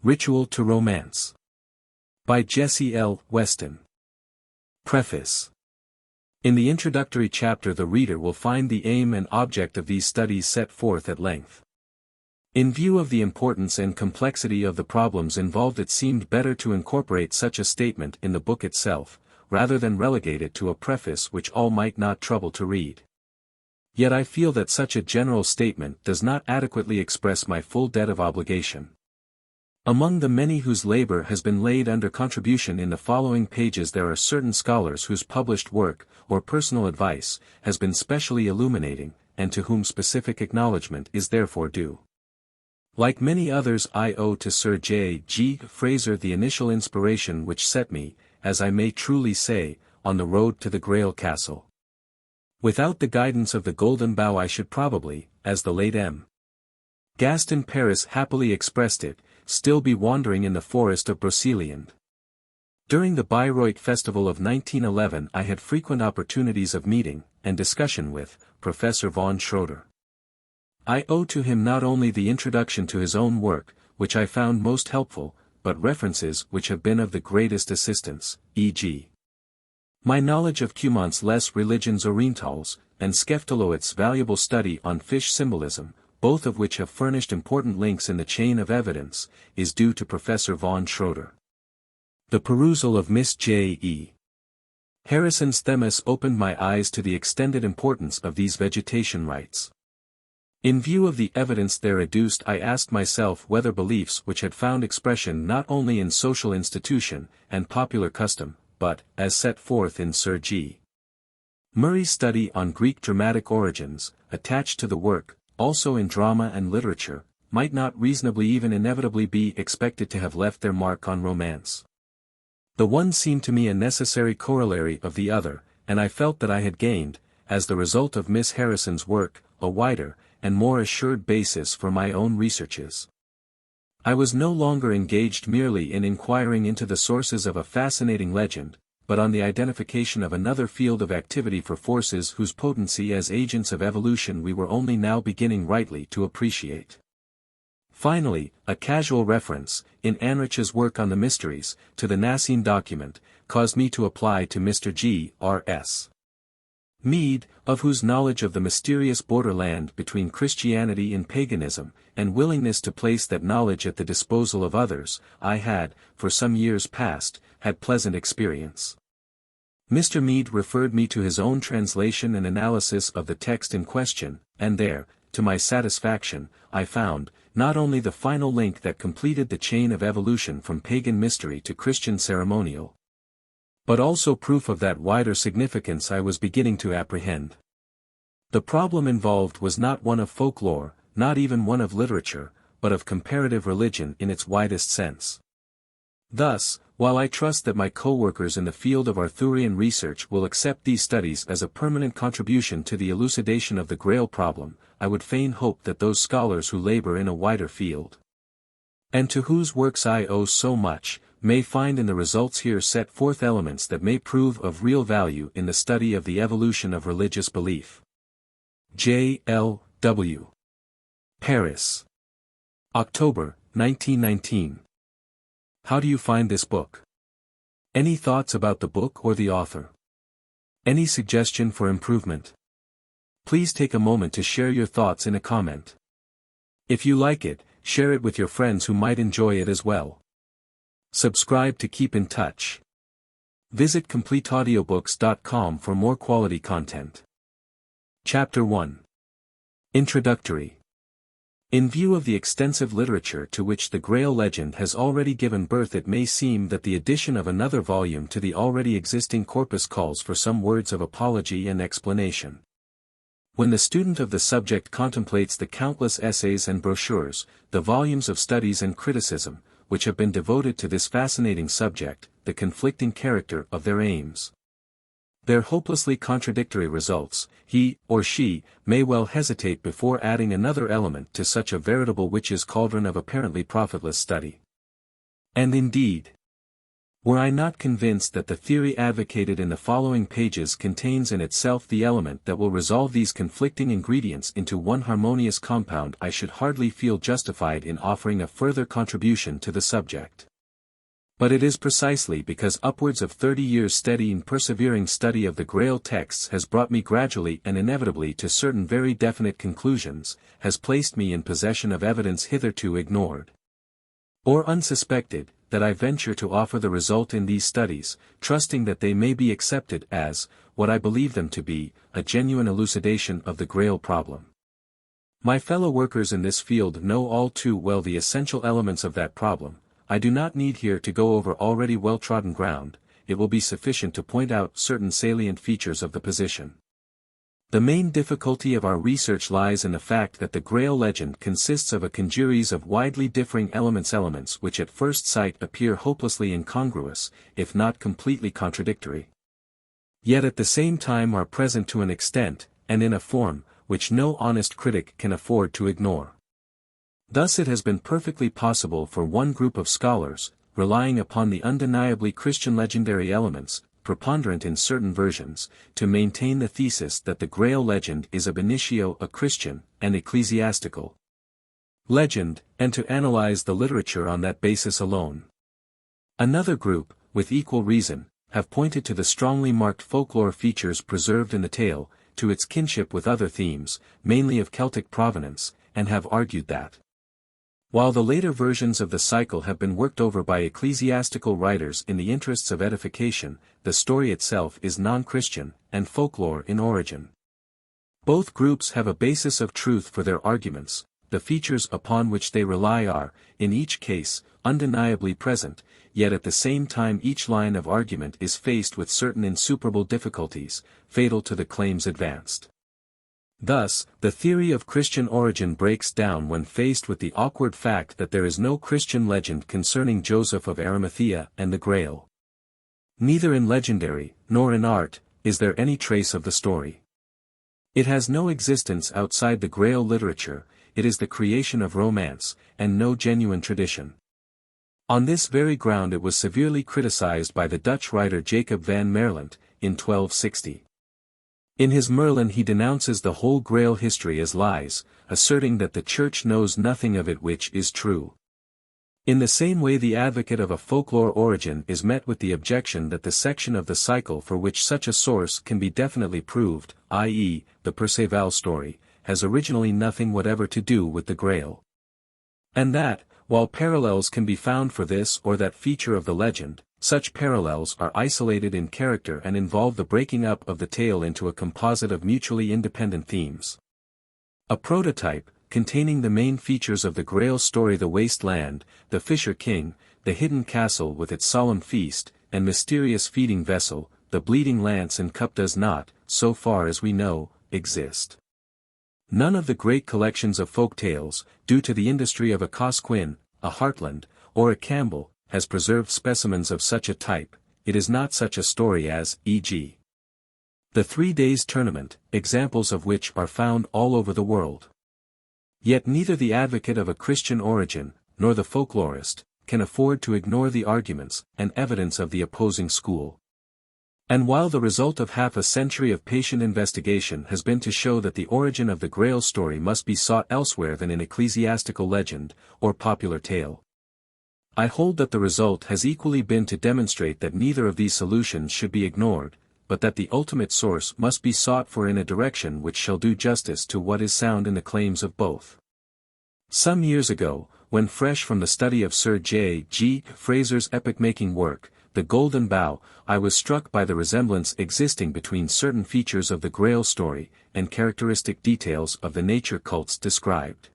Ritual to Romance. By Jessie L. Weston. Preface. In the introductory chapter the reader will find the aim and object of these studies set forth at length. In view of the importance and complexity of the problems involved, it seemed better to incorporate such a statement in the book itself, rather than relegate it to a preface which all might not trouble to read. Yet I feel that such a general statement does not adequately express my full debt of obligation. Among the many whose labor has been laid under contribution in the following pages there are certain scholars whose published work, or personal advice, has been specially illuminating, and to whom specific acknowledgement is therefore due. Like many others I owe to Sir J. G. Fraser the initial inspiration which set me, as I may truly say, on the road to the Grail Castle. Without the guidance of the Golden Bough I should probably, as the late M. Gaston Paris happily expressed it, still be wandering in the forest of Broceliande. During the Bayreuth Festival of 1911 I had frequent opportunities of meeting, and discussion with, Professor von Schroeder. I owe to him not only the introduction to his own work, which I found most helpful, but references which have been of the greatest assistance, e.g. my knowledge of Cumont's Les Religions Orientales, and Skeftoloit's valuable study on fish symbolism, both of which have furnished important links in the chain of evidence, is due to Professor von Schroeder. The perusal of Miss J. E. Harrison's Themis opened my eyes to the extended importance of these vegetation rites. In view of the evidence there adduced I asked myself whether beliefs which had found expression not only in social institution and popular custom, but, as set forth in Sir G. Murray's study on Greek dramatic origins, attached to the work, also in drama and literature, might not reasonably even inevitably be expected to have left their mark on romance. The one seemed to me a necessary corollary of the other, and I felt that I had gained, as the result of Miss Harrison's work, a wider, and more assured basis for my own researches. I was no longer engaged merely in inquiring into the sources of a fascinating legend, but on the identification of another field of activity for forces whose potency as agents of evolution we were only now beginning rightly to appreciate. Finally, a casual reference, in Anrich's work on the mysteries, to the Naassene document, caused me to apply to Mr. G. R. S. Mead, of whose knowledge of the mysterious borderland between Christianity and paganism, and willingness to place that knowledge at the disposal of others, I had, for some years past, had pleasant experience. Mr. Mead referred me to his own translation and analysis of the text in question, and there, to my satisfaction, I found, not only the final link that completed the chain of evolution from pagan mystery to Christian ceremonial, but also proof of that wider significance I was beginning to apprehend. The problem involved was not one of folklore, not even one of literature, but of comparative religion in its widest sense. Thus, while I trust that my co-workers in the field of Arthurian research will accept these studies as a permanent contribution to the elucidation of the Grail problem, I would fain hope that those scholars who labor in a wider field, and to whose works I owe so much, may find in the results here set forth elements that may prove of real value in the study of the evolution of religious belief. J. L. W. Paris. October, 1919. How do you find this book? Any thoughts about the book or the author? Any suggestion for improvement? Please take a moment to share your thoughts in a comment. If you like it, share it with your friends who might enjoy it as well. Subscribe to keep in touch. Visit CompleteAudiobooks.com for more quality content. Chapter 1. Introductory. In view of the extensive literature to which the Grail legend has already given birth, it may seem that the addition of another volume to the already existing corpus calls for some words of apology and explanation. When the student of the subject contemplates the countless essays and brochures, the volumes of studies and criticism, which have been devoted to this fascinating subject, the conflicting character of their aims, their hopelessly contradictory results, he, or she, may well hesitate before adding another element to such a veritable witch's cauldron of apparently profitless study. And indeed, Were I not convinced that the theory advocated in the following pages contains in itself the element that will resolve these conflicting ingredients into one harmonious compound, I should hardly feel justified in offering a further contribution to the subject. But it is precisely because upwards of 30 years steady and persevering study of the Grail texts has brought me gradually and inevitably to certain very definite conclusions, has placed me in possession of evidence hitherto ignored or unsuspected, that I venture to offer the result in these studies, trusting that they may be accepted as, what I believe them to be, a genuine elucidation of the Grail problem. My fellow workers in this field know all too well the essential elements of that problem. I do not need here to go over already well-trodden ground, it will be sufficient to point out certain salient features of the position. The main difficulty of our research lies in the fact that the Grail legend consists of a congeries of widely differing elements which at first sight appear hopelessly incongruous, if not completely contradictory. Yet at the same time are present to an extent, and in a form, which no honest critic can afford to ignore. Thus it has been perfectly possible for one group of scholars, relying upon the undeniably Christian legendary elements, preponderant in certain versions, to maintain the thesis that the Grail legend is ab initio a Christian and ecclesiastical legend, and to analyze the literature on that basis alone. Another group, with equal reason, have pointed to the strongly marked folklore features preserved in the tale, to its kinship with other themes, mainly of Celtic provenance, and have argued that, while the later versions of the cycle have been worked over by ecclesiastical writers in the interests of edification, the story itself is non-Christian, and folklore in origin. Both groups have a basis of truth for their arguments, the features upon which they rely are, in each case, undeniably present, yet at the same time each line of argument is faced with certain insuperable difficulties, fatal to the claims advanced. Thus, the theory of Christian origin breaks down when faced with the awkward fact that there is no Christian legend concerning Joseph of Arimathea and the Grail. Neither in legendary, nor in art, is there any trace of the story. It has no existence outside the Grail literature, it is the creation of romance, and no genuine tradition. On this very ground it was severely criticized by the Dutch writer Jacob van Maerlant, in 1260. In his Merlin he denounces the whole Grail history as lies, asserting that the Church knows nothing of it which is true. In the same way the advocate of a folklore origin is met with the objection that the section of the cycle for which such a source can be definitely proved, i.e., the Perceval story, has originally nothing whatever to do with the Grail. And that, while parallels can be found for this or that feature of the legend, such parallels are isolated in character and involve the breaking up of the tale into a composite of mutually independent themes. A prototype, containing the main features of the Grail story, the Wasteland, the Fisher King, the hidden castle with its solemn feast, and mysterious feeding vessel, the bleeding lance and cup, does not, so far as we know, exist. None of the great collections of folk tales, due to the industry of a Cosquin, a Hartland, or a Campbell, has preserved specimens of such a type. It is not such a story as, e.g., the 3 Days Tournament, examples of which are found all over the world. Yet neither the advocate of a Christian origin, nor the folklorist, can afford to ignore the arguments and evidence of the opposing school. And while the result of half a century of patient investigation has been to show that the origin of the Grail story must be sought elsewhere than in ecclesiastical legend, or popular tale, I hold that the result has equally been to demonstrate that neither of these solutions should be ignored, but that the ultimate source must be sought for in a direction which shall do justice to what is sound in the claims of both. Some years ago, when fresh from the study of Sir J. G. Fraser's epoch-making work, The Golden Bough, I was struck by the resemblance existing between certain features of the Grail story, and characteristic details of the nature cults described.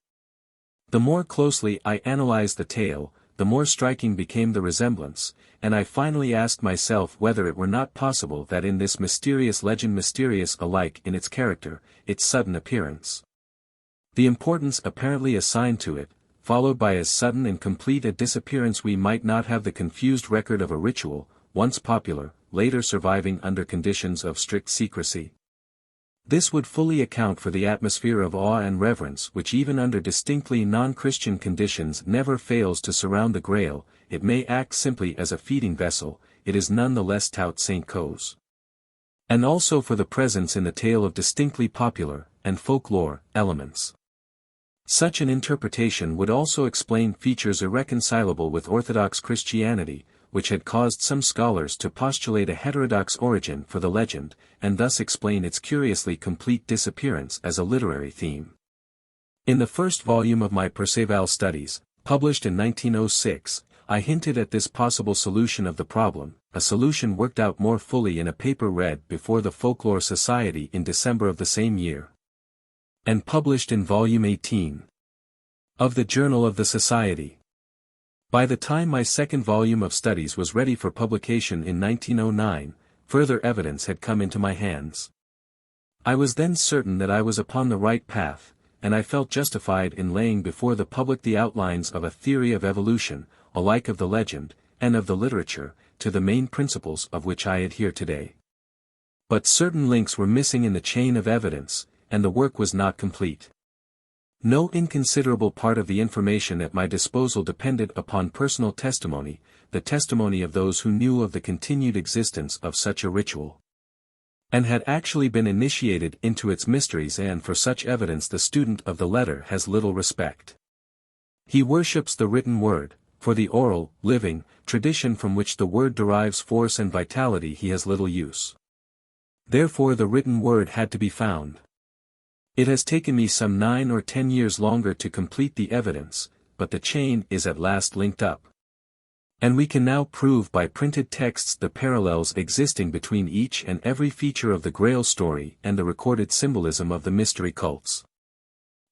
The more closely I analyzed the tale, the more striking became the resemblance, and I finally asked myself whether it were not possible that in this mysterious legend, mysterious alike in its character, its sudden appearance, the importance apparently assigned to it, followed by as sudden and complete a disappearance, we might not have the confused record of a ritual, once popular, later surviving under conditions of strict secrecy. This would fully account for the atmosphere of awe and reverence which even under distinctly non-Christian conditions never fails to surround the Grail. It may act simply as a feeding vessel, it is none the less tout St. Cause. And also for the presence in the tale of distinctly popular, and folklore, elements. Such an interpretation would also explain features irreconcilable with Orthodox Christianity, which had caused some scholars to postulate a heterodox origin for the legend, and thus explain its curiously complete disappearance as a literary theme. In the first volume of my Perceval studies, published in 1906, I hinted at this possible solution of the problem, a solution worked out more fully in a paper read before the Folklore Society in December of the same year, and published in Volume 18 of the Journal of the Society. By the time my second volume of studies was ready for publication in 1909, further evidence had come into my hands. I was then certain that I was upon the right path, and I felt justified in laying before the public the outlines of a theory of evolution, alike of the legend, and of the literature, to the main principles of which I adhere today. But certain links were missing in the chain of evidence, and the work was not complete. No inconsiderable part of the information at my disposal depended upon personal testimony, the testimony of those who knew of the continued existence of such a ritual, and had actually been initiated into its mysteries, and for such evidence the student of the letter has little respect. He worships the written word, for the oral, living, tradition from which the word derives force and vitality he has little use. Therefore the written word had to be found. It has taken me some 9 or 10 years longer to complete the evidence, but the chain is at last linked up. And we can now prove by printed texts the parallels existing between each and every feature of the Grail story and the recorded symbolism of the mystery cults.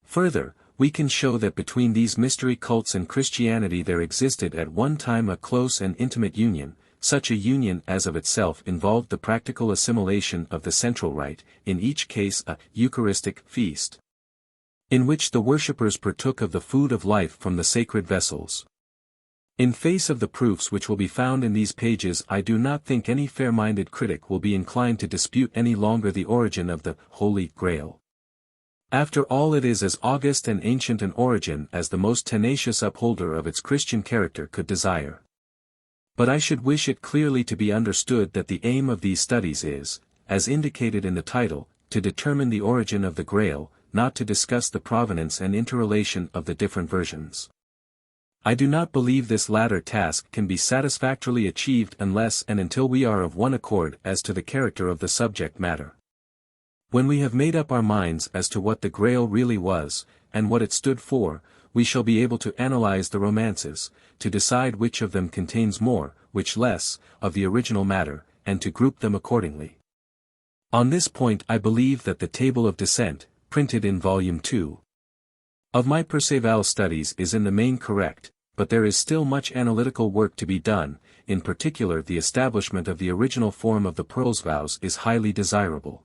Further, we can show that between these mystery cults and Christianity there existed at one time a close and intimate union, such a union as of itself involved the practical assimilation of the central rite, in each case a Eucharistic feast, in which the worshippers partook of the food of life from the sacred vessels. In face of the proofs which will be found in these pages, I do not think any fair-minded critic will be inclined to dispute any longer the origin of the Holy Grail. After all, it is as august and ancient an origin as the most tenacious upholder of its Christian character could desire. But I should wish it clearly to be understood that the aim of these studies is, as indicated in the title, to determine the origin of the Grail, not to discuss the provenance and interrelation of the different versions. I do not believe this latter task can be satisfactorily achieved unless and until we are of one accord as to the character of the subject matter. When we have made up our minds as to what the Grail really was, and what it stood for, we shall be able to analyze the romances, to decide which of them contains more, which less, of the original matter, and to group them accordingly. On this point I believe that the Table of Descent, printed in Volume 2 of my Perceval studies, is in the main correct, but there is still much analytical work to be done. In particular, the establishment of the original form of the pearls vows is highly desirable.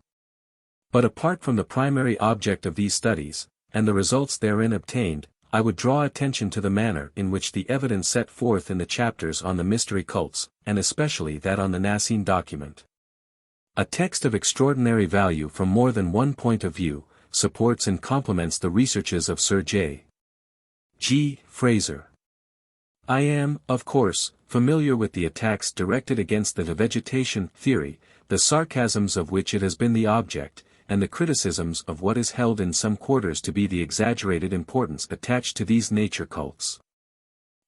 But apart from the primary object of these studies, and the results therein obtained, I would draw attention to the manner in which the evidence set forth in the chapters on the mystery cults, and especially that on the Naassene document, a text of extraordinary value from more than one point of view, supports and complements the researches of Sir J. G. Fraser. I am, of course, familiar with the attacks directed against the vegetation theory, the sarcasms of which it has been the object, and the criticisms of what is held in some quarters to be the exaggerated importance attached to these nature cults.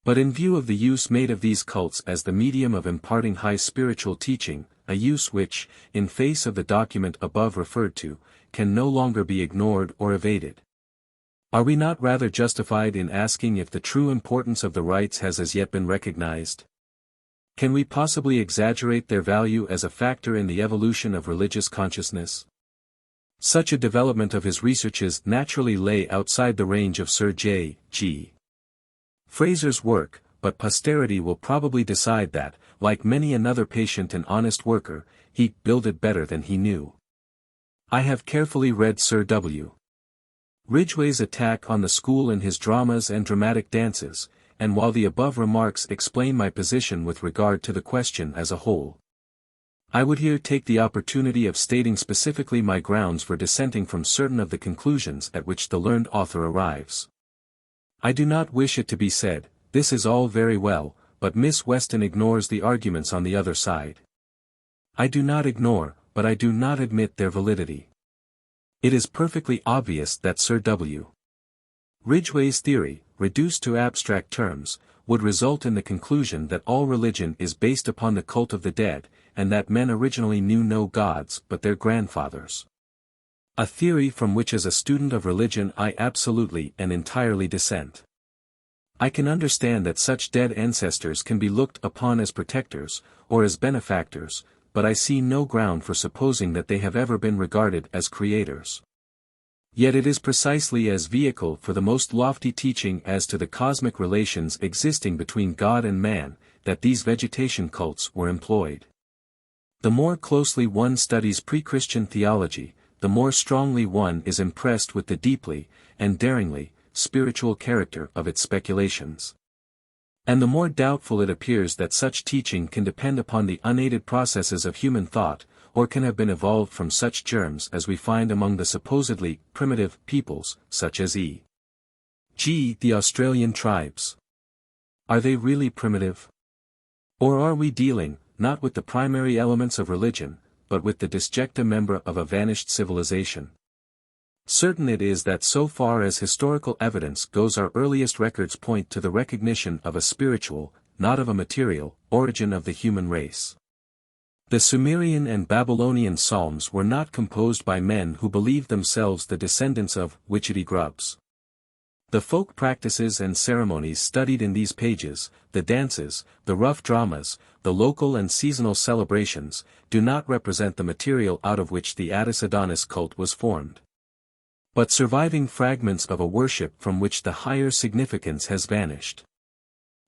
But in view of the use made of these cults as the medium of imparting high spiritual teaching, a use which, in face of the document above referred to, can no longer be ignored or evaded, are we not rather justified in asking if the true importance of the rites has as yet been recognized? Can we possibly exaggerate their value as a factor in the evolution of religious consciousness? Such a development of his researches naturally lay outside the range of Sir J. G. Fraser's work, but posterity will probably decide that, like many another patient and honest worker, he builded better than he knew. I have carefully read Sir W. Ridgway's attack on the school in his dramas and dramatic dances, and while the above remarks explain my position with regard to the question as a whole, I would here take the opportunity of stating specifically my grounds for dissenting from certain of the conclusions at which the learned author arrives. I do not wish it to be said, this is all very well, but Miss Weston ignores the arguments on the other side. I do not ignore, but I do not admit their validity. It is perfectly obvious that Sir W. Ridgway's theory, reduced to abstract terms, would result in the conclusion that all religion is based upon the cult of the dead, and that men originally knew no gods but their grandfathers. A theory from which as a student of religion I absolutely and entirely dissent. I can understand that such dead ancestors can be looked upon as protectors, or as benefactors, but I see no ground for supposing that they have ever been regarded as creators. Yet it is precisely as vehicle for the most lofty teaching as to the cosmic relations existing between God and man, that these vegetation cults were employed. The more closely one studies pre-Christian theology, the more strongly one is impressed with the deeply, and daringly, spiritual character of its speculations. And the more doubtful it appears that such teaching can depend upon the unaided processes of human thought, or can have been evolved from such germs as we find among the supposedly primitive peoples, such as e.g. the Australian tribes. Are they really primitive? Or are we dealing, not with the primary elements of religion, but with the disjecta membra of a vanished civilization? Certain it is that so far as historical evidence goes, our earliest records point to the recognition of a spiritual, not of a material, origin of the human race. The Sumerian and Babylonian psalms were not composed by men who believed themselves the descendants of witchetty grubs. The folk practices and ceremonies studied in these pages, the dances, the rough dramas, the local and seasonal celebrations, do not represent the material out of which the Attis Adonis cult was formed, but surviving fragments of a worship from which the higher significance has vanished.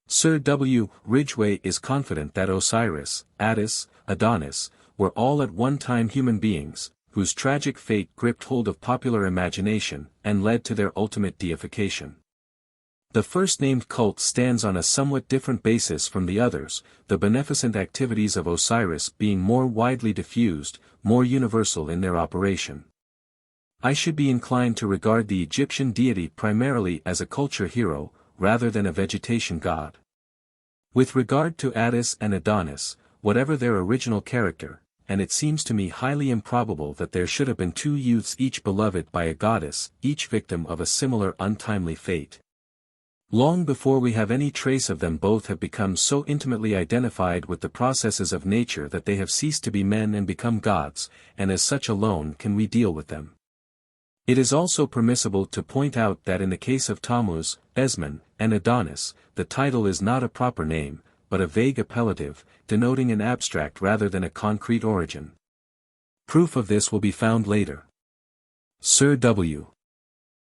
Sir W. Ridgway is confident that Osiris, Attis, Adonis, were all at one time human beings, whose tragic fate gripped hold of popular imagination and led to their ultimate deification. The first-named cult stands on a somewhat different basis from the others, the beneficent activities of Osiris being more widely diffused, more universal in their operation. I should be inclined to regard the Egyptian deity primarily as a culture hero, rather than a vegetation god. With regard to Attis and Adonis, whatever their original character, and it seems to me highly improbable that there should have been two youths each beloved by a goddess, each victim of a similar untimely fate. Long before we have any trace of them, both have become so intimately identified with the processes of nature that they have ceased to be men and become gods, and as such alone can we deal with them. It is also permissible to point out that in the case of Tammuz, Esman, and Adonis, the title is not a proper name, but a vague appellative, denoting an abstract rather than a concrete origin. Proof of this will be found later. Sir W.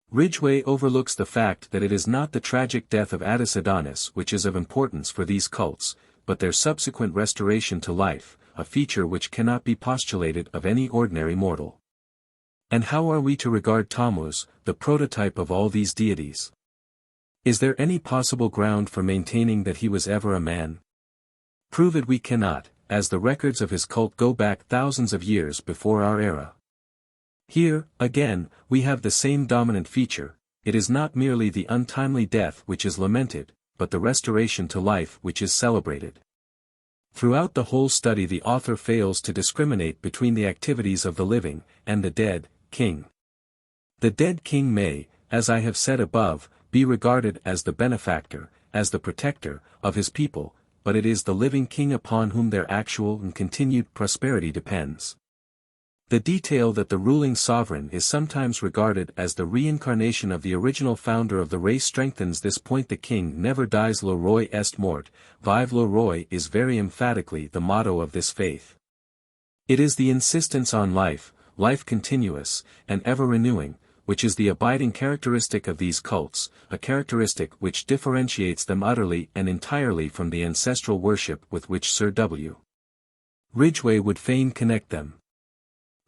Ridgway overlooks the fact that it is not the tragic death of Attis Adonis which is of importance for these cults, but their subsequent restoration to life, a feature which cannot be postulated of any ordinary mortal. And how are we to regard Tammuz, the prototype of all these deities? Is there any possible ground for maintaining that he was ever a man? Prove it we cannot, as the records of his cult go back thousands of years before our era. Here, again, we have the same dominant feature. It is not merely the untimely death which is lamented, but the restoration to life which is celebrated. Throughout the whole study the author fails to discriminate between the activities of the living, and the dead king. The dead king may, as I have said above, be regarded as the benefactor, as the protector, of his people, but it is the living king upon whom their actual and continued prosperity depends. The detail that the ruling sovereign is sometimes regarded as the reincarnation of the original founder of the race strengthens this point. The king never dies, le roi est mort, vive le roi is very emphatically the motto of this faith. It is the insistence on life, life continuous, and ever renewing, which is the abiding characteristic of these cults, a characteristic which differentiates them utterly and entirely from the ancestral worship with which Sir W. Ridgway would fain connect them.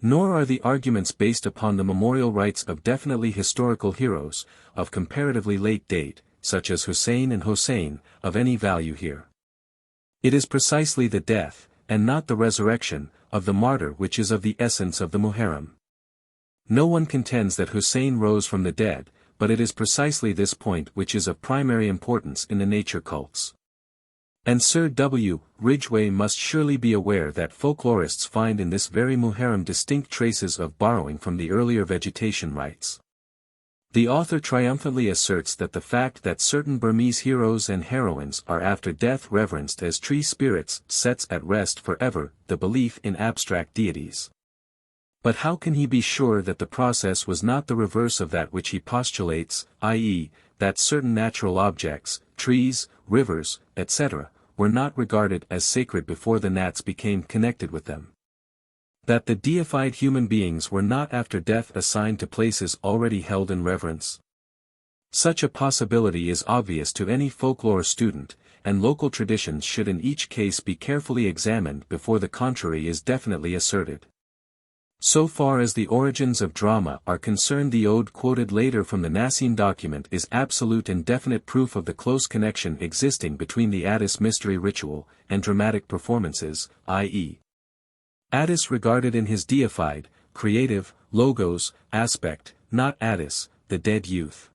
Nor are the arguments based upon the memorial rites of definitely historical heroes, of comparatively late date, such as Hussein and Hossein, of any value here. It is precisely the death, and not the resurrection, of the martyr which is of the essence of the Muharram. No one contends that Hussein rose from the dead, but it is precisely this point which is of primary importance in the nature cults. And Sir W. Ridgway must surely be aware that folklorists find in this very Muharram distinct traces of borrowing from the earlier vegetation rites. The author triumphantly asserts that the fact that certain Burmese heroes and heroines are after death reverenced as tree spirits sets at rest forever the belief in abstract deities. But how can he be sure that the process was not the reverse of that which he postulates, i.e., that certain natural objects, trees, rivers, etc., were not regarded as sacred before the Nats became connected with them? That the deified human beings were not after death assigned to places already held in reverence? Such a possibility is obvious to any folklore student, and local traditions should in each case be carefully examined before the contrary is definitely asserted. So far as the origins of drama are concerned, the ode quoted later from the Naassene document is absolute and definite proof of the close connection existing between the Attis mystery ritual and dramatic performances, i.e. Attis regarded in his deified, creative, logos, aspect, not Attis, the dead youth.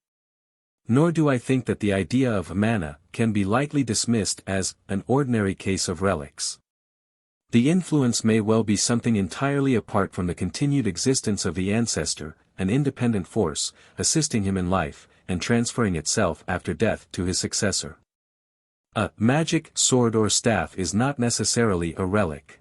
Nor do I think that the idea of mana can be lightly dismissed as an ordinary case of relics. The influence may well be something entirely apart from the continued existence of the ancestor, an independent force, assisting him in life, and transferring itself after death to his successor. A magic sword or staff is not necessarily a relic.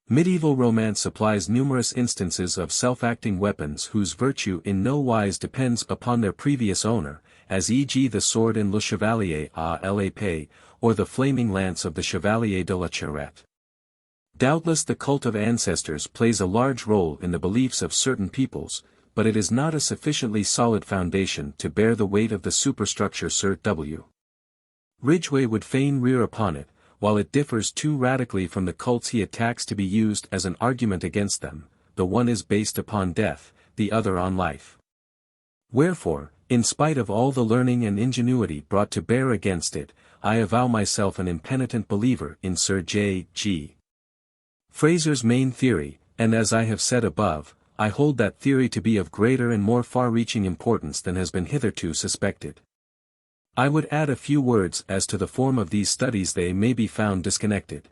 Medieval romance supplies numerous instances of self-acting weapons whose virtue in no wise depends upon their previous owner, as e.g. the sword in Le Chevalier à l'épée, or the flaming lance of the Chevalier de la Charrette. Doubtless the cult of ancestors plays a large role in the beliefs of certain peoples, but it is not a sufficiently solid foundation to bear the weight of the superstructure Sir W. Ridgway would fain rear upon it, while it differs too radically from the cults he attacks to be used as an argument against them. The one is based upon death, the other on life. Wherefore, in spite of all the learning and ingenuity brought to bear against it, I avow myself an impenitent believer in Sir J. G. Fraser's main theory, and as I have said above, I hold that theory to be of greater and more far-reaching importance than has been hitherto suspected. I would add a few words as to the form of these studies. They may be found disconnected.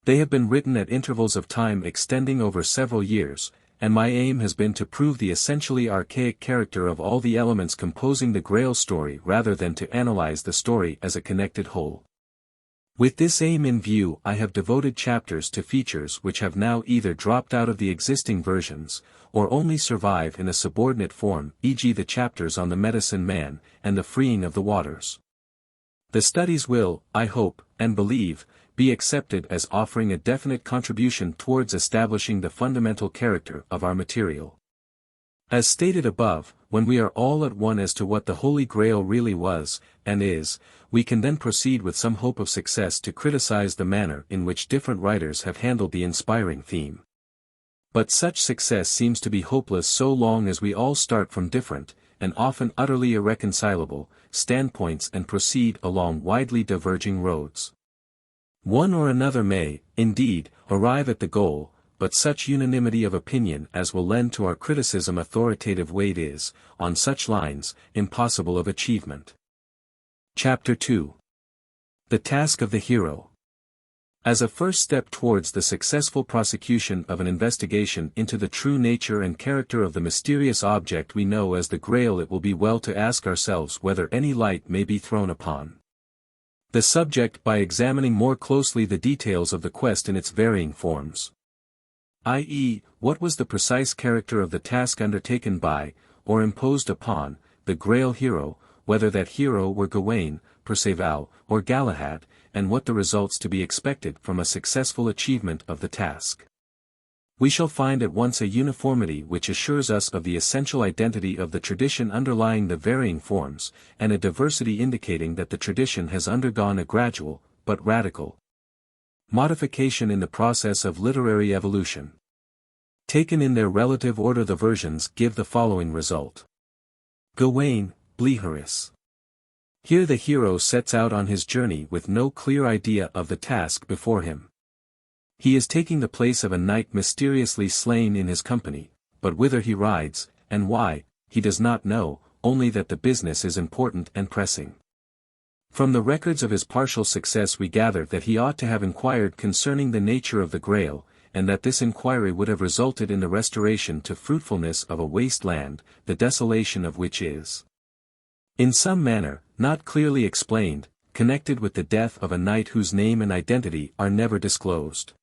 They have been written at intervals of time extending over several years, and my aim has been to prove the essentially archaic character of all the elements composing the Grail story rather than to analyze the story as a connected whole. With this aim in view, I have devoted chapters to features which have now either dropped out of the existing versions, or only survive in a subordinate form, e.g. the chapters on the medicine man, and the freeing of the waters. The studies will, I hope, and believe, be accepted as offering a definite contribution towards establishing the fundamental character of our material. As stated above, when we are all at one as to what the Holy Grail really was, and is, we can then proceed with some hope of success to criticize the manner in which different writers have handled the inspiring theme. But such success seems to be hopeless so long as we all start from different, and often utterly irreconcilable, standpoints and proceed along widely diverging roads. One or another may, indeed, arrive at the goal, but such unanimity of opinion as will lend to our criticism authoritative weight is, on such lines, impossible of achievement. Chapter 2. The Task of the Hero. As a first step towards the successful prosecution of an investigation into the true nature and character of the mysterious object we know as the Grail, it will be well to ask ourselves whether any light may be thrown upon the subject by examining more closely the details of the quest in its varying forms. I.e., what was the precise character of the task undertaken by, or imposed upon, the Grail hero, whether that hero were Gawain, Perceval, or Galahad, and what the results to be expected from a successful achievement of the task. We shall find at once a uniformity which assures us of the essential identity of the tradition underlying the varying forms, and a diversity indicating that the tradition has undergone a gradual, but radical, modification in the process of literary evolution. Taken in their relative order, the versions give the following result. Gawain, Bleharis. Here the hero sets out on his journey with no clear idea of the task before him. He is taking the place of a knight mysteriously slain in his company, but whither he rides, and why, he does not know, only that the business is important and pressing. From the records of his partial success we gather that he ought to have inquired concerning the nature of the Grail, and that this inquiry would have resulted in the restoration to fruitfulness of a wasteland, the desolation of which is, in some manner, not clearly explained, connected with the death of a knight whose name and identity are never disclosed.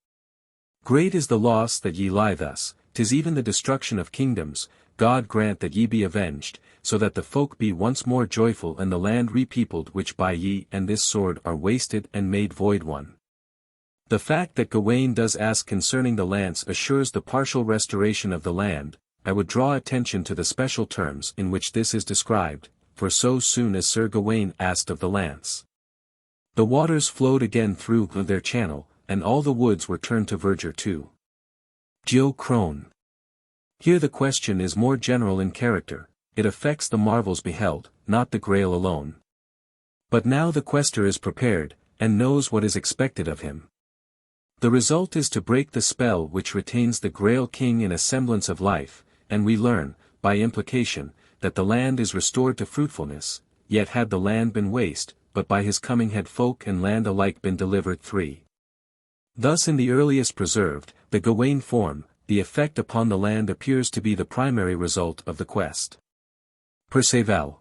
Great is the loss that ye lie thus, 'tis even the destruction of kingdoms, God grant that ye be avenged, so that the folk be once more joyful and the land repeopled which by ye and this sword are wasted and made void one. The fact that Gawain does ask concerning the lance assures the partial restoration of the land. I would draw attention to the special terms in which this is described, for so soon as Sir Gawain asked of the lance, the waters flowed again through their channel, and all the woods were turned to verdure too. Geo Crone. Here the question is more general in character, it affects the marvels beheld, not the Grail alone. But now the quester is prepared, and knows what is expected of him. The result is to break the spell which retains the Grail King in a semblance of life, and we learn, by implication, that the land is restored to fruitfulness, yet had the land been waste, but by his coming had folk and land alike been delivered 3. Thus in the earliest preserved, the Gawain form, the effect upon the land appears to be the primary result of the quest. Perceval.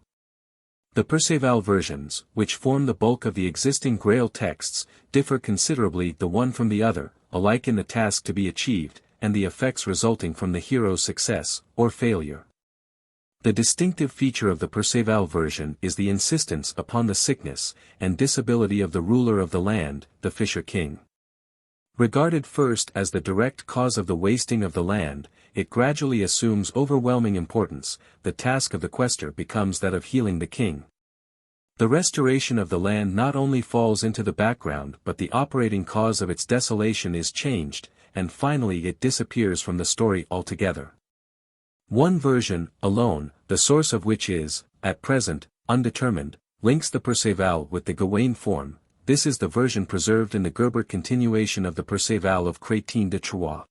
The Perceval versions, which form the bulk of the existing Grail texts, differ considerably the one from the other, alike in the task to be achieved, and the effects resulting from the hero's success, or failure. The distinctive feature of the Perceval version is the insistence upon the sickness and disability of the ruler of the land, the Fisher King. Regarded first as the direct cause of the wasting of the land, it gradually assumes overwhelming importance. The task of the quester becomes that of healing the king. The restoration of the land not only falls into the background but the operating cause of its desolation is changed, and finally it disappears from the story altogether. One version, alone, the source of which is, at present, undetermined, links the Perceval with the Gawain form. This is the version preserved in the Gerbert continuation of the Perceval of Chrétien de Troyes.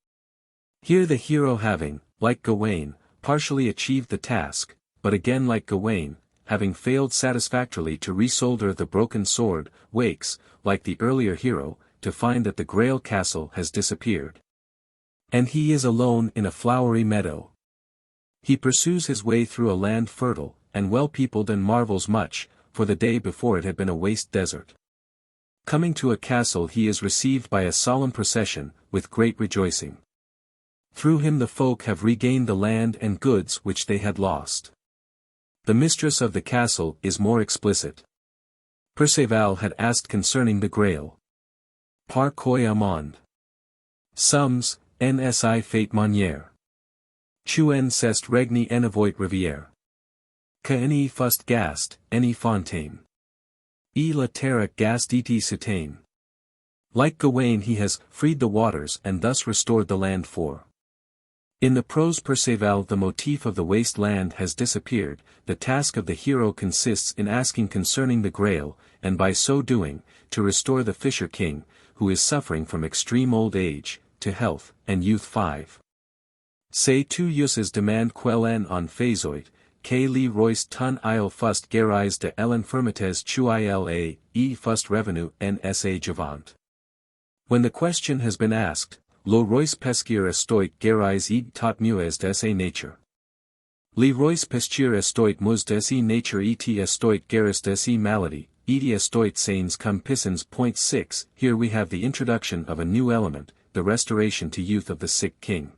Here the hero having, like Gawain, partially achieved the task, but again like Gawain, having failed satisfactorily to resolder the broken sword, wakes, like the earlier hero, to find that the Grail castle has disappeared. And he is alone in a flowery meadow. He pursues his way through a land fertile, and well-peopled and marvels much, for the day before it had been a waste desert. Coming to a castle he is received by a solemn procession, with great rejoicing. Through him the folk have regained the land and goods which they had lost. The mistress of the castle is more explicit. Perceval had asked concerning the Grail. Par quoi amende? Sums, nsi fate manière. Tu en cest regni en avoit rivière. Que any fust gast, any fontaine. E la terre gast et citaine. Like Gawain he has freed the waters and thus restored the land for. In the prose Perceval the motif of the wasteland has disappeared. The task of the hero consists in asking concerning the Grail, and by so doing, to restore the Fisher King, who is suffering from extreme old age, to health and youth. 5. Ces tu uses demand quel en faisoit, que li rois ton il fust guéris de l'infirmités tu il fust revenu en sa javant. When the question has been asked, lo rois pescir estoit guéris id tot mues de sa nature. Li rois pescir estoit mus de sa nature et estoit guéris de sa malady, et estoit sains cum pissens. 6. Here we have the introduction of a new element, the restoration to youth of the sick king.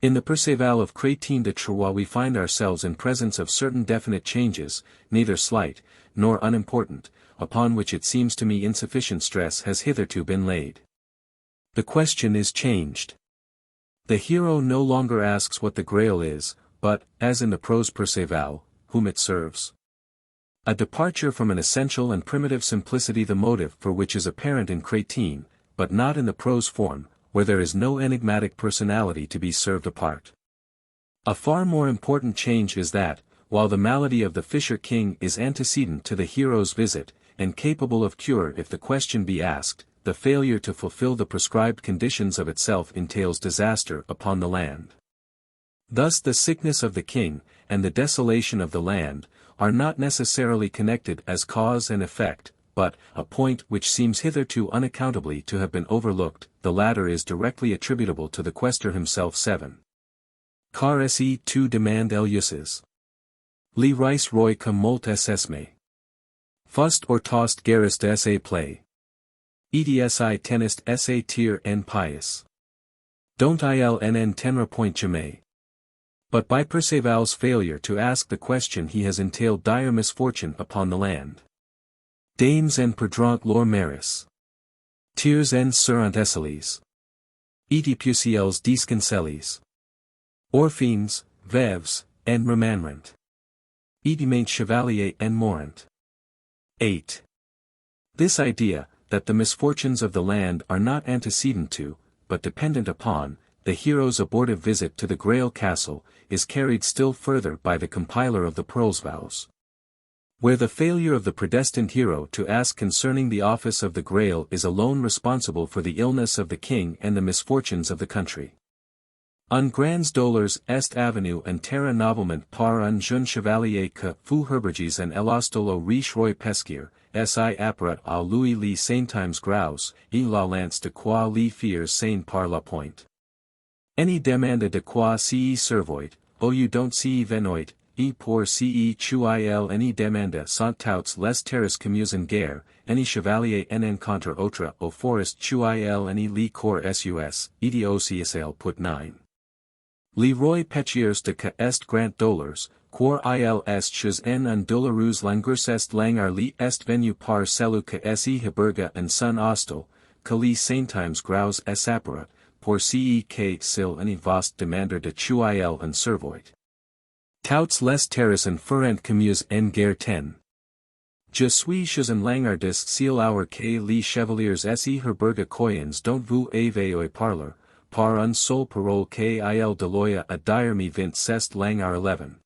In the Perceval of Chrétien de Troyes we find ourselves in presence of certain definite changes, neither slight, nor unimportant, upon which it seems to me insufficient stress has hitherto been laid. The question is changed. The hero no longer asks what the Grail is, but, as in the prose Perceval, whom it serves. A departure from an essential and primitive simplicity, the motive for which is apparent in Chrétien, but not in the prose form, where there is no enigmatic personality to be served apart. A far more important change is that, while the malady of the Fisher King is antecedent to the hero's visit, and capable of cure if the question be asked, the failure to fulfill the prescribed conditions of itself entails disaster upon the land. Thus the sickness of the king, and the desolation of the land, are not necessarily connected as cause and effect, but, a point which seems hitherto unaccountably to have been overlooked, the latter is directly attributable to the quester himself. 7. Car se tu demand el uses. Li rice roy cum molt esme. Fust or tost gerist sa play. Edsi tenist sa tier en pious. Don't ilnn tenra point jamais. But by Perceval's failure to ask the question he has entailed dire misfortune upon the land. Dames en perdrant lor maris. Tiers en surant esselies. Etipuciels discancelis. Orphines, veves, en remanrent. Edimant chevalier en morant. 8. This idea, that the misfortunes of the land are not antecedent to, but dependent upon, the hero's abortive visit to the Grail castle, is carried still further by the compiler of the Pearl's Vows. Where the failure of the predestined hero to ask concerning the office of the Grail is alone responsible for the illness of the king and the misfortunes of the country. Un grands dollars est avenue and terra novelment par un jeune chevalier que fut herbergis en elostolo riche roy pesquier, si apparat à Louis li saintimes graus, et la lance de quoi li fiers sain par la point. Any demanda de quoi ce servoit, o you don't ce venoit, e pour ce chuil any demanda sont touts les terras communes en guerre, any chevalier en contre autre au forest chuil any li cor sus, ediocial put 9. Leroy Petiers de que est grant dollars, quor il est chez en un dollarus langurs est langar li est venu par celu que se hiberga en son hostel, que li saintimes graus es apparat, pour que sil any vast demander de chuil en servoit. Touts les terras en ferent communes en guerre 10. Je suis chez en langardis seal our que li chevaliers se herberga coyens don't vous oi parler, par un sol parole qu'il deloya a dire me vint cest langar 11.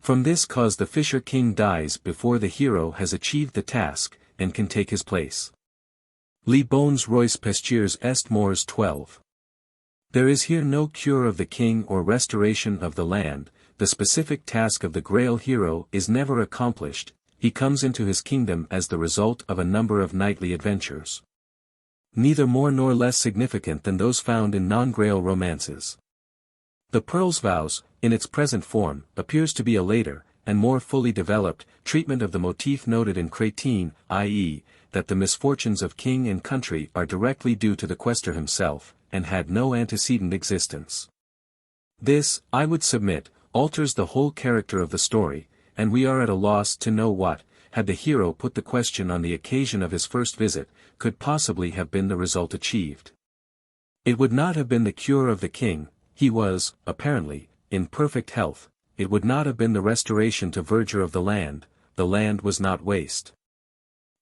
From this cause the fisher king dies before the hero has achieved the task, and can take his place. Les bons rois pestiers est mors 12. There is here no cure of the king or restoration of the land, the specific task of the Grail hero is never accomplished, he comes into his kingdom as the result of a number of knightly adventures. Neither more nor less significant than those found in non-Grail romances. The Pearl's Vows, in its present form, appears to be a later, and more fully developed, treatment of the motif noted in Crétin, i.e., that the misfortunes of king and country are directly due to the quester himself, and had no antecedent existence. This, I would submit, alters the whole character of the story, and we are at a loss to know what, had the hero put the question on the occasion of his first visit, could possibly have been the result achieved. It would not have been the cure of the king, he was, apparently, in perfect health, it would not have been the restoration to verdure of the land was not waste.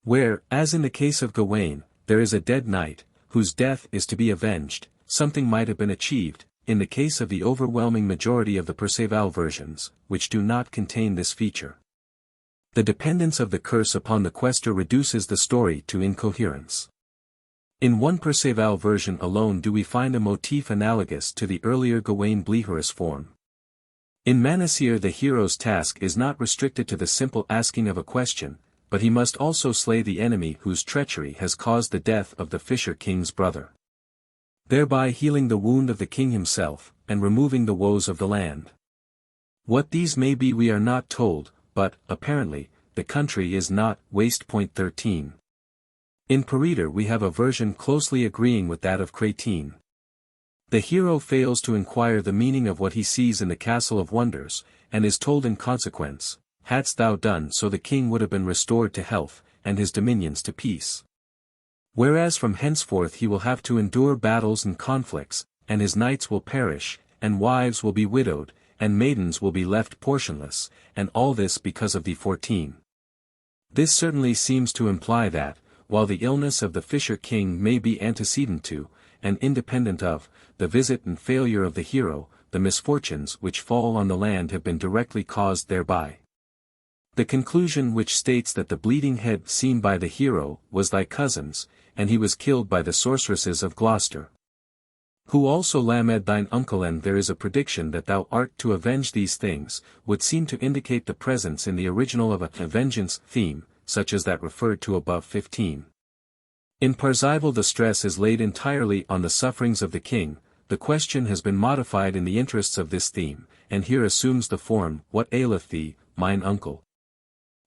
Where, as in the case of Gawain, there is a dead knight, whose death is to be avenged, something might have been achieved, in the case of the overwhelming majority of the Perceval versions, which do not contain this feature. The dependence of the curse upon the quester reduces the story to incoherence. In one Perceval version alone do we find a motif analogous to the earlier Gawain Bleherus form. In Manasseh the hero's task is not restricted to the simple asking of a question, but he must also slay the enemy whose treachery has caused the death of the fisher king's brother, thereby healing the wound of the king himself, and removing the woes of the land. What these may be we are not told, but, apparently, the country is not waste. 13. In Perilous we have a version closely agreeing with that of Crétin. The hero fails to inquire the meaning of what he sees in the Castle of Wonders, and is told in consequence, hadst thou done so the king would have been restored to health, and his dominions to peace. Whereas from henceforth he will have to endure battles and conflicts, and his knights will perish, and wives will be widowed, and maidens will be left portionless, and all this because of thee. 14. This certainly seems to imply that, while the illness of the fisher king may be antecedent to, and independent of, the visit and failure of the hero, the misfortunes which fall on the land have been directly caused thereby. The conclusion which states that the bleeding head seen by the hero was thy cousin's, and he was killed by the sorceresses of Gloucester. Who also lamed thine uncle, and there is a prediction that thou art to avenge these things, would seem to indicate the presence in the original of a vengeance theme, such as that referred to above 15. In Parzival the stress is laid entirely on the sufferings of the king. The question has been modified in the interests of this theme, and here assumes the form, what aileth thee, mine uncle?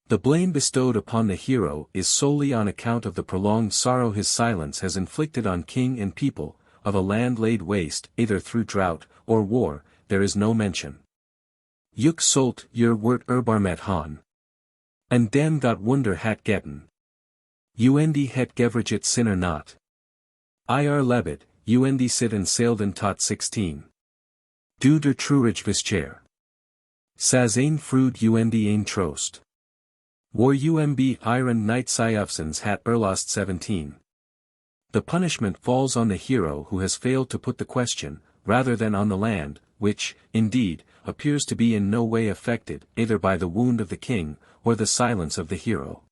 The blame bestowed upon the hero is solely on account of the prolonged sorrow his silence has inflicted on king and people. Of a land laid waste, either through drought, or war, there is no mention. Juk solt your wort erbarmet han. And den got wunder hat getten. Und het gevraget sinner not. Ir lebet, und sit and sailden tot 16. Du der trurig vischer. Saz ein frud und ein trost. War umb iron night syufsens hat erlost 17. The punishment falls on the hero who has failed to put the question, rather than on the land, which, indeed, appears to be in no way affected, either by the wound of the king, or the silence of the hero.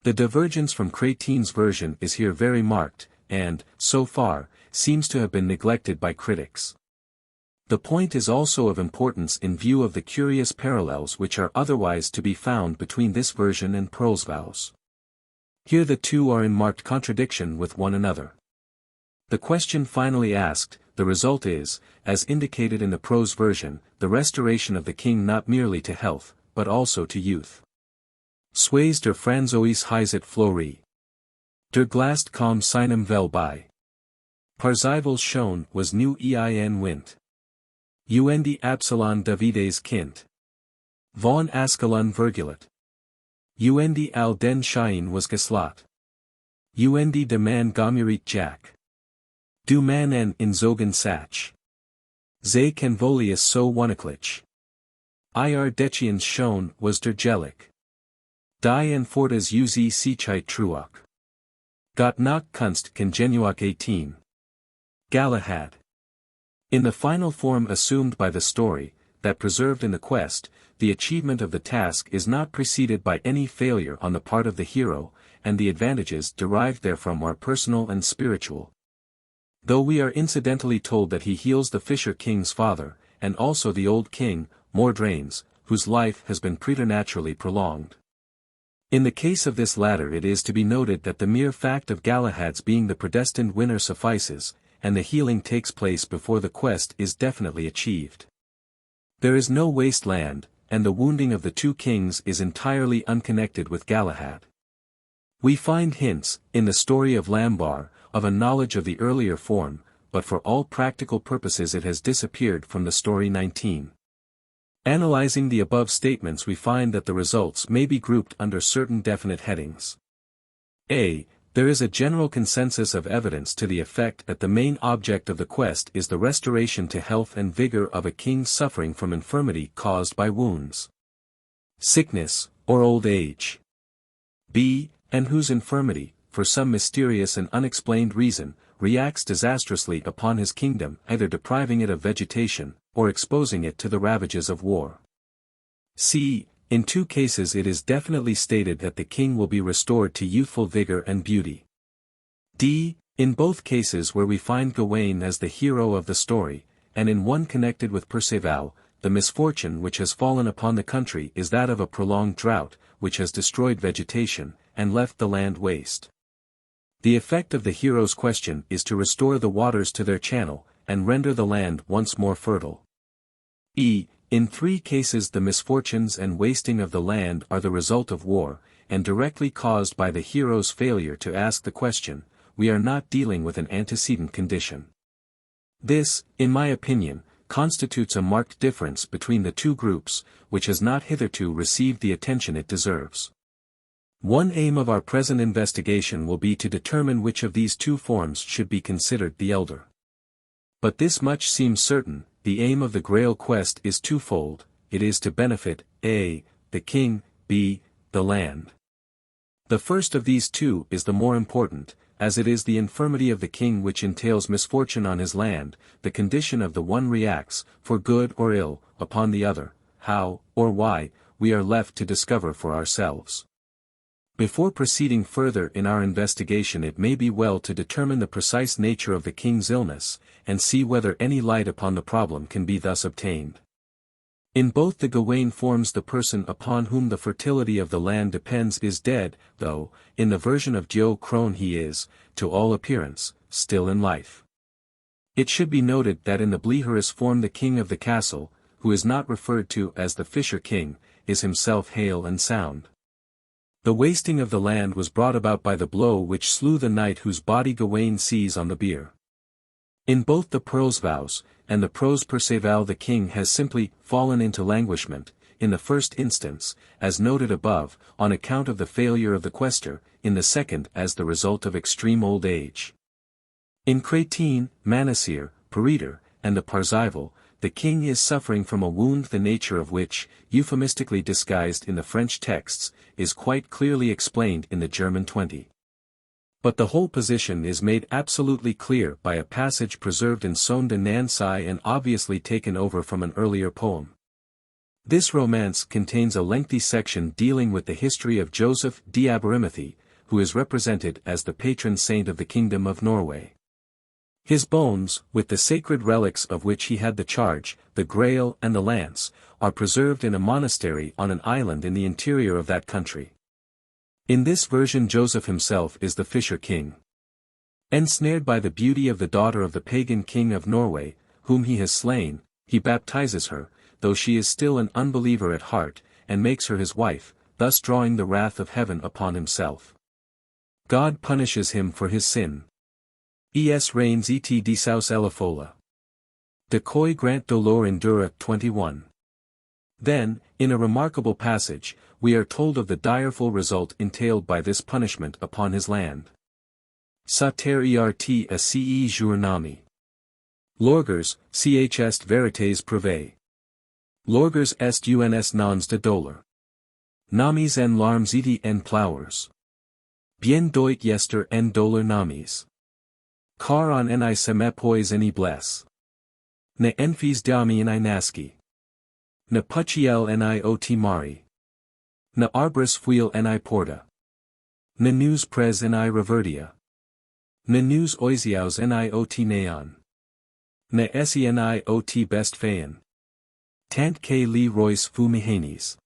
The divergence from Cratine's version is here very marked, and, so far, seems to have been neglected by critics. The point is also of importance in view of the curious parallels which are otherwise to be found between this version and Parzival's. Here the two are in marked contradiction with one another. The question finally asked, the result is, as indicated in the prose version, the restoration of the king not merely to health, but also to youth. Sways der Franzois heiset flori. Der glast kom seinem vel by. Parzival's shown was new ein wint. Und Absalon Davides kind. Von Ascalon virgulet. Und al den Schein was geslot. Und de man gomurit Jack. Du man en inzogen sach. Ze ken volius so wanaklich. Ir Decians shown was der Jelic. Die en fortas uz sichite truach. Got nach kunst congenuach 18. Galahad. In the final form assumed by the story, that preserved in the quest, the achievement of the task is not preceded by any failure on the part of the hero, and the advantages derived therefrom are personal and spiritual. Though we are incidentally told that he heals the Fisher King's father, and also the old king, Mordrains, whose life has been preternaturally prolonged. In the case of this latter it is to be noted that the mere fact of Galahad's being the predestined winner suffices, and the healing takes place before the quest is definitely achieved. There is no wasteland, and the wounding of the two kings is entirely unconnected with Galahad. We find hints, in the story of Lambar, of a knowledge of the earlier form, but for all practical purposes it has disappeared from the story 19. Analyzing the above statements we find that the results may be grouped under certain definite headings. A. There is a general consensus of evidence to the effect that the main object of the quest is the restoration to health and vigor of a king suffering from infirmity caused by wounds, sickness, or old age. B. And whose infirmity, for some mysterious and unexplained reason, reacts disastrously upon his kingdom, either depriving it of vegetation, or exposing it to the ravages of war. C. In two cases it is definitely stated that the king will be restored to youthful vigor and beauty. D. In both cases where we find Gawain as the hero of the story, and in one connected with Perceval, the misfortune which has fallen upon the country is that of a prolonged drought, which has destroyed vegetation, and left the land waste. The effect of the hero's question is to restore the waters to their channel, and render the land once more fertile. E. In three cases the misfortunes and wasting of the land are the result of war, and directly caused by the hero's failure to ask the question. We are not dealing with an antecedent condition. This, in my opinion, constitutes a marked difference between the two groups, which has not hitherto received the attention it deserves. One aim of our present investigation will be to determine which of these two forms should be considered the elder. But this much seems certain: the aim of the Grail quest is twofold. It is to benefit, A. the king, B. the land. The first of these two is the more important, as it is the infirmity of the king which entails misfortune on his land. The condition of the one reacts, for good or ill, upon the other. How, or why, we are left to discover for ourselves. Before proceeding further in our investigation, it may be well to determine the precise nature of the king's illness, and see whether any light upon the problem can be thus obtained. In both the Gawain forms the person upon whom the fertility of the land depends is dead, though, in the version of Jo Crone he is, to all appearance, still in life. It should be noted that in the Bleherus form the king of the castle, who is not referred to as the Fisher King, is himself hale and sound. The wasting of the land was brought about by the blow which slew the knight whose body Gawain sees on the bier. In both the prose vows, and the prose Perceval the king has simply fallen into languishment, in the first instance, as noted above, on account of the failure of the quaestor, in the second as the result of extreme old age. In Cratine, Manasir, Peretor, and the Parzival, the king is suffering from a wound the nature of which, euphemistically disguised in the French texts, is quite clearly explained in the German 20. But the whole position is made absolutely clear by a passage preserved in Son de Naassene and obviously taken over from an earlier poem. This romance contains a lengthy section dealing with the history of Joseph d'Abarimathie, who is represented as the patron saint of the Kingdom of Norway. His bones, with the sacred relics of which he had the charge, the Grail and the lance, are preserved in a monastery on an island in the interior of that country. In this version Joseph himself is the Fisher King. Ensnared by the beauty of the daughter of the pagan king of Norway, whom he has slain, he baptizes her, though she is still an unbeliever at heart, and makes her his wife, thus drawing the wrath of heaven upon himself. God punishes him for his sin. Es reigns et disaus elifola. De coi grant dolor indura 21. Then, in a remarkable passage, we are told of the direful result entailed by this punishment upon his land. Sater ert a ce journami. Lorgers, ch est veritas preve. Lorgers est uns nons de dolor. Namis en larmes iti en plowers. Bien doit yester en dolor namis. Car on en I semepois en I bless. Ne enfis dami en I naski. Ne puchiel en I ot mari. Ne arbris fuil en I porta. Ne news pres en I revertia. Ne news oisiaus en I ot neon. Ne esi en I ot best fein. Tant que li rois fu mihanis.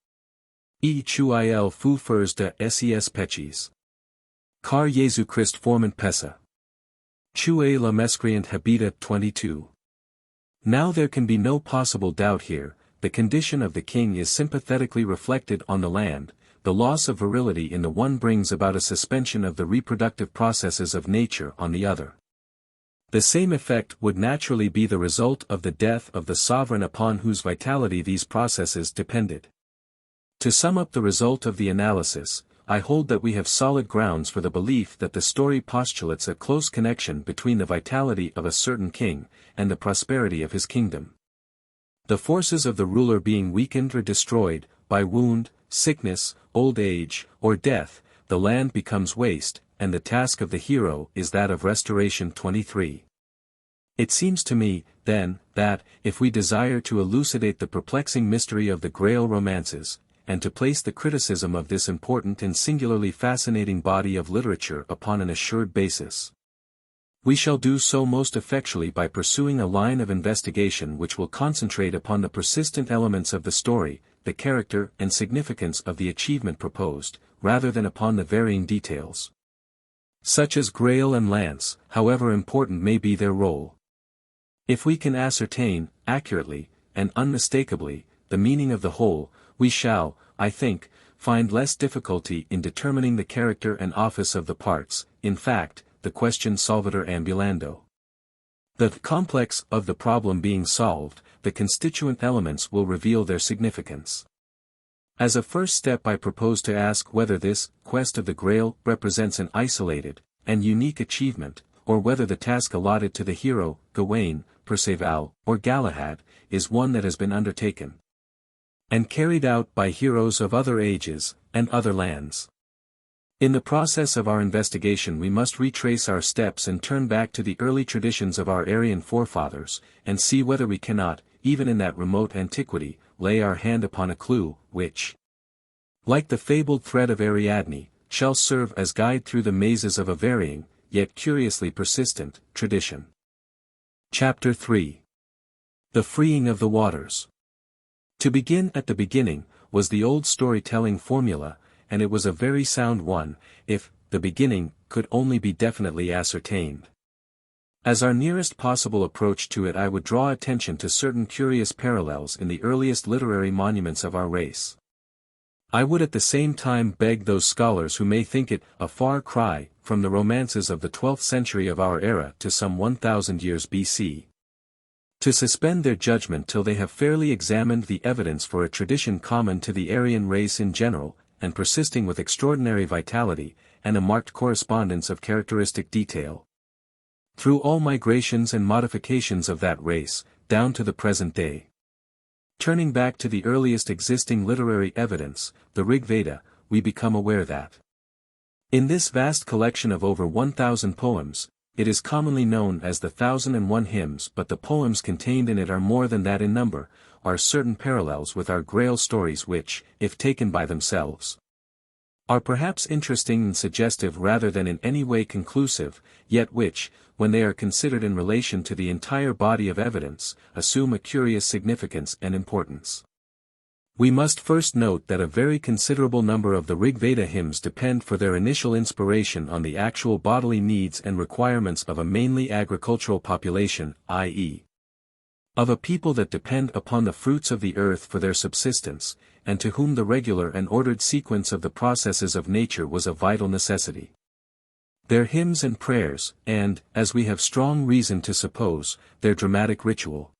E chuil fu furs de ses pechis. Car Jesu Christ formant pessa. Chue la mescreant habita 22. Now there can be no possible doubt here, the condition of the king is sympathetically reflected on the land, the loss of virility in the one brings about a suspension of the reproductive processes of nature on the other. The same effect would naturally be the result of the death of the sovereign upon whose vitality these processes depended. To sum up the result of the analysis, I hold that we have solid grounds for the belief that the story postulates a close connection between the vitality of a certain king, and the prosperity of his kingdom. The forces of the ruler being weakened or destroyed, by wound, sickness, old age, or death, the land becomes waste, and the task of the hero is that of restoration 23. It seems to me, then, that, if we desire to elucidate the perplexing mystery of the Grail romances, and to place the criticism of this important and singularly fascinating body of literature upon an assured basis, we shall do so most effectually by pursuing a line of investigation which will concentrate upon the persistent elements of the story, the character and significance of the achievement proposed, rather than upon the varying details, such as Grail and lance, however important may be their role. If we can ascertain, accurately, and unmistakably, the meaning of the whole, we shall, I think, find less difficulty in determining the character and office of the parts, in fact, the question solvitur ambulando. The complex of the problem being solved, the constituent elements will reveal their significance. As a first step I propose to ask whether this quest of the Grail represents an isolated and unique achievement, or whether the task allotted to the hero, Gawain, Perceval, or Galahad, is one that has been undertaken and carried out by heroes of other ages, and other lands. In the process of our investigation we must retrace our steps and turn back to the early traditions of our Aryan forefathers, and see whether we cannot, even in that remote antiquity, lay our hand upon a clue, which, Like the fabled thread of Ariadne, shall serve as guide through the mazes of a varying, yet curiously persistent, tradition. Chapter 3. The Freeing of the Waters. To begin at the beginning, was the old storytelling formula, and it was a very sound one, if the beginning could only be definitely ascertained. As our nearest possible approach to it, I would draw attention to certain curious parallels in the earliest literary monuments of our race. I would at the same time beg those scholars who may think it a far cry from the romances of the 12th century of our era to some 1000 years BC, to suspend their judgment till they have fairly examined the evidence for a tradition common to the Aryan race in general, and persisting with extraordinary vitality, and a marked correspondence of characteristic detail through all migrations and modifications of that race, down to the present day. Turning back to the earliest existing literary evidence, the Rig Veda, we become aware that in this vast collection of over 1,000 poems, it is commonly known as the 1001 hymns, but the poems contained in it are more than that in number, are certain parallels with our Grail stories which, if taken by themselves, are perhaps interesting and suggestive rather than in any way conclusive, yet which, when they are considered in relation to the entire body of evidence, assume a curious significance and importance. We must first note that a very considerable number of the Rig Veda hymns depend for their initial inspiration on the actual bodily needs and requirements of a mainly agricultural population, i.e., of a people that depend upon the fruits of the earth for their subsistence, and to whom the regular and ordered sequence of the processes of nature was a vital necessity. Their hymns and prayers, and, as we have strong reason to suppose, their dramatic ritual,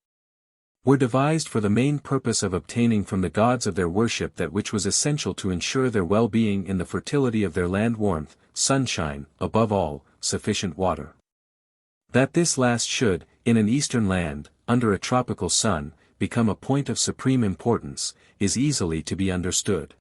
were devised for the main purpose of obtaining from the gods of their worship that which was essential to ensure their well-being in the fertility of their land: warmth, sunshine, above all, sufficient water. That this last should, in an eastern land, under a tropical sun, become a point of supreme importance, is easily to be understood.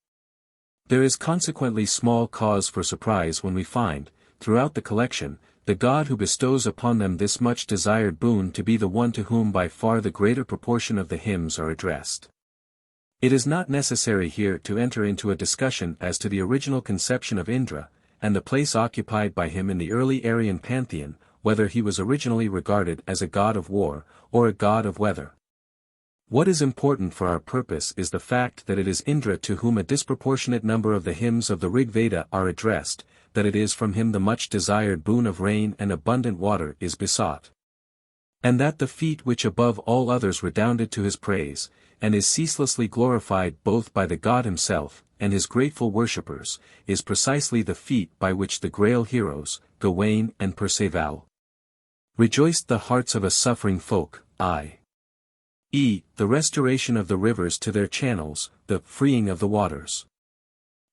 There is consequently small cause for surprise when we find, throughout the collection, the God who bestows upon them this much desired boon to be the one to whom by far the greater proportion of the hymns are addressed. It is not necessary here to enter into a discussion as to the original conception of Indra, and the place occupied by him in the early Aryan pantheon, whether he was originally regarded as a god of war, or a god of weather. What is important for our purpose is the fact that it is Indra to whom a disproportionate number of the hymns of the Rig Veda are addressed, that it is from him the much-desired boon of rain and abundant water is besought, and that the feat which above all others redounded to his praise, and is ceaselessly glorified both by the god himself, and his grateful worshippers, is precisely the feat by which the Grail heroes, Gawain and Perceval, rejoiced the hearts of a suffering folk, i.e., the restoration of the rivers to their channels, the freeing of the waters.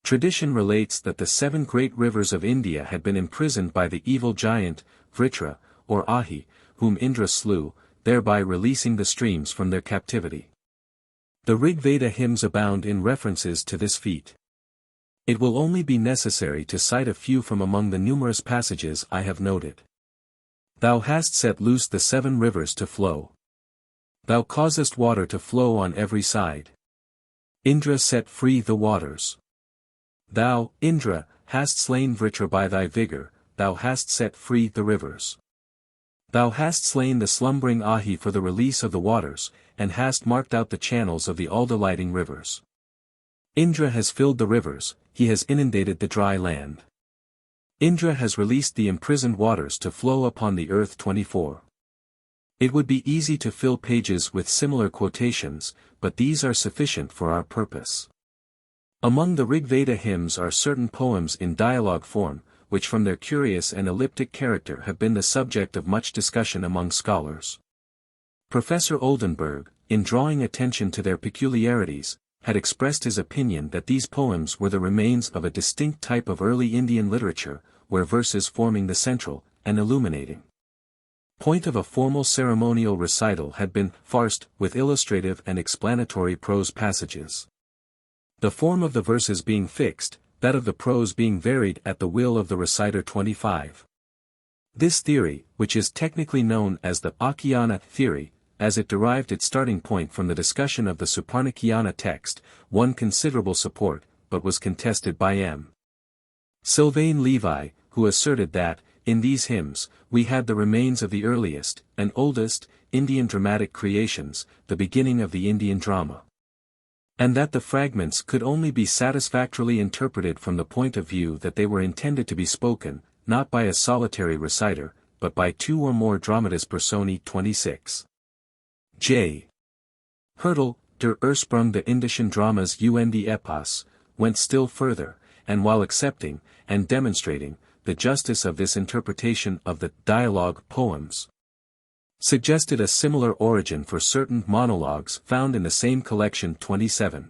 Tradition relates that the 7 great rivers of India had been imprisoned by the evil giant, Vritra, or Ahi, whom Indra slew, thereby releasing the streams from their captivity. The Rig Veda hymns abound in references to this feat. It will only be necessary to cite a few from among the numerous passages I have noted. Thou hast set loose the 7 rivers to flow. Thou causest water to flow on every side. Indra set free the waters. Thou, Indra, hast slain Vritra by thy vigor, thou hast set free the rivers. Thou hast slain the slumbering Ahi for the release of the waters, and hast marked out the channels of the all-delighting rivers. Indra has filled the rivers, he has inundated the dry land. Indra has released the imprisoned waters to flow upon the earth. 24. It would be easy to fill pages with similar quotations, but these are sufficient for our purpose. Among the Rig Veda hymns are certain poems in dialogue form, which from their curious and elliptic character have been the subject of much discussion among scholars. Professor Oldenburg, in drawing attention to their peculiarities, had expressed his opinion that these poems were the remains of a distinct type of early Indian literature, where verses forming the central, and illuminating point of a formal ceremonial recital had been farced with illustrative and explanatory prose passages. The form of the verses being fixed, that of the prose being varied at the will of the reciter. 25. This theory, which is technically known as the Akhyana theory, as it derived its starting point from the discussion of the Suparnakhiyana text, won considerable support, but was contested by M. Sylvain Levi, who asserted that, in these hymns, we had the remains of the earliest, and oldest, Indian dramatic creations, the beginning of the Indian drama. And that the fragments could only be satisfactorily interpreted from the point of view that they were intended to be spoken, not by a solitary reciter, but by two or more dramatis personae. 26. J. Hertel, der Ursprung der indischen Dramas und Epos, went still further, and while accepting, and demonstrating, the justice of this interpretation of the dialogue poems, suggested a similar origin for certain monologues found in the same collection. 27.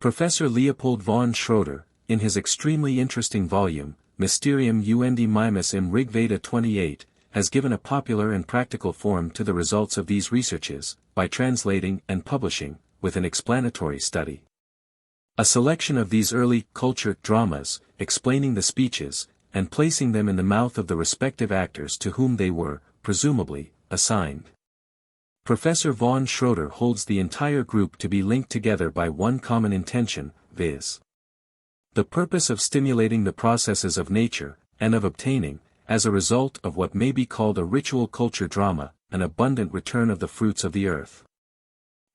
Professor Leopold von Schroeder, in his extremely interesting volume, Mysterium und Mimes im Rigveda 28, has given a popular and practical form to the results of these researches, by translating and publishing, with an explanatory study, a selection of these early culture dramas, explaining the speeches, and placing them in the mouth of the respective actors to whom they were, presumably, assigned. Professor von Schroeder holds the entire group to be linked together by one common intention, viz. the purpose of stimulating the processes of nature, and of obtaining, as a result of what may be called a ritual culture drama, an abundant return of the fruits of the earth.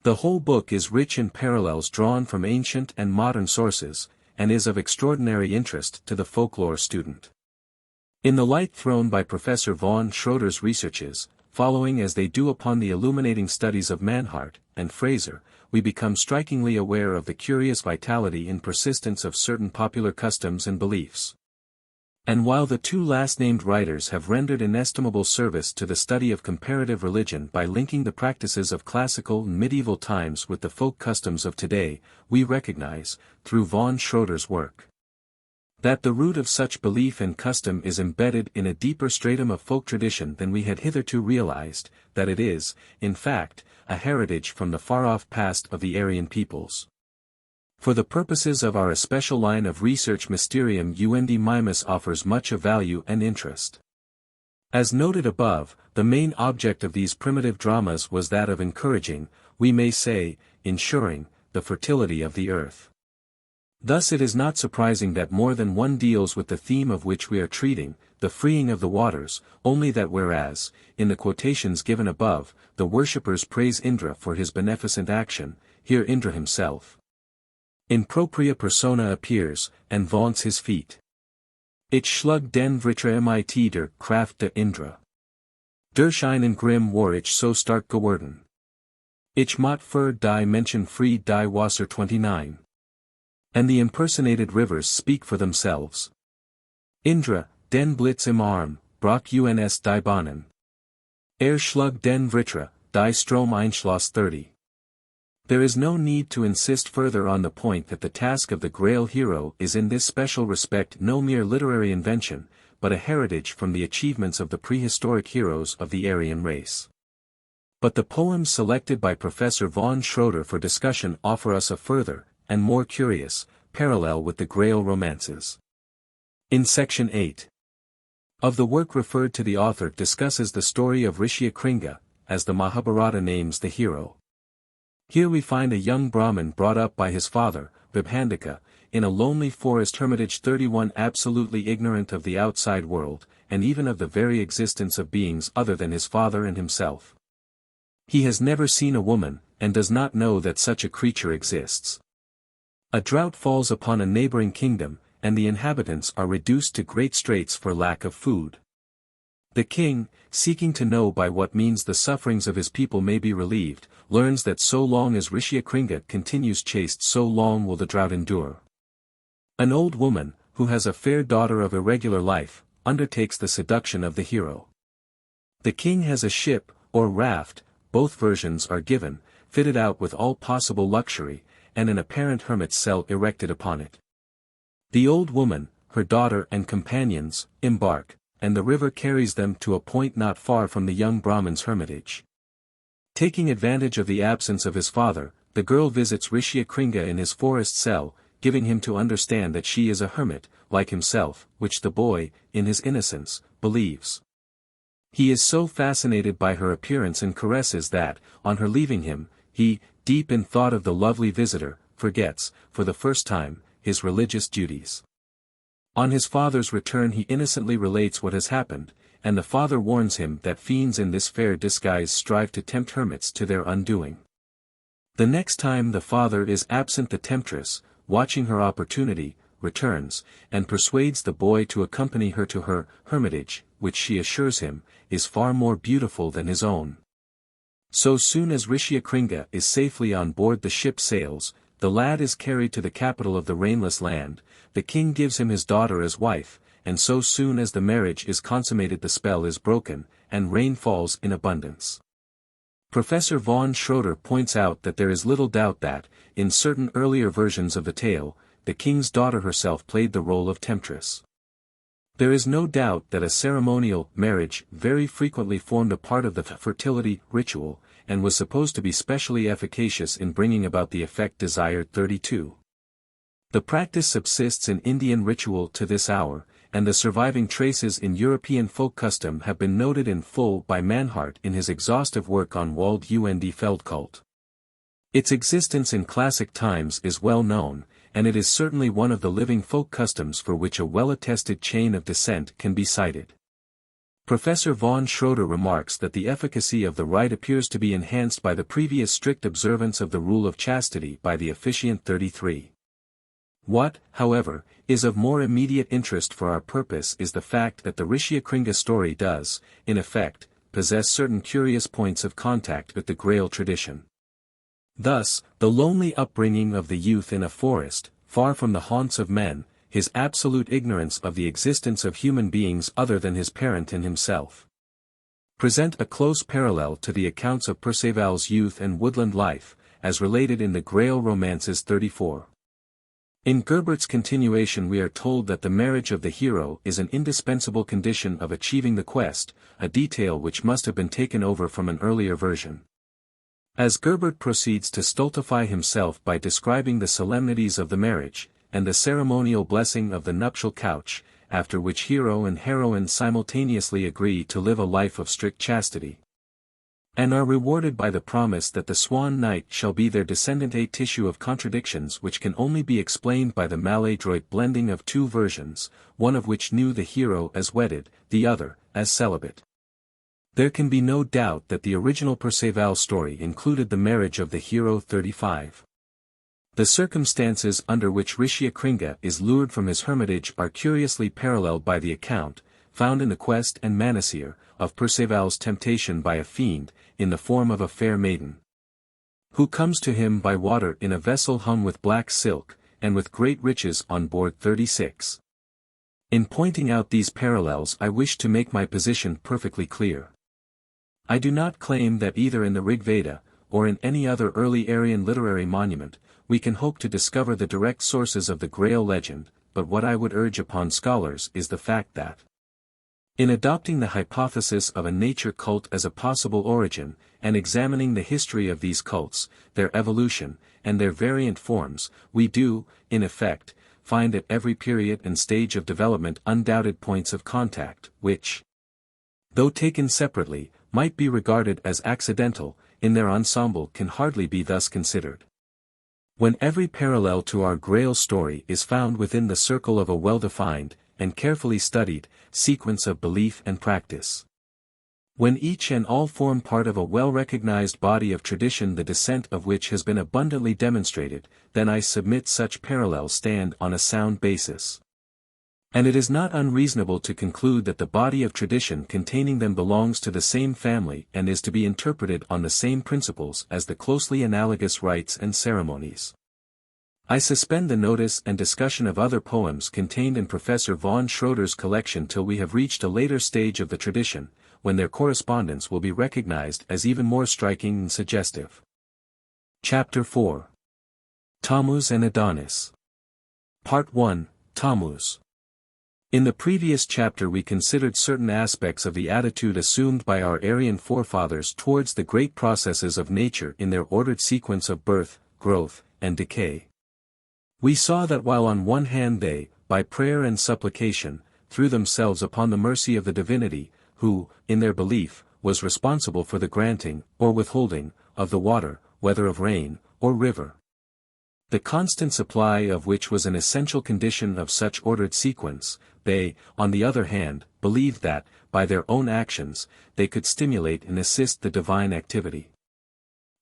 The whole book is rich in parallels drawn from ancient and modern sources, and is of extraordinary interest to the folklore student. In the light thrown by Professor von Schroeder's researches, following as they do upon the illuminating studies of Manhart and Fraser, we become strikingly aware of the curious vitality and persistence of certain popular customs and beliefs. And while the two last-named writers have rendered inestimable service to the study of comparative religion by linking the practices of classical and medieval times with the folk customs of today, we recognize, through von Schroeder's work, that the root of such belief and custom is embedded in a deeper stratum of folk tradition than we had hitherto realized, that it is, in fact, a heritage from the far-off past of the Aryan peoples. For the purposes of our especial line of research, Mysterium und Mimes offers much of value and interest. As noted above, the main object of these primitive dramas was that of encouraging, we may say, ensuring, the fertility of the earth. Thus it is not surprising that more than one deals with the theme of which we are treating, the freeing of the waters, only that whereas, in the quotations given above, the worshippers praise Indra for his beneficent action, here Indra himself, in propria persona appears, and vaunts his feat. Ich schlug den Vritra mit der Kraft de Indra. Durch einen Grimm war ich so stark geworden. Ich mott für die Menschen free die Wasser. 29. And the impersonated rivers speak for themselves. Indra, den Blitz im Arm, brach uns die Bahnen. Schlug den Vritra, die Strom einschloss. 30. There is no need to insist further on the point that the task of the Grail hero is in this special respect no mere literary invention, but a heritage from the achievements of the prehistoric heroes of the Aryan race. But the poems selected by Professor von Schroeder for discussion offer us a further, and more curious, parallel with the Grail romances. In Section 8 of the work referred to, the author discusses the story of Rishyakringa, as the Mahabharata names the hero. Here we find a young Brahmin brought up by his father, Vibhandika, in a lonely forest hermitage. 31 Absolutely ignorant of the outside world, and even of the very existence of beings other than his father and himself. He has never seen a woman, and does not know that such a creature exists. A drought falls upon a neighboring kingdom, and the inhabitants are reduced to great straits for lack of food. The king, seeking to know by what means the sufferings of his people may be relieved, learns that so long as Rishyakringa continues chaste, so long will the drought endure. An old woman, who has a fair daughter of irregular life, undertakes the seduction of the hero. The king has a ship, or raft, both versions are given, fitted out with all possible luxury, and an apparent hermit's cell erected upon it. The old woman, her daughter and companions, embark, and the river carries them to a point not far from the young Brahmin's hermitage. Taking advantage of the absence of his father, the girl visits Rishyakringa in his forest cell, giving him to understand that she is a hermit, like himself, which the boy, in his innocence, believes. He is so fascinated by her appearance and caresses that, on her leaving him, he, deep in thought of the lovely visitor, forgets, for the first time, his religious duties. On his father's return he innocently relates what has happened, and the father warns him that fiends in this fair disguise strive to tempt hermits to their undoing. The next time the father is absent the temptress, watching her opportunity, returns, and persuades the boy to accompany her to her hermitage, which she assures him, is far more beautiful than his own. So soon as Rishyakringa is safely on board the ship sails, the lad is carried to the capital of the rainless land, the king gives him his daughter as wife, and so soon as the marriage is consummated the spell is broken, and rain falls in abundance. Professor von Schroeder points out that there is little doubt that, in certain earlier versions of the tale, the king's daughter herself played the role of temptress. There is no doubt that a ceremonial marriage very frequently formed a part of the fertility ritual, and was supposed to be specially efficacious in bringing about the effect desired. 32. The practice subsists in Indian ritual to this hour, and the surviving traces in European folk custom have been noted in full by Manhart in his exhaustive work on Wald und Feldkult. Its existence in classic times is well known, and it is certainly one of the living folk customs for which a well-attested chain of descent can be cited. Professor von Schroeder remarks that the efficacy of the rite appears to be enhanced by the previous strict observance of the rule of chastity by the officiant. 33. What, however, is of more immediate interest for our purpose is the fact that the Rishyakringa story does, in effect, possess certain curious points of contact with the Grail tradition. Thus, the lonely upbringing of the youth in a forest, far from the haunts of men, his absolute ignorance of the existence of human beings other than his parent and himself, present a close parallel to the accounts of Perceval's youth and woodland life, as related in the Grail romances. 34. In Gerbert's continuation we are told that the marriage of the hero is an indispensable condition of achieving the quest, a detail which must have been taken over from an earlier version. As Gerbert proceeds to stultify himself by describing the solemnities of the marriage, and the ceremonial blessing of the nuptial couch, after which hero and heroine simultaneously agree to live a life of strict chastity, and are rewarded by the promise that the swan knight shall be their descendant, a tissue of contradictions which can only be explained by the maladroit blending of two versions, one of which knew the hero as wedded, the other, as celibate. There can be no doubt that the original Perceval story included the marriage of the hero. 35. The circumstances under which Rishyakringa is lured from his hermitage are curiously paralleled by the account, found in the Quest and Manassere, of Perceval's temptation by a fiend, in the form of a fair maiden, who comes to him by water in a vessel hung with black silk, and with great riches on board. 36. In pointing out these parallels I wish to make my position perfectly clear. I do not claim that either in the Rig Veda, or in any other early Aryan literary monument, we can hope to discover the direct sources of the Grail legend, but what I would urge upon scholars is the fact that, in adopting the hypothesis of a nature cult as a possible origin, and examining the history of these cults, their evolution, and their variant forms, we do, in effect, find at every period and stage of development undoubted points of contact, which, though taken separately, might be regarded as accidental, in their ensemble can hardly be thus considered. When every parallel to our Grail story is found within the circle of a well-defined, and carefully studied, sequence of belief and practice. When each and all form part of a well-recognized body of tradition the descent of which has been abundantly demonstrated, then I submit such parallels stand on a sound basis. And it is not unreasonable to conclude that the body of tradition containing them belongs to the same family and is to be interpreted on the same principles as the closely analogous rites and ceremonies. I suspend the notice and discussion of other poems contained in Professor von Schroeder's collection till we have reached a later stage of the tradition, when their correspondence will be recognized as even more striking and suggestive. Chapter 4. Tammuz and Adonis. Part 1, Tammuz. In the previous chapter we considered certain aspects of the attitude assumed by our Aryan forefathers towards the great processes of nature in their ordered sequence of birth, growth, and decay. We saw that while on one hand they, by prayer and supplication, threw themselves upon the mercy of the divinity, who, in their belief, was responsible for the granting, or withholding, of the water, whether of rain, or river. the constant supply of which was an essential condition of such ordered sequence. They, on the other hand, believed that, by their own actions, they could stimulate and assist the divine activity.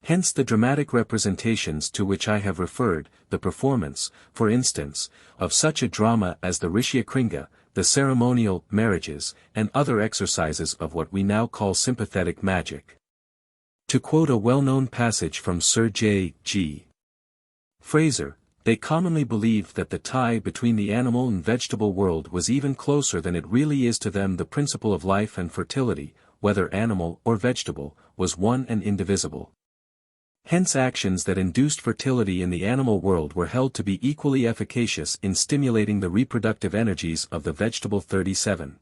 Hence the dramatic representations to which I have referred, the performance, for instance, of such a drama as the Rishyakringa, the ceremonial marriages, and other exercises of what we now call sympathetic magic. To quote a well-known passage from Sir J.G. Fraser, they commonly believed that the tie between the animal and vegetable world was even closer than it really is to them. The principle of life and fertility, whether animal or vegetable, was one and indivisible. Hence actions that induced fertility in the animal world were held to be equally efficacious in stimulating the reproductive energies of the vegetable. 37.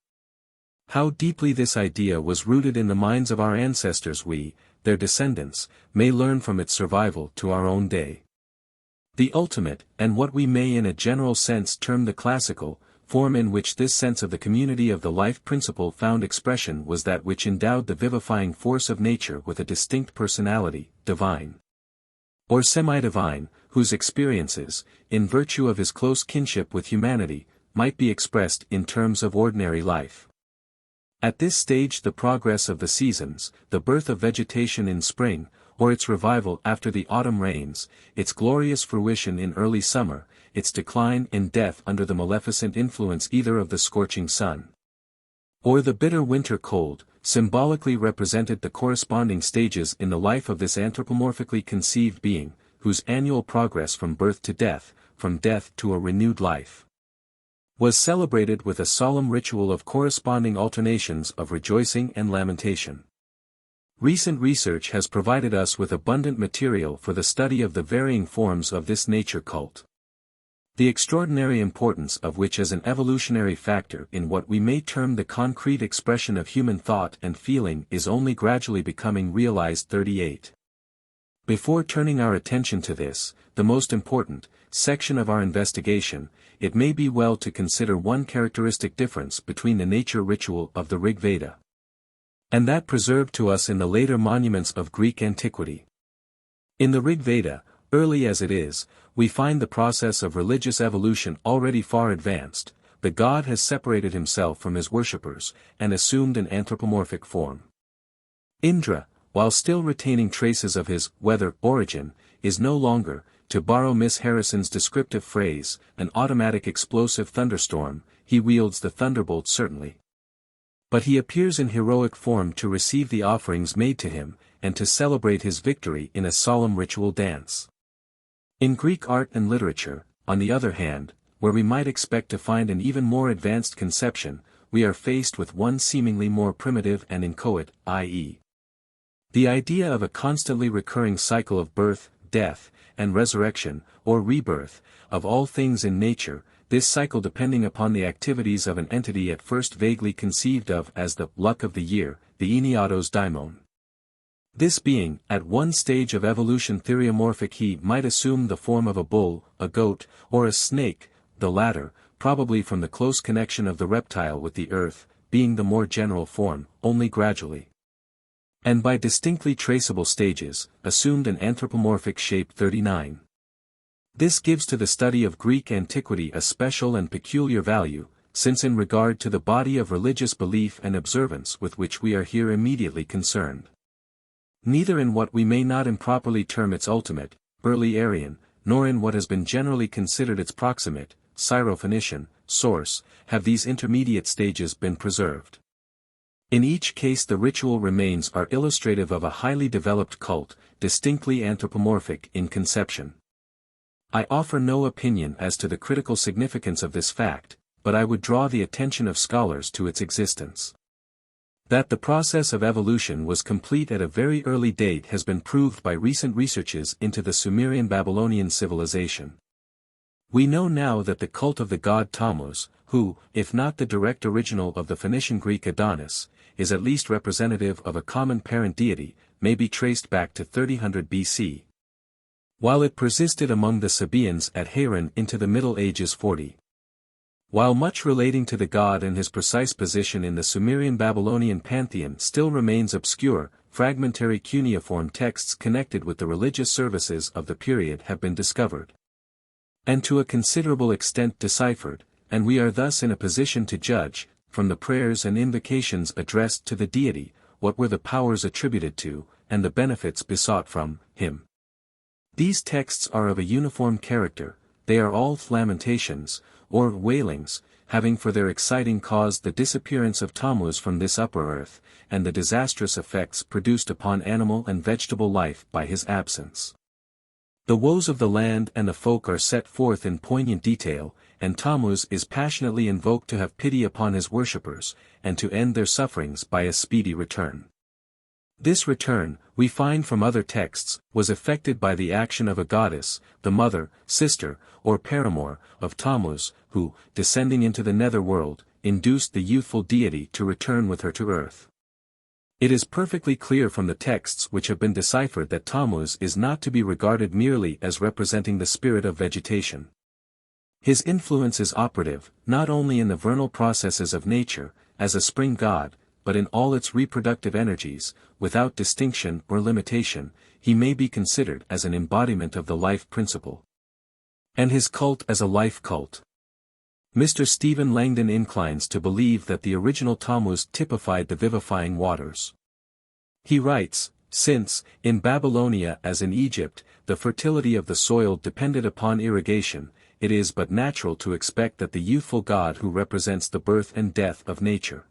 How deeply this idea was rooted in the minds of our ancestors we, their descendants, may learn from its survival to our own day. The ultimate, and what we may in a general sense term the classical, form in which this sense of the community of the life principle found expression was that which endowed the vivifying force of nature with a distinct personality, divine or semi-divine, whose experiences, in virtue of his close kinship with humanity, might be expressed in terms of ordinary life. At this stage the progress of the seasons, the birth of vegetation in spring, or its revival after the autumn rains, its glorious fruition in early summer, its decline and death under the maleficent influence either of the scorching sun or the bitter winter cold, symbolically represented the corresponding stages in the life of this anthropomorphically conceived being, whose annual progress from birth to death, from death to a renewed life, was celebrated with a solemn ritual of corresponding alternations of rejoicing and lamentation. Recent research has provided us with abundant material for the study of the varying forms of this nature cult, the extraordinary importance of which as an evolutionary factor in what we may term the concrete expression of human thought and feeling is only gradually becoming realized. 38. Before turning our attention to this, the most important, section of our investigation, it may be well to consider one characteristic difference between the nature ritual of the Rig Veda and that preserved to us in the later monuments of Greek antiquity. In the Rig Veda, early as it is, we find the process of religious evolution already far advanced. The god has separated himself from his worshippers, and assumed an anthropomorphic form. Indra, while still retaining traces of his weather origin, is no longer, to borrow Miss Harrison's descriptive phrase, an automatic explosive thunderstorm. He wields the thunderbolt certainly, but he appears in heroic form to receive the offerings made to him, and to celebrate his victory in a solemn ritual dance. In Greek art and literature, on the other hand, where we might expect to find an even more advanced conception, we are faced with one seemingly more primitive and inchoate, i.e., the idea of a constantly recurring cycle of birth, death, and resurrection, or rebirth, of all things in nature, this cycle depending upon the activities of an entity at first vaguely conceived of as the luck of the year, the Eniatos daimon. This being, at one stage of evolution theriomorphic, he might assume the form of a bull, a goat, or a snake, the latter, probably from the close connection of the reptile with the earth, being the more general form, only gradually, and by distinctly traceable stages, assumed an anthropomorphic shape. 39. This gives to the study of Greek antiquity a special and peculiar value, since in regard to the body of religious belief and observance with which we are here immediately concerned, neither in what we may not improperly term its ultimate, early Aryan, nor in what has been generally considered its proximate, Syro-Phoenician, source, have these intermediate stages been preserved. In each case the ritual remains are illustrative of a highly developed cult, distinctly anthropomorphic in conception. I offer no opinion as to the critical significance of this fact, but I would draw the attention of scholars to its existence. That the process of evolution was complete at a very early date has been proved by recent researches into the Sumerian-Babylonian civilization. We know now that the cult of the god Tammuz, who, if not the direct original of the Phoenician Greek Adonis, is at least representative of a common parent deity, may be traced back to 3000 BC. While it persisted among the Sabaeans at Haran into the Middle Ages. 40. While much relating to the god and his precise position in the Sumerian-Babylonian pantheon still remains obscure, fragmentary cuneiform texts connected with the religious services of the period have been discovered. and to a considerable extent deciphered, and we are thus in a position to judge, from the prayers and invocations addressed to the deity, what were the powers attributed to, and the benefits besought from, him. These texts are of a uniform character, they are all lamentations, or wailings, having for their exciting cause the disappearance of Tammuz from this upper earth, and the disastrous effects produced upon animal and vegetable life by his absence. The woes of the land and the folk are set forth in poignant detail, and Tammuz is passionately invoked to have pity upon his worshippers, and to end their sufferings by a speedy return. This return, we find from other texts, was effected by the action of a goddess, the mother, sister, or paramour, of Tammuz, who, descending into the nether world, induced the youthful deity to return with her to earth. It is perfectly clear from the texts which have been deciphered that Tammuz is not to be regarded merely as representing the spirit of vegetation. His influence is operative, not only in the vernal processes of nature, as a spring god, but in all its reproductive energies, without distinction or limitation, he may be considered as an embodiment of the life principle. And his cult as a life cult. Mr. Stephen Langdon inclines to believe that the original Tammuz typified the vivifying waters. He writes, since, in Babylonia as in Egypt, the fertility of the soil depended upon irrigation, it is but natural to expect that the youthful god who represents the birth and death of nature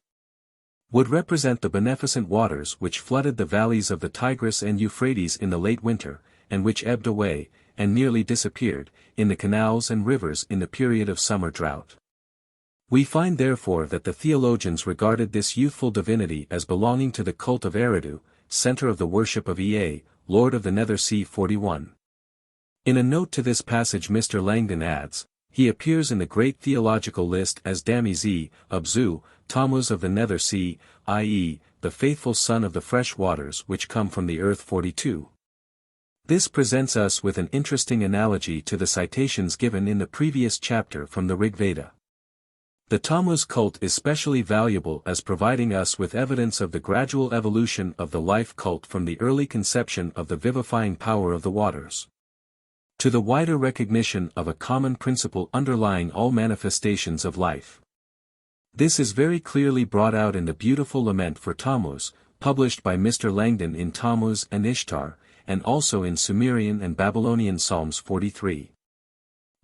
would represent the beneficent waters which flooded the valleys of the Tigris and Euphrates in the late winter, and which ebbed away, and nearly disappeared, in the canals and rivers in the period of summer drought. We find therefore that the theologians regarded this youthful divinity as belonging to the cult of Eridu, center of the worship of Ea, Lord of the Nether Sea 41. In a note to this passage Mr. Langdon adds, he appears in the great theological list as Damizi, Abzu, Tammuz of the Nether Sea, i.e., the faithful son of the fresh waters which come from the earth 42. This presents us with an interesting analogy to the citations given in the previous chapter from the Rig Veda. The Tammuz cult is specially valuable as providing us with evidence of the gradual evolution of the life cult from the early conception of the vivifying power of the waters to the wider recognition of a common principle underlying all manifestations of life. This is very clearly brought out in the beautiful lament for Tammuz, published by Mr. Langdon in Tammuz and Ishtar, and also in Sumerian and Babylonian Psalms 43.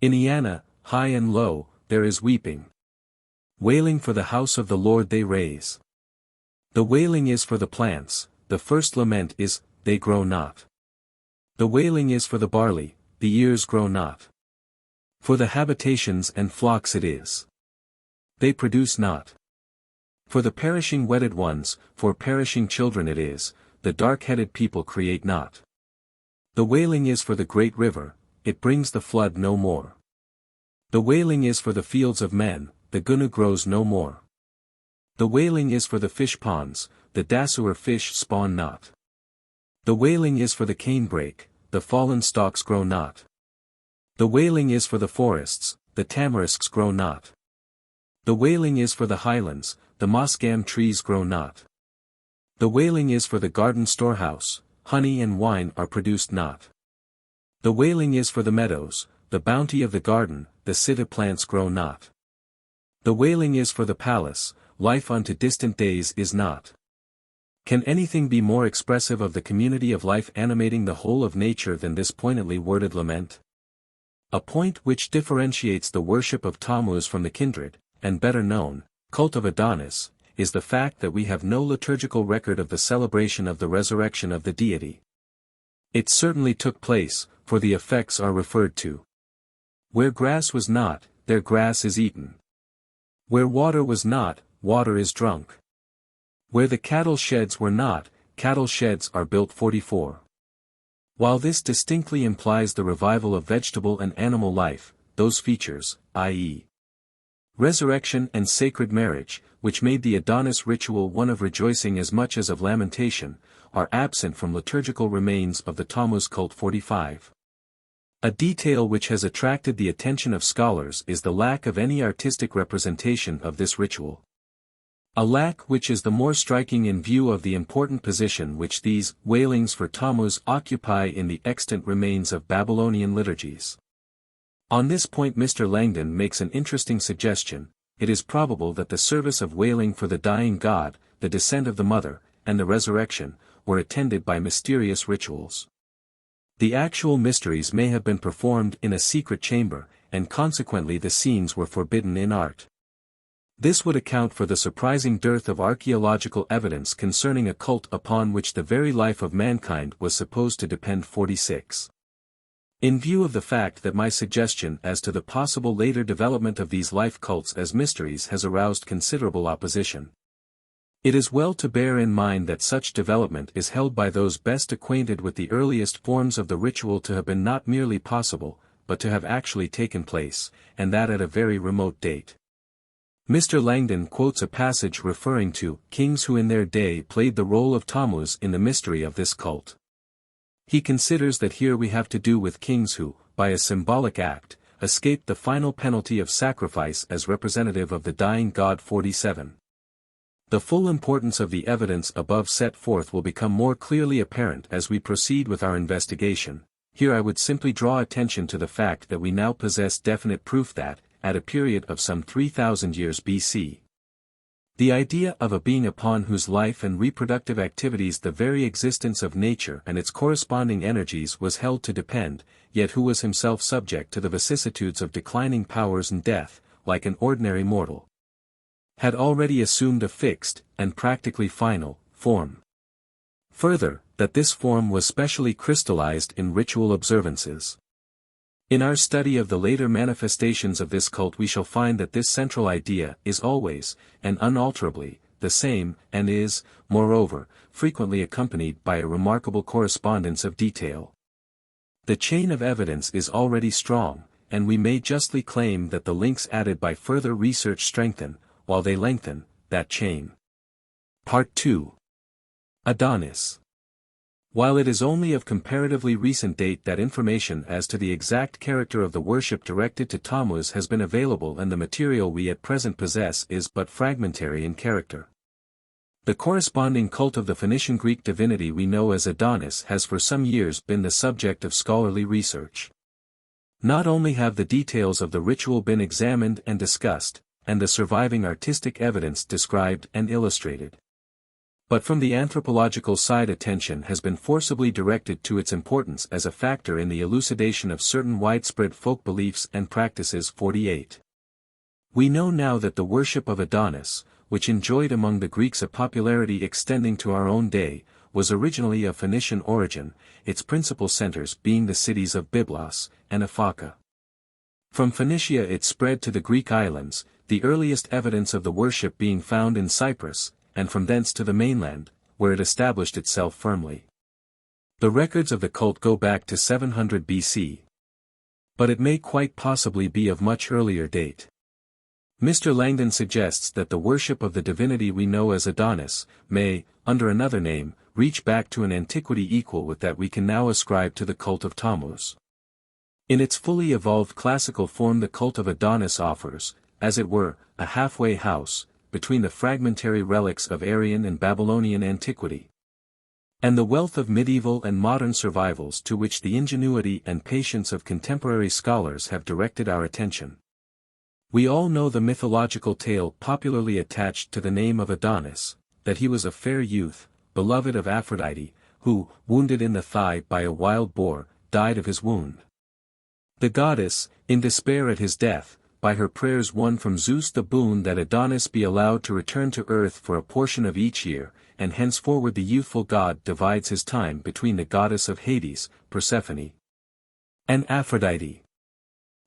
In Eanna, high and low, there is weeping. Wailing for the house of the Lord they raise. The wailing is for the plants, the first lament is, they grow not. The wailing is for the barley, the ears grow not. For the habitations and flocks it is. They produce not. For the perishing wedded ones, for perishing children it is, the dark-headed people create not. The wailing is for the great river, it brings the flood no more. The wailing is for the fields of men, the gunu grows no more. The wailing is for the fish ponds, the dasuar fish spawn not. The wailing is for the canebrake, the fallen stalks grow not. The wailing is for the forests, the tamarisks grow not. The wailing is for the highlands, the mossgam trees grow not. The wailing is for the garden storehouse, honey and wine are produced not. The wailing is for the meadows, the bounty of the garden, the citta plants grow not. The wailing is for the palace, life unto distant days is not. Can anything be more expressive of the community of life animating the whole of nature than this poignantly worded lament? A point which differentiates the worship of Tammuz from the kindred, and better known, cult of Adonis, is the fact that we have no liturgical record of the celebration of the resurrection of the deity. It certainly took place, for the effects are referred to. Where grass was not, there grass is eaten. Where water was not, water is drunk. Where the cattle sheds were not, cattle sheds are built 44. While this distinctly implies the revival of vegetable and animal life, those features, i.e., resurrection and sacred marriage, which made the Adonis ritual one of rejoicing as much as of lamentation, are absent from liturgical remains of the Tammuz cult 45. A detail which has attracted the attention of scholars is the lack of any artistic representation of this ritual. A lack which is the more striking in view of the important position which these wailings for Tammuz occupy in the extant remains of Babylonian liturgies. On this point Mr. Langdon makes an interesting suggestion. It is probable that the service of wailing for the dying god, the descent of the mother, and the resurrection, were attended by mysterious rituals. The actual mysteries may have been performed in a secret chamber, and consequently the scenes were forbidden in art. This would account for the surprising dearth of archaeological evidence concerning a cult upon which the very life of mankind was supposed to depend. 46. In view of the fact that my suggestion as to the possible later development of these life cults as mysteries has aroused considerable opposition, it is well to bear in mind that such development is held by those best acquainted with the earliest forms of the ritual to have been not merely possible, but to have actually taken place, and that at a very remote date. Mr. Langdon quotes a passage referring to kings who in their day played the role of Tammuz in the mystery of this cult. He considers that here we have to do with kings who, by a symbolic act, escaped the final penalty of sacrifice as representative of the dying god. 47. The full importance of the evidence above set forth will become more clearly apparent as we proceed with our investigation. Here I would simply draw attention to the fact that we now possess definite proof that, at a period of some 3,000 years BC, the idea of a being upon whose life and reproductive activities the very existence of nature and its corresponding energies was held to depend, yet who was himself subject to the vicissitudes of declining powers and death, like an ordinary mortal, had already assumed a fixed, and practically final, form. Further, that this form was specially crystallized in ritual observances. In our study of the later manifestations of this cult we shall find that this central idea is always, and unalterably, the same, and is, moreover, frequently accompanied by a remarkable correspondence of detail. The chain of evidence is already strong, and we may justly claim that the links added by further research strengthen, while they lengthen, that chain. Part 2. Adonis. While it is only of comparatively recent date that information as to the exact character of the worship directed to Tammuz has been available and the material we at present possess is but fragmentary in character, the corresponding cult of the Phoenician Greek divinity we know as Adonis has for some years been the subject of scholarly research. Not only have the details of the ritual been examined and discussed, and the surviving artistic evidence described and illustrated, but from the anthropological side attention has been forcibly directed to its importance as a factor in the elucidation of certain widespread folk beliefs and practices. 48. We know now that the worship of Adonis, which enjoyed among the Greeks a popularity extending to our own day, was originally of Phoenician origin, its principal centers being the cities of Byblos and Aphaca. From Phoenicia it spread to the Greek islands, the earliest evidence of the worship being found in Cyprus, and from thence to the mainland, where it established itself firmly. The records of the cult go back to 700 BC. But it may quite possibly be of much earlier date. Mr. Langdon suggests that the worship of the divinity we know as Adonis, may, under another name, reach back to an antiquity equal with that we can now ascribe to the cult of Tammuz. In its fully evolved classical form the cult of Adonis offers, as it were, a halfway house, between the fragmentary relics of Aryan and Babylonian antiquity, and the wealth of medieval and modern survivals to which the ingenuity and patience of contemporary scholars have directed our attention. We all know the mythological tale popularly attached to the name of Adonis, that he was a fair youth, beloved of Aphrodite, who, wounded in the thigh by a wild boar, died of his wound. The goddess, in despair at his death, by her prayers won from Zeus the boon that Adonis be allowed to return to earth for a portion of each year, and henceforward the youthful god divides his time between the goddess of Hades, Persephone, and Aphrodite.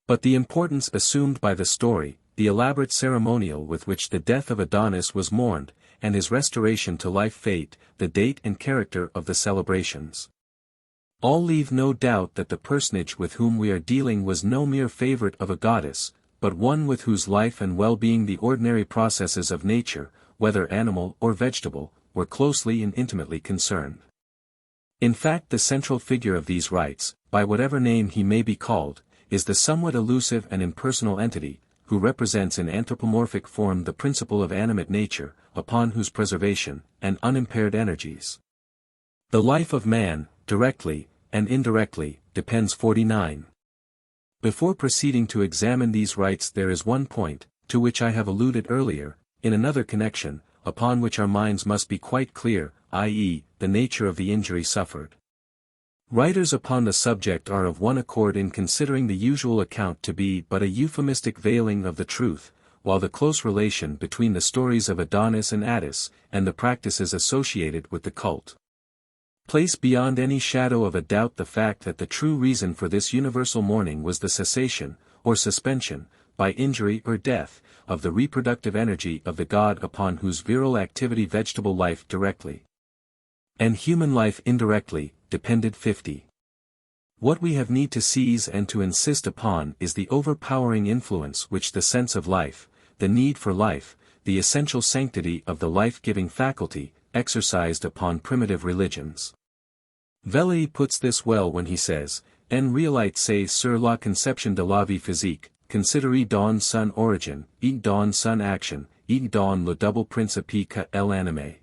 But the importance assumed by the story, the elaborate ceremonial with which the death of Adonis was mourned, and his restoration to life fate, the date and character of the celebrations, all leave no doubt that the personage with whom we are dealing was no mere favorite of a goddess, but one with whose life and well-being the ordinary processes of nature, whether animal or vegetable, were closely and intimately concerned. In fact the central figure of these rites, by whatever name he may be called, is the somewhat elusive and impersonal entity, who represents in anthropomorphic form the principle of animate nature, upon whose preservation, and unimpaired energies, the life of man, directly, and indirectly, depends. 49. Before proceeding to examine these rites, there is one point, to which I have alluded earlier, in another connection, upon which our minds must be quite clear, i.e., the nature of the injury suffered. Writers upon the subject are of one accord in considering the usual account to be but a euphemistic veiling of the truth, while the close relation between the stories of Adonis and Attis, and the practices associated with the cult, place beyond any shadow of a doubt the fact that the true reason for this universal mourning was the cessation, or suspension, by injury or death, of the reproductive energy of the god upon whose virile activity vegetable life directly, and human life indirectly, depended. 50. What we have need to seize and to insist upon is the overpowering influence which the sense of life, the need for life, the essential sanctity of the life-giving faculty, exercised upon primitive religions. Velley puts this well when he says, En réalité sur la conception de la vie physique, considérée dans son origine, et dans son action, et dans le double principe que l'anime.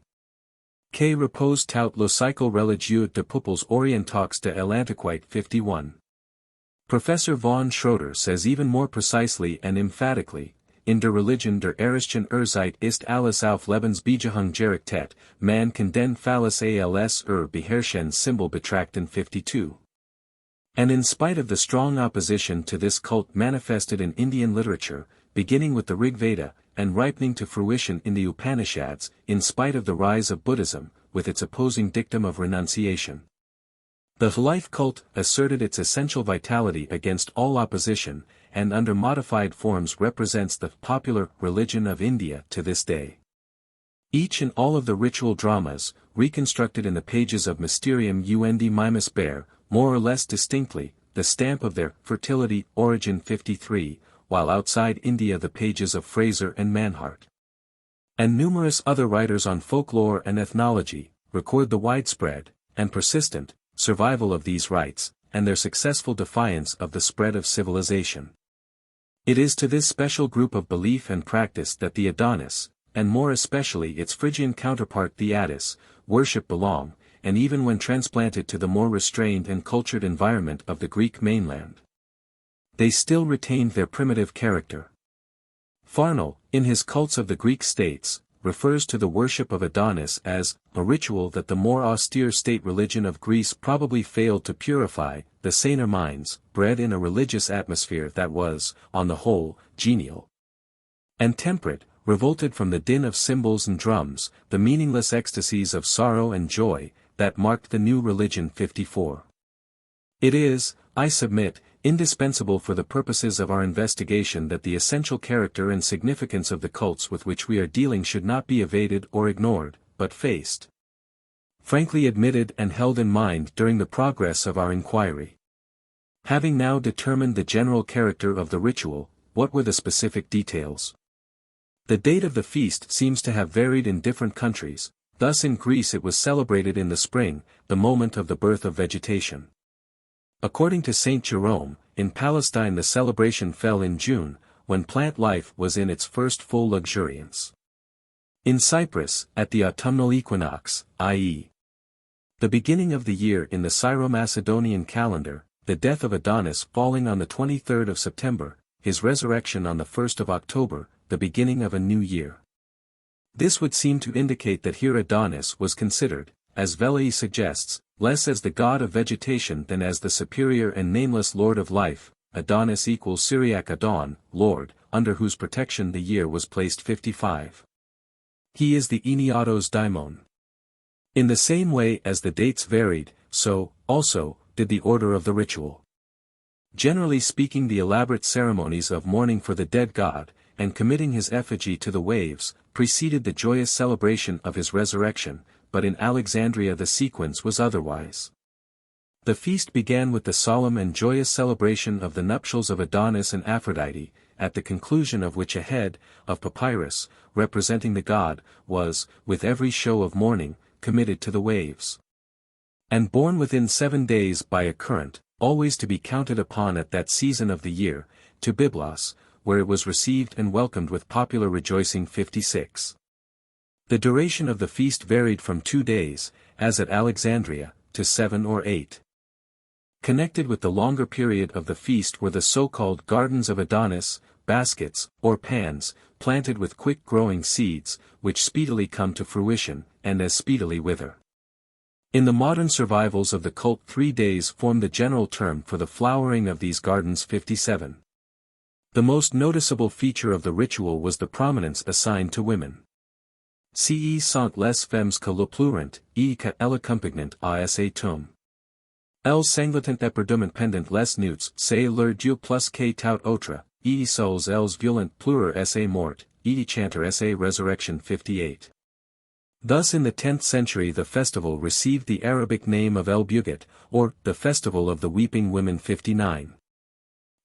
Que repose tout le cycle religieux de peuples orientox de l'Antiquité. 51. Professor von Schroeder says even more precisely and emphatically, in der Religion der Erischen Zeit ist alles auf Lebensbejahung gerichtet, man kann den Phallus als beherrschen Symbol betrachten. 52. And in spite of the strong opposition to this cult manifested in Indian literature, beginning with the Rig Veda, and ripening to fruition in the Upanishads, in spite of the rise of Buddhism, with its opposing dictum of renunciation, the life cult asserted its essential vitality against all opposition, and under modified forms represents the popular religion of India to this day. Each and all of the ritual dramas, reconstructed in the pages of Mysterium und Mimes bear, more or less distinctly, the stamp of their fertility origin. 53, while outside India the pages of Fraser and Manhart, and numerous other writers on folklore and ethnology, record the widespread, and persistent, survival of these rites, and their successful defiance of the spread of civilization. It is to this special group of belief and practice that the Adonis, and more especially its Phrygian counterpart the Attis, worship belong, and even when transplanted to the more restrained and cultured environment of the Greek mainland, they still retained their primitive character. Farnell, in his Cults of the Greek States, refers to the worship of Adonis as a ritual that the more austere state religion of Greece probably failed to purify, the saner minds, bred in a religious atmosphere that was, on the whole, genial and temperate, revolted from the din of cymbals and drums, the meaningless ecstasies of sorrow and joy, that marked the new religion. 54. It is, I submit, indispensable for the purposes of our investigation that the essential character and significance of the cults with which we are dealing should not be evaded or ignored, but faced, frankly admitted and held in mind during the progress of our inquiry. Having now determined the general character of the ritual, what were the specific details? The date of the feast seems to have varied in different countries. Thus in Greece it was celebrated in the spring, the moment of the birth of vegetation. According to Saint Jerome, in Palestine the celebration fell in June, when plant life was in its first full luxuriance. In Cyprus, at the autumnal equinox, i.e., the beginning of the year in the Syro-Macedonian calendar, the death of Adonis falling on the 23rd of September, his resurrection on the 1st of October, the beginning of a new year. This would seem to indicate that here Adonis was considered, as Velley suggests, less as the god of vegetation than as the superior and nameless lord of life. Adonis equals Syriac Adon, lord, under whose protection the year was placed. 55. He is the Eniatos daimon. In the same way as the dates varied, so, also, did the order of the ritual. Generally speaking, the elaborate ceremonies of mourning for the dead god, and committing his effigy to the waves, preceded the joyous celebration of his resurrection, but in Alexandria the sequence was otherwise. The feast began with the solemn and joyous celebration of the nuptials of Adonis and Aphrodite, at the conclusion of which a head, of papyrus, representing the god, was, with every show of mourning, committed to the waves, and borne within 7 days by a current, always to be counted upon at that season of the year, to Byblos, where it was received and welcomed with popular rejoicing. 56. The duration of the feast varied from 2 days, as at Alexandria, to 7 or 8. Connected with the longer period of the feast were the so-called gardens of Adonis, baskets, or pans, planted with quick-growing seeds, which speedily come to fruition, and as speedily wither. In the modern survivals of the cult 3 days form the general term for the flowering of these gardens. 57. The most noticeable feature of the ritual was the prominence assigned to women. Ce sont les femmes que le pleurant, et que elles accompagnent à sa tombe. Elles sanglantent éperdumment pendant les nuits, c'est leur dieu plus que tout autre, et seules elles violent pleurer sa mort, et chanter sa resurrection. 58. Thus in the 10th century the festival received the Arabic name of El Bugat, or, the Festival of the Weeping Women. 59.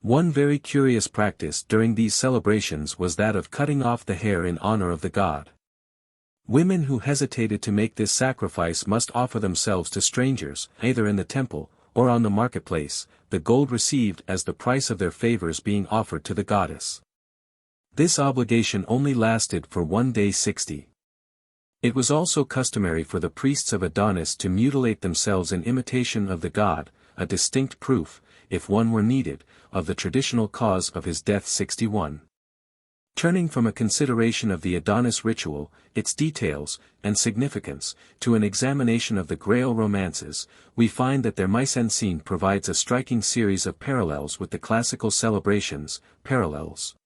One very curious practice during these celebrations was that of cutting off the hair in honor of the god. Women who hesitated to make this sacrifice must offer themselves to strangers, either in the temple, or on the marketplace, the gold received as the price of their favors being offered to the goddess. This obligation only lasted for 1 day. 60. It was also customary for the priests of Adonis to mutilate themselves in imitation of the god, a distinct proof, if one were needed, of the traditional cause of his death. 61. Turning from a consideration of the Adonis ritual, its details, and significance, to an examination of the Grail romances, we find that their mise en scene provides a striking series of parallels with the classical celebrations, parallels,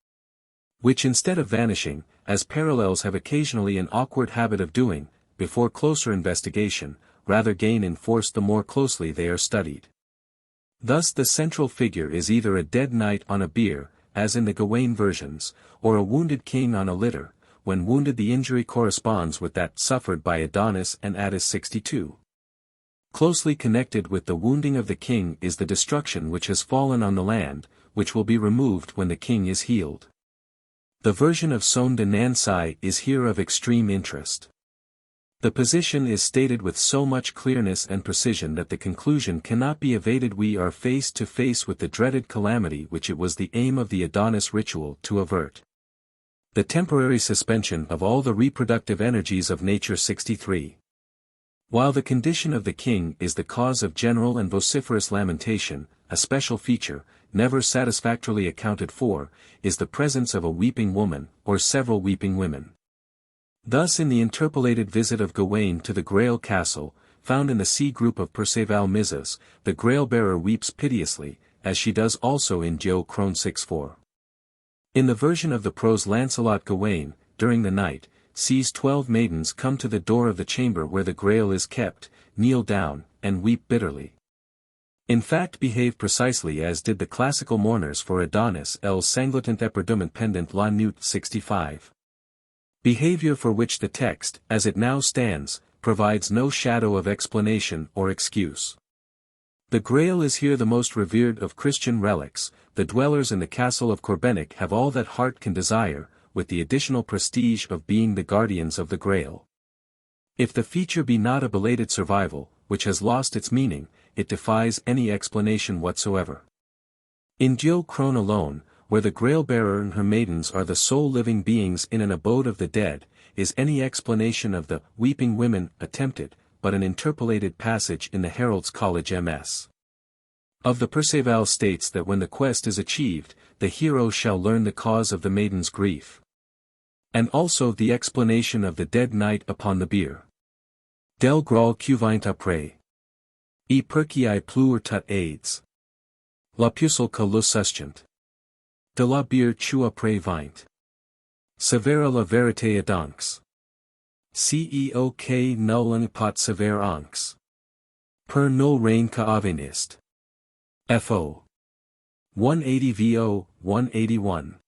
which instead of vanishing, as parallels have occasionally an awkward habit of doing, before closer investigation, rather gain in force the more closely they are studied. Thus the central figure is either a dead knight on a bier, as in the Gawain versions, or a wounded king on a litter. When wounded the injury corresponds with that suffered by Adonis and Attis. 62. Closely connected with the wounding of the king is the destruction which has fallen on the land, which will be removed when the king is healed. The version of Son de Naassene is here of extreme interest. The position is stated with so much clearness and precision that the conclusion cannot be evaded. We are face to face with the dreaded calamity which it was the aim of the Adonis ritual to avert. The temporary suspension of all the reproductive energies of nature. 63. While the condition of the king is the cause of general and vociferous lamentation, a special feature, never satisfactorily accounted for, is the presence of a weeping woman, or several weeping women. Thus in the interpolated visit of Gawain to the Grail castle, found in the sea group of Perceval Mizas, the Grail-bearer weeps piteously, as she does also in Geo Crone 6:4. In the version of the prose Lancelot Gawain, during the night, sees 12 maidens come to the door of the chamber where the Grail is kept, kneel down, and weep bitterly. In fact behave precisely as did the classical mourners for Adonis. Elles sanglantent éperdumment pendant la nuit. 65. Behavior for which the text, as it now stands, provides no shadow of explanation or excuse. The Grail is here the most revered of Christian relics. The dwellers in the castle of Corbenic have all that heart can desire, with the additional prestige of being the guardians of the Grail. If the feature be not a belated survival, which has lost its meaning, it defies any explanation whatsoever. In Geo Crone alone, where the Grail-bearer and her maidens are the sole living beings in an abode of the dead, is any explanation of the weeping women attempted, but an interpolated passage in the Herald's College MS. Of the Perceval states that when the quest is achieved, the hero shall learn the cause of the maiden's grief. And also the explanation of the dead knight upon the bier. Del Graal cuvint après. E per qui pleure tout aids. La pucelle que le sustent. De la bière tu après vint. Severa la vérité adonx. Ceok nullen pot severe onx. Per nul rein que avenist. Fo. 180 VO, 181.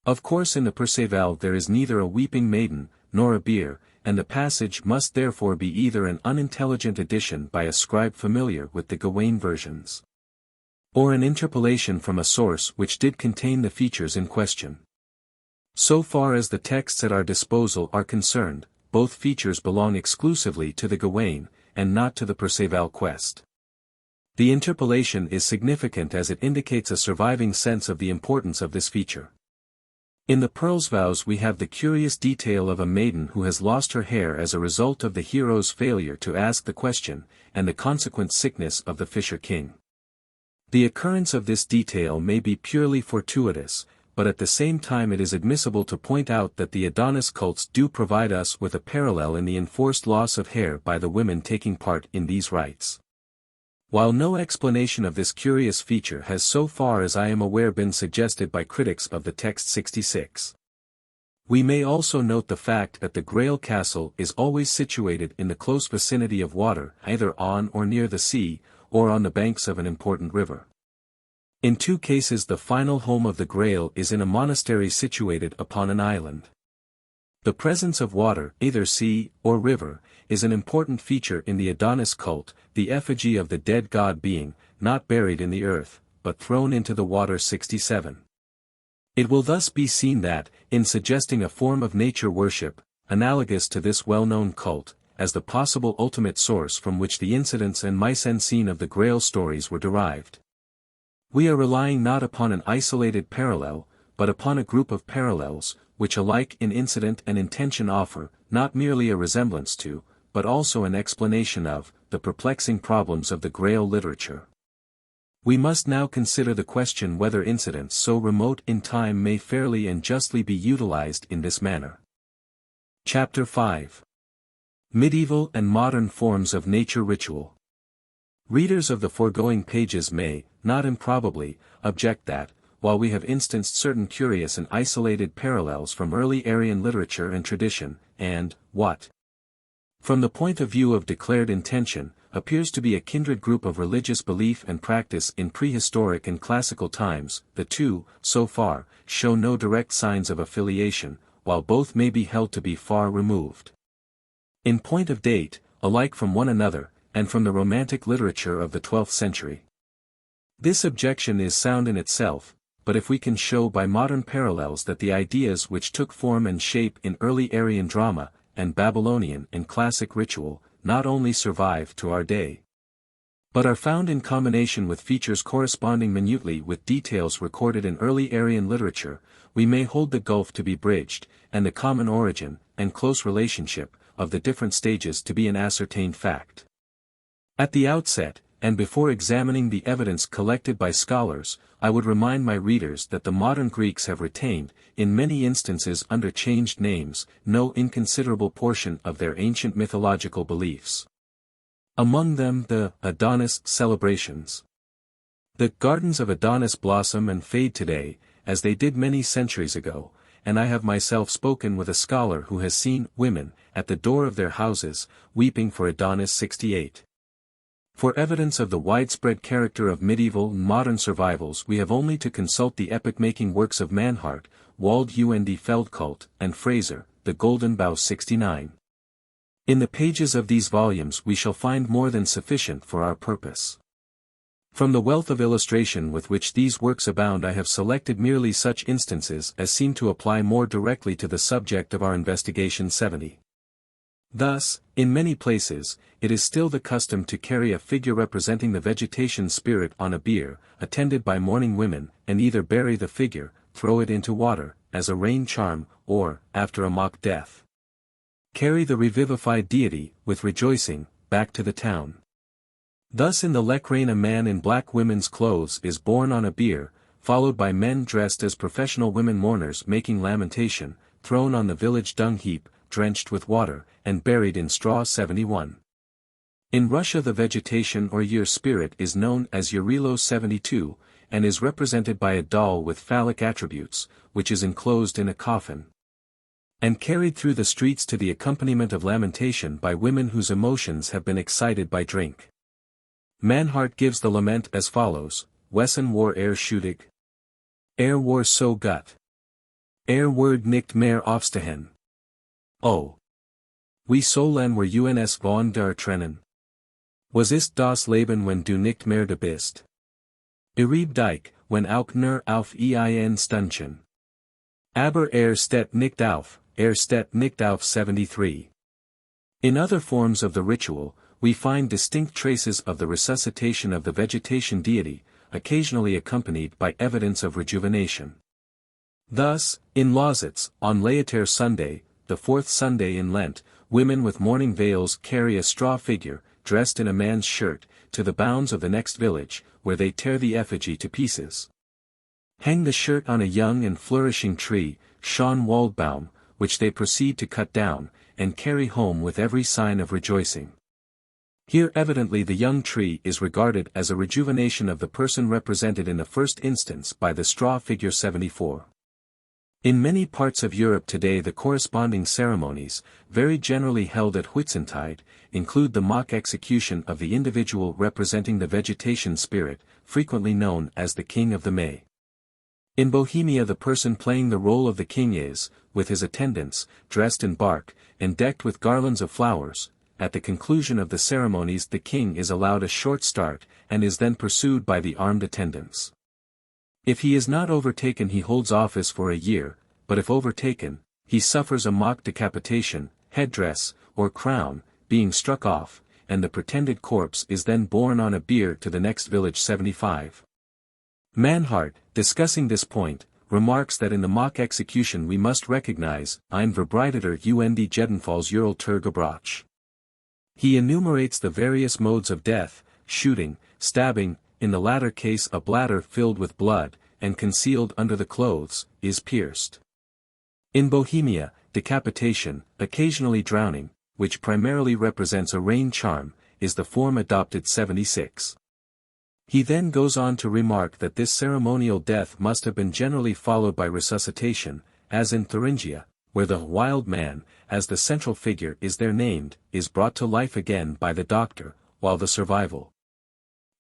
Of course in the Perceval there is neither a weeping maiden, nor a bier, and the passage must therefore be either an unintelligent addition by a scribe familiar with the Gawain versions, or an interpolation from a source which did contain the features in question. So far as the texts at our disposal are concerned, both features belong exclusively to the Gawain, and not to the Perceval quest. The interpolation is significant as it indicates a surviving sense of the importance of this feature. In the Pearl's Vows we have the curious detail of a maiden who has lost her hair as a result of the hero's failure to ask the question, and the consequent sickness of the Fisher King. The occurrence of this detail may be purely fortuitous, but at the same time it is admissible to point out that the Adonis cults do provide us with a parallel in the enforced loss of hair by the women taking part in these rites. While no explanation of this curious feature has so far as I am aware been suggested by critics of the text 66. We may also note the fact that the Grail castle is always situated in the close vicinity of water, either on or near the sea, or on the banks of an important river. In 2 cases the final home of the Grail is in a monastery situated upon an island. The presence of water, either sea or river, is an important feature in the Adonis cult, the effigy of the dead god being, not buried in the earth, but thrown into the water 67. It will thus be seen that, in suggesting a form of nature worship, analogous to this well-known cult, as the possible ultimate source from which the incidents and mise en scene of the Grail stories were derived, we are relying not upon an isolated parallel, but upon a group of parallels, which alike in incident and intention offer, not merely a resemblance to, but also an explanation of, the perplexing problems of the Grail literature. We must now consider the question whether incidents so remote in time may fairly and justly be utilized in this manner. Chapter 5. Medieval and Modern Forms of Nature Ritual. Readers of the foregoing pages may, not improbably, object that, while we have instanced certain curious and isolated parallels from early Aryan literature and tradition, and, what, from the point of view of declared intention, appears to be a kindred group of religious belief and practice in prehistoric and classical times, the two, so far, show no direct signs of affiliation, while both may be held to be far removed, in point of date, alike from one another, and from the Romantic literature of the 12th century. This objection is sound in itself, but if we can show by modern parallels that the ideas which took form and shape in early Aryan drama, and Babylonian and classic ritual, not only survive to our day, but are found in combination with features corresponding minutely with details recorded in early Aryan literature, we may hold the gulf to be bridged, and the common origin, and close relationship, of the different stages to be an ascertained fact. At the outset, and before examining the evidence collected by scholars, I would remind my readers that the modern Greeks have retained, in many instances under changed names, no inconsiderable portion of their ancient mythological beliefs. Among them the Adonis celebrations. The gardens of Adonis blossom and fade today, as they did many centuries ago, and I have myself spoken with a scholar who has seen women, at the door of their houses, weeping for Adonis 68. For evidence of the widespread character of medieval and modern survivals we have only to consult the epoch-making works of Manhart, Wald und Feldkult, and Fraser, the Golden Bough 69. In the pages of these volumes we shall find more than sufficient for our purpose. From the wealth of illustration with which these works abound I have selected merely such instances as seem to apply more directly to the subject of our investigation 70. Thus, in many places, it is still the custom to carry a figure representing the vegetation spirit on a bier, attended by mourning women, and either bury the figure, throw it into water, as a rain charm, or, after a mock death, carry the revivified deity, with rejoicing, back to the town. Thus in the Lecrain a man in black women's clothes is borne on a bier, followed by men dressed as professional women mourners making lamentation, thrown on the village dung heap, drenched with water, and buried in straw 71. In Russia the vegetation or year spirit is known as Yarilo 72, and is represented by a doll with phallic attributes, which is enclosed in a coffin, and carried through the streets to the accompaniment of lamentation by women whose emotions have been excited by drink. Manhart gives the lament as follows: Wesson war schuldig. War so gut. Word nicht mehr aufstehen. Oh. Wie sollen wir uns von der trennen? Was ist das Leben wenn du nicht mehr da bist? Ereb dich, wenn auch nur auf ein Stündchen. Aber steht nicht auf, steht nicht auf 73. In other forms of the ritual, we find distinct traces of the resuscitation of the vegetation deity, occasionally accompanied by evidence of rejuvenation. Thus, in Lausitz, on Laetare Sunday, the fourth Sunday in Lent, women with mourning veils carry a straw figure, dressed in a man's shirt, to the bounds of the next village, where they tear the effigy to pieces. Hang the shirt on a young and flourishing tree, Sean Waldbaum, which they proceed to cut down, and carry home with every sign of rejoicing. Here evidently the young tree is regarded as a rejuvenation of the person represented in the first instance by the straw figure 74. In many parts of Europe today the corresponding ceremonies, very generally held at Whitsuntide, include the mock execution of the individual representing the vegetation spirit, frequently known as the King of the May. In Bohemia the person playing the role of the king is, with his attendants, dressed in bark, and decked with garlands of flowers. At the conclusion of the ceremonies the king is allowed a short start, and is then pursued by the armed attendants. If he is not overtaken he holds office for a year, but if overtaken, he suffers a mock decapitation, headdress, or crown, being struck off, and the pretended corpse is then borne on a bier to the next village 75. Manhart, discussing this point, remarks that in the mock execution we must recognize ein verbreiteter und jedenfalls Ural Gebrauch. He enumerates the various modes of death: shooting, stabbing, in the latter case a bladder filled with blood, and concealed under the clothes, is pierced. In Bohemia, decapitation, occasionally drowning, which primarily represents a rain charm, is the form adopted 76. He then goes on to remark that this ceremonial death must have been generally followed by resuscitation, as in Thuringia, where the wild man, as the central figure is there named, is brought to life again by the doctor, while the survival.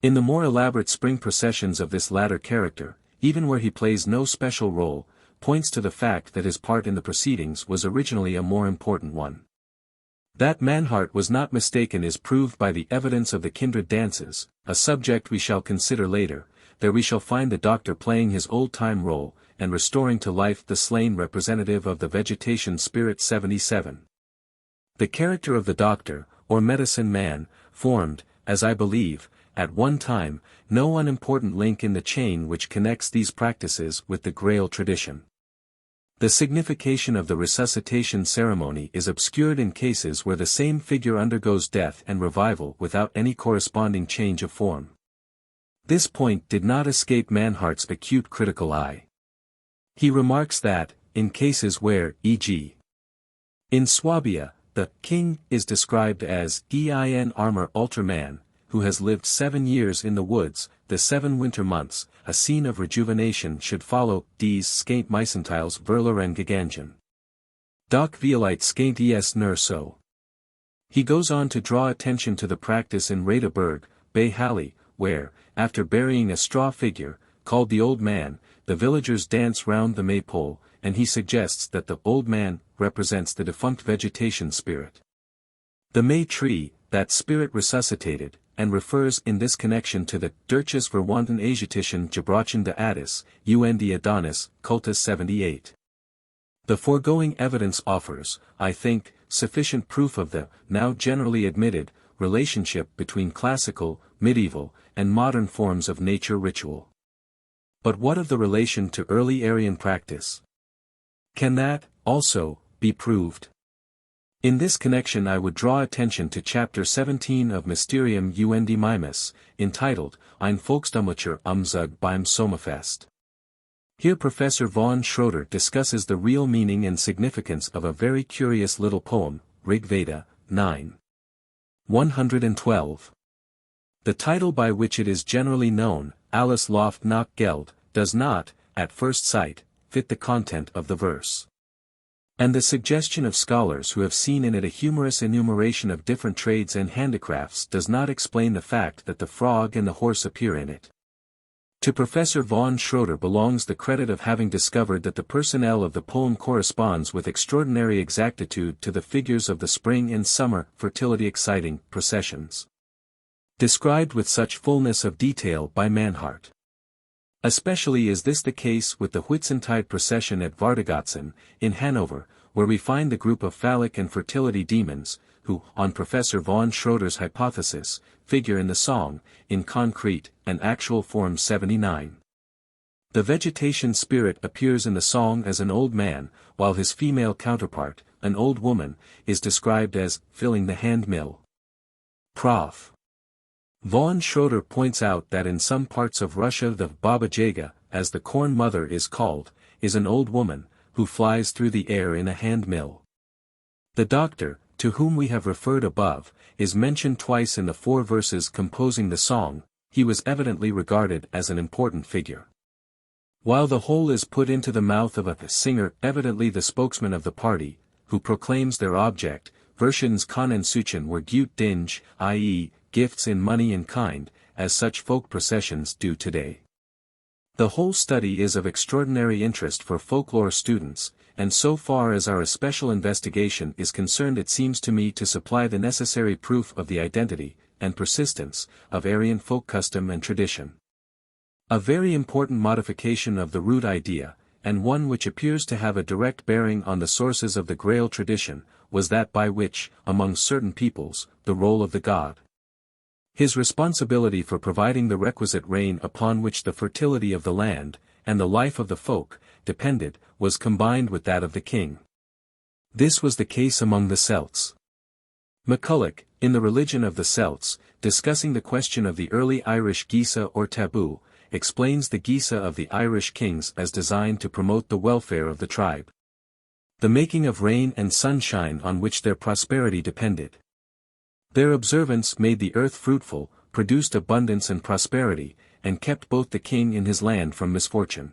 In the more elaborate spring processions of this latter character, even where he plays no special role, points to the fact that his part in the proceedings was originally a more important one. That Manhart was not mistaken is proved by the evidence of the kindred dances, a subject we shall consider later. There we shall find the doctor playing his old-time role, and restoring to life the slain representative of the vegetation spirit 77. The character of the doctor, or medicine man, formed, as I believe, at one time, no unimportant link in the chain which connects these practices with the Grail tradition. The signification of the resuscitation ceremony is obscured in cases where the same figure undergoes death and revival without any corresponding change of form. This point did not escape Manhart's acute critical eye. He remarks that, in cases where, e.g., in Swabia, the king is described as ein armer alter man, who has lived 7 years in the woods, the 7 winter months, a scene of rejuvenation should follow, dies skate meisentils verloren gegangen. Doc violite skate es nur so. He goes on to draw attention to the practice in Radeberg, Bay Hallie, where, after burying a straw figure, called the Old Man, the villagers dance round the maypole, and he suggests that the Old Man represents the defunct vegetation spirit. The May tree, that spirit resuscitated, and refers in this connection to the Durches verwandten Asiatischen Gebrauchen de Attis, und Adonis, Cultus 78. The foregoing evidence offers, I think, sufficient proof of the, now generally admitted, relationship between classical, medieval, and modern forms of nature ritual. But what of the relation to early Aryan practice? Can that, also, be proved? In this connection I would draw attention to Chapter 17 of Mysterium und Mimes, entitled, Ein Volkstumlicher Umzug beim Sommerfest. Here Professor von Schroeder discusses the real meaning and significance of a very curious little poem, Rig Veda, 9. 112. The title by which it is generally known, Alles Loft nach Geld, does not, at first sight, fit the content of the verse. And the suggestion of scholars who have seen in it a humorous enumeration of different trades and handicrafts does not explain the fact that the frog and the horse appear in it. To Professor von Schroeder belongs the credit of having discovered that the personnel of the poem corresponds with extraordinary exactitude to the figures of the spring and summer fertility-exciting processions, described with such fullness of detail by Manhart. Especially is this the case with the Whitsuntide procession at Vardegotzen, in Hanover, where we find the group of phallic and fertility demons, who, on Professor von Schroeder's hypothesis, figure in the song, in concrete and actual form 79. The vegetation spirit appears in the song as an old man, while his female counterpart, an old woman, is described as filling the hand mill. Prof. Vaughan Schroeder points out that in some parts of Russia the Baba Yaga, as the corn mother is called, is an old woman, who flies through the air in a hand mill. The doctor, to whom we have referred above, is mentioned twice in the 4 verses composing the song. He was evidently regarded as an important figure. While the whole is put into the mouth of a singer, evidently the spokesman of the party, who proclaims their object, versions Khan and Suchin were gut dinge, i.e., gifts in money and kind, as such folk processions do today. The whole study is of extraordinary interest for folklore students, and so far as our especial investigation is concerned it seems to me to supply the necessary proof of the identity, and persistence, of Aryan folk custom and tradition. A very important modification of the root idea, and one which appears to have a direct bearing on the sources of the Grail tradition, was that by which, among certain peoples, the role of the god, his responsibility for providing the requisite rain upon which the fertility of the land, and the life of the folk, depended, was combined with that of the king. This was the case among the Celts. McCulloch, in The Religion of the Celts, discussing the question of the early Irish Geasa or taboo, explains the Geasa of the Irish kings as designed to promote the welfare of the tribe. The making of rain and sunshine on which their prosperity depended. Their observance made the earth fruitful, produced abundance and prosperity, and kept both the king and his land from misfortune.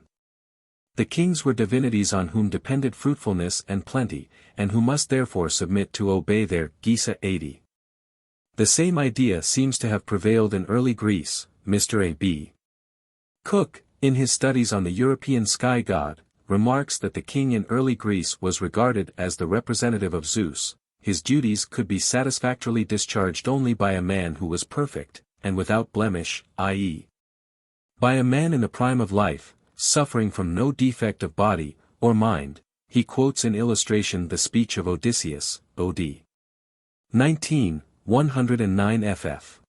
The kings were divinities on whom depended fruitfulness and plenty, and who must therefore submit to obey their Geasa 80. The same idea seems to have prevailed in early Greece. Mr. A.B. Cook, in his studies on the European sky god, remarks that the king in early Greece was regarded as the representative of Zeus. His duties could be satisfactorily discharged only by a man who was perfect, and without blemish, i.e., by a man in the prime of life, suffering from no defect of body, or mind. He quotes in illustration the speech of Odysseus, O.D. 19, 109 ff.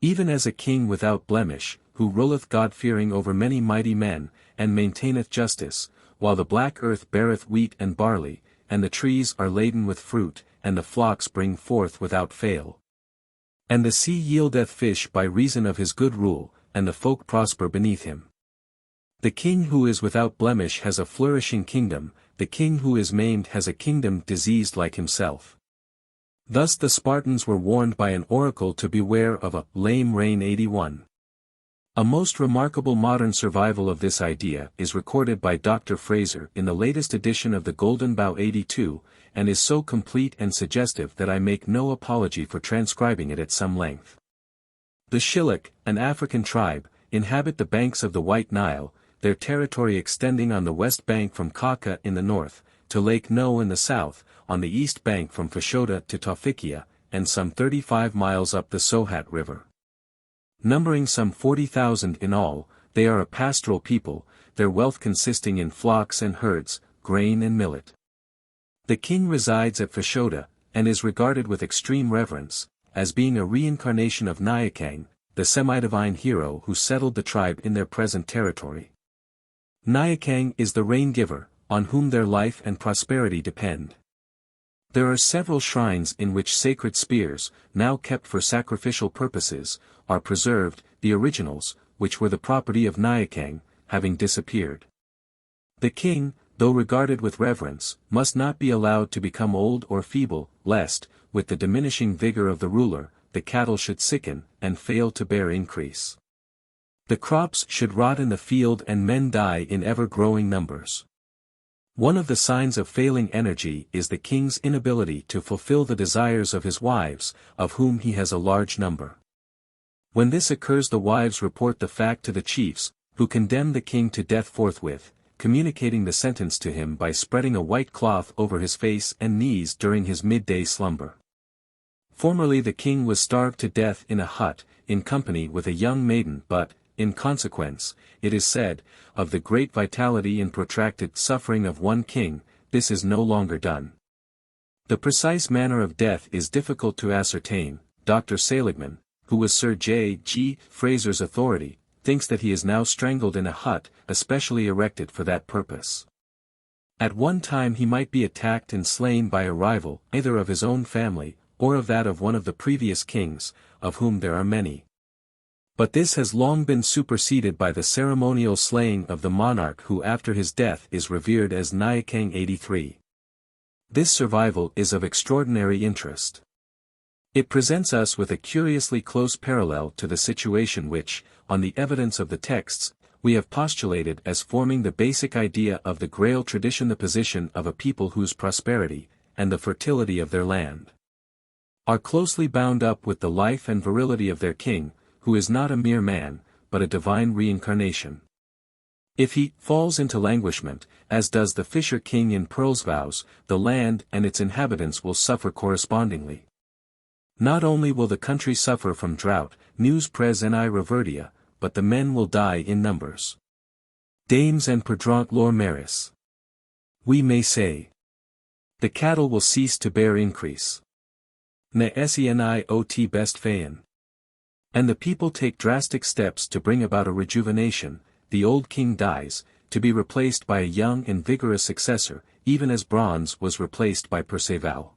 Even as a king without blemish, who ruleth God-fearing over many mighty men, and maintaineth justice, while the black earth beareth wheat and barley, and the trees are laden with fruit, and the flocks bring forth without fail. And the sea yieldeth fish by reason of his good rule, and the folk prosper beneath him. The king who is without blemish has a flourishing kingdom, the king who is maimed has a kingdom diseased like himself. Thus the Spartans were warned by an oracle to beware of a lame reign 81. A most remarkable modern survival of this idea is recorded by Dr. Fraser in the latest edition of the Golden Bough 82, and is so complete and suggestive that I make no apology for transcribing it at some length. The Shilluk, an African tribe, inhabit the banks of the White Nile, their territory extending on the west bank from Kaka in the north, to Lake No in the south, on the east bank from Fashoda to Tawfikia, and some 35 miles up the Sohat River. Numbering some 40,000 in all, they are a pastoral people, their wealth consisting in flocks and herds, grain and millet. The king resides at Fashoda, and is regarded with extreme reverence, as being a reincarnation of Naassene, the semi-divine hero who settled the tribe in their present territory. Naassene is the rain-giver, on whom their life and prosperity depend. There are several shrines in which sacred spears, now kept for sacrificial purposes, are preserved, the originals, which were the property of Naassene, having disappeared. The king, though regarded with reverence, must not be allowed to become old or feeble, lest, with the diminishing vigor of the ruler, the cattle should sicken, and fail to bear increase. The crops should rot in the field and men die in ever-growing numbers. One of the signs of failing energy is the king's inability to fulfill the desires of his wives, of whom he has a large number. When this occurs, the wives report the fact to the chiefs, who condemn the king to death forthwith, communicating the sentence to him by spreading a white cloth over his face and knees during his midday slumber. Formerly the king was starved to death in a hut, in company with a young maiden, but, in consequence, it is said, of the great vitality and protracted suffering of one king, this is no longer done. The precise manner of death is difficult to ascertain. Dr. Seligman, who was Sir J. G. Fraser's authority, thinks that he is now strangled in a hut, especially erected for that purpose. At one time he might be attacked and slain by a rival, either of his own family, or of that of one of the previous kings, of whom there are many. But this has long been superseded by the ceremonial slaying of the monarch who after his death is revered as Naassene 83. This survival is of extraordinary interest. It presents us with a curiously close parallel to the situation which, on the evidence of the texts, we have postulated as forming the basic idea of the Grail tradition, the position of a people whose prosperity, and the fertility of their land, are closely bound up with the life and virility of their king, who is not a mere man, but a divine reincarnation. If he falls into languishment, as does the fisher king in Pearl's vows, the land and its inhabitants will suffer correspondingly. Not only will the country suffer from drought, neus pres ni revertia, but the men will die in numbers. Dames and perdront lor maris. We may say, the cattle will cease to bear increase. Naassene ot best faen. And the people take drastic steps to bring about a rejuvenation. The old king dies, to be replaced by a young and vigorous successor, even as bronze was replaced by Perceval.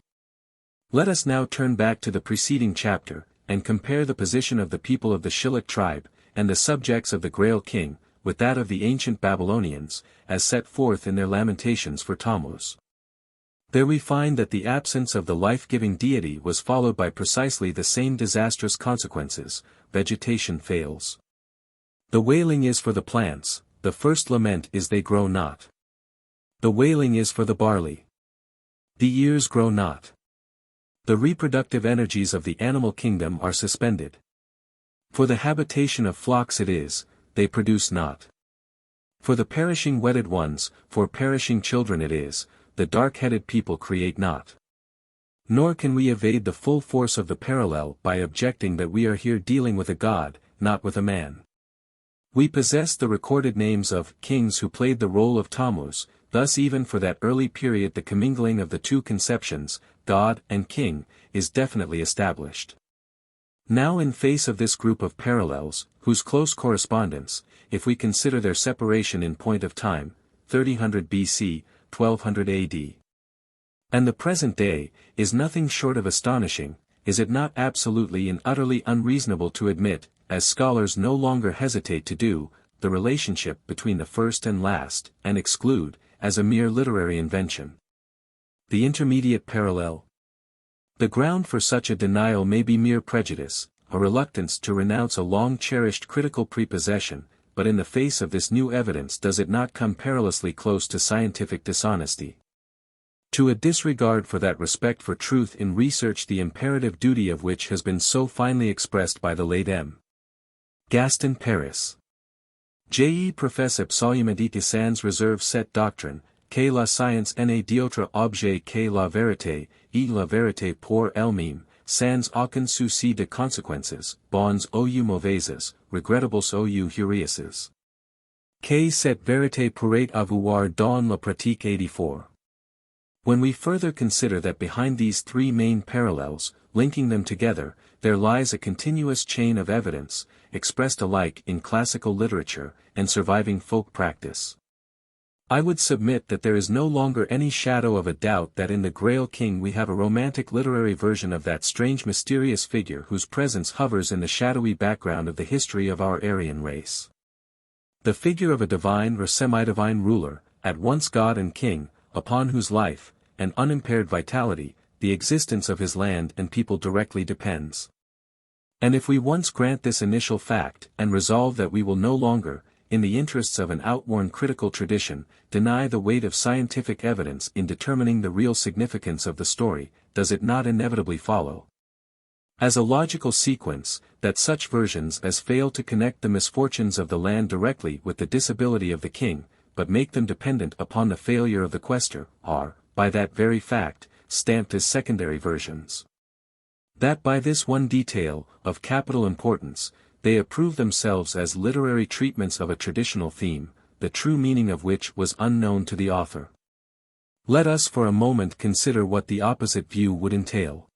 Let us now turn back to the preceding chapter, and compare the position of the people of the Shilluk tribe, and the subjects of the Grail king, with that of the ancient Babylonians, as set forth in their lamentations for Tammuz. There we find that the absence of the life-giving deity was followed by precisely the same disastrous consequences. Vegetation fails. The wailing is for the plants, the first lament is they grow not. The wailing is for the barley. The ears grow not. The reproductive energies of the animal kingdom are suspended. For the habitation of flocks it is, they produce not. For the perishing wedded ones, for perishing children it is, the dark-headed people create not. Nor can we evade the full force of the parallel by objecting that we are here dealing with a god, not with a man. We possess the recorded names of kings who played the role of Tammuz, thus even for that early period the commingling of the two conceptions, God and King, is definitely established. Now in face of this group of parallels, whose close correspondence, if we consider their separation in point of time, 3000 BC, 1200 AD, and the present day, is nothing short of astonishing, is it not absolutely and utterly unreasonable to admit, as scholars no longer hesitate to do, the relationship between the first and last, and exclude, as a mere literary invention, the intermediate parallel? The ground for such a denial may be mere prejudice, a reluctance to renounce a long-cherished critical prepossession, but in the face of this new evidence does it not come perilously close to scientific dishonesty? To a disregard for that respect for truth in research, the imperative duty of which has been so finely expressed by the late M. Gaston Paris. Je professe absolument sans réserve cette doctrine, que la science n'est d'autre objet que la vérité, et la vérité pour elle-même, sans aucun souci de conséquences, bonnes ou mauvaises, regrettables ou heureuses. Que cette vérité pourrait avoir dans la pratique 84. When we further consider that behind these three main parallels, linking them together, there lies a continuous chain of evidence, expressed alike in classical literature, and surviving folk practice, I would submit that there is no longer any shadow of a doubt that in the Grail King we have a romantic literary version of that strange mysterious figure whose presence hovers in the shadowy background of the history of our Aryan race. The figure of a divine or semi-divine ruler, at once God and king, upon whose life, and unimpaired vitality, the existence of his land and people directly depends. And if we once grant this initial fact, and resolve that we will no longer, in the interests of an outworn critical tradition, deny the weight of scientific evidence in determining the real significance of the story, does it not inevitably follow, as a logical sequence, that such versions as fail to connect the misfortunes of the land directly with the disability of the king, but make them dependent upon the failure of the quester, are, by that very fact, stamped as secondary versions? That by this one detail, of capital importance, they approve themselves as literary treatments of a traditional theme, the true meaning of which was unknown to the author. Let us for a moment consider what the opposite view would entail.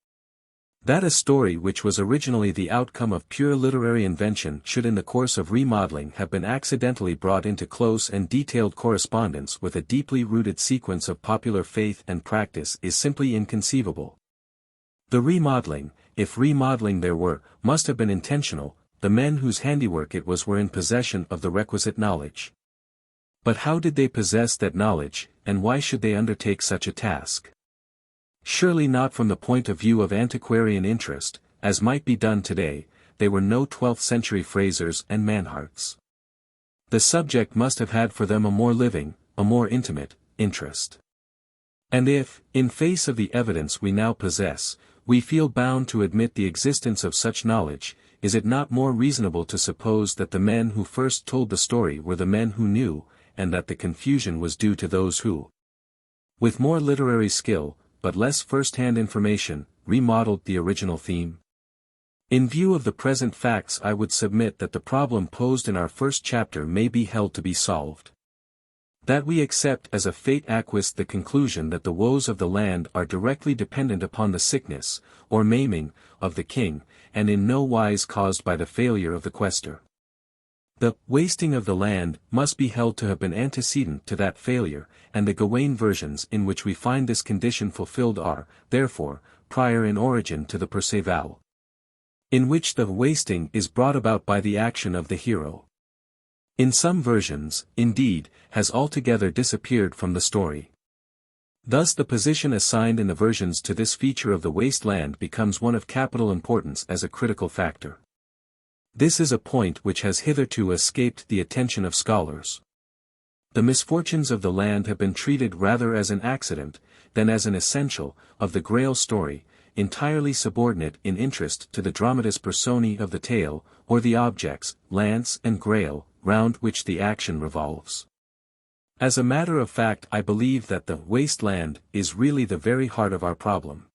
That a story which was originally the outcome of pure literary invention should in the course of remodeling have been accidentally brought into close and detailed correspondence with a deeply rooted sequence of popular faith and practice is simply inconceivable. The remodeling, if remodeling there were, must have been intentional, the men whose handiwork it was were in possession of the requisite knowledge. But how did they possess that knowledge, and why should they undertake such a task? Surely not from the point of view of antiquarian interest, as might be done today. They were no 12th century Frasers and Manharts. The subject must have had for them a more living, a more intimate, interest. And if, in face of the evidence we now possess, we feel bound to admit the existence of such knowledge, is it not more reasonable to suppose that the men who first told the story were the men who knew, and that the confusion was due to those who, with more literary skill, but less first-hand information, remodeled the original theme? In view of the present facts, I would submit that the problem posed in our first chapter may be held to be solved. That we accept as a fait acquis the conclusion that the woes of the land are directly dependent upon the sickness, or maiming, of the king, and in no wise caused by the failure of the quaestor. The wasting of the land must be held to have been antecedent to that failure, and the Gawain versions in which we find this condition fulfilled are, therefore, prior in origin to the Perceval, in which the wasting is brought about by the action of the hero. In some versions, indeed, has altogether disappeared from the story. Thus the position assigned in the versions to this feature of the wasteland becomes one of capital importance as a critical factor. This is a point which has hitherto escaped the attention of scholars. The misfortunes of the land have been treated rather as an accident, than as an essential, of the Grail story, entirely subordinate in interest to the dramatis personae of the tale, or the objects, lance and grail, round which the action revolves. As a matter of fact, I believe that the wasteland is really the very heart of our problem.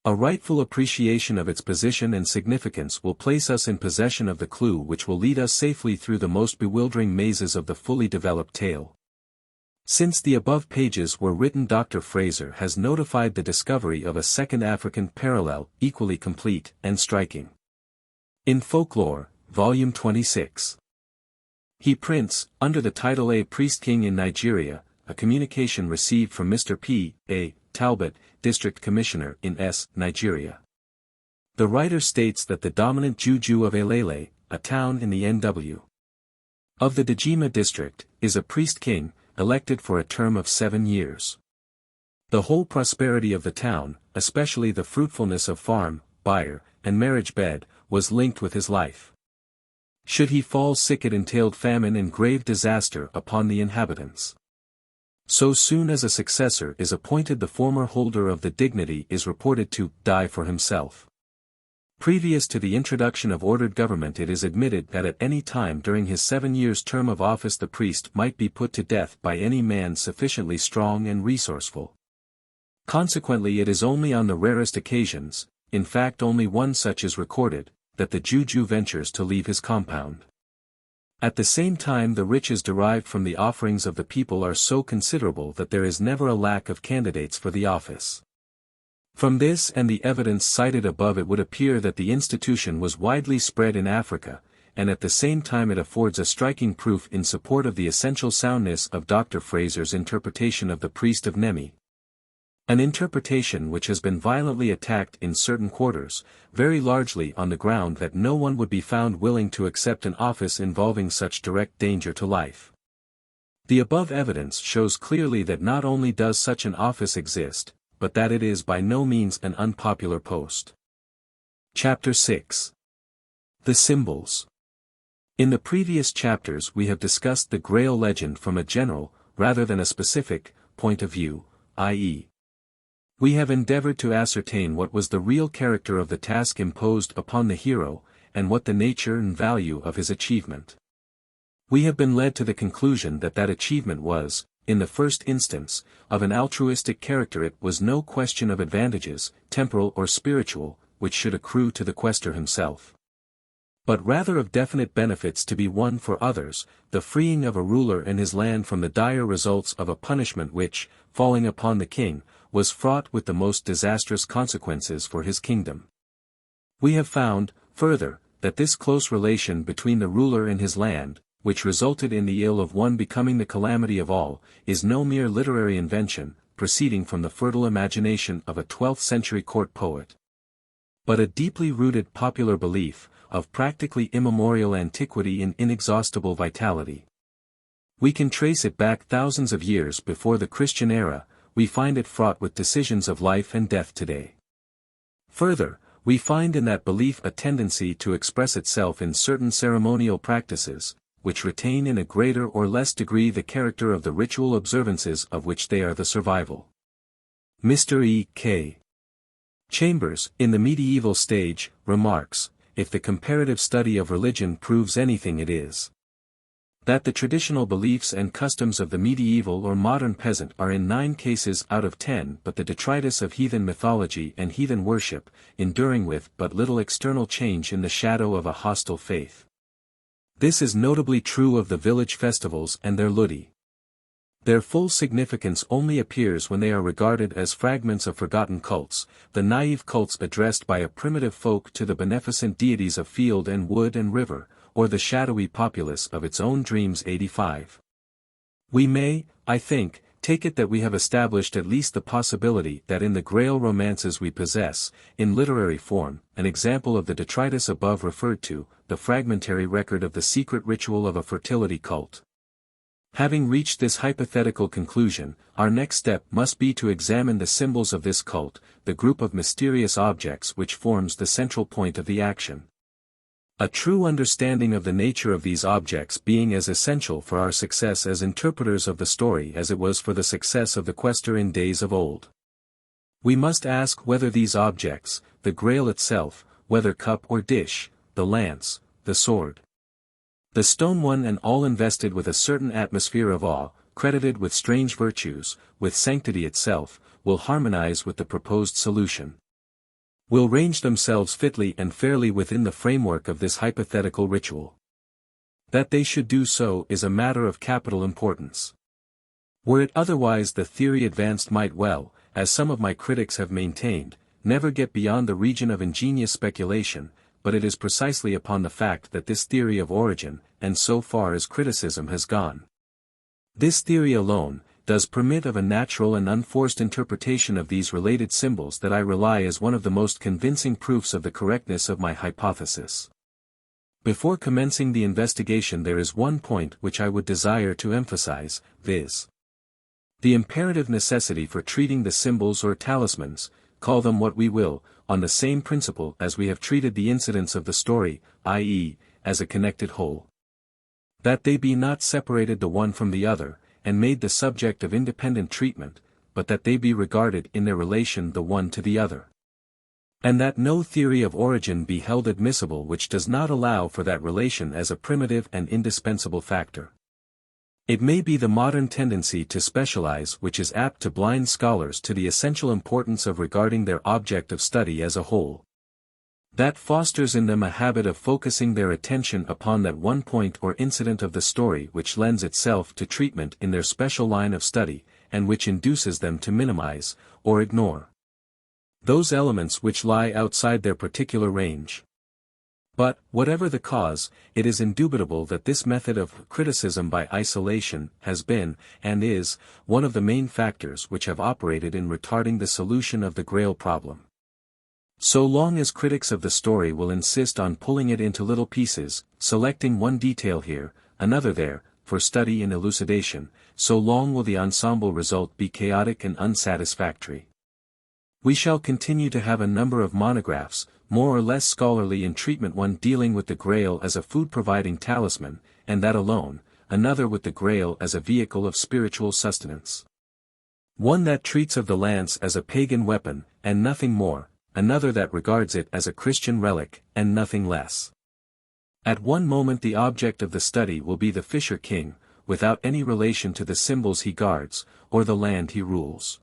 A rightful appreciation of its position and significance will place us in possession of the clue which will lead us safely through the most bewildering mazes of the fully developed tale. Since the above pages were written, Dr. Fraser has notified the discovery of a second African parallel, equally complete and striking. In Folklore, Volume 26. He prints, under the title A Priest King in Nigeria, a communication received from Mr. P. A. Talbot, District Commissioner in S. Nigeria. The writer states that the dominant Juju of Elele, a town in the N.W. of the Dejima district, is a priest king, elected for a term of 7 years. The whole prosperity of the town, especially the fruitfulness of farm, byre, and marriage bed, was linked with his life. Should he fall sick, it entailed famine and grave disaster upon the inhabitants. So soon as a successor is appointed, the former holder of the dignity is reported to die for himself. Previous to the introduction of ordered government, it is admitted that at any time during his 7 years' term of office the priest might be put to death by any man sufficiently strong and resourceful. Consequently, it is only on the rarest occasions, in fact only one such is recorded, that the Juju ventures to leave his compound. At the same time, the riches derived from the offerings of the people are so considerable that there is never a lack of candidates for the office. From this and the evidence cited above, it would appear that the institution was widely spread in Africa, and at the same time it affords a striking proof in support of the essential soundness of Dr. Fraser's interpretation of the priest of Nemi. An interpretation which has been violently attacked in certain quarters, very largely on the ground that no one would be found willing to accept an office involving such direct danger to life. The above evidence shows clearly that not only does such an office exist, but that it is by no means an unpopular post. Chapter 6. The Symbols. In the previous chapters we have discussed the Grail legend from a general, rather than a specific, point of view, i.e., we have endeavored to ascertain what was the real character of the task imposed upon the hero, and what the nature and value of his achievement. We have been led to the conclusion that that achievement was, in the first instance, of an altruistic character. It was no question of advantages, temporal or spiritual, which should accrue to the quaestor himself, but rather of definite benefits to be won for others, the freeing of a ruler and his land from the dire results of a punishment which, falling upon the king, was fraught with the most disastrous consequences for his kingdom. We have found, further, that this close relation between the ruler and his land, which resulted in the ill of one becoming the calamity of all, is no mere literary invention, proceeding from the fertile imagination of a 12th-century court poet, but a deeply rooted popular belief, of practically immemorial antiquity and inexhaustible vitality. We can trace it back thousands of years before the Christian era. We find it fraught with decisions of life and death today. Further, we find in that belief a tendency to express itself in certain ceremonial practices, which retain in a greater or less degree the character of the ritual observances of which they are the survival. Mr. E. K. Chambers, in the medieval stage, remarks, if the comparative study of religion proves anything, it is that the traditional beliefs and customs of the medieval or modern peasant are in 9 cases out of 10 but the detritus of heathen mythology and heathen worship, enduring with but little external change in the shadow of a hostile faith. This is notably true of the village festivals and their ludi. Their full significance only appears when they are regarded as fragments of forgotten cults, the naive cults addressed by a primitive folk to the beneficent deities of field and wood and river, or the shadowy populace of its own dreams. 85. We may, I think, take it that we have established at least the possibility that in the Grail romances we possess, in literary form, an example of the detritus above referred to, the fragmentary record of the secret ritual of a fertility cult. Having reached this hypothetical conclusion, our next step must be to examine the symbols of this cult, the group of mysterious objects which forms the central point of the action. A true understanding of the nature of these objects being as essential for our success as interpreters of the story as it was for the success of the quester in days of old. We must ask whether these objects, the Grail itself, whether cup or dish, the lance, the sword, the stone, one and all invested with a certain atmosphere of awe, credited with strange virtues, with sanctity itself, will harmonize with the proposed solution, will range themselves fitly and fairly within the framework of this hypothetical ritual. That they should do so is a matter of capital importance. Were it otherwise, the theory advanced might well, as some of my critics have maintained, never get beyond the region of ingenious speculation, but it is precisely upon the fact that this theory of origin, and so far as criticism has gone, this theory alone, does permit of a natural and unforced interpretation of these related symbols that I rely as one of the most convincing proofs of the correctness of my hypothesis. Before commencing the investigation, there is one point which I would desire to emphasize, viz. the imperative necessity for treating the symbols or talismans, call them what we will, on the same principle as we have treated the incidents of the story, i.e., as a connected whole. That they be not separated the one from the other, and made the subject of independent treatment, but that they be regarded in their relation the one to the other. And that no theory of origin be held admissible which does not allow for that relation as a primitive and indispensable factor. It may be the modern tendency to specialize which is apt to blind scholars to the essential importance of regarding their object of study as a whole. That fosters in them a habit of focusing their attention upon that one point or incident of the story which lends itself to treatment in their special line of study, and which induces them to minimize, or ignore, those elements which lie outside their particular range. But, whatever the cause, it is indubitable that this method of criticism by isolation has been, and is, one of the main factors which have operated in retarding the solution of the Grail problem. So long as critics of the story will insist on pulling it into little pieces, selecting one detail here, another there, for study and elucidation, so long will the ensemble result be chaotic and unsatisfactory. We shall continue to have a number of monographs, more or less scholarly in treatment, one dealing with the Grail as a food-providing talisman, and that alone, another with the Grail as a vehicle of spiritual sustenance. One that treats of the lance as a pagan weapon, and nothing more, another that regards it as a Christian relic, and nothing less. At one moment the object of the study will be the Fisher King, without any relation to the symbols he guards, or the land he rules.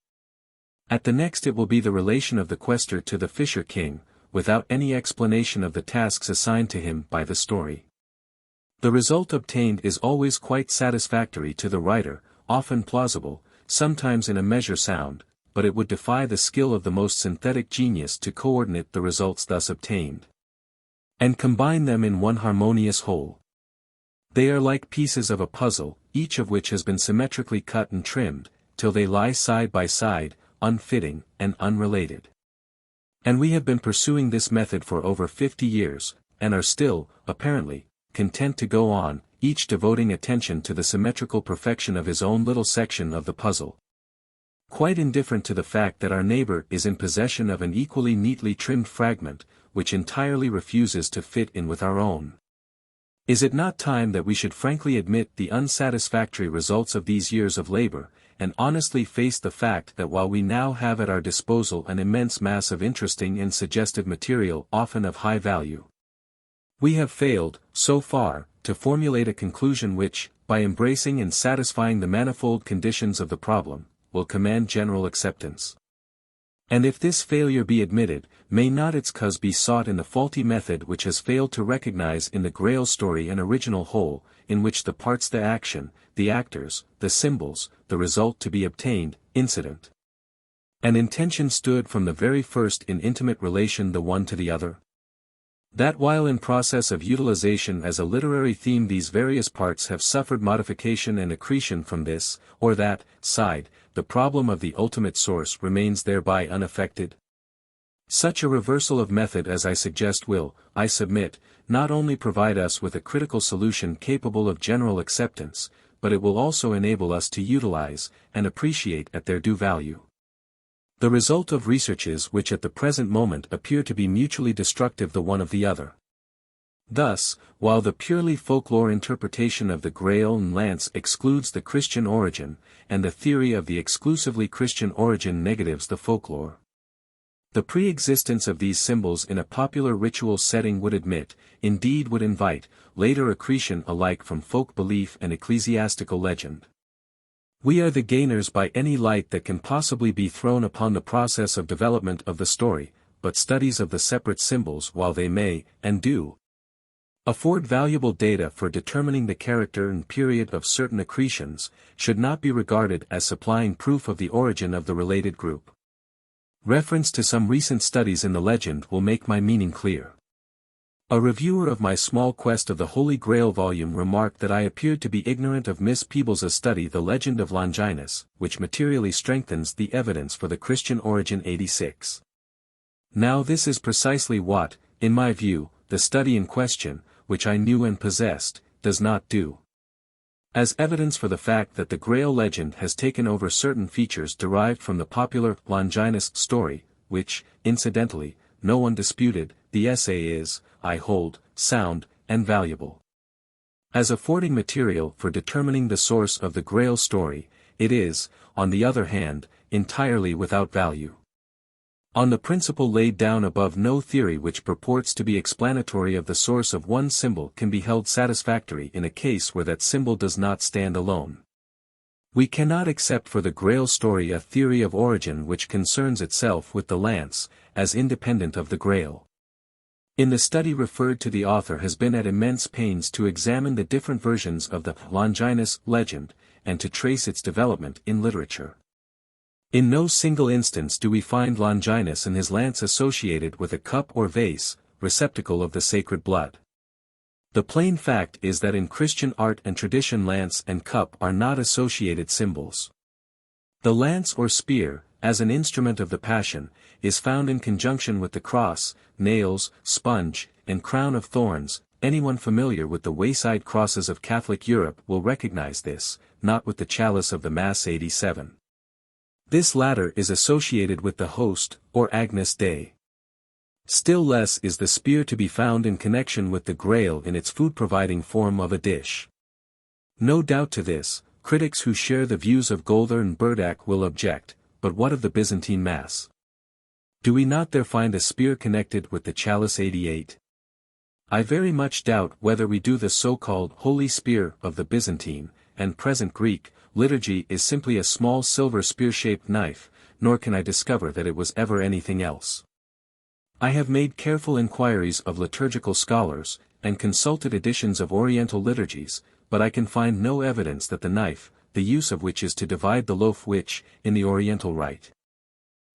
At the next it will be the relation of the quester to the Fisher King, without any explanation of the tasks assigned to him by the story. The result obtained is always quite satisfactory to the writer, often plausible, sometimes in a measure sound, but it would defy the skill of the most synthetic genius to coordinate the results thus obtained, and combine them in one harmonious whole. They are like pieces of a puzzle, each of which has been symmetrically cut and trimmed, till they lie side by side, unfitting, and unrelated. And we have been pursuing this method for over 50 years, and are still, apparently, content to go on, each devoting attention to the symmetrical perfection of his own little section of the puzzle. Quite indifferent to the fact that our neighbor is in possession of an equally neatly trimmed fragment, which entirely refuses to fit in with our own. Is it not time that we should frankly admit the unsatisfactory results of these years of labor, and honestly face the fact that while we now have at our disposal an immense mass of interesting and suggestive material often of high value, we have failed, so far, to formulate a conclusion which, by embracing and satisfying the manifold conditions of the problem, will command general acceptance? And if this failure be admitted, may not its cause be sought in the faulty method which has failed to recognize in the Grail story an original whole, in which the parts, the action, the actors, the symbols, the result to be obtained, incident, and intention stood from the very first in intimate relation the one to the other? That while in process of utilization as a literary theme these various parts have suffered modification and accretion from this, or that, side, the problem of the ultimate source remains thereby unaffected? Such a reversal of method as I suggest will, I submit, not only provide us with a critical solution capable of general acceptance, but it will also enable us to utilize, and appreciate at their due value, the result of researches which at the present moment appear to be mutually destructive the one of the other. Thus, while the purely folklore interpretation of the Grail and Lance excludes the Christian origin, and the theory of the exclusively Christian origin negatives the folklore, the pre-existence of these symbols in a popular ritual setting would admit, indeed would invite, later accretion alike from folk belief and ecclesiastical legend. We are the gainers by any light that can possibly be thrown upon the process of development of the story, but studies of the separate symbols, while they may, and do, afford valuable data for determining the character and period of certain accretions, should not be regarded as supplying proof of the origin of the related group. Reference to some recent studies in the legend will make my meaning clear. A reviewer of my small quest of the Holy Grail volume remarked that I appeared to be ignorant of Miss Peebles' study The Legend of Longinus, which materially strengthens the evidence for the Christian origin 86. Now this is precisely what, in my view, the study in question, which I knew and possessed, does not do. As evidence for the fact that the Grail legend has taken over certain features derived from the popular Longinus story, which, incidentally, no one disputed, the essay is, I hold, sound, and valuable. As affording material for determining the source of the Grail story, it is, on the other hand, entirely without value. On the principle laid down above, no theory which purports to be explanatory of the source of one symbol can be held satisfactory in a case where that symbol does not stand alone. We cannot accept for the Grail story a theory of origin which concerns itself with the lance, as independent of the Grail. In the study referred to, the author has been at immense pains to examine the different versions of the Longinus legend, and to trace its development in literature. In no single instance do we find Longinus and his lance associated with a cup or vase, receptacle of the sacred blood. The plain fact is that in Christian art and tradition lance and cup are not associated symbols. The lance or spear, as an instrument of the Passion, is found in conjunction with the cross, nails, sponge, and crown of thorns. Anyone familiar with the wayside crosses of Catholic Europe will recognize this, not with the chalice of the Mass 87. This latter is associated with the host, or Agnus Dei. Still less is the spear to be found in connection with the Grail in its food-providing form of a dish. No doubt to this, critics who share the views of Golder and Burdak will object, but what of the Byzantine Mass? Do we not there find a spear connected with the chalice 88? I very much doubt whether we do. The so-called Holy Spear of the Byzantine, and present Greek, liturgy is simply a small silver spear-shaped knife, nor can I discover that it was ever anything else. I have made careful inquiries of liturgical scholars, and consulted editions of Oriental liturgies, but I can find no evidence that the knife, the use of which is to divide the loaf which, in the Oriental rite,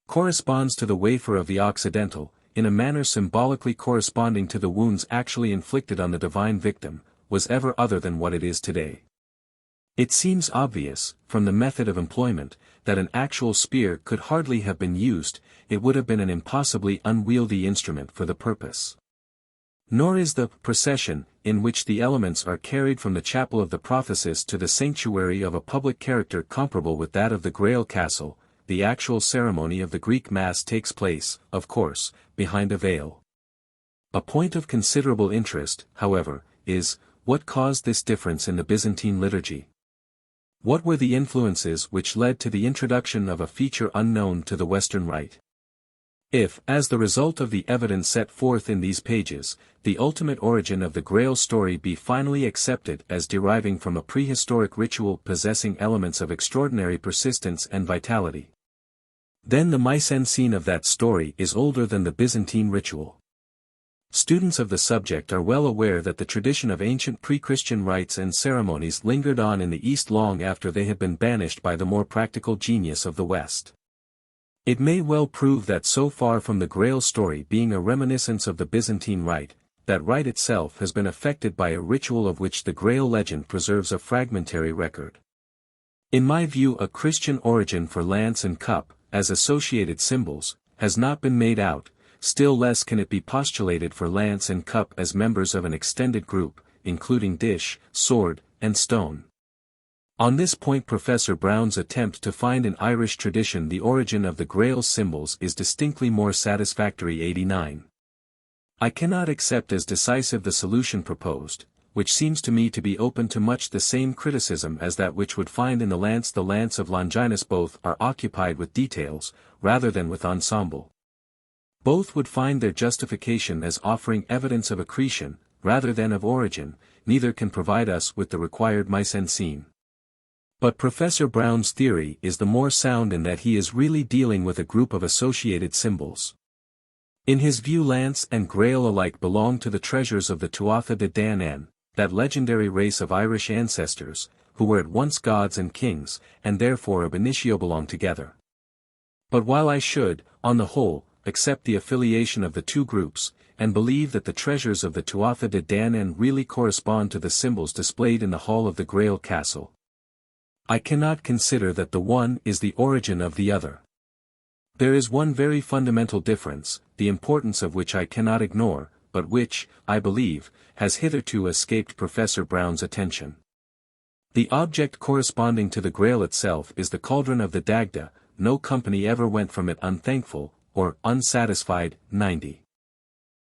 corresponds to the wafer of the Occidental, in a manner symbolically corresponding to the wounds actually inflicted on the divine victim, was ever other than what it is today. It seems obvious, from the method of employment, that an actual spear could hardly have been used. It would have been an impossibly unwieldy instrument for the purpose. Nor is the procession, in which the elements are carried from the chapel of the prophecies to the sanctuary of a public character comparable with that of the Grail castle. The actual ceremony of the Greek Mass takes place, of course, behind a veil. A point of considerable interest, however, is, what caused this difference in the Byzantine liturgy? What were the influences which led to the introduction of a feature unknown to the Western Rite? If, as the result of the evidence set forth in these pages, the ultimate origin of the Grail story be finally accepted as deriving from a prehistoric ritual possessing elements of extraordinary persistence and vitality, then the mise-en-scene of that story is older than the Byzantine ritual. Students of the subject are well aware that the tradition of ancient pre-Christian rites and ceremonies lingered on in the East long after they had been banished by the more practical genius of the West. It may well prove that so far from the Grail story being a reminiscence of the Byzantine rite, that rite itself has been affected by a ritual of which the Grail legend preserves a fragmentary record. In my view, a Christian origin for lance and cup, as associated symbols, has not been made out, still less can it be postulated for lance and cup as members of an extended group, including dish, sword, and stone. On this point Professor Brown's attempt to find in Irish tradition the origin of the Grail's symbols is distinctly more satisfactory. 89. I cannot accept as decisive the solution proposed, which seems to me to be open to much the same criticism as that which would find in the lance of Longinus. Both are occupied with details, rather than with ensemble. Both would find their justification as offering evidence of accretion, rather than of origin. Neither can provide us with the required mise-en-scene. But Professor Brown's theory is the more sound in that he is really dealing with a group of associated symbols. In his view, lance and Grail alike belong to the treasures of the Tuatha De Danann, that legendary race of Irish ancestors, who were at once gods and kings, and therefore ab initio belong together. But while I should, on the whole, accept the affiliation of the two groups, and believe that the treasures of the Tuatha De Danann really correspond to the symbols displayed in the hall of the Grail castle, I cannot consider that the one is the origin of the other. There is one very fundamental difference, the importance of which I cannot ignore, but which, I believe, has hitherto escaped Professor Brown's attention. The object corresponding to the Grail itself is the cauldron of the Dagda. No company ever went from it unthankful, or unsatisfied. 90.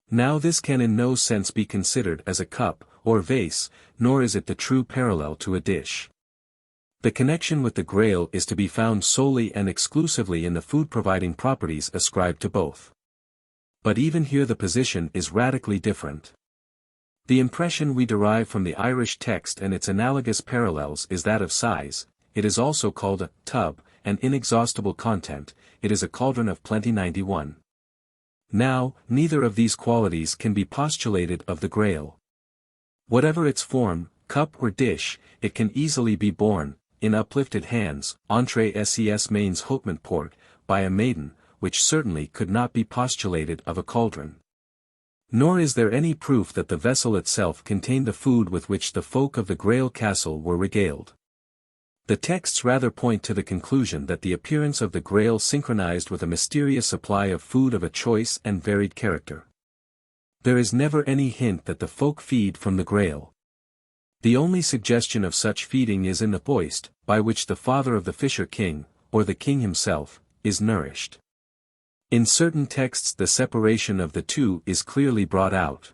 Now this can in no sense be considered as a cup, or vase, nor is it the true parallel to a dish. The connection with the Grail is to be found solely and exclusively in the food-providing properties ascribed to both. But even here the position is radically different. The impression we derive from the Irish text and its analogous parallels is that of size. It is also called a tub, an inexhaustible content. It is a cauldron of plenty. 91. Now, neither of these qualities can be postulated of the Grail. Whatever its form, cup or dish, it can easily be borne, in uplifted hands, entre ses mains hotment port, by a maiden, which certainly could not be postulated of a cauldron. Nor is there any proof that the vessel itself contained the food with which the folk of the Grail castle were regaled. The texts rather point to the conclusion that the appearance of the Grail synchronized with a mysterious supply of food of a choice and varied character. There is never any hint that the folk feed from the Grail. The only suggestion of such feeding is in the hoist, by which the father of the fisher king, or the king himself, is nourished. In certain texts the separation of the two is clearly brought out.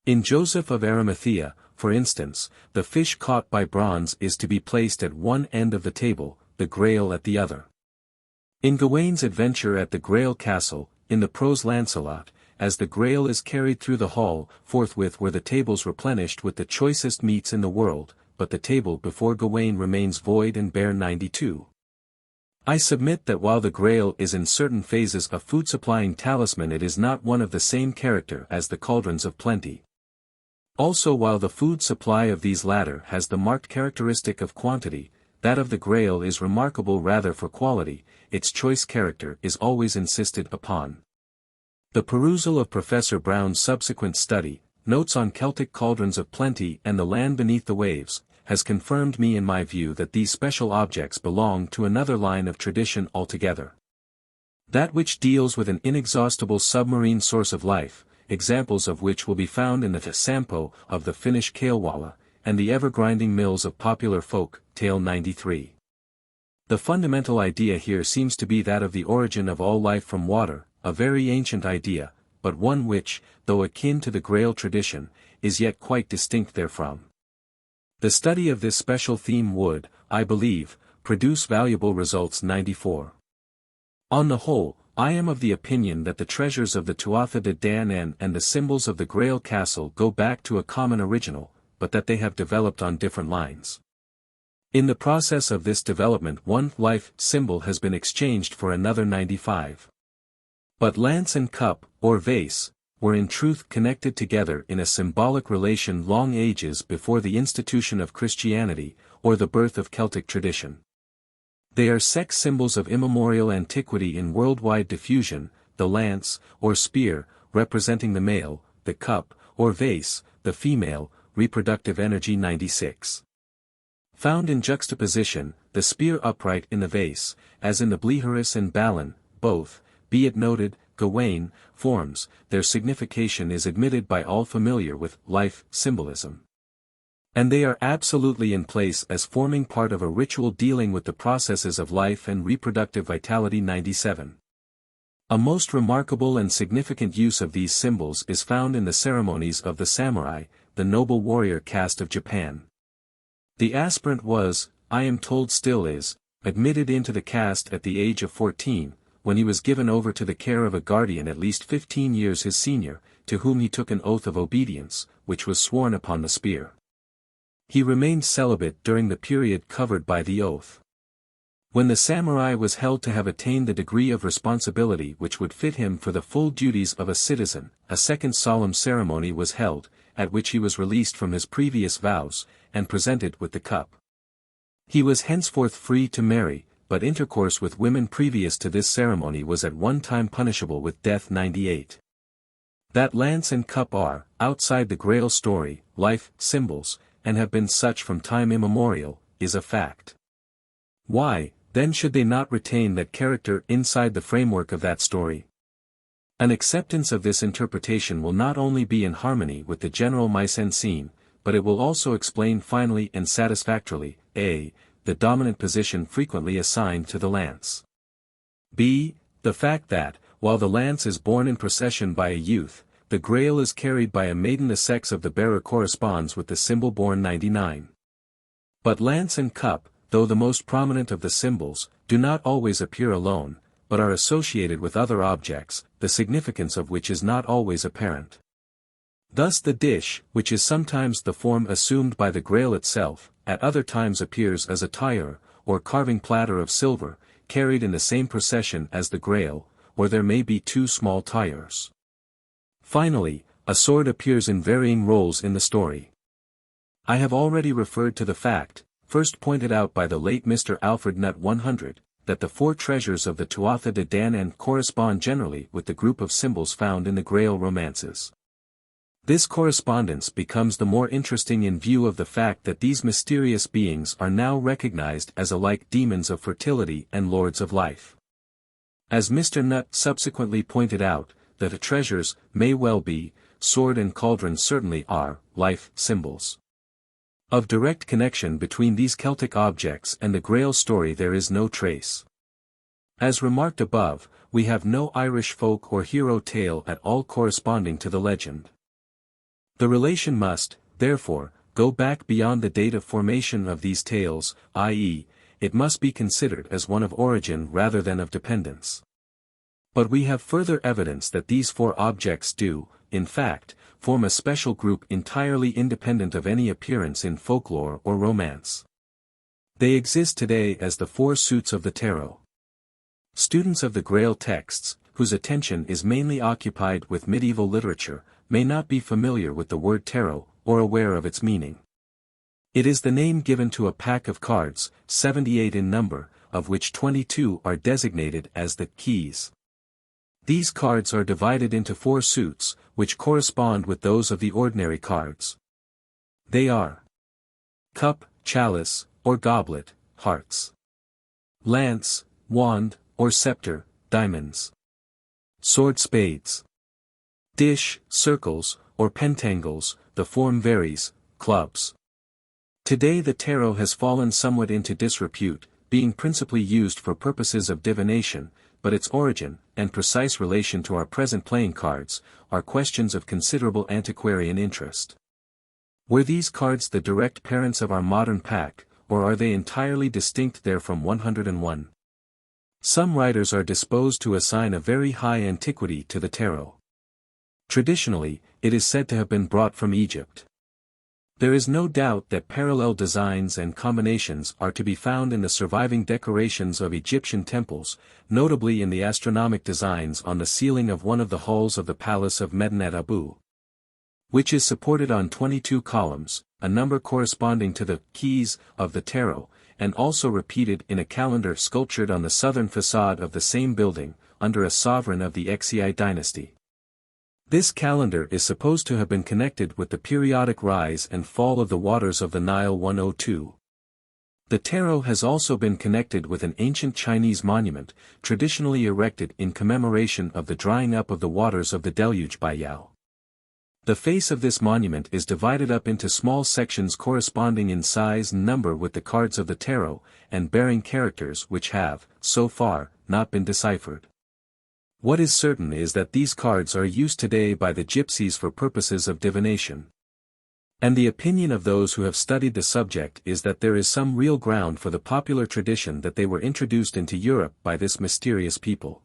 In Joseph of Arimathea, for instance, the fish caught by bronze is to be placed at one end of the table, the Grail at the other. In Gawain's adventure at the Grail castle, in the prose Lancelot, as the Grail is carried through the hall, forthwith were the tables replenished with the choicest meats in the world, but the table before Gawain remains void and bare. 92. I submit that while the Grail is in certain phases a food-supplying talisman, it is not one of the same character as the cauldrons of plenty. Also, while the food supply of these latter has the marked characteristic of quantity, that of the Grail is remarkable rather for quality. Its choice character is always insisted upon. The perusal of Professor Brown's subsequent study, Notes on Celtic Cauldrons of Plenty and the Land Beneath the Waves, has confirmed me in my view that these special objects belong to another line of tradition altogether. That which deals with an inexhaustible submarine source of life, examples of which will be found in the Sampo of the Finnish Kalevala, and the ever-grinding mills of popular folk, tale 93. The fundamental idea here seems to be that of the origin of all life from water, a very ancient idea, but one which, though akin to the Grail tradition, is yet quite distinct therefrom. The study of this special theme would, I believe, produce valuable results. 94. On the whole, I am of the opinion that the treasures of the Tuatha De Danann and the symbols of the Grail castle go back to a common original, but that they have developed on different lines. In the process of this development one life symbol has been exchanged for another. 95. But lance and cup, or vase, were in truth connected together in a symbolic relation long ages before the institution of Christianity, or the birth of Celtic tradition. They are sex symbols of immemorial antiquity in worldwide diffusion, the lance, or spear, representing the male, the cup, or vase, the female, reproductive energy. 96. Found in juxtaposition, the spear upright in the vase, as in the Bleharis and Balin, both, be it noted, Gawain, forms, their signification is admitted by all familiar with life symbolism. And they are absolutely in place as forming part of a ritual dealing with the processes of life and reproductive vitality. 97. A most remarkable and significant use of these symbols is found in the ceremonies of the samurai, the noble warrior caste of Japan. The aspirant was, I am told still is, admitted into the caste at the age of 14, when he was given over to the care of a guardian at least 15 years his senior, to whom he took an oath of obedience, which was sworn upon the spear. He remained celibate during the period covered by the oath. When the samurai was held to have attained the degree of responsibility which would fit him for the full duties of a citizen, a second solemn ceremony was held, at which he was released from his previous vows, and presented with the cup. He was henceforth free to marry, but intercourse with women previous to this ceremony was at one time punishable with death. 98. That lance and cup are, outside the Grail story, life symbols, and have been such from time immemorial, is a fact. Why, then, should they not retain that character inside the framework of that story? An acceptance of this interpretation will not only be in harmony with the general mise-en-scene, but it will also explain finally and satisfactorily, a. the dominant position frequently assigned to the lance. b. the fact that, while the lance is borne in procession by a youth, the Grail is carried by a maiden. The sex of the bearer corresponds with the symbol borne. 99. But lance and cup, though the most prominent of the symbols, do not always appear alone, but are associated with other objects, the significance of which is not always apparent. Thus the dish, which is sometimes the form assumed by the Grail itself, at other times appears as a tire, or carving platter of silver, carried in the same procession as the Grail, or there may be two small tires. Finally, a sword appears in varying roles in the story. I have already referred to the fact, first pointed out by the late Mr. Alfred Nutt 100, that the four treasures of the Tuatha De Danann correspond generally with the group of symbols found in the Grail romances. This correspondence becomes the more interesting in view of the fact that these mysterious beings are now recognized as alike demons of fertility and lords of life. As Mr. Nutt subsequently pointed out, that the treasures may well be, sword and cauldron certainly are, life symbols. Of direct connection between these Celtic objects and the Grail story there is no trace. As remarked above, we have no Irish folk or hero tale at all corresponding to the legend. The relation must, therefore, go back beyond the date of formation of these tales, i.e., it must be considered as one of origin rather than of dependence. But we have further evidence that these four objects do, in fact, form a special group entirely independent of any appearance in folklore or romance. They exist today as the four suits of the tarot. Students of the Grail texts, whose attention is mainly occupied with medieval literature, may not be familiar with the word tarot, or aware of its meaning. It is the name given to a pack of cards, 78 in number, of which 22 are designated as the keys. These cards are divided into four suits, which correspond with those of the ordinary cards. They are cup, chalice, or goblet, hearts; lance, wand, or scepter, diamonds; sword, spades; dish, circles, or pentangles, the form varies, clubs. Today the tarot has fallen somewhat into disrepute, being principally used for purposes of divination, but its origin, and precise relation to our present playing cards, are questions of considerable antiquarian interest. Were these cards the direct parents of our modern pack, or are they entirely distinct therefrom? 101. Some writers are disposed to assign a very high antiquity to the tarot. Traditionally, it is said to have been brought from Egypt. There is no doubt that parallel designs and combinations are to be found in the surviving decorations of Egyptian temples, notably in the astronomic designs on the ceiling of one of the halls of the palace of Medinet Abu, which is supported on 22 columns, a number corresponding to the keys of the tarot, and also repeated in a calendar sculptured on the southern facade of the same building, under a sovereign of the Xi dynasty. This calendar is supposed to have been connected with the periodic rise and fall of the waters of the Nile. 102. The tarot has also been connected with an ancient Chinese monument, traditionally erected in commemoration of the drying up of the waters of the deluge by Yao. The face of this monument is divided up into small sections corresponding in size and number with the cards of the tarot, and bearing characters which have, so far, not been deciphered. What is certain is that these cards are used today by the gypsies for purposes of divination. And the opinion of those who have studied the subject is that there is some real ground for the popular tradition that they were introduced into Europe by this mysterious people.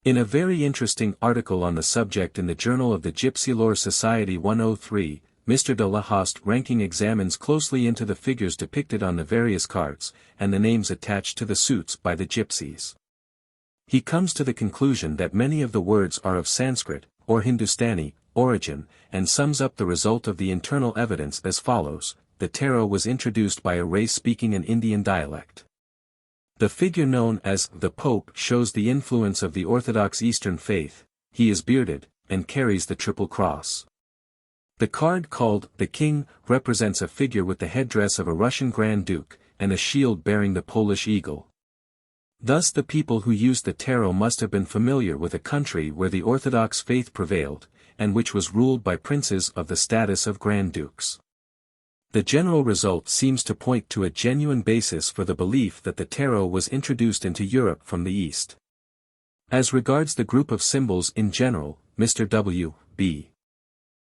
In a very interesting article on the subject in the Journal of the Gypsy Lore Society 103, Mr. de la Hoste ranking examines closely into the figures depicted on the various cards, and the names attached to the suits by the gypsies. He comes to the conclusion that many of the words are of Sanskrit, or Hindustani, origin, and sums up the result of the internal evidence as follows: the tarot was introduced by a race speaking an Indian dialect. The figure known as the Pope shows the influence of the Orthodox Eastern faith. He is bearded, and carries the Triple Cross. The card called the King represents a figure with the headdress of a Russian Grand Duke, and a shield bearing the Polish eagle. Thus the people who used the tarot must have been familiar with a country where the Orthodox faith prevailed, and which was ruled by princes of the status of Grand Dukes. The general result seems to point to a genuine basis for the belief that the tarot was introduced into Europe from the East. As regards the group of symbols in general, Mr. W. B.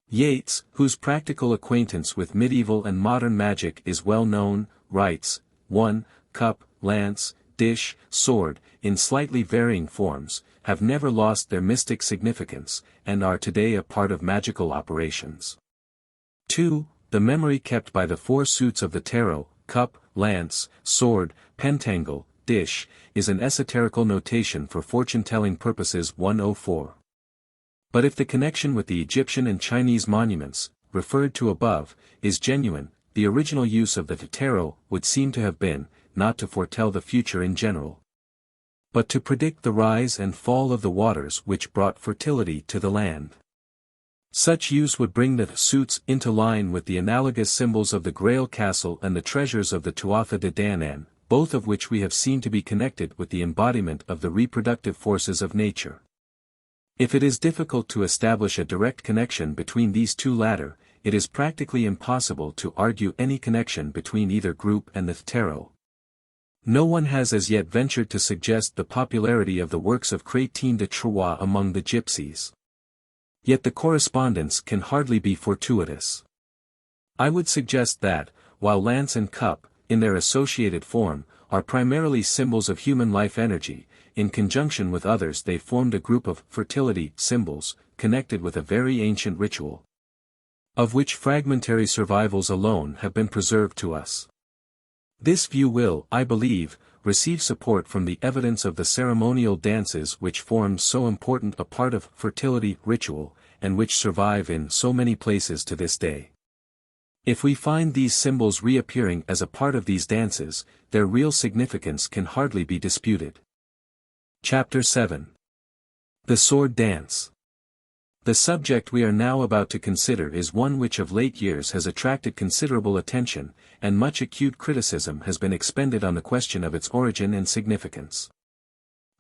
Yeats, whose practical acquaintance with medieval and modern magic is well known, writes, 1. Cup, lance, dish, sword, in slightly varying forms, have never lost their mystic significance, and are today a part of magical operations. 2. The memory kept by the four suits of the tarot, cup, lance, sword, pentangle, dish, is an esoterical notation for fortune-telling purposes. 104. But if the connection with the Egyptian and Chinese monuments, referred to above, is genuine, the original use of the tarot would seem to have been, not to foretell the future in general, but to predict the rise and fall of the waters which brought fertility to the land. Such use would bring the suits into line with the analogous symbols of the Grail Castle and the treasures of the Tuatha de Danann, both of which we have seen to be connected with the embodiment of the reproductive forces of nature. If it is difficult to establish a direct connection between these two latter, it is practically impossible to argue any connection between either group and the tarot. No one has as yet ventured to suggest the popularity of the works of Chrétien de Troyes among the gypsies. Yet the correspondence can hardly be fortuitous. I would suggest that, while lance and cup, in their associated form, are primarily symbols of human life energy, in conjunction with others they formed a group of fertility symbols, connected with a very ancient ritual, of which fragmentary survivals alone have been preserved to us. This view will, I believe, receive support from the evidence of the ceremonial dances which formed so important a part of fertility ritual, and which survive in so many places to this day. If we find these symbols reappearing as a part of these dances, their real significance can hardly be disputed. Chapter 7. The Sword Dance. The subject we are now about to consider is one which of late years has attracted considerable attention, and much acute criticism has been expended on the question of its origin and significance.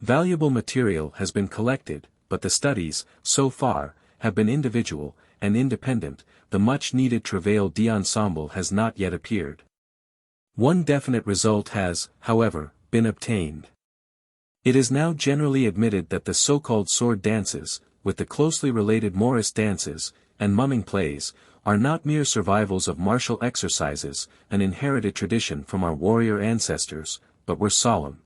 Valuable material has been collected, but the studies, so far, have been individual, and independent, the much-needed travail d'ensemble has not yet appeared. One definite result has, however, been obtained. It is now generally admitted that the so-called sword dances, with the closely related Morris dances, and mumming plays, are not mere survivals of martial exercises, an inherited tradition from our warrior ancestors, but were solemn,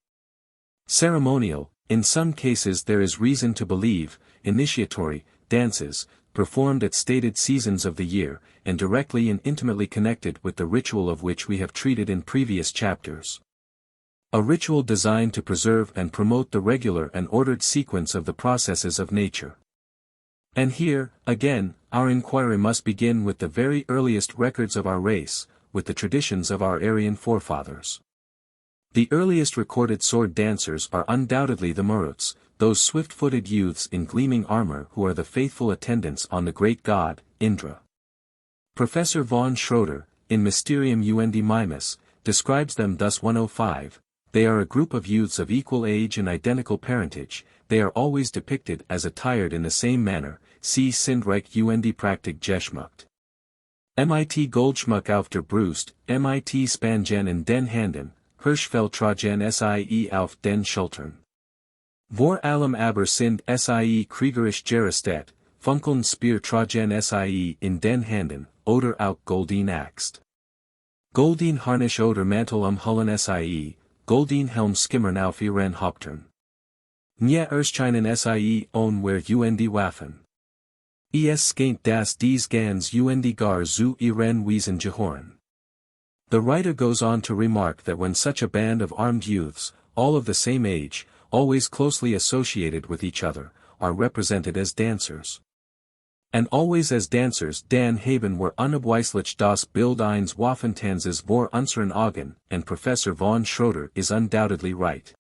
ceremonial, in some cases there is reason to believe, initiatory, dances, performed at stated seasons of the year, and directly and intimately connected with the ritual of which we have treated in previous chapters. A ritual designed to preserve and promote the regular and ordered sequence of the processes of nature. And here, again, our inquiry must begin with the very earliest records of our race, with the traditions of our Aryan forefathers. The earliest recorded sword dancers are undoubtedly the Muruts, those swift-footed youths in gleaming armor who are the faithful attendants on the great god, Indra. Professor von Schroeder, in Mysterium und Mimes, describes them thus 105, they are a group of youths of equal age and identical parentage, they are always depicted as attired in the same manner, see Sindreich und Praktik Geschmuckt. Mit Goldschmuck auf der Brust, mit Spangen in den Handen, Hirschfeldtragen sie auf den Schultern. Vor allem aber sind sie kriegerisch gerüstet, funkeln Speer tragen sie in den Handen, oder auch Goldin Axt. Goldin Harnisch oder Mantel umhüllen sie, Goldin Helm skimmern auf ihren Hauptern. Nye erscheinen sie ohne und Waffen. Es scheint dass dies ganz und gar zu ihren Wesen gehören. The writer goes on to remark that when such a band of armed youths, all of the same age, always closely associated with each other, are represented as dancers. And always as dancers Dan haben wir unabweislich das Bild eines Waffentanzes vor unseren Augen, and Professor von Schroeder is undoubtedly right.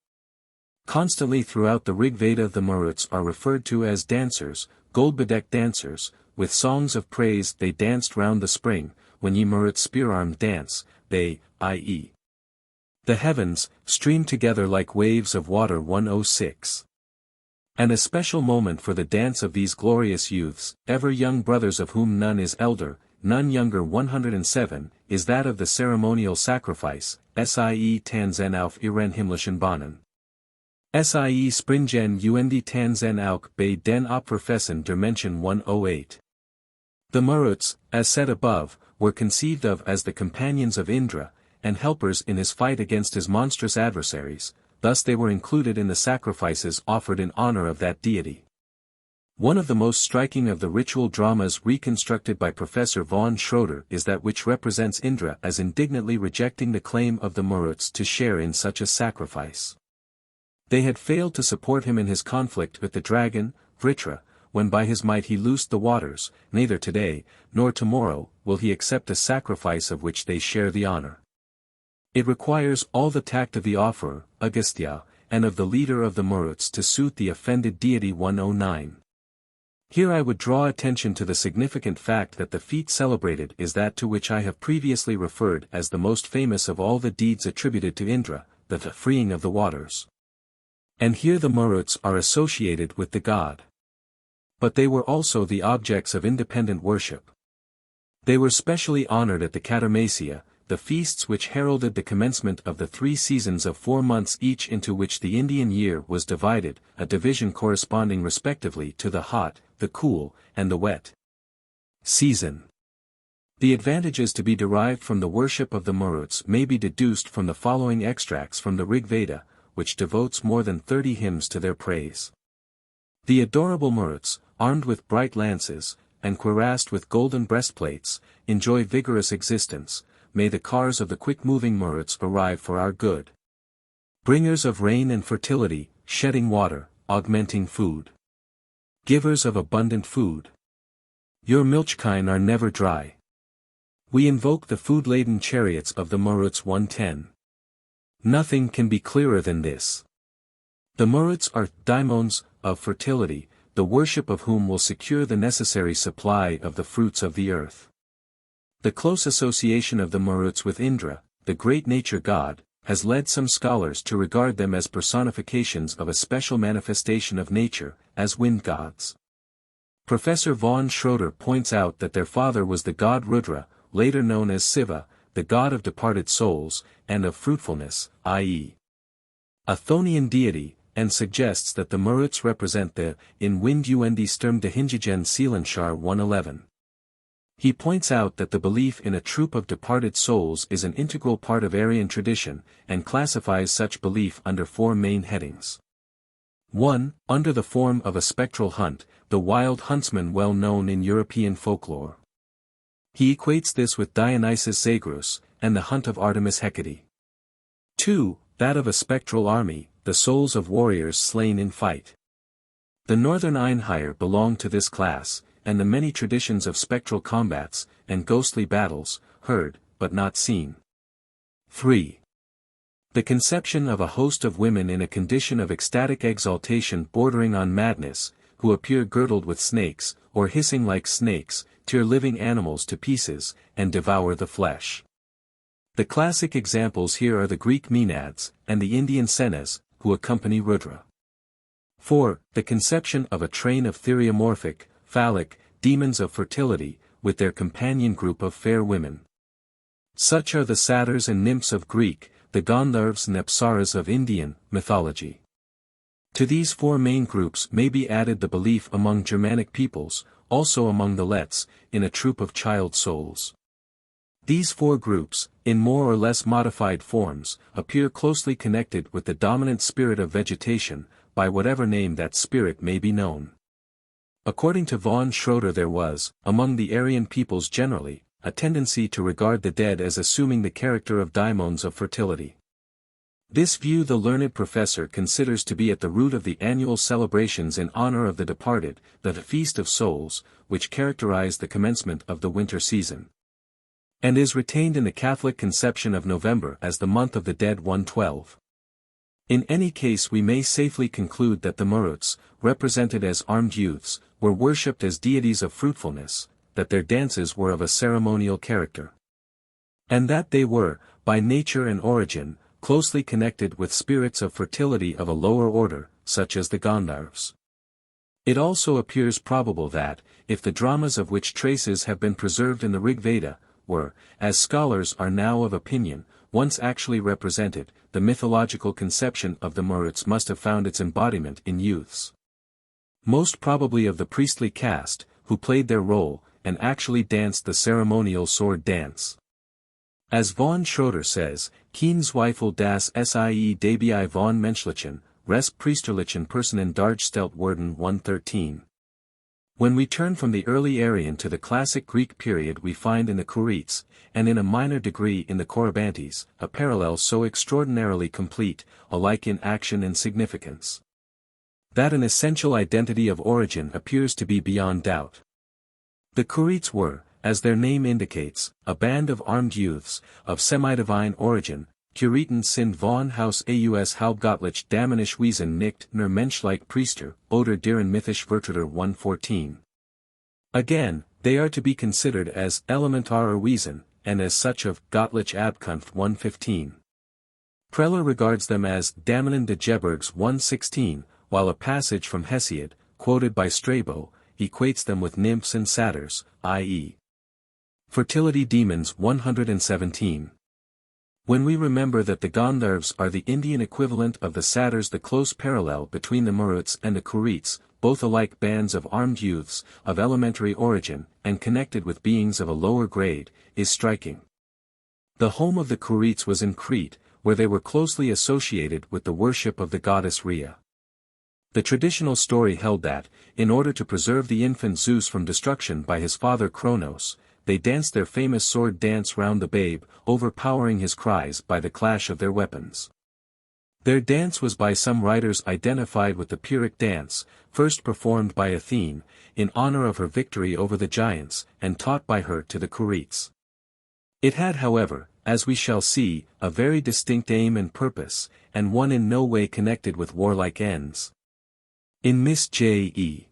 Constantly throughout the Rig Veda the Muruts are referred to as dancers, gold-bedecked dancers, with songs of praise they danced round the spring, when ye Murut spear-armed dance, they, i.e. the heavens, stream together like waves of water 106. An especial moment for the dance of these glorious youths, ever young brothers of whom none is elder, none younger 107, is that of the ceremonial sacrifice, sie tanzen auf ihren himmlischen Bahnen. Sie springen und tanzen auch bei den Opferfesten der Menschen 108. The Muruts, as said above, were conceived of as the companions of Indra, and helpers in his fight against his monstrous adversaries, thus they were included in the sacrifices offered in honor of that deity. One of the most striking of the ritual dramas reconstructed by Professor von Schroeder is that which represents Indra as indignantly rejecting the claim of the Muruts to share in such a sacrifice. They had failed to support him in his conflict with the dragon, Vritra, when by his might he loosed the waters, neither today, nor tomorrow, will he accept a sacrifice of which they share the honor. It requires all the tact of the offerer, Agastya, and of the leader of the Muruts to suit the offended deity 109. Here I would draw attention to the significant fact that the feat celebrated is that to which I have previously referred as the most famous of all the deeds attributed to Indra, the freeing of the waters. And here the Muruts are associated with the god. But they were also the objects of independent worship. They were specially honored at the Katamasya, the feasts which heralded the commencement of the 3 seasons of 4 months each into which the Indian year was divided, a division corresponding respectively to the hot, the cool, and the wet season. The advantages to be derived from the worship of the Muruts may be deduced from the following extracts from the Rig Veda, which devotes more than 30 hymns to their praise. The adorable Muruts, armed with bright lances, and cuirassed with golden breastplates, enjoy vigorous existence. May the cars of the quick-moving Muruts arrive for our good. Bringers of rain and fertility, shedding water, augmenting food. Givers of abundant food. Your milchkine are never dry. We invoke the food-laden chariots of the Muruts 110. Nothing can be clearer than this. The Muruts are daimons of fertility, the worship of whom will secure the necessary supply of the fruits of the earth. The close association of the Muruts with Indra, the great nature god, has led some scholars to regard them as personifications of a special manifestation of nature, as wind gods. Professor von Schroeder points out that their father was the god Rudra, later known as Siva, the god of departed souls, and of fruitfulness, i.e. a Chthonian deity, and suggests that the Maruts represent the, in Wind und Sturm dahingegangen Seelenschar 111. He points out that the belief in a troop of departed souls is an integral part of Aryan tradition, and classifies such belief under 4 main headings. 1. Under the form of a spectral hunt, the wild huntsman well known in European folklore. He equates this with Dionysus Zagreus, and the hunt of Artemis Hecate. 2. That of a spectral army, the souls of warriors slain in fight. The northern Einheier belong to this class, and the many traditions of spectral combats, and ghostly battles, heard, but not seen. 3. The conception of a host of women in a condition of ecstatic exaltation bordering on madness, who appear girdled with snakes, or hissing like snakes, tear living animals to pieces, and devour the flesh. The classic examples here are the Greek Maenads, and the Indian Senas, who accompany Rudra. 4. The conception of a train of theriomorphic, phallic, demons of fertility, with their companion group of fair women. Such are the satyrs and nymphs of Greek, the Gandharvas and Apsaras of Indian mythology. To these 4 main groups may be added the belief among Germanic peoples, also among the Lets, in a troop of child souls. These 4 groups, in more or less modified forms, appear closely connected with the dominant spirit of vegetation, by whatever name that spirit may be known. According to von Schroeder there was, among the Aryan peoples generally, a tendency to regard the dead as assuming the character of daimons of fertility. This view the learned professor considers to be at the root of the annual celebrations in honor of the departed, the Feast of Souls, which characterize the commencement of the winter season, and is retained in the Catholic conception of November as the month of the dead 112. In any case we may safely conclude that the Maruts, represented as armed youths, were worshipped as deities of fruitfulness, that their dances were of a ceremonial character, and that they were, by nature and origin, closely connected with spirits of fertility of a lower order, such as the Gandharvas. It also appears probable that, if the dramas of which traces have been preserved in the Rig Veda, were, as scholars are now of opinion, once actually represented, the mythological conception of the Maruts must have found its embodiment in youths, most probably of the priestly caste, who played their role, and actually danced the ceremonial sword dance. As von Schroeder says, Kein Zweifel das Sie dabei von menschlichen, res priesterlichen Personen dargestellt werden 113. When we turn from the early Aryan to the classic Greek period we find in the Kurites, and in a minor degree in the Corybantes, a parallel so extraordinarily complete, alike in action and significance, that an essential identity of origin appears to be beyond doubt. The Kurites were, as their name indicates, a band of armed youths, of semi-divine origin. Kuriten sind von Haus aus halbgottlich damanisch Wesen nicht nur menschlich Priester, oder deren mythisch Vertreter 114. Again, they are to be considered as elementarer Wesen, and as such of Gottlich Abkunft 115. Preller regards them as Damanen de Gebergs 116, while a passage from Hesiod, quoted by Strabo, equates them with nymphs and satyrs, i.e. fertility demons 117. When we remember that the Gandharvas are the Indian equivalent of the satyrs, the close parallel between the Maruts and the Kurites, both alike bands of armed youths, of elementary origin, and connected with beings of a lower grade, is striking. The home of the Kurites was in Crete, where they were closely associated with the worship of the goddess Rhea. The traditional story held that, in order to preserve the infant Zeus from destruction by his father Kronos, they danced their famous sword dance round the babe, overpowering his cries by the clash of their weapons. Their dance was by some writers identified with the Pyrrhic dance, first performed by Athene, in honor of her victory over the giants, and taught by her to the Kurites. It had however, as we shall see, a very distinct aim and purpose, and one in no way connected with warlike ends. In Miss J. E.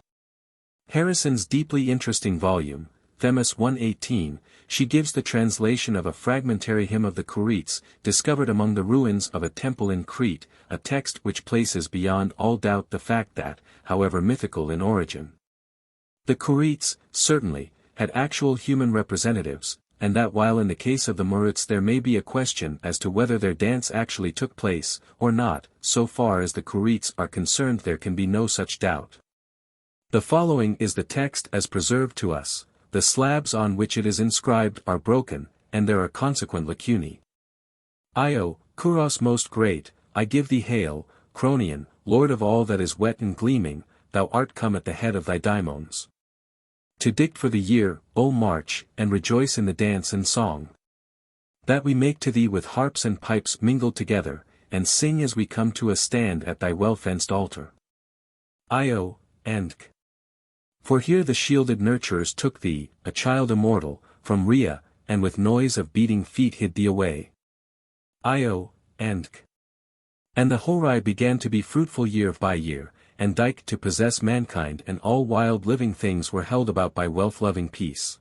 Harrison's deeply interesting volume, Themis 118, she gives the translation of a fragmentary hymn of the Kurites, discovered among the ruins of a temple in Crete, a text which places beyond all doubt the fact that, however mythical in origin, The Kurites, certainly, had actual human representatives, and that while in the case of the Maruts there may be a question as to whether their dance actually took place, or not, so far as the Kurites are concerned there can be no such doubt. The following is the text as preserved to us: the slabs on which it is inscribed are broken, and there are consequent lacunae. Io, Kuros most great, I give thee hail, Cronion, Lord of all that is wet and gleaming, thou art come at the head of thy daimons. To dict for the year, O march, and rejoice in the dance and song. That we make to thee with harps and pipes mingled together, and sing as we come to a stand at thy well-fenced altar. Io, Endk. For here the shielded nurturers took thee, a child immortal, from Rhea, and with noise of beating feet hid thee away. Io, Endk. And the Horai began to be fruitful year by year, and Dyke to possess mankind, and all wild living things were held about by wealth-loving peace.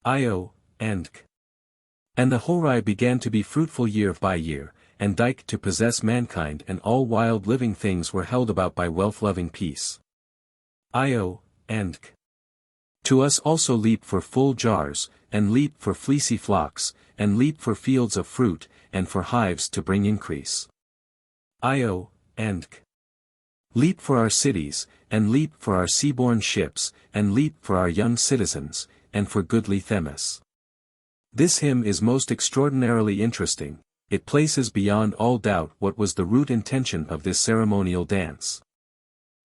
Io, Endk. And the Horai began to be fruitful year by year, and Dyke to possess mankind, and all wild living things were held about by wealth-loving peace. Io, Endk. To us also leap for full jars, and leap for fleecy flocks, and leap for fields of fruit, and for hives to bring increase. Io, Endk. Leap for our cities, and leap for our seaborne ships, and leap for our young citizens, and for goodly Themis. This hymn is most extraordinarily interesting. It places beyond all doubt what was the root intention of this ceremonial dance.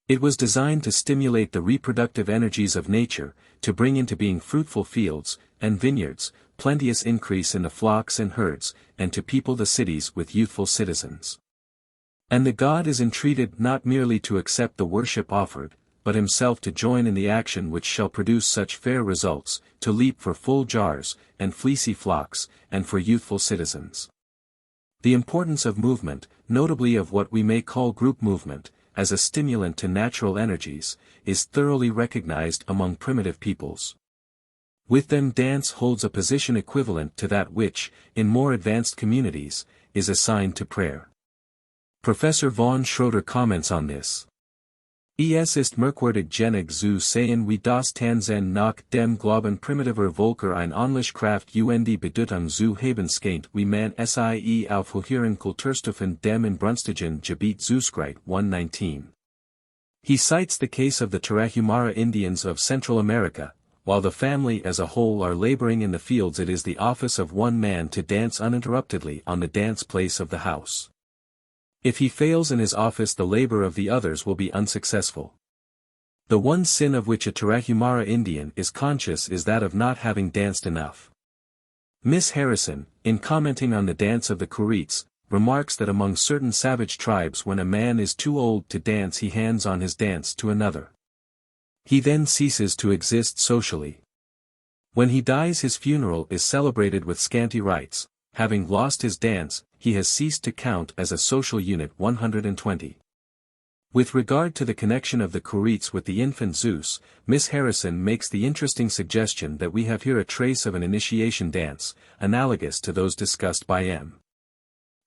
It was designed to stimulate the reproductive energies of nature, to bring into being fruitful fields, and vineyards, plenteous increase in the flocks and herds, and to people the cities with youthful citizens. And the god is entreated not merely to accept the worship offered, but himself to join in the action which shall produce such fair results, to leap for full jars, and fleecy flocks, and for youthful citizens. The importance of movement, notably of what we may call group movement, as a stimulant to natural energies, is thoroughly recognized among primitive peoples. With them dance holds a position equivalent to that which, in more advanced communities, is assigned to prayer. Professor von Schroeder comments on this. Es ist merkwürdig genug zu sehen wie das Tanzen nach dem Glauben primitiver Volker ein onliche Kraft und Bedeutung zu haben scheint wie man sie auf höheren Kulturstufen dem in Brunstigen Gebiet zuspricht 119. He cites the case of the Tarahumara Indians of Central America. While the family as a whole are laboring in the fields, it is the office of one man to dance uninterruptedly on the dance place of the house. If he fails in his office, the labor of the others will be unsuccessful. The one sin of which a Tarahumara Indian is conscious is that of not having danced enough. Miss Harrison, in commenting on the dance of the Kurites, remarks that among certain savage tribes when a man is too old to dance he hands on his dance to another. He then ceases to exist socially. When he dies his funeral is celebrated with scanty rites. Having lost his dance, he has ceased to count as a social unit 120. With regard to the connection of the Kurites with the infant Zeus, Miss Harrison makes the interesting suggestion that we have here a trace of an initiation dance, analogous to those discussed by M.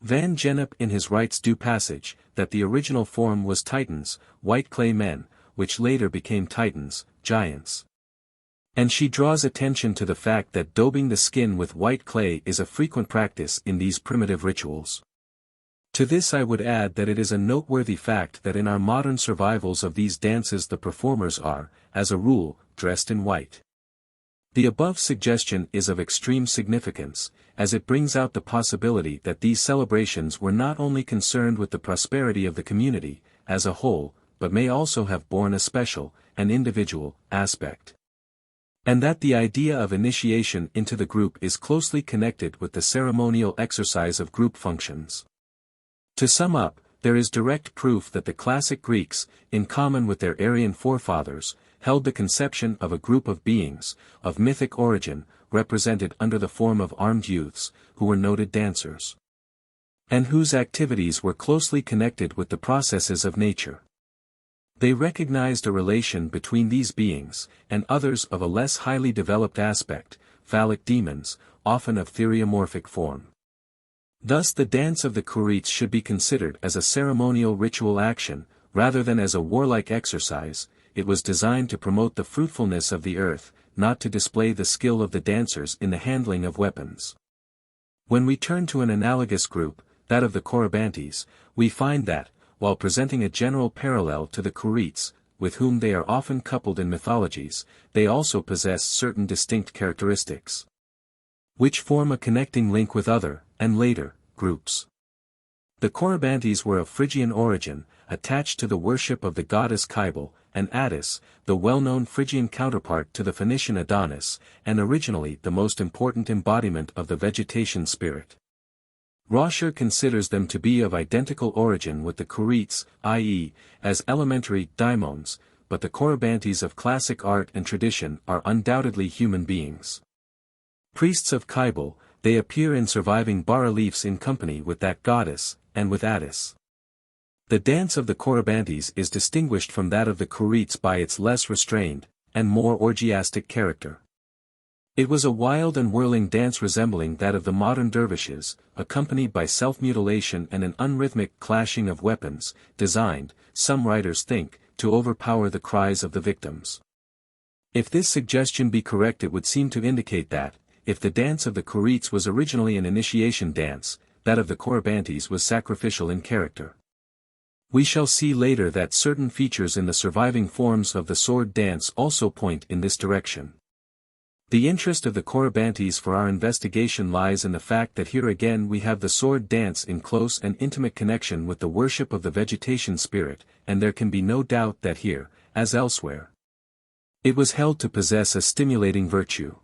Van Gennep in his Rites du Passage, that the original form was Titans, white clay men, which later became Titans, giants. And she draws attention to the fact that daubing the skin with white clay is a frequent practice in these primitive rituals. To this I would add that it is a noteworthy fact that in our modern survivals of these dances the performers are, as a rule, dressed in white. The above suggestion is of extreme significance, as it brings out the possibility that these celebrations were not only concerned with the prosperity of the community, as a whole, but may also have borne a special, an individual, aspect. And that the idea of initiation into the group is closely connected with the ceremonial exercise of group functions. To sum up, there is direct proof that the classic Greeks, in common with their Aryan forefathers, held the conception of a group of beings, of mythic origin, represented under the form of armed youths, who were noted dancers, and whose activities were closely connected with the processes of nature. They recognized a relation between these beings, and others of a less highly developed aspect, phallic demons, often of theriomorphic form. Thus the dance of the Kurites should be considered as a ceremonial ritual action, rather than as a warlike exercise. it was designed to promote the fruitfulness of the earth, not to display the skill of the dancers in the handling of weapons. When we turn to an analogous group, that of the Corybantes, we find that, while presenting a general parallel to the Curites, with whom they are often coupled in mythologies, they also possess certain distinct characteristics, which form a connecting link with other, and later, groups. The Corybantes were of Phrygian origin, attached to the worship of the goddess Cybele, and Attis, the well-known Phrygian counterpart to the Phoenician Adonis, and originally the most important embodiment of the vegetation spirit. Roscher considers them to be of identical origin with the Curites, i.e., as elementary daimons, but the Corybantes of classic art and tradition are undoubtedly human beings. Priests of Cybele, they appear in surviving bas-reliefs in company with that goddess, and with Attis. The dance of the Corybantes is distinguished from that of the Curites by its less restrained, and more orgiastic character. It was a wild and whirling dance resembling that of the modern dervishes, accompanied by self-mutilation and an unrhythmic clashing of weapons, designed, some writers think, to overpower the cries of the victims. If this suggestion be correct, it would seem to indicate that, if the dance of the Curites was originally an initiation dance, that of the Corybantes was sacrificial in character. We shall see later that certain features in the surviving forms of the sword dance also point in this direction. The interest of the Corybantes for our investigation lies in the fact that here again we have the sword dance in close and intimate connection with the worship of the vegetation spirit, and there can be no doubt that here, as elsewhere, it was held to possess a stimulating virtue.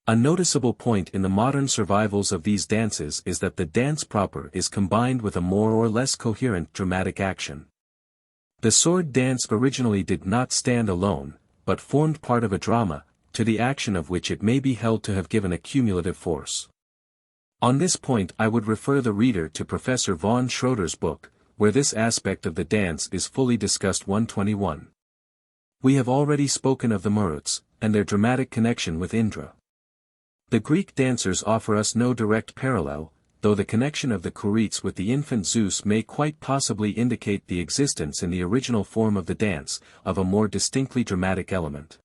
A noticeable point in the modern survivals of these dances is that the dance proper is combined with a more or less coherent dramatic action. The sword dance originally did not stand alone, but formed part of a drama, to the action of which it may be held to have given a cumulative force. On this point I would refer the reader to Professor von Schroeder's book, where this aspect of the dance is fully discussed. 121. We have already spoken of the Maruts, and their dramatic connection with Indra. The Greek dancers offer us no direct parallel, though the connection of the Curites with the infant Zeus may quite possibly indicate the existence in the original form of the dance, of a more distinctly dramatic element.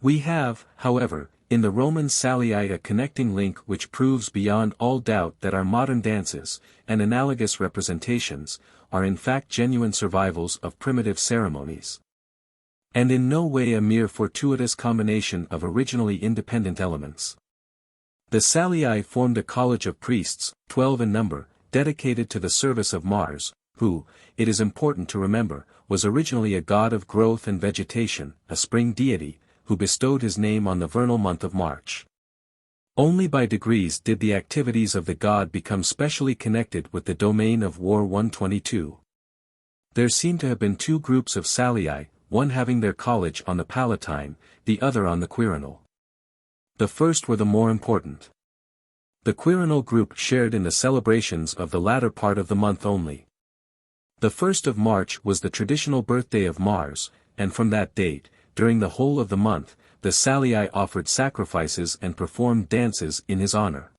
We have, however, in the Roman Salii a connecting link which proves beyond all doubt that our modern dances, and analogous representations, are in fact genuine survivals of primitive ceremonies, and in no way a mere fortuitous combination of originally independent elements. The Salii formed a college of priests, 12 in number, dedicated to the service of Mars, who, it is important to remember, was originally a god of growth and vegetation, a spring deity, who bestowed his name on the vernal month of March. Only by degrees did the activities of the god become specially connected with the domain of war. 122. There seem to have been two groups of Salii, one having their college on the Palatine, the other on the Quirinal. The first were the more important. The Quirinal group shared in the celebrations of the latter part of the month only. The 1st of March was the traditional birthday of Mars, and from that date, during the whole of the month, the Salii offered sacrifices and performed dances in his honor.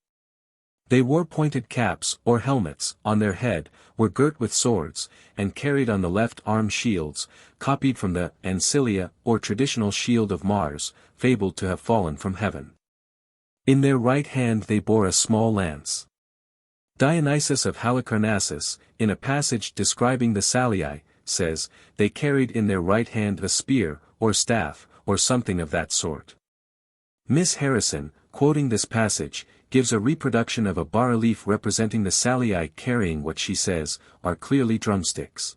They wore pointed caps, or helmets, on their head, were girt with swords, and carried on the left arm shields, copied from the Ancilia, or traditional shield of Mars, fabled to have fallen from heaven. In their right hand they bore a small lance. Dionysius of Halicarnassus, in a passage describing the Salii, says, they carried in their right hand a spear, or staff, or something of that sort. Miss Harrison, quoting this passage, gives a reproduction of a bas-relief representing the Salii carrying what she says, are clearly drumsticks.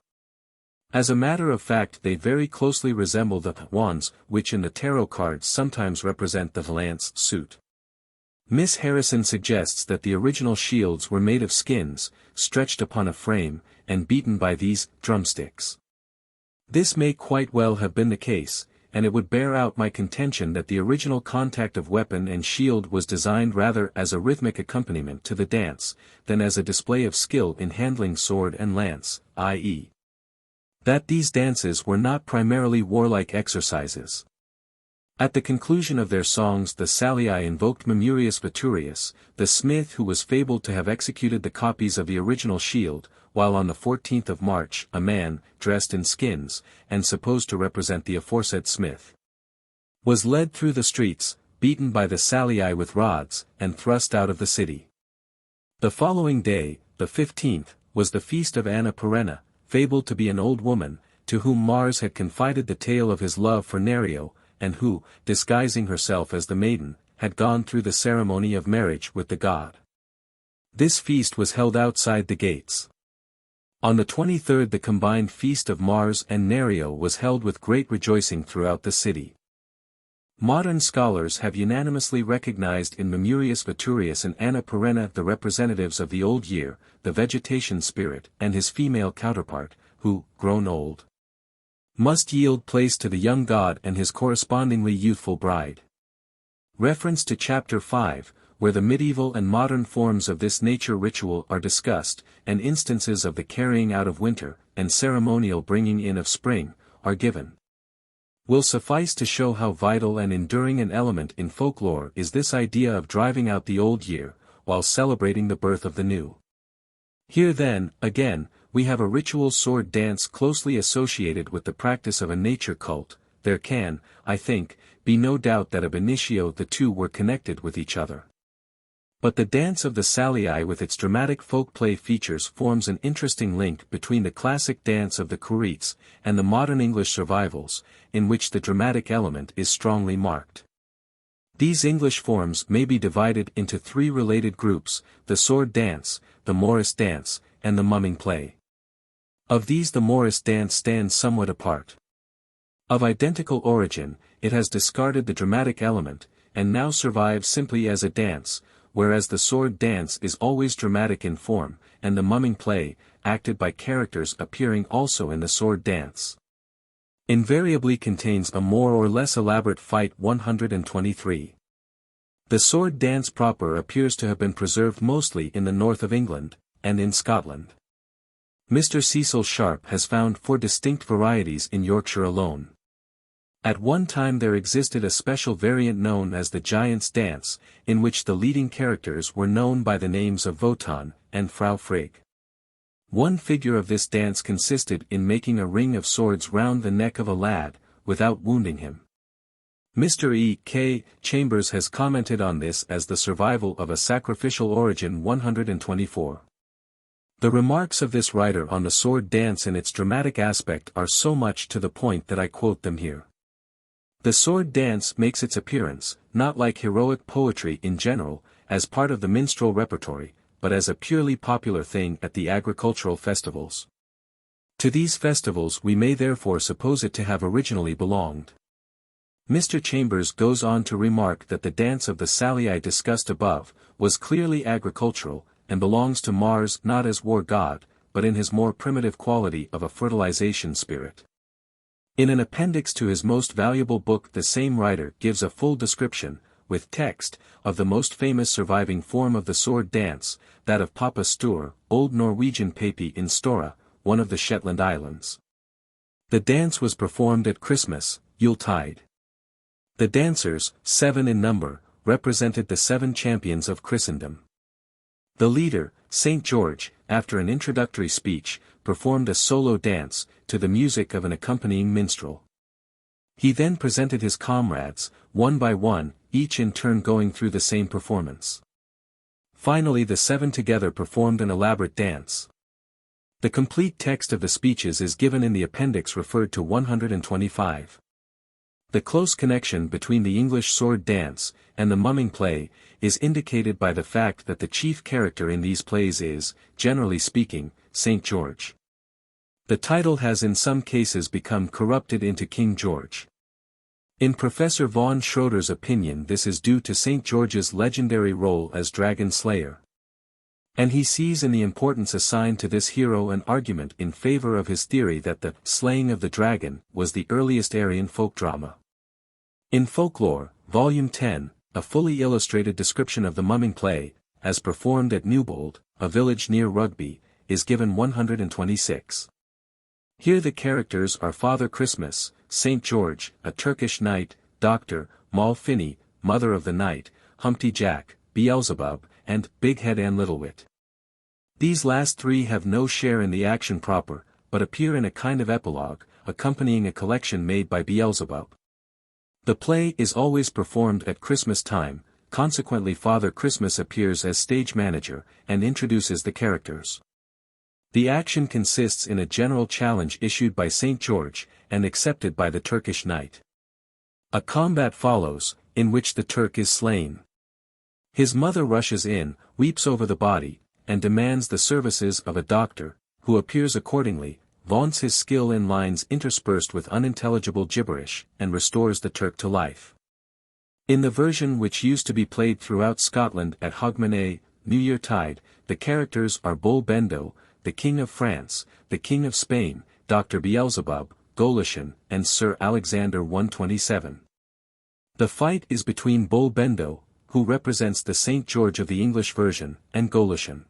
As a matter of fact they very closely resemble the wands, which in the tarot cards sometimes represent the lance suit. Miss Harrison suggests that the original shields were made of skins, stretched upon a frame, and beaten by these drumsticks. This may quite well have been the case, and it would bear out my contention that the original contact of weapon and shield was designed rather as a rhythmic accompaniment to the dance, than as a display of skill in handling sword and lance, i.e., that these dances were not primarily warlike exercises. At the conclusion of their songs the Salii invoked Mamurius Veturius, the smith who was fabled to have executed the copies of the original shield, while on the 14th of March a man, dressed in skins, and supposed to represent the aforesaid smith, was led through the streets, beaten by the Salii with rods, and thrust out of the city. The following day, the 15th, was the feast of Anna Perenna, fabled to be an old woman, to whom Mars had confided the tale of his love for Nerio, and who, disguising herself as the maiden, had gone through the ceremony of marriage with the god. This feast was held outside the gates. On the 23rd the combined feast of Mars and Nerio was held with great rejoicing throughout the city. Modern scholars have unanimously recognized in Mamurius Veturius and Anna Perenna the representatives of the old year, the vegetation spirit, and his female counterpart, who, grown old, must yield place to the young god and his correspondingly youthful bride. Reference to Chapter 5, where the medieval and modern forms of this nature ritual are discussed, and instances of the carrying out of winter, and ceremonial bringing in of spring, are given, will suffice to show how vital and enduring an element in folklore is this idea of driving out the old year, while celebrating the birth of the new. Here then, again, we have a ritual sword dance closely associated with the practice of a nature cult. There can, I think, be no doubt that ab initio the two were connected with each other. But the dance of the Salii with its dramatic folk play features forms an interesting link between the classic dance of the Curites and the modern English survivals, in which the dramatic element is strongly marked. These English forms may be divided into three related groups: the sword dance, the Morris dance, and the mumming play. Of these the Morris dance stands somewhat apart. Of identical origin, it has discarded the dramatic element, and now survives simply as a dance, whereas the sword dance is always dramatic in form, and the mumming play, acted by characters appearing also in the sword dance, invariably contains a more or less elaborate fight. 123. The sword dance proper appears to have been preserved mostly in the north of England, and in Scotland. Mr. Cecil Sharp has found 4 distinct varieties in Yorkshire alone. At one time there existed a special variant known as the Giant's Dance, in which the leading characters were known by the names of Wotan and Frau Frigg. One figure of this dance consisted in making a ring of swords round the neck of a lad, without wounding him. Mr. E. K. Chambers has commented on this as the survival of a sacrificial origin. 124. The remarks of this writer on the sword dance and its dramatic aspect are so much to the point that I quote them here. The sword dance makes its appearance, not like heroic poetry in general, as part of the minstrel repertory, but as a purely popular thing at the agricultural festivals. To these festivals we may therefore suppose it to have originally belonged. Mr. Chambers goes on to remark that the dance of the Salii discussed above, was clearly agricultural, and belongs to Mars not as war god, but in his more primitive quality of a fertilization spirit. In an appendix to his most valuable book the same writer gives a full description, with text, of the most famous surviving form of the sword dance, that of Papa Stur, Old Norwegian Papi in Stora, one of the Shetland Islands. The dance was performed at Christmas, Yuletide. The dancers, 7 in number, represented the 7 champions of Christendom. The leader, St. George, after an introductory speech, performed a solo dance, to the music of an accompanying minstrel. He then presented his comrades, one by one, each in turn going through the same performance. Finally the 7 together performed an elaborate dance. The complete text of the speeches is given in the appendix referred to. 125. The close connection between the English sword dance, and the mumming play, is indicated by the fact that the chief character in these plays is, generally speaking, St. George. The title has in some cases become corrupted into King George. In Professor von Schroeder's opinion this is due to St. George's legendary role as dragon slayer. And he sees in the importance assigned to this hero an argument in favor of his theory that the slaying of the dragon was the earliest Aryan folk drama. In Folklore, Volume 10, a fully illustrated description of the mumming play, as performed at Newbold, a village near Rugby, is given. 126. Here the characters are Father Christmas, St. George, a Turkish knight, Doctor, Moll Finney, Mother of the Night, Humpty Jack, Beelzebub, and Big Head and Littlewit. These last three have no share in the action proper, but appear in a kind of epilogue, accompanying a collection made by Beelzebub. The play is always performed at Christmas time, consequently Father Christmas appears as stage manager, and introduces the characters. The action consists in a general challenge issued by St. George, and accepted by the Turkish knight. A combat follows, in which the Turk is slain. His mother rushes in, weeps over the body, and demands the services of a doctor, who appears accordingly, vaunts his skill in lines interspersed with unintelligible gibberish, and restores the Turk to life. In the version which used to be played throughout Scotland at Hogmanay, New Year Tide, the characters are Bull Bendo, the King of France, the King of Spain, Dr. Beelzebub, Golishan, and Sir Alexander 127. The fight is between Bull Bendo, who represents the St. George of the English version, and Golishan.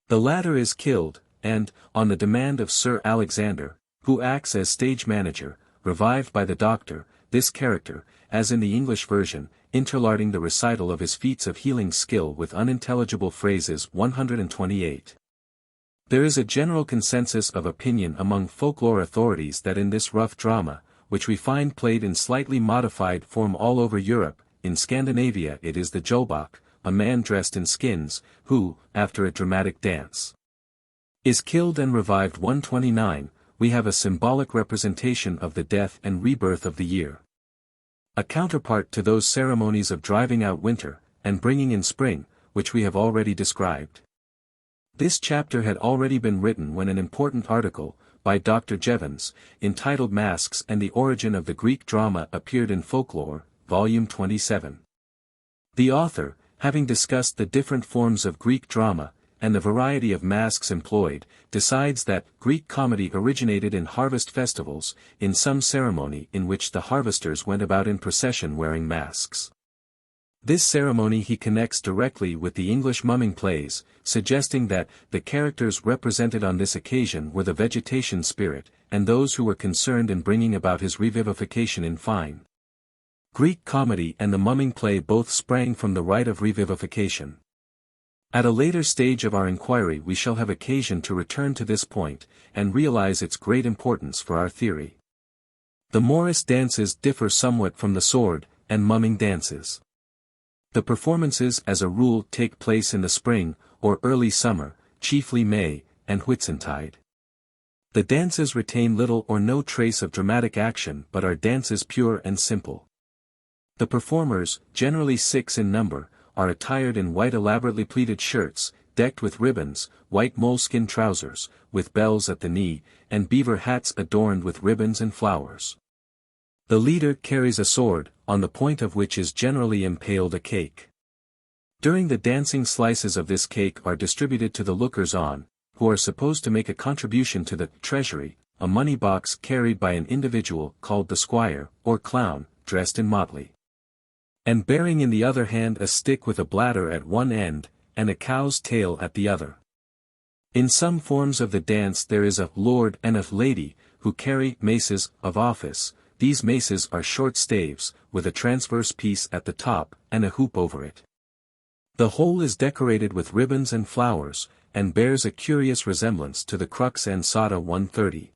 The latter is killed, and, on the demand of Sir Alexander, who acts as stage manager, revived by the doctor, this character, as in the English version, interlarding the recital of his feats of healing skill with unintelligible phrases 128. There is a general consensus of opinion among folklore authorities that in this rough drama, which we find played in slightly modified form all over Europe, in Scandinavia it is the Jolbak, a man dressed in skins, who, after a dramatic dance, is killed and revived. 129, we have a symbolic representation of the death and rebirth of the year. A counterpart to those ceremonies of driving out winter, and bringing in spring, which we have already described. This chapter had already been written when an important article, by Dr. Jevons, entitled Masks and the Origin of the Greek Drama appeared in Folklore, Volume 27. The author, having discussed the different forms of Greek drama, and the variety of masks employed, decides that Greek comedy originated in harvest festivals, in some ceremony in which the harvesters went about in procession wearing masks. This ceremony he connects directly with the English mumming plays, suggesting that the characters represented on this occasion were the vegetation spirit, and those who were concerned in bringing about his revivification. In fine, Greek comedy and the mumming play both sprang from the rite of revivification. At a later stage of our inquiry we shall have occasion to return to this point, and realize its great importance for our theory. The Morris dances differ somewhat from the sword and mumming dances. The performances as a rule take place in the spring, or early summer, chiefly May, and Whitsuntide. The dances retain little or no trace of dramatic action but are dances pure and simple. The performers, generally 6 in number, are attired in white elaborately pleated shirts, decked with ribbons, white moleskin trousers, with bells at the knee, and beaver hats adorned with ribbons and flowers. The leader carries a sword, on the point of which is generally impaled a cake. During the dancing slices of this cake are distributed to the lookers-on, who are supposed to make a contribution to the treasury, a money box carried by an individual called the squire, or clown, dressed in motley, and bearing in the other hand a stick with a bladder at one end, and a cow's tail at the other. In some forms of the dance there is a lord and a lady, who carry maces of office. These maces are short staves, with a transverse piece at the top, and a hoop over it. The whole is decorated with ribbons and flowers, and bears a curious resemblance to the crux ansata 130.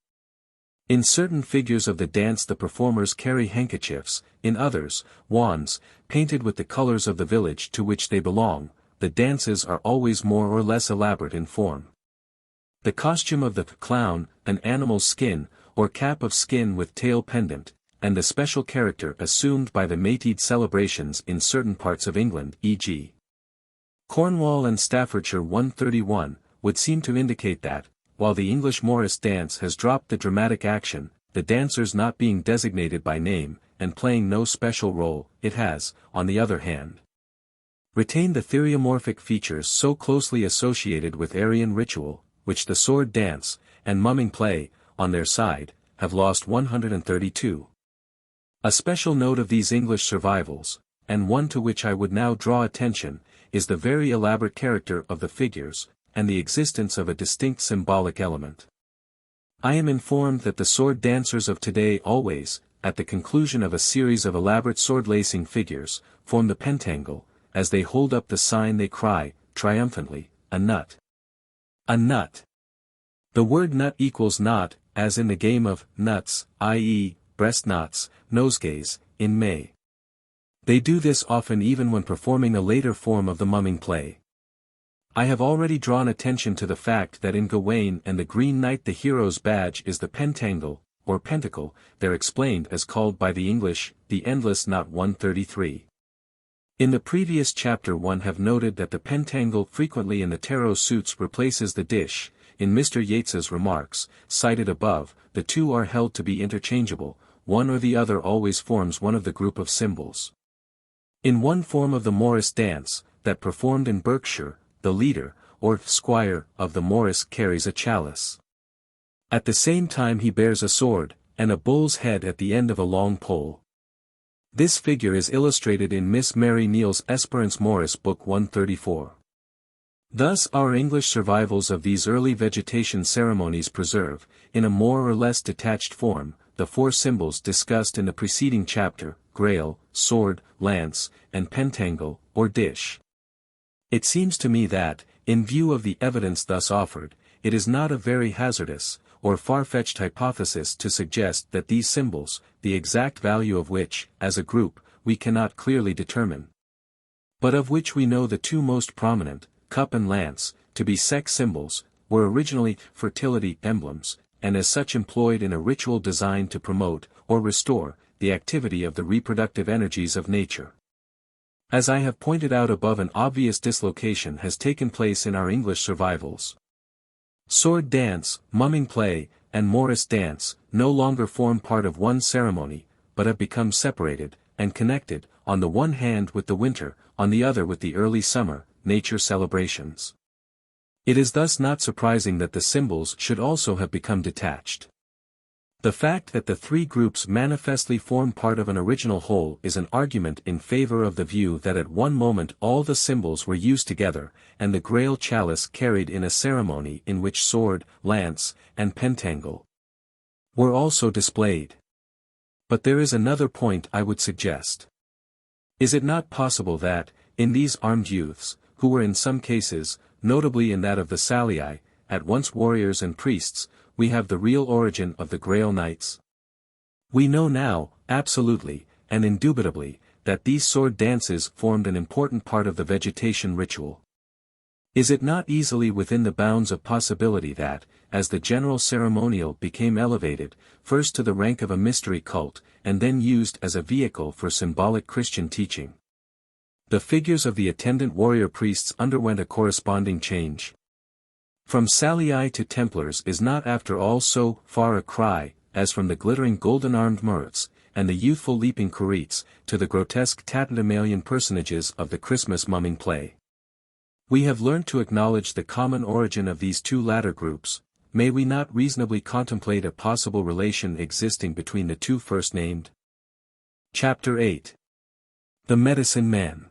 In certain figures of the dance the performers carry handkerchiefs, in others, wands, painted with the colors of the village to which they belong. The dances are always more or less elaborate in form. The costume of the clown, an animal's skin, or cap of skin with tail pendant, and the special character assumed by the Maytide celebrations in certain parts of England, e.g. Cornwall and Staffordshire 131, would seem to indicate that, while the English Morris dance has dropped the dramatic action, the dancers not being designated by name, and playing no special role, it has, on the other hand, retained the theriomorphic features so closely associated with Aryan ritual, which the sword dance, and mumming play, on their side, have lost. 132. A special note of these English survivals, and one to which I would now draw attention, is the very elaborate character of the figures, and the existence of a distinct symbolic element. I am informed that the sword dancers of today always, at the conclusion of a series of elaborate sword-lacing figures, form the pentangle. As they hold up the sign they cry, triumphantly, "A nut! A nut!" The word nut equals knot, as in the game of nuts, i.e., breast knots, nosegays, in May. They do this often even when performing a later form of the mumming play. I have already drawn attention to the fact that in Gawain and the Green Knight the hero's badge is the pentangle, or pentacle, there explained as called by the English, the endless knot 133. In the previous chapter one have noted that the pentangle frequently in the tarot suits replaces the dish. In Mr. Yeats's remarks, cited above, the two are held to be interchangeable, one or the other always forms one of the group of symbols. In one form of the Morris dance, that performed in Berkshire, the leader, or squire, of the Morris carries a chalice. At the same time he bears a sword, and a bull's head at the end of a long pole. This figure is illustrated in Miss Mary Neal's Esperance Morris Book 134. Thus our English survivals of these early vegetation ceremonies preserve, in a more or less detached form, the four symbols discussed in the preceding chapter: grail, sword, lance, and pentangle, or dish. It seems to me that, in view of the evidence thus offered, it is not a very hazardous, or far-fetched hypothesis to suggest that these symbols, the exact value of which, as a group, we cannot clearly determine, but of which we know the two most prominent, cup and lance, to be sex symbols, were originally fertility emblems, and as such employed in a ritual designed to promote, or restore, the activity of the reproductive energies of nature. As I have pointed out above, an obvious dislocation has taken place in our English survivals. Sword dance, mumming play, and Morris dance, no longer form part of one ceremony, but have become separated, and connected, on the one hand with the winter, on the other with the early summer, nature celebrations. It is thus not surprising that the symbols should also have become detached. The fact that the three groups manifestly form part of an original whole is an argument in favor of the view that at one moment all the symbols were used together, and the Grail chalice carried in a ceremony in which sword, lance, and pentangle were also displayed. But there is another point I would suggest. Is it not possible that, in these armed youths, who were in some cases, notably in that of the Salii, at once warriors and priests, we have the real origin of the Grail Knights? We know now, absolutely, and indubitably, that these sword dances formed an important part of the vegetation ritual. Is it not easily within the bounds of possibility that, as the general ceremonial became elevated, first to the rank of a mystery cult, and then used as a vehicle for symbolic Christian teaching, the figures of the attendant warrior priests underwent a corresponding change? From Salii to Templars is not after all so far a cry, as from the glittering golden-armed Muruts, and the youthful leaping Kurites, to the grotesque tatterdemalion personages of the Christmas mumming play. We have learned to acknowledge the common origin of these two latter groups. May we not reasonably contemplate a possible relation existing between the two first named? Chapter 8. The Medicine Man.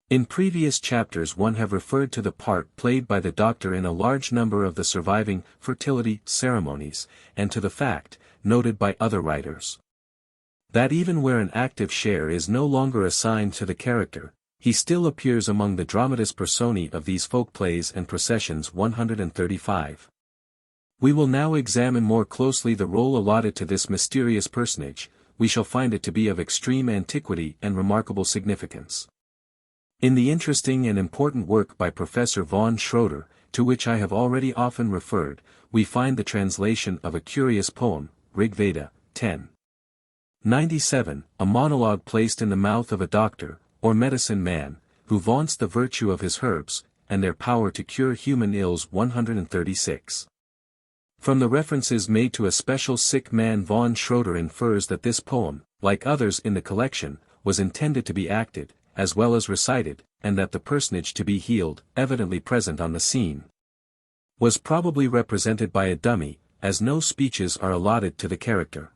In previous chapters one have referred to the part played by the doctor in a large number of the surviving fertility ceremonies, and to the fact, noted by other writers, that even where an active share is no longer assigned to the character, he still appears among the dramatis personae of these folk plays and processions 135. We will now examine more closely the role allotted to this mysterious personage. We shall find it to be of extreme antiquity and remarkable significance. In the interesting and important work by Professor von Schroeder, to which I have already often referred, we find the translation of a curious poem, Rig Veda, 10:97, a monologue placed in the mouth of a doctor, or medicine man, who vaunts the virtue of his herbs, and their power to cure human ills 136. From the references made to a special sick man, von Schroeder infers that this poem, like others in the collection, was intended to be acted, as well as recited, and that the personage to be healed, evidently present on the scene, was probably represented by a dummy, as no speeches are allotted to the character.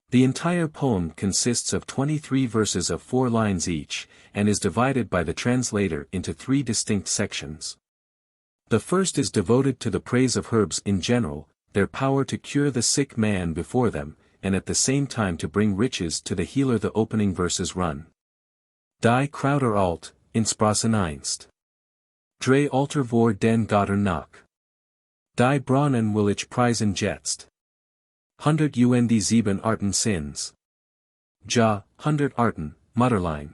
The entire poem consists of 23 verses of 4 lines each, and is divided by the translator into 3 distinct sections. The first is devoted to the praise of herbs in general, their power to cure the sick man before them, and at the same time to bring riches to the healer. The opening verses run. Die Krauter alt, in Sprassen einst. Drei Alter vor den Gotter nach. Die Braunen will ich preisen jetzt. 107 Arten Sins. Ja, 100 Arten, Mutterlein.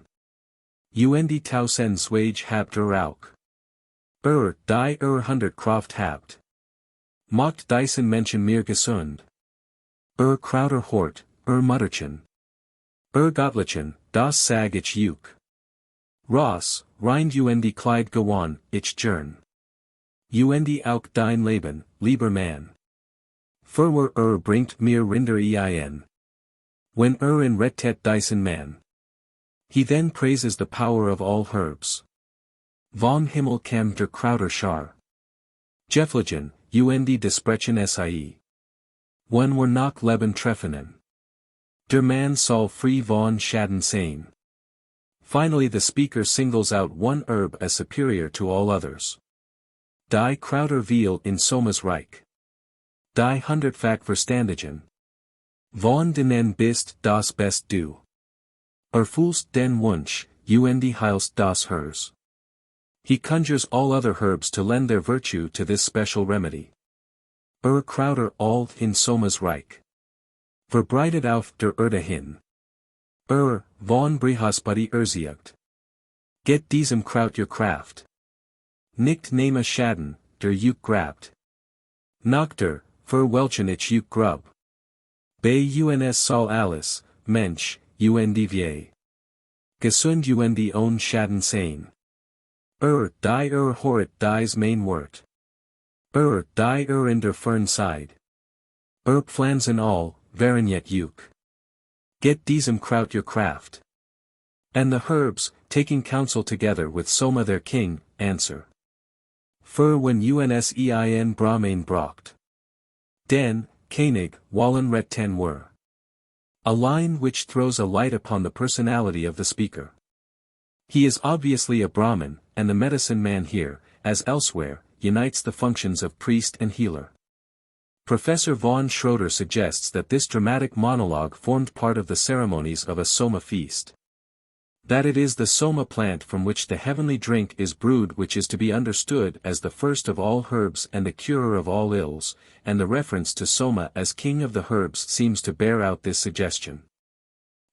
Tausend Swage habt auch. Die 100 Kraft habt. Macht diesen Menschen mehr gesund. Krauter hort, Mutterchen. Gottlichen, das sag ich juk. Ross, rind Kleid gewan, ich Jern. Auch dein Leben, lieber Mann. Furwer bringt mir Rinder ein. When in rettet diesen Mann. He then praises the power of all herbs. Von Himmel kam der Krauter Schar. Jeffligen, desprechen sie. When were nach Leben treffenen. Der Mann soll free von Schaden sein. Finally the speaker singles out one herb as superior to all others. Die Krauter viel in Somas Reich. Die 100-fach Verstandigen. Von denen bist das best du. Erfüllst den Wunsch, heilst das Herz. He conjures all other herbs to lend their virtue to this special remedy. Krauter all in Somas Reich. Verbreitet auf der Erde hin. Von Brihaspati erziegt. Get diesem Kraut your Kraft. Nicht nehme Schaden, der juk grabt. Nachter, verwelchen ich juk grub. Bei uns soll alles, Mensch, vie. Gesund own Schaden sein. Die horit dies main wort. Die in der fern side. Pflanzen all, wären yet juk. Get diesem Kraut your Kraft. And the herbs, taking counsel together with Soma their king, answer. When unsein Brahmain brocht. Den, Koenig, wallen ret ten were. A line which throws a light upon the personality of the speaker. He is obviously a Brahmin, and the medicine man here, as elsewhere, unites the functions of priest and healer. Professor von Schroeder suggests that this dramatic monologue formed part of the ceremonies of a Soma feast. That it is the Soma plant from which the heavenly drink is brewed which is to be understood as the first of all herbs and the curer of all ills, and the reference to Soma as king of the herbs seems to bear out this suggestion.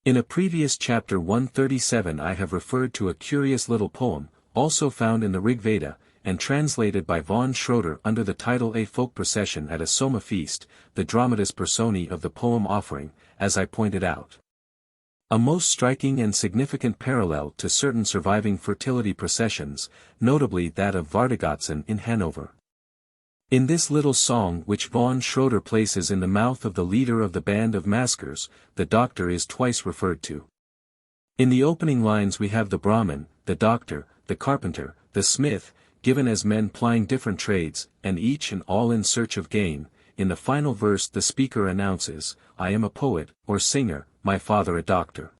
In a previous chapter 137 I have referred to a curious little poem, also found in the Rig Veda, and translated by von Schroeder under the title A Folk Procession at a Soma Feast, the dramatis personae of the poem offering, as I pointed out. A most striking and significant parallel to certain surviving fertility processions, notably that of Vardegotzen in Hanover. In this little song which von Schroeder places in the mouth of the leader of the band of maskers, the doctor is twice referred to. In the opening lines we have the Brahmin, the doctor, the carpenter, the smith, given as men plying different trades, and each and all in search of gain. In the final verse the speaker announces, I am a poet, or singer, my father a doctor.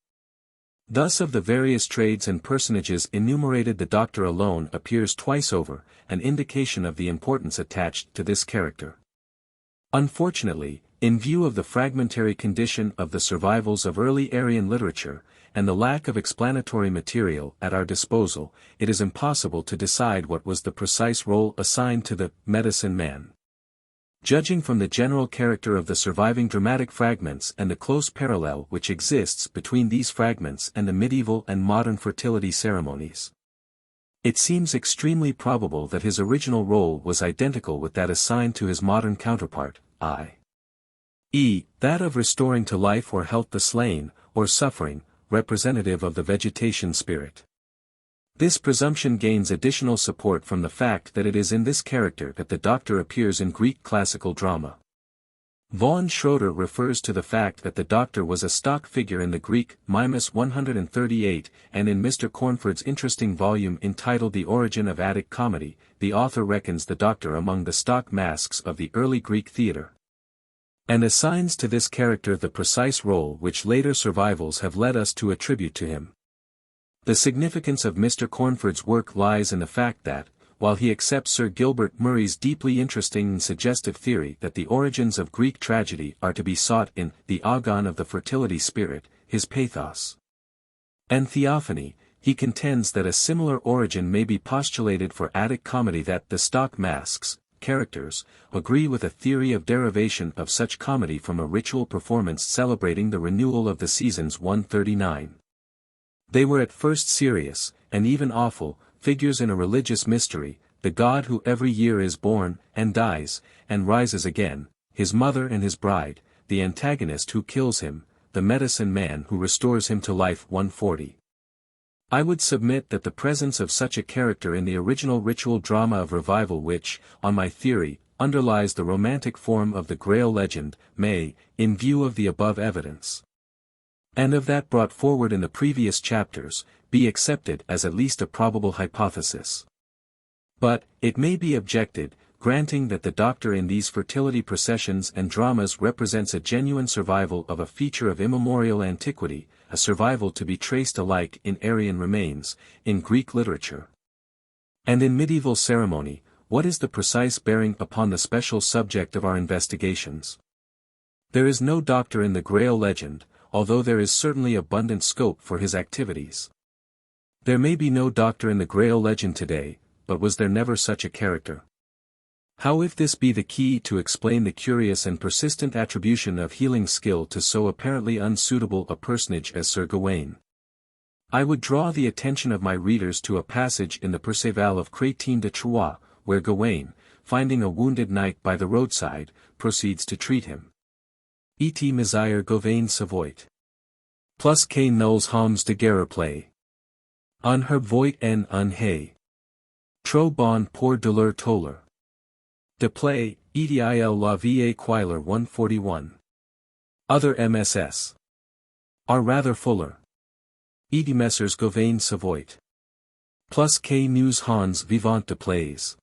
Thus of the various trades and personages enumerated the doctor alone appears twice over, an indication of the importance attached to this character. Unfortunately, in view of the fragmentary condition of the survivals of early Aryan literature, and the lack of explanatory material at our disposal, it is impossible to decide what was the precise role assigned to the medicine man. Judging from the general character of the surviving dramatic fragments and the close parallel which exists between these fragments and the medieval and modern fertility ceremonies, it seems extremely probable that his original role was identical with that assigned to his modern counterpart, i.e., that of restoring to life or health the slain, or suffering, representative of the vegetation spirit. This presumption gains additional support from the fact that it is in this character that the doctor appears in Greek classical drama. Von Schroeder refers to the fact that the doctor was a stock figure in the Greek Mimus 138, and in Mr. Cornford's interesting volume entitled The Origin of Attic Comedy, the author reckons the doctor among the stock masks of the early Greek theatre, and assigns to this character the precise role which later survivals have led us to attribute to him. The significance of Mr. Cornford's work lies in the fact that, while he accepts Sir Gilbert Murray's deeply interesting and suggestive theory that the origins of Greek tragedy are to be sought in the agon of the fertility spirit, his pathos and theophany, he contends that a similar origin may be postulated for Attic comedy, that the stock masks, characters, agree with a theory of derivation of such comedy from a ritual performance celebrating the renewal of the seasons 139. They were at first serious, and even awful, figures in a religious mystery, the god who every year is born, and dies, and rises again, his mother and his bride, the antagonist who kills him, the medicine man who restores him to life 140. I would submit that the presence of such a character in the original ritual drama of revival which, on my theory, underlies the romantic form of the Grail legend, may, in view of the above evidence, and of that brought forward in the previous chapters, be accepted as at least a probable hypothesis. But, it may be objected, granting that the doctor in these fertility processions and dramas represents a genuine survival of a feature of immemorial antiquity, a survival to be traced alike in Aryan remains, in Greek literature, and in medieval ceremony, what is the precise bearing upon the special subject of our investigations? There is no doctor in the Grail legend, although there is certainly abundant scope for his activities. There may be no doctor in the Grail legend today, but was there never such a character? How if this be the key to explain the curious and persistent attribution of healing skill to so apparently unsuitable a personage as Sir Gawain? I would draw the attention of my readers to a passage in the Perceval of Chrétien de Troyes, where Gawain, finding a wounded knight by the roadside, proceeds to treat him. Et misère Gawain savoit. Plus que nulls hommes de guerre play. Un herb voit en un hay. Trop bon pour de leur toller. De play, edil la vie quiler 141. Other MSS. Are rather fuller. Edi messers Gawain savoit. Plus que nous hans vivant de plays.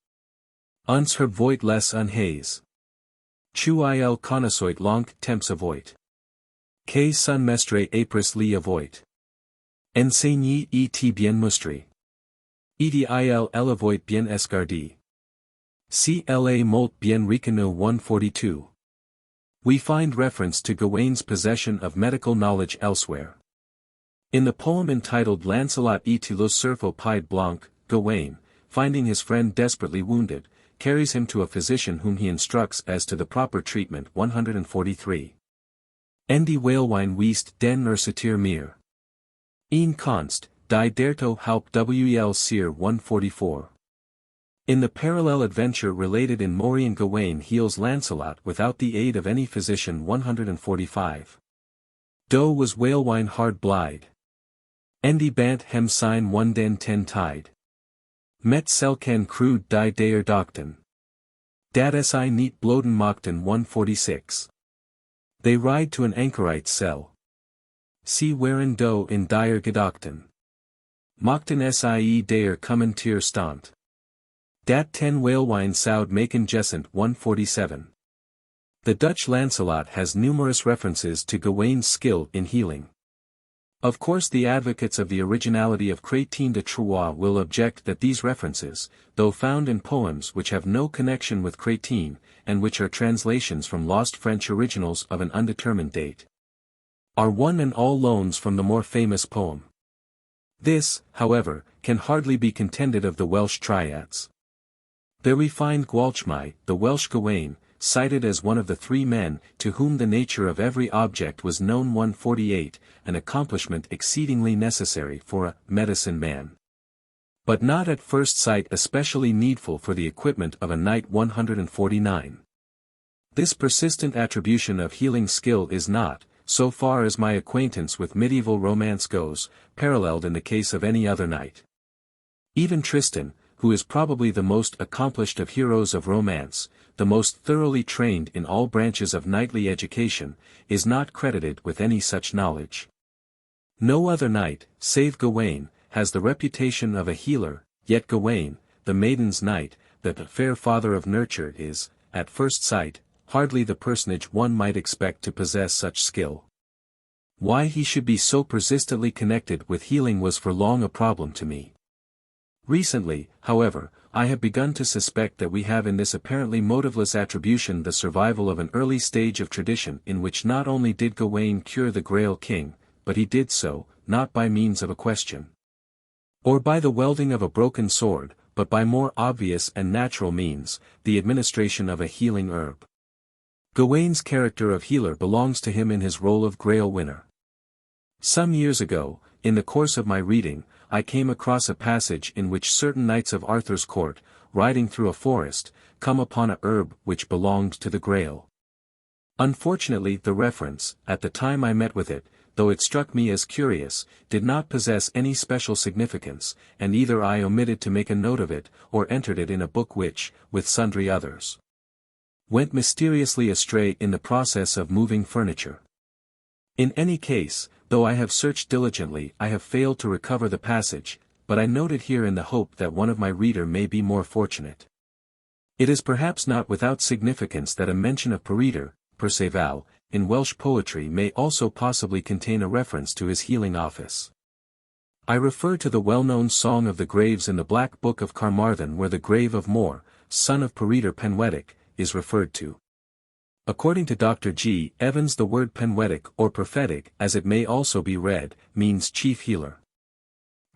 Uns herb voit les un hays. Chu il connaissoit longue temps avoit. Que son mestre apris li avoit. Enseigne et bien mustri. Edil elavoit bien escardi. CLA molt bien reconnu 142. We find reference to Gawain's possession of medical knowledge elsewhere. In the poem entitled Lancelot et le Cerf au Pied Blanc, Gawain, finding his friend desperately wounded, carries him to a physician whom he instructs as to the proper treatment 143. Endi whalewine weest den ursatir mir. Een const, die derto halp wel seer 144. In the parallel adventure related in Maurian, Gawain heals Lancelot without the aid of any physician 145. Do was whalewine hard blide. Endi bant hem sign 1 den 10 tide. Met selken crude die der dokten. Dat si niet bloden mochten 146. They ride to an anchorite cell. See wherein do in dire gedokten. Mochten sie der commentier stant. Dat 10 whalewine soud maken jessent 147. The Dutch Lancelot has numerous references to Gawain's skill in healing. Of course the advocates of the originality of Chrétien de Troyes will object that these references, though found in poems which have no connection with Chrétien, and which are translations from lost French originals of an undetermined date, are one and all loans from the more famous poem. This, however, can hardly be contended of the Welsh triads. There we find Gwalchmai, the Welsh Gawain, cited as one of the 3 men to whom the nature of every object was known 148, an accomplishment exceedingly necessary for a medicine man, but not at first sight especially needful for the equipment of a knight 149. This persistent attribution of healing skill is not, so far as my acquaintance with medieval romance goes, paralleled in the case of any other knight. Even Tristan, who is probably the most accomplished of heroes of romance, the most thoroughly trained in all branches of knightly education, is not credited with any such knowledge. No other knight, save Gawain, has the reputation of a healer, yet Gawain, the maiden's knight, the fair father of nurture is, at first sight, hardly the personage one might expect to possess such skill. Why he should be so persistently connected with healing was for long a problem to me. Recently, however, I have begun to suspect that we have in this apparently motiveless attribution the survival of an early stage of tradition in which not only did Gawain cure the Grail King, but he did so, not by means of a question, or by the welding of a broken sword, but by more obvious and natural means, the administration of a healing herb. Gawain's character of healer belongs to him in his role of Grail winner. Some years ago, in the course of my reading, I came across a passage in which certain knights of Arthur's court, riding through a forest, come upon a herb which belonged to the Grail. Unfortunately, the reference, at the time I met with it, though it struck me as curious, did not possess any special significance, and either I omitted to make a note of it, or entered it in a book which, with sundry others, went mysteriously astray in the process of moving furniture. In any case, though I have searched diligently, I have failed to recover the passage, but I note it here in the hope that one of my reader may be more fortunate. It is perhaps not without significance that a mention of Perceval, in Welsh poetry may also possibly contain a reference to his healing office. I refer to the well-known Song of the Graves in the Black Book of Carmarthen, where the grave of More, son of Peredur Penwettic, is referred to. According to Dr. G. Evans, the word Penwettic or prophetic, as it may also be read, means chief healer.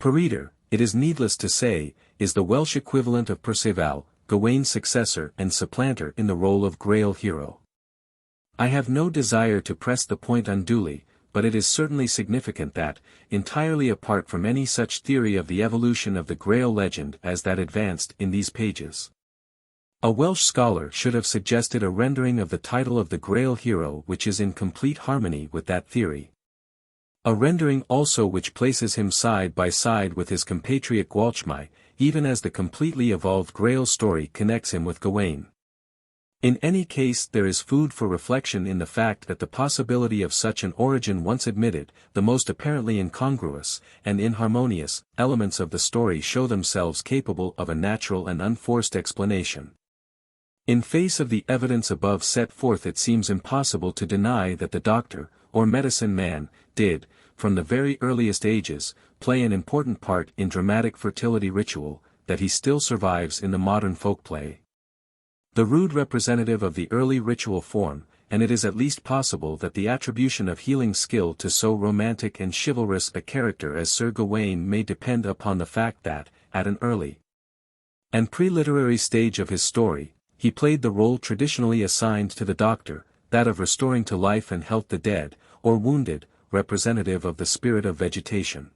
Peredur, it is needless to say, is the Welsh equivalent of Perceval, Gawain's successor and supplanter in the role of Grail hero. I have no desire to press the point unduly, but it is certainly significant that, entirely apart from any such theory of the evolution of the Grail legend as that advanced in these pages, a Welsh scholar should have suggested a rendering of the title of the Grail hero which is in complete harmony with that theory. A rendering also which places him side by side with his compatriot Gwalchmai, even as the completely evolved Grail story connects him with Gawain. In any case, there is food for reflection in the fact that the possibility of such an origin once admitted, the most apparently incongruous, and inharmonious, elements of the story show themselves capable of a natural and unforced explanation. In face of the evidence above set forth, it seems impossible to deny that the doctor, or medicine man, did, from the very earliest ages, play an important part in dramatic fertility ritual, that he still survives in the modern folkplay. The rude representative of the early ritual form, and it is at least possible that the attribution of healing skill to so romantic and chivalrous a character as Sir Gawain may depend upon the fact that, at an early and pre-literary stage of his story, he played the role traditionally assigned to the doctor, that of restoring to life and health the dead, or wounded, representative of the spirit of vegetation.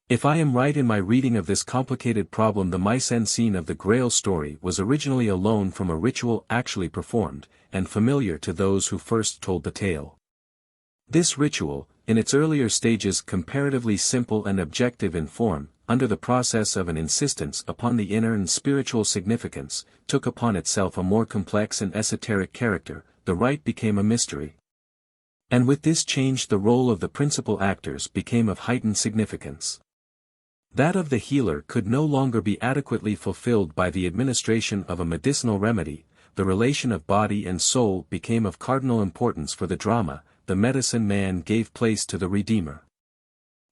If I am right in my reading of this complicated problem, the mise-en-scene of the Grail story was originally a loan from a ritual actually performed, and familiar to those who first told the tale. This ritual, in its earlier stages comparatively simple and objective in form, under the process of an insistence upon the inner and spiritual significance, took upon itself a more complex and esoteric character. The rite became a mystery. And with this change, the role of the principal actors became of heightened significance. That of the healer could no longer be adequately fulfilled by the administration of a medicinal remedy. The relation of body and soul became of cardinal importance for the drama. The medicine man gave place to the Redeemer,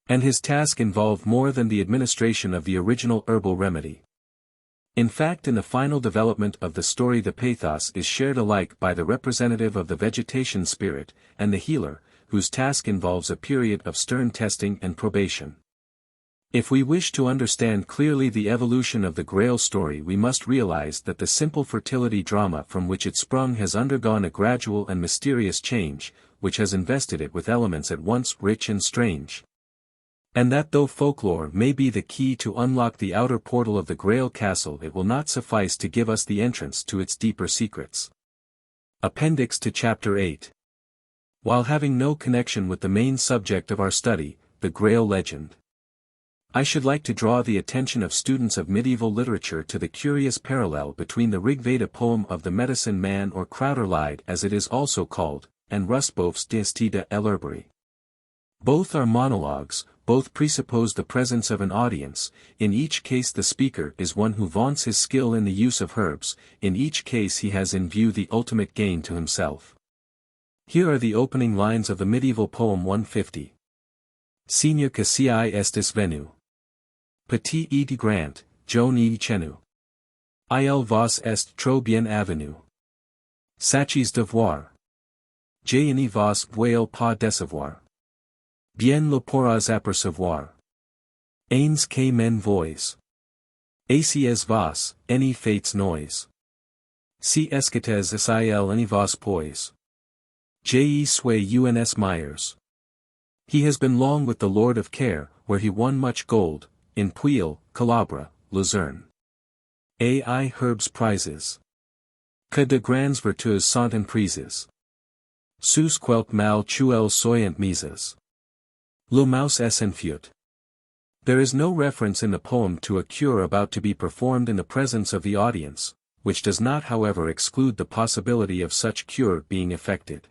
and his task involved more than the administration of the original herbal remedy. In fact, in the final development of the story, the pathos is shared alike by the representative of the vegetation spirit, and the healer, whose task involves a period of stern testing and probation. If we wish to understand clearly the evolution of the Grail story, we must realize that the simple fertility drama from which it sprung has undergone a gradual and mysterious change, which has invested it with elements at once rich and strange. And that though folklore may be the key to unlock the outer portal of the Grail castle, it will not suffice to give us the entrance to its deeper secrets. Appendix to Chapter 8. While having no connection with the main subject of our study, the Grail legend, I should like to draw the attention of students of medieval literature to the curious parallel between the Rigveda poem of the medicine man, or Crowderlied as it is also called, and Rustbof's Gestida Ellerbury. Both are monologues, both presuppose the presence of an audience. In each case the speaker is one who vaunts his skill in the use of herbs, in each case he has in view the ultimate gain to himself. Here are the opening lines of the medieval poem 150. Senior Cassii estis venu. Petit et grant, Jo ni chenu. Il vos est trop bien avenu. Sachis devoir. Je ni vos voyez pas décevoir. Bien le pourras apercevoir. Ains que men voies. Acies vos, any fates noise. Si escates sil any vos poise. Je sway uns Myers. He has been long with the Lord of Care, where he won much gold, in Puil, Calabra, Luzerne. Ai herbs prizes. Que de grands vertus sont imprises. Sus quelques mal tuel soyant mises. Le mouse s'enfuit. There is no reference in the poem to a cure about to be performed in the presence of the audience, which does not however exclude the possibility of such cure being effected.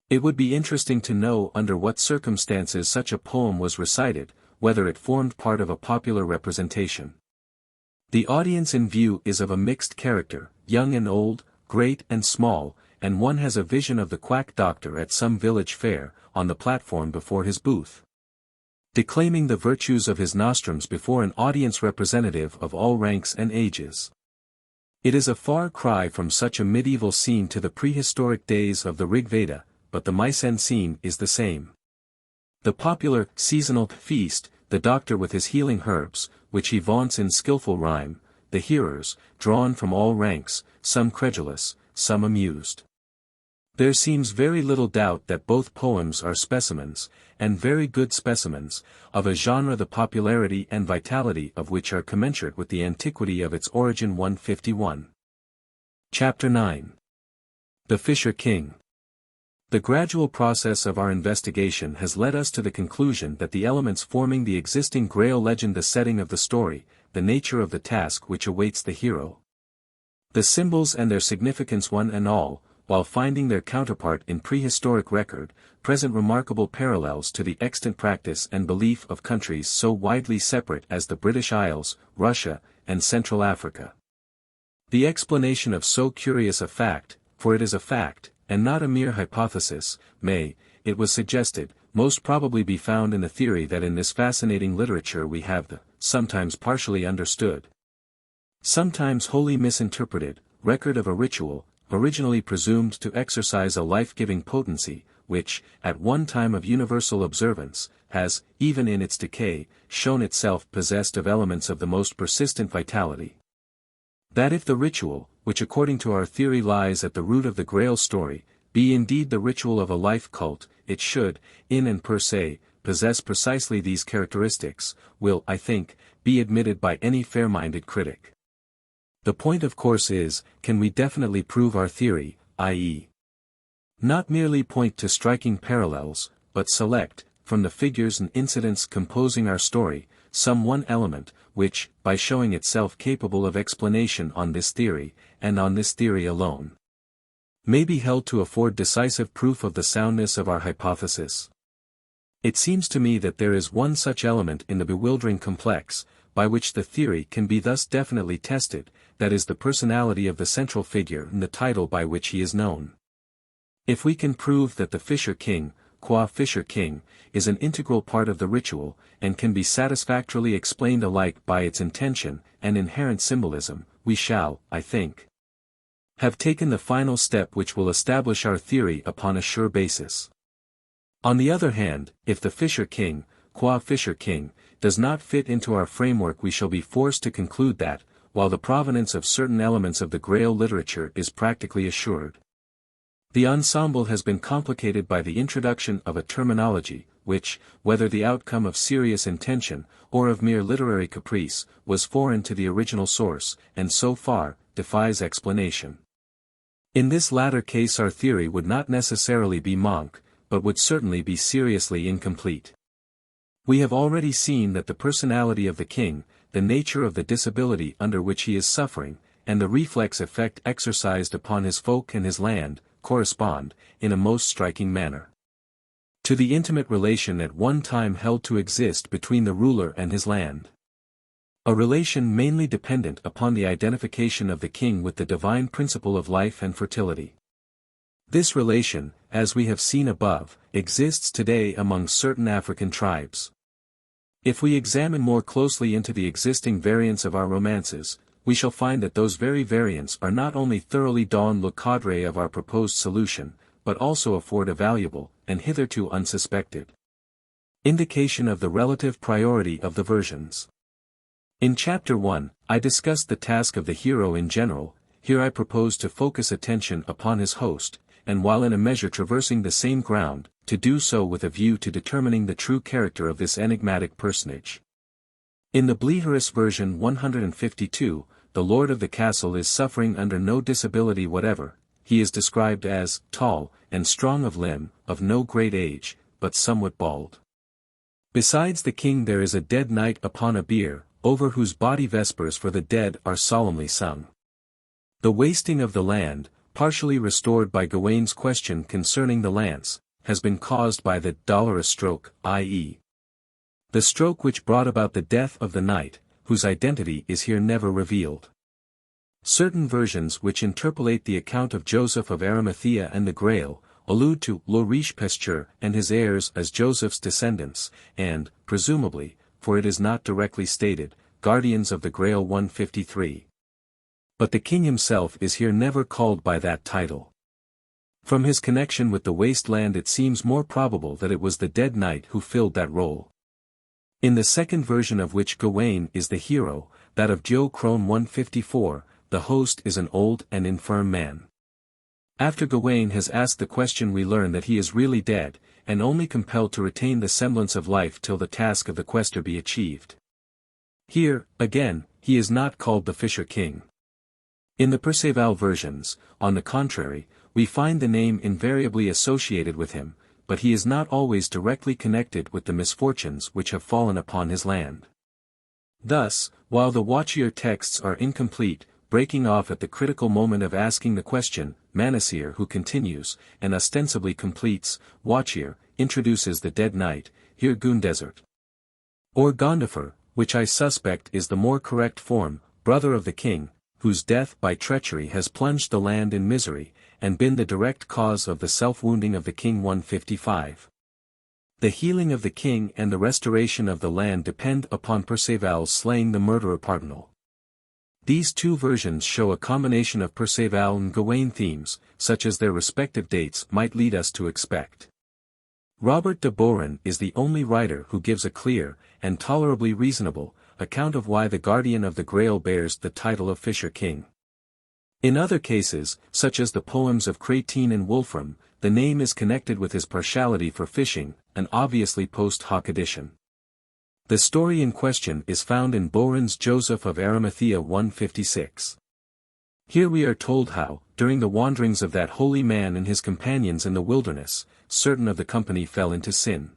It would be interesting to know under what circumstances such a poem was recited, whether it formed part of a popular representation. The audience in view is of a mixed character, young and old, great and small, and one has a vision of the quack doctor at some village fair, on the platform before his booth, declaiming the virtues of his nostrums before an audience representative of all ranks and ages. It is a far cry from such a medieval scene to the prehistoric days of the Rig Veda, but the Mycenaean scene is the same. The popular, seasonal feast, the doctor with his healing herbs, which he vaunts in skillful rhyme, the hearers, drawn from all ranks, some credulous, some amused. There seems very little doubt that both poems are specimens, and very good specimens, of a genre the popularity and vitality of which are commensurate with the antiquity of its origin. 151. Chapter 9. The Fisher King. The gradual process of our investigation has led us to the conclusion that the elements forming the existing Grail legend, the setting of the story, the nature of the task which awaits the hero, the symbols and their significance one and all, while finding their counterpart in prehistoric record, present remarkable parallels to the extant practice and belief of countries so widely separate as the British Isles, Russia, and Central Africa. The explanation of so curious a fact, for it is a fact, and not a mere hypothesis, may, it was suggested, most probably be found in the theory that in this fascinating literature we have the, sometimes partially understood, sometimes wholly misinterpreted, record of a ritual, originally presumed to exercise a life-giving potency, which, at one time of universal observance, has, even in its decay, shown itself possessed of elements of the most persistent vitality. That if the ritual, which according to our theory lies at the root of the Grail story, be indeed the ritual of a life cult, it should, in and per se, possess precisely these characteristics, will, I think, be admitted by any fair-minded critic. The point of course is, can we definitely prove our theory, i.e., not merely point to striking parallels, but select, from the figures and incidents composing our story, some one element, which, by showing itself capable of explanation on this theory, and on this theory alone, may be held to afford decisive proof of the soundness of our hypothesis. It seems to me that there is one such element in the bewildering complex, by which the theory can be thus definitely tested, that is the personality of the central figure and the title by which he is known. If we can prove that the Fisher King, qua Fisher King, is an integral part of the ritual, and can be satisfactorily explained alike by its intention and inherent symbolism, we shall, I think, have taken the final step which will establish our theory upon a sure basis. On the other hand, if the Fisher King, qua Fisher King, does not fit into our framework, we shall be forced to conclude that, while the provenance of certain elements of the Grail literature is practically assured, the ensemble has been complicated by the introduction of a terminology, which, whether the outcome of serious intention, or of mere literary caprice, was foreign to the original source, and so far, defies explanation. In this latter case our theory would not necessarily be monk, but would certainly be seriously incomplete. We have already seen that the personality of the king, the nature of the disability under which he is suffering, and the reflex effect exercised upon his folk and his land, correspond, in a most striking manner, to the intimate relation at one time held to exist between the ruler and his land. A relation mainly dependent upon the identification of the king with the divine principle of life and fertility. This relation, as we have seen above, exists today among certain African tribes. If we examine more closely into the existing variants of our romances, we shall find that those very variants are not only thoroughly dans le cadre of our proposed solution, but also afford a valuable, and hitherto unsuspected, indication of the relative priority of the versions. In Chapter 1, I discussed the task of the hero in general. Here I propose to focus attention upon his host, and while in a measure traversing the same ground, to do so with a view to determining the true character of this enigmatic personage. In the Bleherus version 152, the lord of the castle is suffering under no disability whatever. He is described as tall and strong of limb, of no great age, but somewhat bald. Besides the king there is a dead knight upon a bier, over whose body vespers for the dead are solemnly sung. The wasting of the land, partially restored by Gawain's question concerning the lance, has been caused by the dolorous stroke, i.e., the stroke which brought about the death of the knight, whose identity is here never revealed. Certain versions which interpolate the account of Joseph of Arimathea and the Grail, allude to le riche pesteur and his heirs as Joseph's descendants, and, presumably, for it is not directly stated, guardians of the Grail 153. But the king himself is here never called by that title. From his connection with the Wasteland it seems more probable that it was the dead knight who filled that role. In the second version of which Gawain is the hero, that of Dio Crone 154, the host is an old and infirm man. After Gawain has asked the question we learn that he is really dead, and only compelled to retain the semblance of life till the task of the quester be achieved. Here, again, he is not called the Fisher King. In the Perceval versions, on the contrary, we find the name invariably associated with him, but he is not always directly connected with the misfortunes which have fallen upon his land. Thus, while the Watchier texts are incomplete, breaking off at the critical moment of asking the question, Manasseh who continues, and ostensibly completes, Watchier, introduces the dead knight, here Gundezert. Or Gondifer, which I suspect is the more correct form, brother of the king, whose death by treachery has plunged the land in misery, and been the direct cause of the self-wounding of the king 155. The healing of the king and the restoration of the land depend upon Perceval's slaying the murderer Pardinal. These two versions show a combination of Perceval and Gawain themes, such as their respective dates might lead us to expect. Robert de Boron is the only writer who gives a clear, and tolerably reasonable, account of why the guardian of the Grail bears the title of Fisher King. In other cases, such as the poems of Cratine and Wolfram, the name is connected with his partiality for fishing, an obviously post hoc addition. The story in question is found in Boron's Joseph of Arimathea 156. Here we are told how, during the wanderings of that holy man and his companions in the wilderness, certain of the company fell into sin.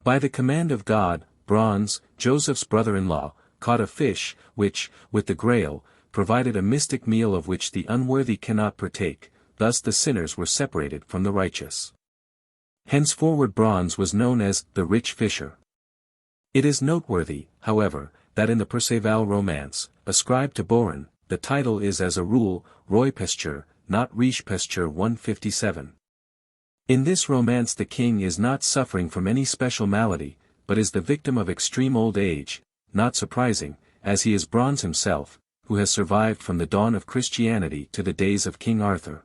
By the command of God, Bronze, Joseph's brother-in-law, caught a fish, which, with the Grail, provided a mystic meal of which the unworthy cannot partake, thus the sinners were separated from the righteous. Henceforward Bronze was known as the rich fisher. It is noteworthy, however, that in the Perceval romance, ascribed to Boron, the title is as a rule, Roy Pesture, not Riche Pesture 157. In this romance the king is not suffering from any special malady, but is the victim of extreme old age, not surprising, as he is Bronze himself, who has survived from the dawn of Christianity to the days of King Arthur.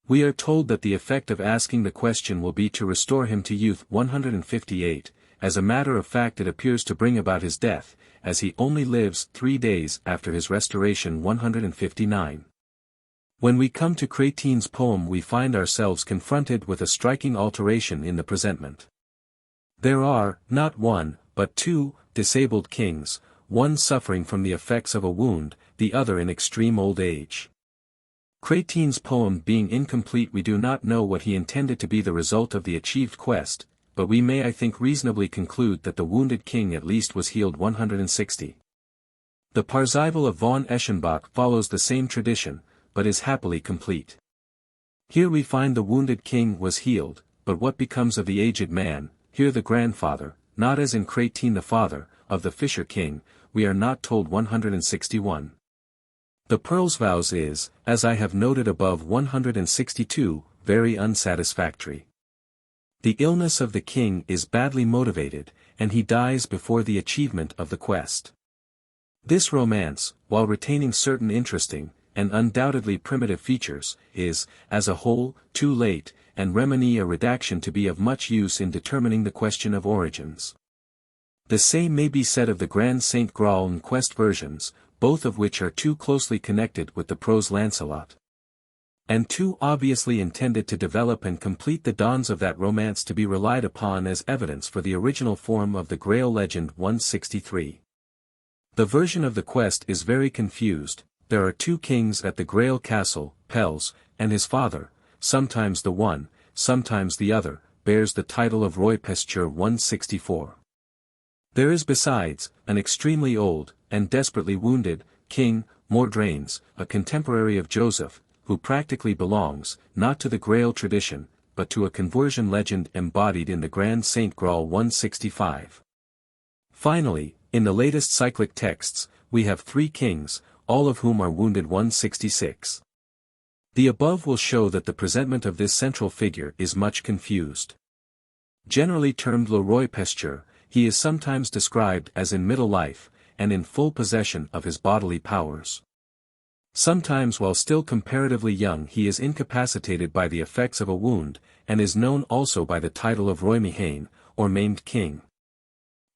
We are told that the effect of asking the question will be to restore him to youth 158, as a matter of fact it appears to bring about his death, as he only lives 3 days after his restoration 159. When we come to Cratine's poem we find ourselves confronted with a striking alteration in the presentment. There are, not one, but two, disabled kings, one suffering from the effects of a wound, the other in extreme old age. Cratine's poem being incomplete we do not know what he intended to be the result of the achieved quest, but we may I think reasonably conclude that the wounded king at least was healed 160. The Parzival of von Eschenbach follows the same tradition, but is happily complete. Here we find the wounded king was healed, but what becomes of the aged man, here the grandfather, not as in Cratine the father, of the Fisher King, we are not told 161. The Perilous is, as I have noted above 162, very unsatisfactory. The illness of the king is badly motivated, and he dies before the achievement of the quest. This romance, while retaining certain interesting, and undoubtedly primitive features, is, as a whole, too late, and Remini a redaction to be of much use in determining the question of origins. The same may be said of the Grand Saint Graal and Quest versions, both of which are too closely connected with the prose Lancelot, and too obviously intended to develop and complete the dawns of that romance to be relied upon as evidence for the original form of the Grail legend 163. The version of the quest is very confused. There are two kings at the Grail castle, Pels, and his father, sometimes the one, sometimes the other, bears the title of Roy Pesture 164. There is besides, an extremely old, and desperately wounded, king, Mordrains, a contemporary of Joseph, who practically belongs, not to the Grail tradition, but to a conversion legend embodied in the Grand Saint Graal 165. Finally, in the latest cyclic texts, we have three kings, all of whom are wounded 166. The above will show that the presentment of this central figure is much confused. Generally termed Le Roy Pesture, he is sometimes described as in middle life, and in full possession of his bodily powers. Sometimes while still comparatively young he is incapacitated by the effects of a wound, and is known also by the title of Roy Mihane, or Maimed King.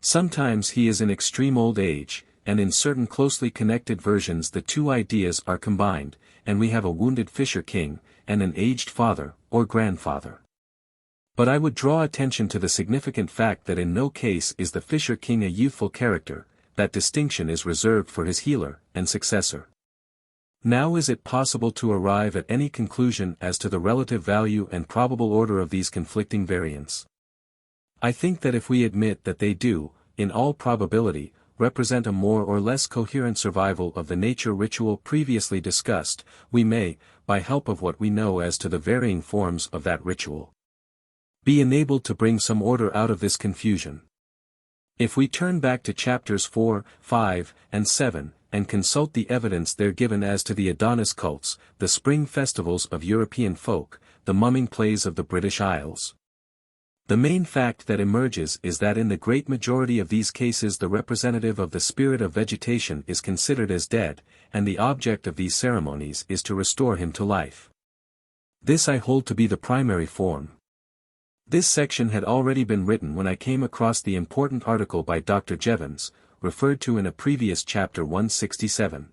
Sometimes he is in extreme old age, and in certain closely connected versions the two ideas are combined, and we have a wounded fisher king, and an aged father, or grandfather. But I would draw attention to the significant fact that in no case is the fisher king a youthful character, that distinction is reserved for his healer, and successor. Now is it possible to arrive at any conclusion as to the relative value and probable order of these conflicting variants? I think that if we admit that they do, in all probability, represent a more or less coherent survival of the nature ritual previously discussed, we may, by help of what we know as to the varying forms of that ritual, be enabled to bring some order out of this confusion. If we turn back to chapters 4, 5, and 7, and consult the evidence there given as to the Adonis cults, the spring festivals of European folk, the mumming plays of the British Isles, the main fact that emerges is that in the great majority of these cases the representative of the spirit of vegetation is considered as dead, and the object of these ceremonies is to restore him to life. This I hold to be the primary form. This section had already been written when I came across the important article by Dr. Jevons, referred to in a previous chapter 167.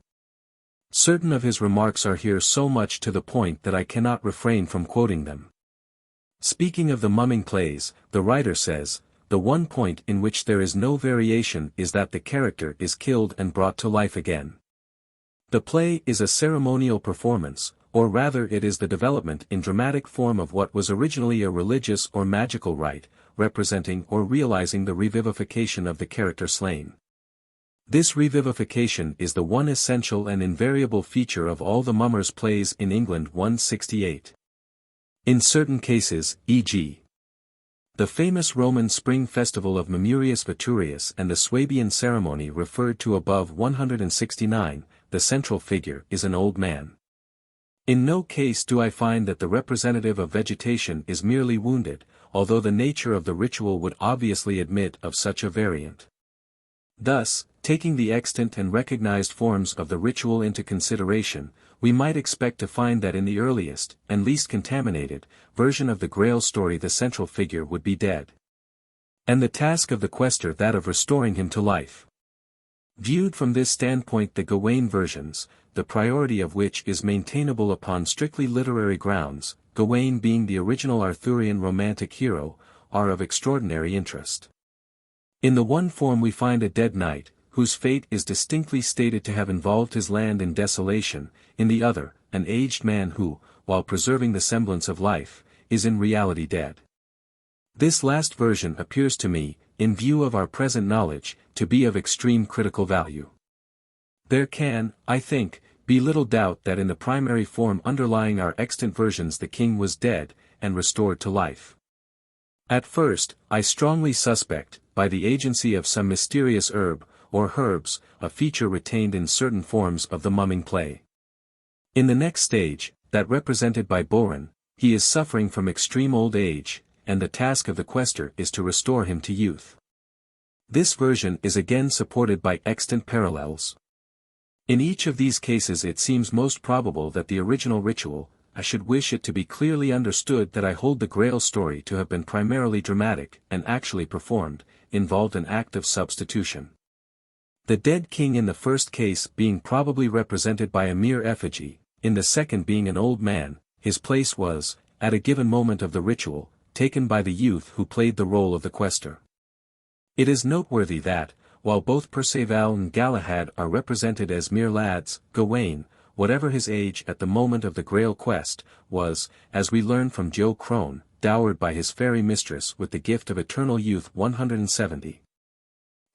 Certain of his remarks are here so much to the point that I cannot refrain from quoting them. Speaking of the mumming plays, the writer says, the one point in which there is no variation is that the character is killed and brought to life again. The play is a ceremonial performance, or rather it is the development in dramatic form of what was originally a religious or magical rite, representing or realizing the revivification of the character slain. This revivification is the one essential and invariable feature of all the mummers' plays in England 168. In certain cases, e.g. the famous Roman spring festival of Mamurius Veturius and the Swabian ceremony referred to above 169, the central figure is an old man. In no case do I find that the representative of vegetation is merely wounded, although the nature of the ritual would obviously admit of such a variant. Thus, taking the extant and recognized forms of the ritual into consideration, we might expect to find that in the earliest, and least contaminated, version of the Grail story the central figure would be dead, and the task of the quester that of restoring him to life. Viewed from this standpoint the Gawain versions, the priority of which is maintainable upon strictly literary grounds, Gawain being the original Arthurian romantic hero, are of extraordinary interest. In the one form we find a dead knight, whose fate is distinctly stated to have involved his land in desolation, in the other, an aged man who, while preserving the semblance of life, is in reality dead. This last version appears to me, in view of our present knowledge, to be of extreme critical value. There can, I think, be little doubt that in the primary form underlying our extant versions the king was dead, and restored to life. At first, I strongly suspect, by the agency of some mysterious herb, or herbs, a feature retained in certain forms of the mumming play. In the next stage, that represented by Boren, he is suffering from extreme old age, and the task of the quester is to restore him to youth. This version is again supported by extant parallels. In each of these cases it seems most probable that the original ritual, I should wish it to be clearly understood that I hold the Grail story to have been primarily dramatic, and actually performed, involved an act of substitution. The dead king in the first case being probably represented by a mere effigy, in the second being an old man, his place was, at a given moment of the ritual, taken by the youth who played the role of the quester. It is noteworthy that, while both Perceval and Galahad are represented as mere lads, Gawain, whatever his age at the moment of the Grail quest, was, as we learn from Joe Crone, dowered by his fairy mistress with the gift of eternal youth 170.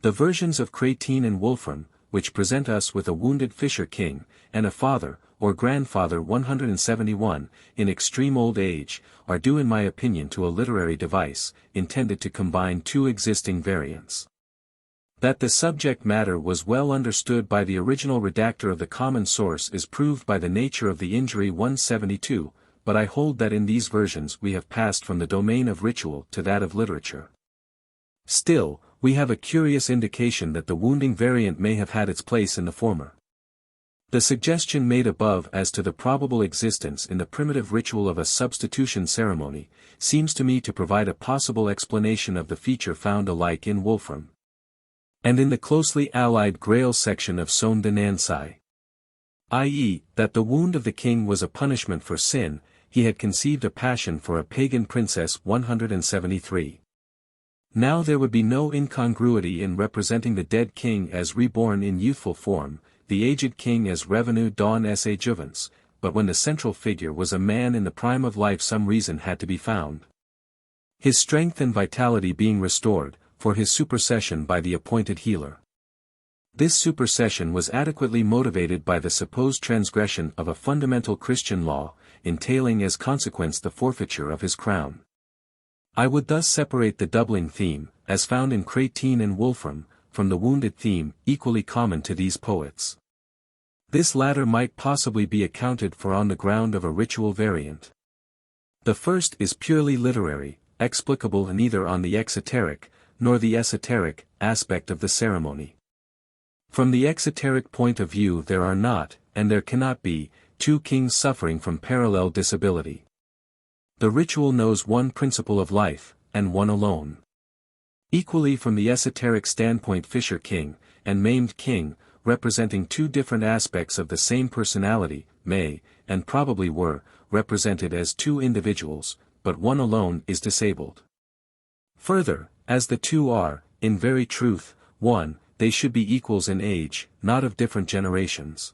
The versions of Cratine and Wolfram, which present us with a wounded fisher king, and a father, or grandfather 171, in extreme old age, are due in my opinion to a literary device, intended to combine two existing variants. That the subject matter was well understood by the original redactor of the common source is proved by the nature of the injury 172, but I hold that in these versions we have passed from the domain of ritual to that of literature. Still, we have a curious indication that the wounding variant may have had its place in the former. The suggestion made above as to the probable existence in the primitive ritual of a substitution ceremony, seems to me to provide a possible explanation of the feature found alike in Wolfram and in the closely allied Grail section of Son de Naassene. I.e., that the wound of the king was a punishment for sin, he had conceived a passion for a pagan princess 173. Now there would be no incongruity in representing the dead king as reborn in youthful form, the aged king as revenu dans sa jouvence, but when the central figure was a man in the prime of life some reason had to be found. His strength and vitality being restored, for his supersession by the appointed healer. This supersession was adequately motivated by the supposed transgression of a fundamental Christian law, entailing as consequence the forfeiture of his crown. I would thus separate the doubling theme, as found in Cratine and Wolfram, from the wounded theme, equally common to these poets. This latter might possibly be accounted for on the ground of a ritual variant. The first is purely literary, explicable neither on the exoteric, nor the esoteric, aspect of the ceremony. From the exoteric point of view there are not, and there cannot be, two kings suffering from parallel disability. The ritual knows one principle of life, and one alone. Equally from the esoteric standpoint Fisher King, and Maimed King, representing two different aspects of the same personality, may, and probably were, represented as two individuals, but one alone is disabled. Further, as the two are, in very truth, one, they should be equals in age, not of different generations.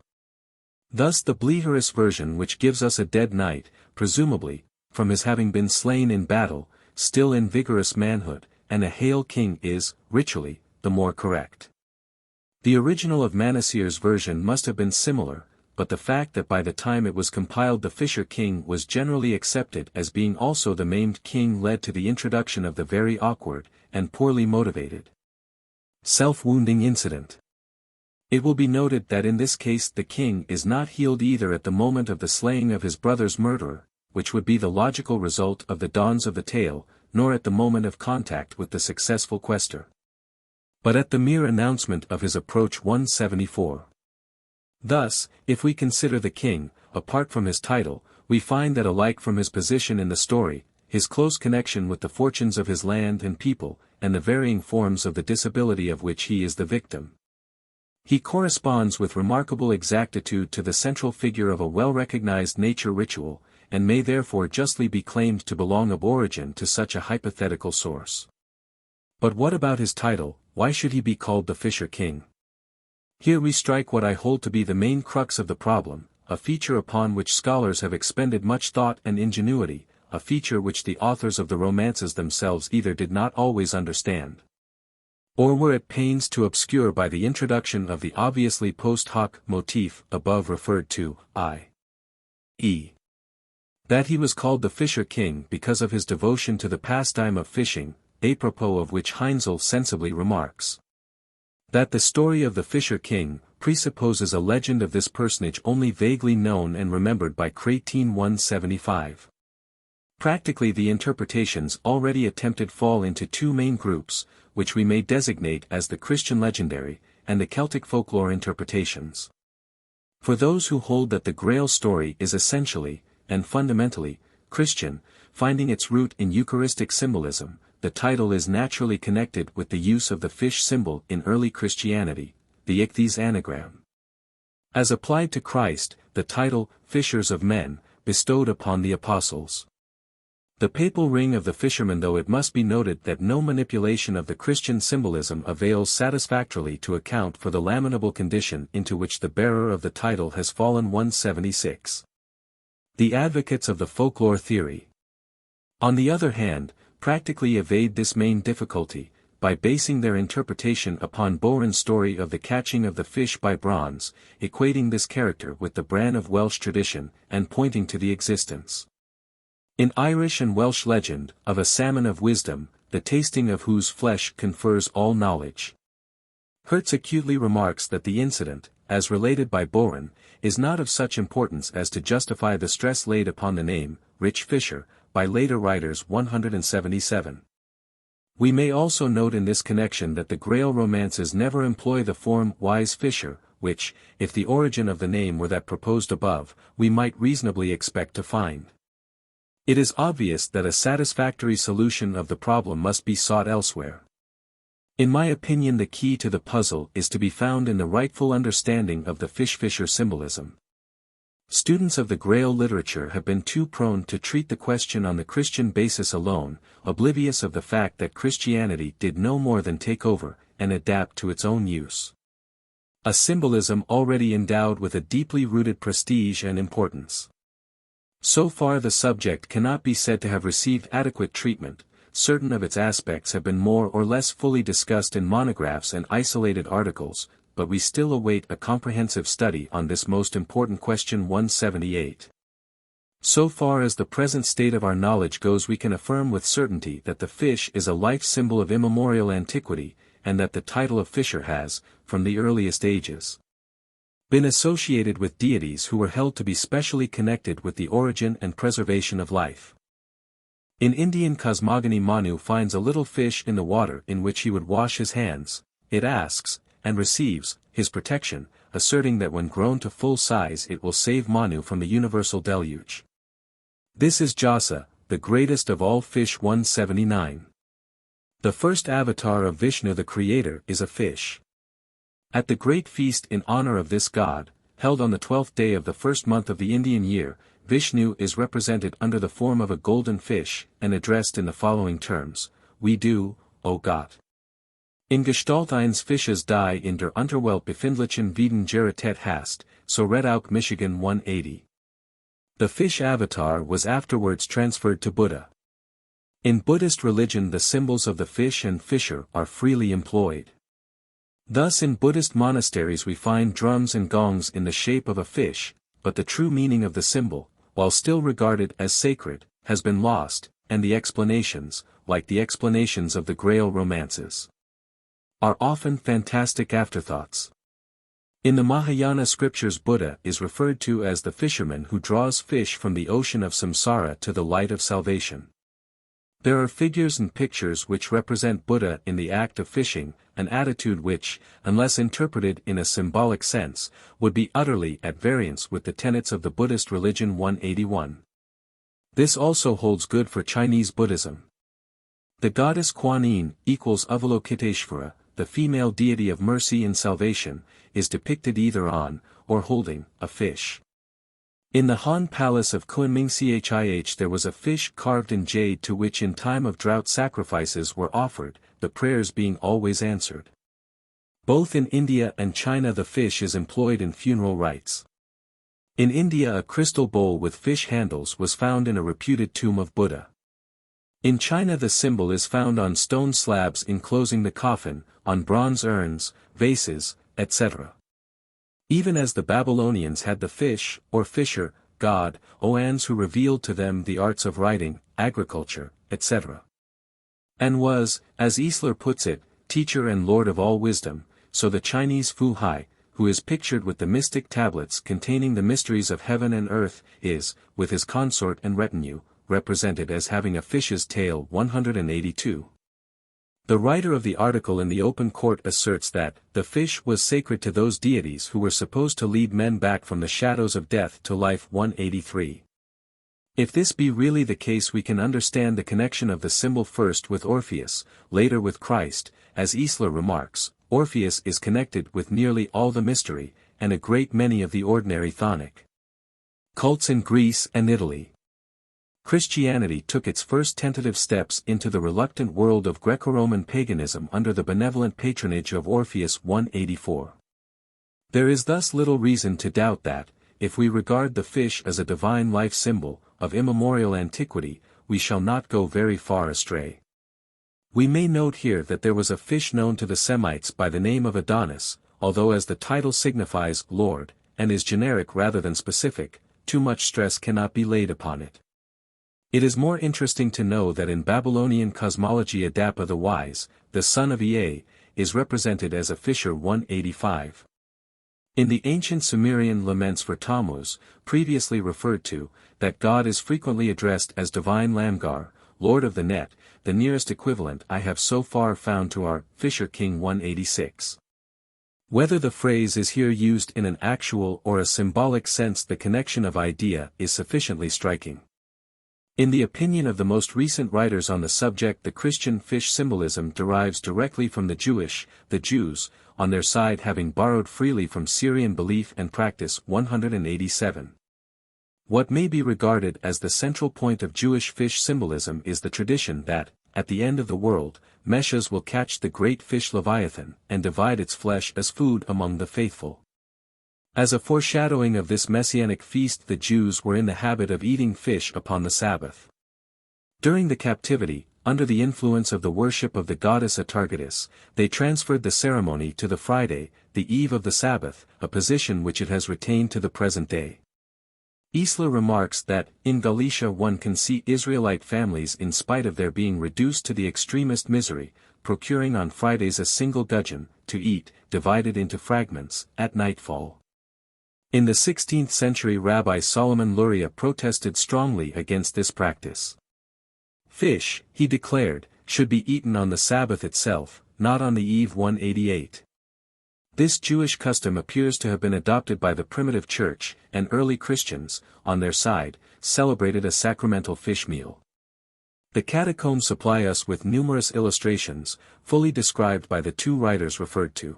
Thus the Bleherus version which gives us a dead knight, presumably, from his having been slain in battle, still in vigorous manhood, and a hale king is, ritually, the more correct. The original of Manasseh's version must have been similar, but the fact that by the time it was compiled the Fisher King was generally accepted as being also the Maimed King led to the introduction of the very awkward, and poorly motivated self-wounding incident. It will be noted that in this case the king is not healed either at the moment of the slaying of his brother's murderer, which would be the logical result of the dawns of the tale, nor at the moment of contact with the successful quester, but at the mere announcement of his approach 174. Thus, if we consider the king, apart from his title, we find that alike from his position in the story, his close connection with the fortunes of his land and people, and the varying forms of the disability of which he is the victim, he corresponds with remarkable exactitude to the central figure of a well-recognized nature ritual, and may therefore justly be claimed to belong of origin to such a hypothetical source. But what about his title? Why should he be called the Fisher King? Here we strike what I hold to be the main crux of the problem, a feature upon which scholars have expended much thought and ingenuity, a feature which the authors of the romances themselves either did not always understand, or were at pains to obscure by the introduction of the obviously post hoc motif above referred to, i.e., that he was called the Fisher King because of his devotion to the pastime of fishing, apropos of which Heinzel sensibly remarks that the story of the Fisher King presupposes a legend of this personage only vaguely known and remembered by Cratine 175. Practically the interpretations already attempted fall into two main groups, which we may designate as the Christian legendary, and the Celtic folklore interpretations. For those who hold that the Grail story is essentially, and fundamentally, Christian, finding its root in Eucharistic symbolism, the title is naturally connected with the use of the fish symbol in early Christianity, the ichthys anagram. As applied to Christ, the title, Fishers of Men, bestowed upon the apostles. The papal ring of the fisherman. Though it must be noted that no manipulation of the Christian symbolism avails satisfactorily to account for the lamentable condition into which the bearer of the title has fallen. 176. The advocates of the folklore theory, on the other hand, practically evade this main difficulty, by basing their interpretation upon Boran's story of the catching of the fish by bronze, equating this character with the Bran of Welsh tradition, and pointing to the existence in Irish and Welsh legend, of a salmon of wisdom, the tasting of whose flesh confers all knowledge. Hertz acutely remarks that the incident, as related by Boran, is not of such importance as to justify the stress laid upon the name, rich fisher, by later writers. 177. We may also note in this connection that the Grail romances never employ the form wise fisher, which, if the origin of the name were that proposed above, we might reasonably expect to find. It is obvious that a satisfactory solution of the problem must be sought elsewhere. In my opinion, the key to the puzzle is to be found in the rightful understanding of the fish-fisher symbolism. Students of the Grail literature have been too prone to treat the question on the Christian basis alone, oblivious of the fact that Christianity did no more than take over, and adapt to its own use. A symbolism already endowed with a deeply rooted prestige and importance. So far the subject cannot be said to have received adequate treatment. Certain of its aspects have been more or less fully discussed in monographs and isolated articles, but we still await a comprehensive study on this most important question. 178. So far as the present state of our knowledge goes, we can affirm with certainty that the fish is a life symbol of immemorial antiquity, and that the title of fisher has, from the earliest ages, been associated with deities who were held to be specially connected with the origin and preservation of life. In Indian cosmogony, Manu finds a little fish in the water in which he would wash his hands. It asks, and receives, his protection, asserting that when grown to full size it will save Manu from the universal deluge. This is Jasa, the greatest of all fish. 179. The first avatar of Vishnu the Creator is a fish. At the great feast in honor of this god, held on the 12th day of the first month of the Indian year, Vishnu is represented under the form of a golden fish, and addressed in the following terms: We do, O God. In Gestalt eines Fisches die in der Unterwelt befindlichen Veden Geratet hast, so read out Michigan 180. The fish avatar was afterwards transferred to Buddha. In Buddhist religion the symbols of the fish and fisher are freely employed. Thus in Buddhist monasteries we find drums and gongs in the shape of a fish, but the true meaning of the symbol, while still regarded as sacred, has been lost, and the explanations, like the explanations of the Grail romances, are often fantastic afterthoughts. In the Mahayana scriptures Buddha is referred to as the fisherman who draws fish from the ocean of samsara to the light of salvation. There are figures and pictures which represent Buddha in the act of fishing, an attitude which, unless interpreted in a symbolic sense, would be utterly at variance with the tenets of the Buddhist religion. 181. This also holds good for Chinese Buddhism. The goddess Kuan Yin equals Avalokiteshvara, the female deity of mercy and salvation, is depicted either on, or holding, a fish. In the Han Palace of Kunming Chih there was a fish carved in jade to which in time of drought sacrifices were offered, the prayers being always answered. Both in India and China the fish is employed in funeral rites. In India a crystal bowl with fish handles was found in a reputed tomb of Buddha. In China the symbol is found on stone slabs enclosing the coffin, on bronze urns, vases, etc. Even as the Babylonians had the fish, or fisher, god, Oans who revealed to them the arts of writing, agriculture, etc. And was, as Easler puts it, teacher and lord of all wisdom, so the Chinese Fu Hai, who is pictured with the mystic tablets containing the mysteries of heaven and earth, is, with his consort and retinue, represented as having a fish's tail 182. The writer of the article in the open court asserts that the fish was sacred to those deities who were supposed to lead men back from the shadows of death to life 183. If this be really the case, we can understand the connection of the symbol first with Orpheus, later with Christ. As Isler remarks, Orpheus is connected with nearly all the mystery, and a great many of the ordinary chthonic cults in Greece and Italy. Christianity took its first tentative steps into the reluctant world of Greco-Roman paganism under the benevolent patronage of Orpheus 184. There is thus little reason to doubt that, if we regard the fish as a divine life symbol, of immemorial antiquity, we shall not go very far astray. We may note here that there was a fish known to the Semites by the name of Adonis, although as the title signifies Lord, and is generic rather than specific, too much stress cannot be laid upon it. It is more interesting to know that in Babylonian cosmology Adapa the Wise, the son of Ea, is represented as a fisher 185. In the ancient Sumerian laments for Tammuz, previously referred to, that god is frequently addressed as divine Lamgar, lord of the net. The nearest equivalent I have so far found to our Fisher King 186. Whether the phrase is here used in an actual or a symbolic sense, the connection of idea is sufficiently striking. In the opinion of the most recent writers on the subject, the Christian fish symbolism derives directly from the Jews, on their side having borrowed freely from Syrian belief and practice 187. What may be regarded as the central point of Jewish fish symbolism is the tradition that, at the end of the world, Meshach will catch the great fish Leviathan and divide its flesh as food among the faithful. As a foreshadowing of this messianic feast, the Jews were in the habit of eating fish upon the Sabbath. During the captivity, under the influence of the worship of the goddess Atargatis, they transferred the ceremony to the Friday, the eve of the Sabbath, a position which it has retained to the present day. Isler remarks that, in Galatia one can see Israelite families, in spite of their being reduced to the extremest misery, procuring on Fridays a single gudgeon, to eat, divided into fragments, at nightfall. In the 16th century Rabbi Solomon Luria protested strongly against this practice. Fish, he declared, should be eaten on the Sabbath itself, not on the eve 188. This Jewish custom appears to have been adopted by the primitive church, and early Christians, on their side, celebrated a sacramental fish meal. The catacombs supply us with numerous illustrations, fully described by the two writers referred to.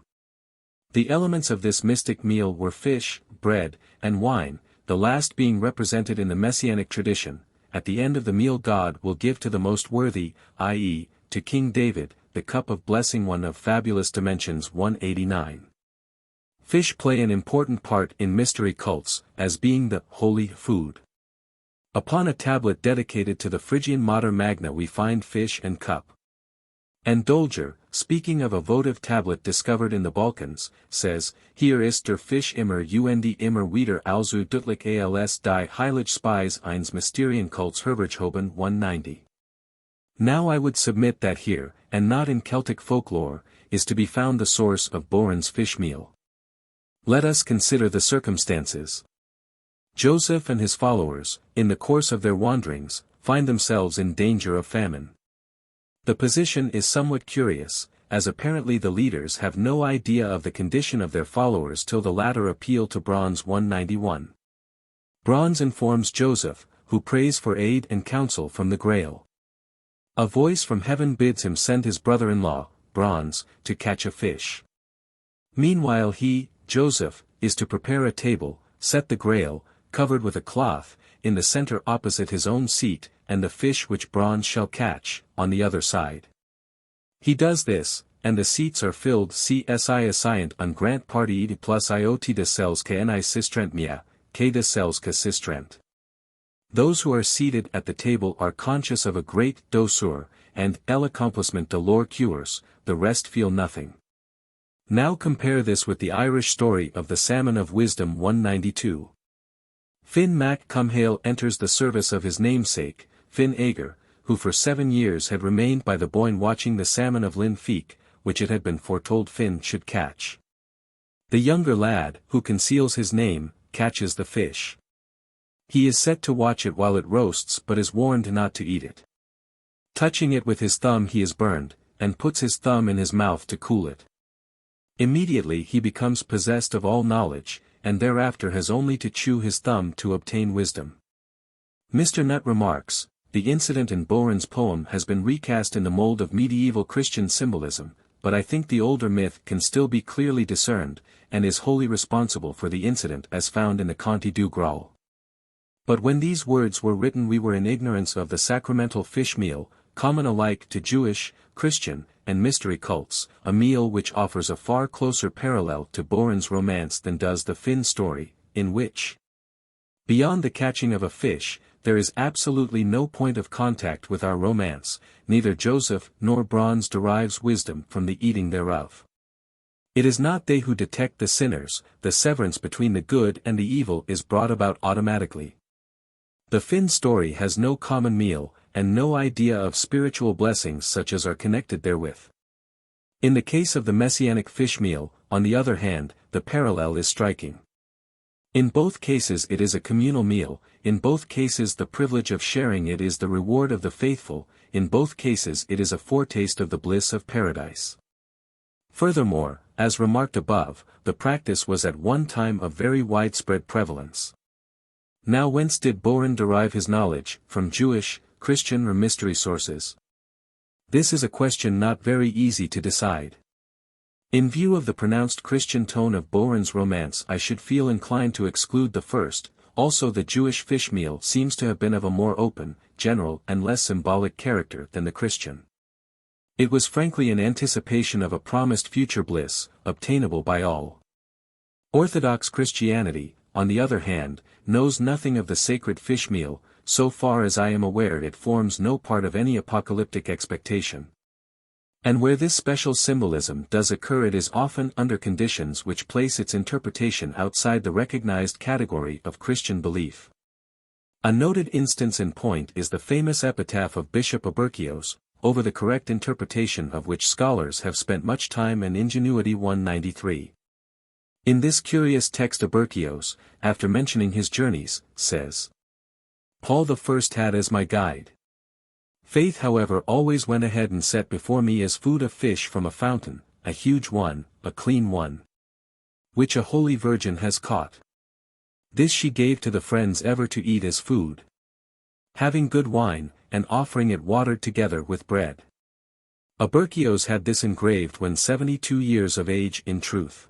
The elements of this mystic meal were fish, bread, and wine, the last being represented in the Messianic tradition. At the end of the meal God will give to the most worthy, i.e., to King David, the cup of blessing, one of fabulous dimensions 189. Fish play an important part in mystery cults, as being the holy food. Upon a tablet dedicated to the Phrygian Mater Magna we find fish and cup. And Dolger, speaking of a votive tablet discovered in the Balkans, says, Hier ist der Fisch immer und immer wieder also deutlich als die Heilige Speise eines Mysterienkults Herberghoben 190. Now I would submit that here, and not in Celtic folklore, is to be found the source of Boran's fish meal. Let us consider the circumstances. Joseph and his followers, in the course of their wanderings, find themselves in danger of famine. The position is somewhat curious, as apparently the leaders have no idea of the condition of their followers till the latter appeal to Bronze 191. Bronze informs Joseph, who prays for aid and counsel from the Grail. A voice from heaven bids him send his brother-in-law, Bronze, to catch a fish. Meanwhile he, Joseph, is to prepare a table, set the Grail, covered with a cloth, in the center opposite his own seat, and the fish which Bronze shall catch, on the other side. He does this, and the seats are filled csi assiant on grant party plus iot de celska ni sistrent mia, k de celska sistrent. Those who are seated at the table are conscious of a great douceur, and l'accomplissement de leurs cures, the rest feel nothing. Now compare this with the Irish story of the Salmon of Wisdom 192. Finn Mac Cumhale enters the service of his namesake, Finn Ager, who for 7 years had remained by the Boyne watching the salmon of Lynn Feek, which it had been foretold Finn should catch. The younger lad, who conceals his name, catches the fish. He is set to watch it while it roasts but is warned not to eat it. Touching it with his thumb he is burned, and puts his thumb in his mouth to cool it. Immediately he becomes possessed of all knowledge, and thereafter has only to chew his thumb to obtain wisdom. Mr. Nutt remarks, the incident in Boren's poem has been recast in the mold of medieval Christian symbolism, but I think the older myth can still be clearly discerned, and is wholly responsible for the incident as found in the Conte du Graal. But when these words were written we were in ignorance of the sacramental fish meal, common alike to Jewish, Christian, and mystery cults, a meal which offers a far closer parallel to Boren's romance than does the Finn story, in which, beyond the catching of a fish, there is absolutely no point of contact with our romance, neither Joseph nor Bronze derives wisdom from the eating thereof. It is not they who detect the sinners, the severance between the good and the evil is brought about automatically. The Finn story has no common meal, and no idea of spiritual blessings such as are connected therewith. In the case of the messianic fish meal, on the other hand, the parallel is striking. In both cases it is a communal meal, in both cases the privilege of sharing it is the reward of the faithful, in both cases it is a foretaste of the bliss of paradise. Furthermore, as remarked above, the practice was at one time of very widespread prevalence. Now whence did Boren derive his knowledge, from Jewish, Christian or mystery sources? This is a question not very easy to decide. In view of the pronounced Christian tone of Boren's romance I should feel inclined to exclude the first, also the Jewish fish meal seems to have been of a more open, general and less symbolic character than the Christian. It was frankly an anticipation of a promised future bliss, obtainable by all. Orthodox Christianity, on the other hand, knows nothing of the sacred fish meal, so far as I am aware it forms no part of any apocalyptic expectation. And where this special symbolism does occur it is often under conditions which place its interpretation outside the recognized category of Christian belief. A noted instance in point is the famous epitaph of Bishop Abercios, over the correct interpretation of which scholars have spent much time and ingenuity. 193. In this curious text Abercios, after mentioning his journeys, says, Paul the first had as my guide. Faith however always went ahead and set before me as food a fish from a fountain, a huge one, a clean one, which a holy virgin has caught. This she gave to the friends ever to eat as food, having good wine, and offering it watered together with bread. Abercios had this engraved when 72 years of age in truth.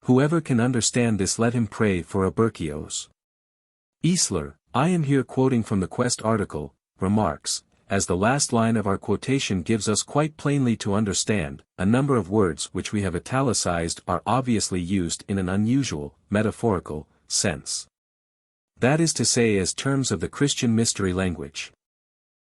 Whoever can understand this let him pray for Abercios. Easler, I am here quoting from the Quest article, remarks, as the last line of our quotation gives us quite plainly to understand, a number of words which we have italicized are obviously used in an unusual, metaphorical, sense. That is to say as terms of the Christian mystery language.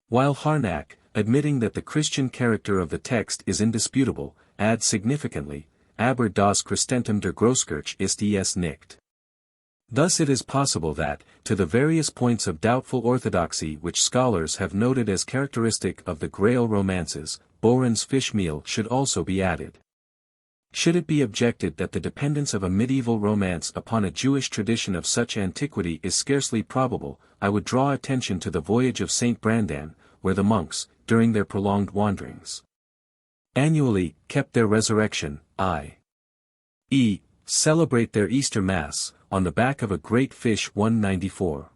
While Harnack, admitting that the Christian character of the text is indisputable, adds significantly, aber das Christentum der Großkirche ist es nicht. Thus it is possible that, to the various points of doubtful orthodoxy which scholars have noted as characteristic of the Grail romances, Boren's fish meal should also be added. Should it be objected that the dependence of a medieval romance upon a Jewish tradition of such antiquity is scarcely probable, I would draw attention to the voyage of St. Brandan, where the monks, during their prolonged wanderings, annually kept their resurrection, i.e., celebrate their Easter Mass, on the back of a great fish. 194.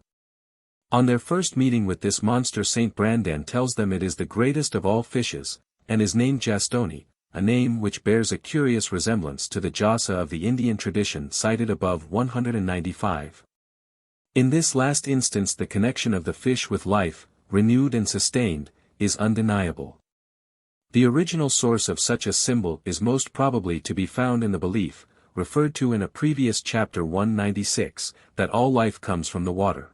On their first meeting with this monster St. Brandan tells them it is the greatest of all fishes, and is named Jastoni, a name which bears a curious resemblance to the Jasa of the Indian tradition cited above. 195. In this last instance the connection of the fish with life, renewed and sustained, is undeniable. The original source of such a symbol is most probably to be found in the belief, referred to in a previous chapter 196, that all life comes from the water.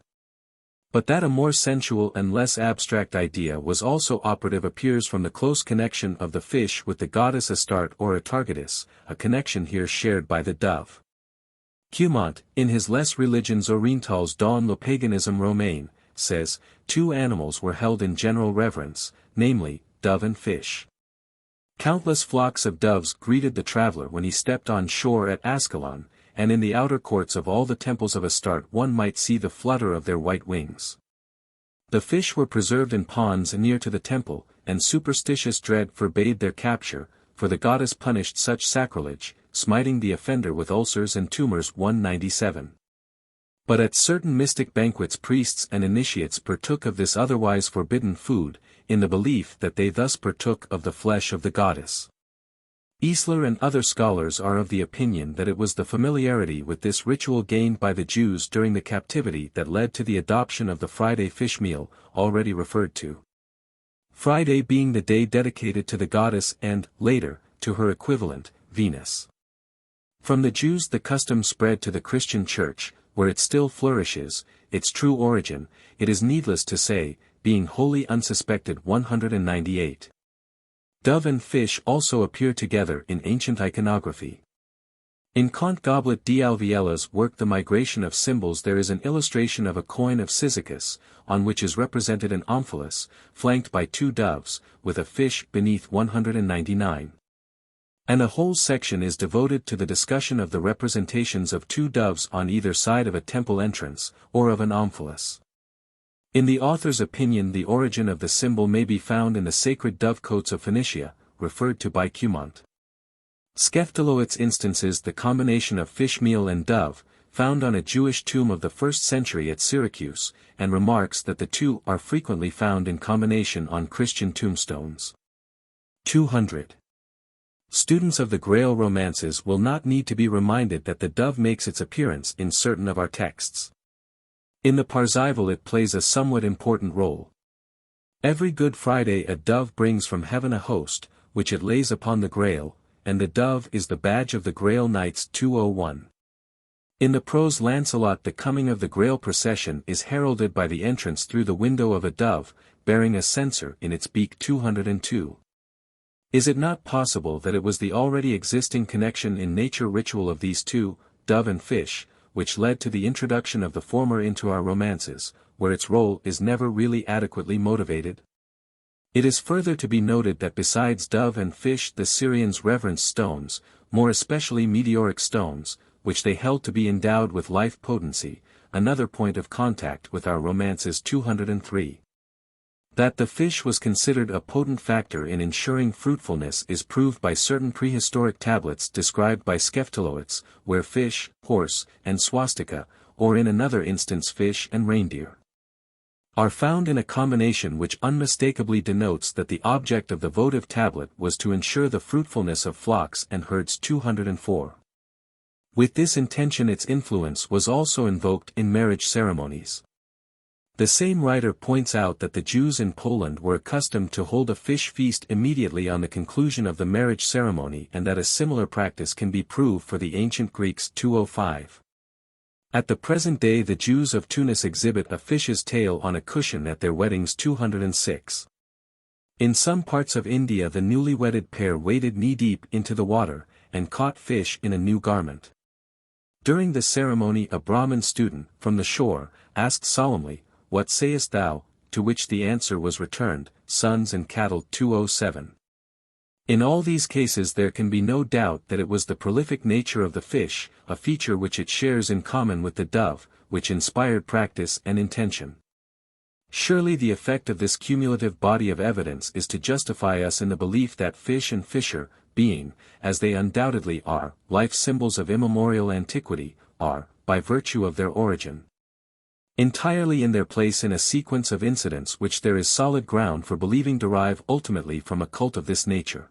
But that a more sensual and less abstract idea was also operative appears from the close connection of the fish with the goddess Astarte or Atargatis, a connection here shared by the dove. Cumont, in his Les Religions Orientales dans le Paganisme Romain, says, two animals were held in general reverence, namely, dove and fish. Countless flocks of doves greeted the traveler when he stepped on shore at Ascalon, and in the outer courts of all the temples of Astarte one might see the flutter of their white wings. The fish were preserved in ponds near to the temple, and superstitious dread forbade their capture, for the goddess punished such sacrilege, smiting the offender with ulcers and tumors. 197. But at certain mystic banquets priests and initiates partook of this otherwise forbidden food, in the belief that they thus partook of the flesh of the goddess. Eisler and other scholars are of the opinion that it was the familiarity with this ritual gained by the Jews during the captivity that led to the adoption of the Friday fish meal, already referred to. Friday being the day dedicated to the goddess and, later, to her equivalent, Venus. From the Jews the custom spread to the Christian Church, where it still flourishes. Its true origin, it is needless to say, being wholly unsuspected. 198. Dove and fish also appear together in ancient iconography. In Comte Goblet d'Alviela's work The Migration of Symbols there is an illustration of a coin of Cyzicus, on which is represented an omphalos, flanked by two doves, with a fish beneath. 199. And a whole section is devoted to the discussion of the representations of two doves on either side of a temple entrance, or of an omphalos. In the author's opinion the origin of the symbol may be found in the sacred dovecotes of Phoenicia, referred to by Cumont. Scephalowitz instances the combination of fish meal and dove, found on a Jewish tomb of the 1st century at Syracuse, and remarks that the two are frequently found in combination on Christian tombstones. 200. Students of the Grail romances will not need to be reminded that the dove makes its appearance in certain of our texts. In the Parzival it plays a somewhat important role. Every Good Friday a dove brings from heaven a host, which it lays upon the Grail, and the dove is the badge of the Grail Knights. 201. In the prose Lancelot the coming of the Grail procession is heralded by the entrance through the window of a dove, bearing a censer in its beak. 202. Is it not possible that it was the already existing connection in nature ritual of these two, dove and fish, which led to the introduction of the former into our romances, where its role is never really adequately motivated? It is further to be noted that besides dove and fish the Syrians reverenced stones, more especially meteoric stones, which they held to be endowed with life potency, another point of contact with our romances. 203. That the fish was considered a potent factor in ensuring fruitfulness is proved by certain prehistoric tablets described by Scephalowitz, where fish, horse, and swastika, or in another instance fish and reindeer, are found in a combination which unmistakably denotes that the object of the votive tablet was to ensure the fruitfulness of flocks and herds. 204. With this intention its influence was also invoked in marriage ceremonies. The same writer points out that the Jews in Poland were accustomed to hold a fish feast immediately on the conclusion of the marriage ceremony and that a similar practice can be proved for the ancient Greeks. 205. At the present day the Jews of Tunis exhibit a fish's tail on a cushion at their weddings. 206. In some parts of India the newly wedded pair waded knee-deep into the water, and caught fish in a new garment. During the ceremony a Brahmin student, from the shore, asked solemnly, "What sayest thou?" to which the answer was returned, "Sons and cattle." 207. In all these cases there can be no doubt that it was the prolific nature of the fish, a feature which it shares in common with the dove, which inspired practice and intention. Surely the effect of this cumulative body of evidence is to justify us in the belief that fish and fisher, being, as they undoubtedly are, life symbols of immemorial antiquity, are, by virtue of their origin, entirely in their place in a sequence of incidents which there is solid ground for believing derive ultimately from a cult of this nature.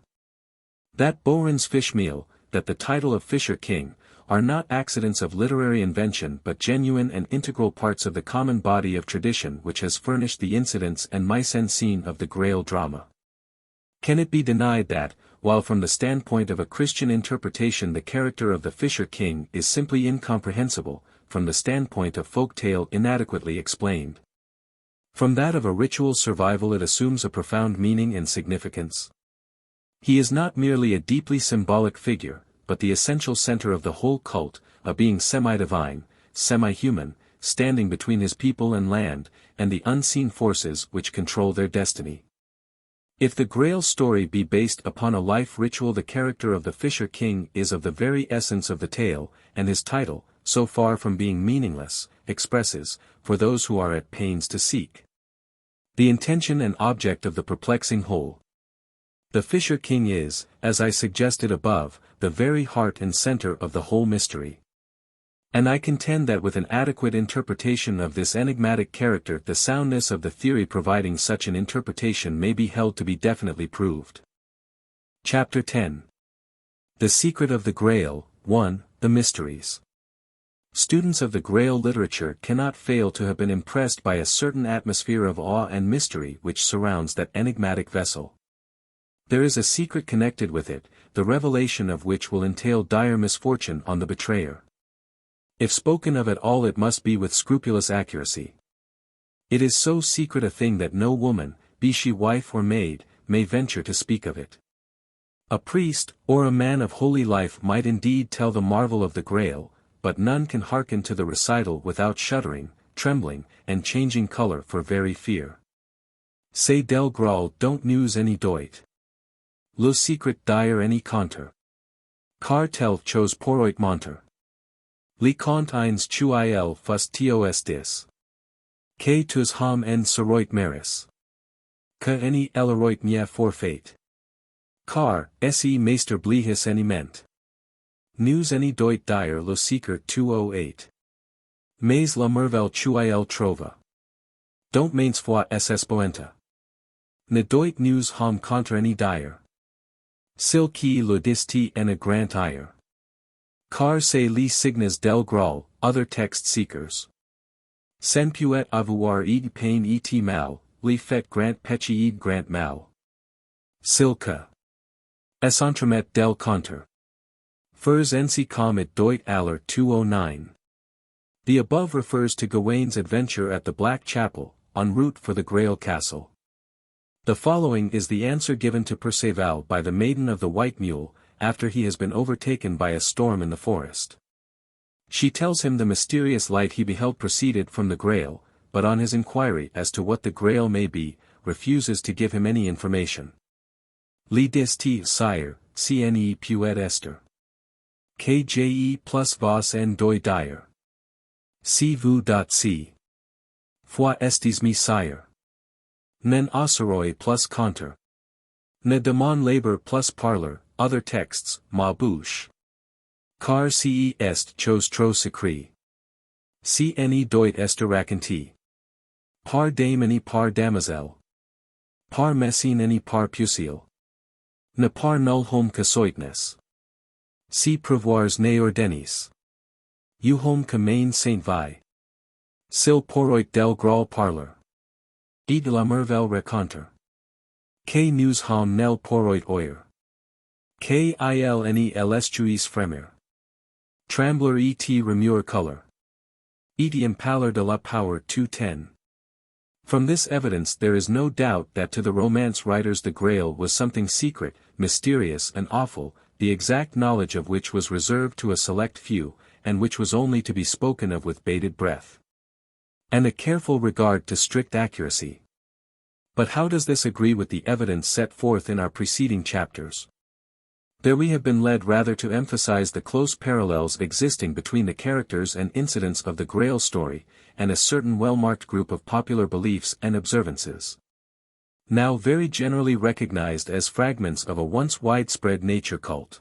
That Boren's fish meal, that the title of Fisher King, are not accidents of literary invention but genuine and integral parts of the common body of tradition which has furnished the incidents and mise en scene of the Grail drama. Can it be denied that, while from the standpoint of a Christian interpretation the character of the Fisher King is simply incomprehensible, from the standpoint of folk tale inadequately explained? From that of a ritual survival it assumes a profound meaning and significance. He is not merely a deeply symbolic figure, but the essential center of the whole cult, a being semi-divine, semi-human, standing between his people and land, and the unseen forces which control their destiny. If the Grail story be based upon a life ritual, the character of the Fisher King is of the very essence of the tale, and his title, so far from being meaningless, expresses, for those who are at pains to seek, the intention and object of the perplexing whole. The Fisher King is, as I suggested above, the very heart and center of the whole mystery. And I contend that with an adequate interpretation of this enigmatic character, the soundness of the theory providing such an interpretation may be held to be definitely proved. Chapter 10. The Secret of the Grail. 1. The Mysteries. Students of the Grail literature cannot fail to have been impressed by a certain atmosphere of awe and mystery which surrounds that enigmatic vessel. There is a secret connected with it, the revelation of which will entail dire misfortune on the betrayer. If spoken of at all, it must be with scrupulous accuracy. It is so secret a thing that no woman, be she wife or maid, may venture to speak of it. A priest, or a man of holy life might indeed tell the marvel of the Grail, but none can hearken to the recital without shuddering, trembling, and changing color for very fear. Say del Graal don't news any doit. Le secret dire any conter. Car tel chose poroit monter. Li cont eins il fus tos dis. Que tus ham en seroit meris. Que any eleroit mia forfait. Car, se meester blihis any ment. News any doit dire lo seeker 208. Mais la mervel il trova. Don't mains foi ss poenta. Ne doit news ham contra any dire. Sil qui lo disti en a grant ire. Car se li signes del Graal, other text seekers. Sen puet avoir id pain et mal, li fet grant pechi id grant mal. Silka. Esentremet del conter. Furs ensi com it doit aller 209. The above refers to Gawain's adventure at the Black Chapel, en route for the Grail Castle. The following is the answer given to Perceval by the Maiden of the White Mule, after he has been overtaken by a storm in the forest. She tells him the mysterious light he beheld proceeded from the Grail, but on his inquiry as to what the Grail may be, refuses to give him any information. Li disti, sire, cne puet ester. Kje plus vos en doi dire. Si vous c. Foi estis mi sire. Nen osseroi plus conter. Ne demon labor plus parlor, other texts, ma bouche. Car ce est chose trop secret. Cne doit ester raconti. Par dame any par damosel. Par messine any par pucile. Ne par null home casoitnes. Si prevoirs ne ordenis. U home que main saint vi. Sil poroit del Graal parlor. Id la mervel raconter. Que news ham nel poroit oyer. Qu'il ne l'estuis fremir. Trembler et remure color. Et impaler de la power 210. From this evidence there is no doubt that to the Romance writers the Grail was something secret, mysterious and awful, the exact knowledge of which was reserved to a select few, and which was only to be spoken of with bated breath. And a careful regard to strict accuracy. But how does this agree with the evidence set forth in our preceding chapters? There we have been led rather to emphasize the close parallels existing between the characters and incidents of the Grail story, and a certain well-marked group of popular beliefs and observances, now very generally recognized as fragments of a once widespread nature cult.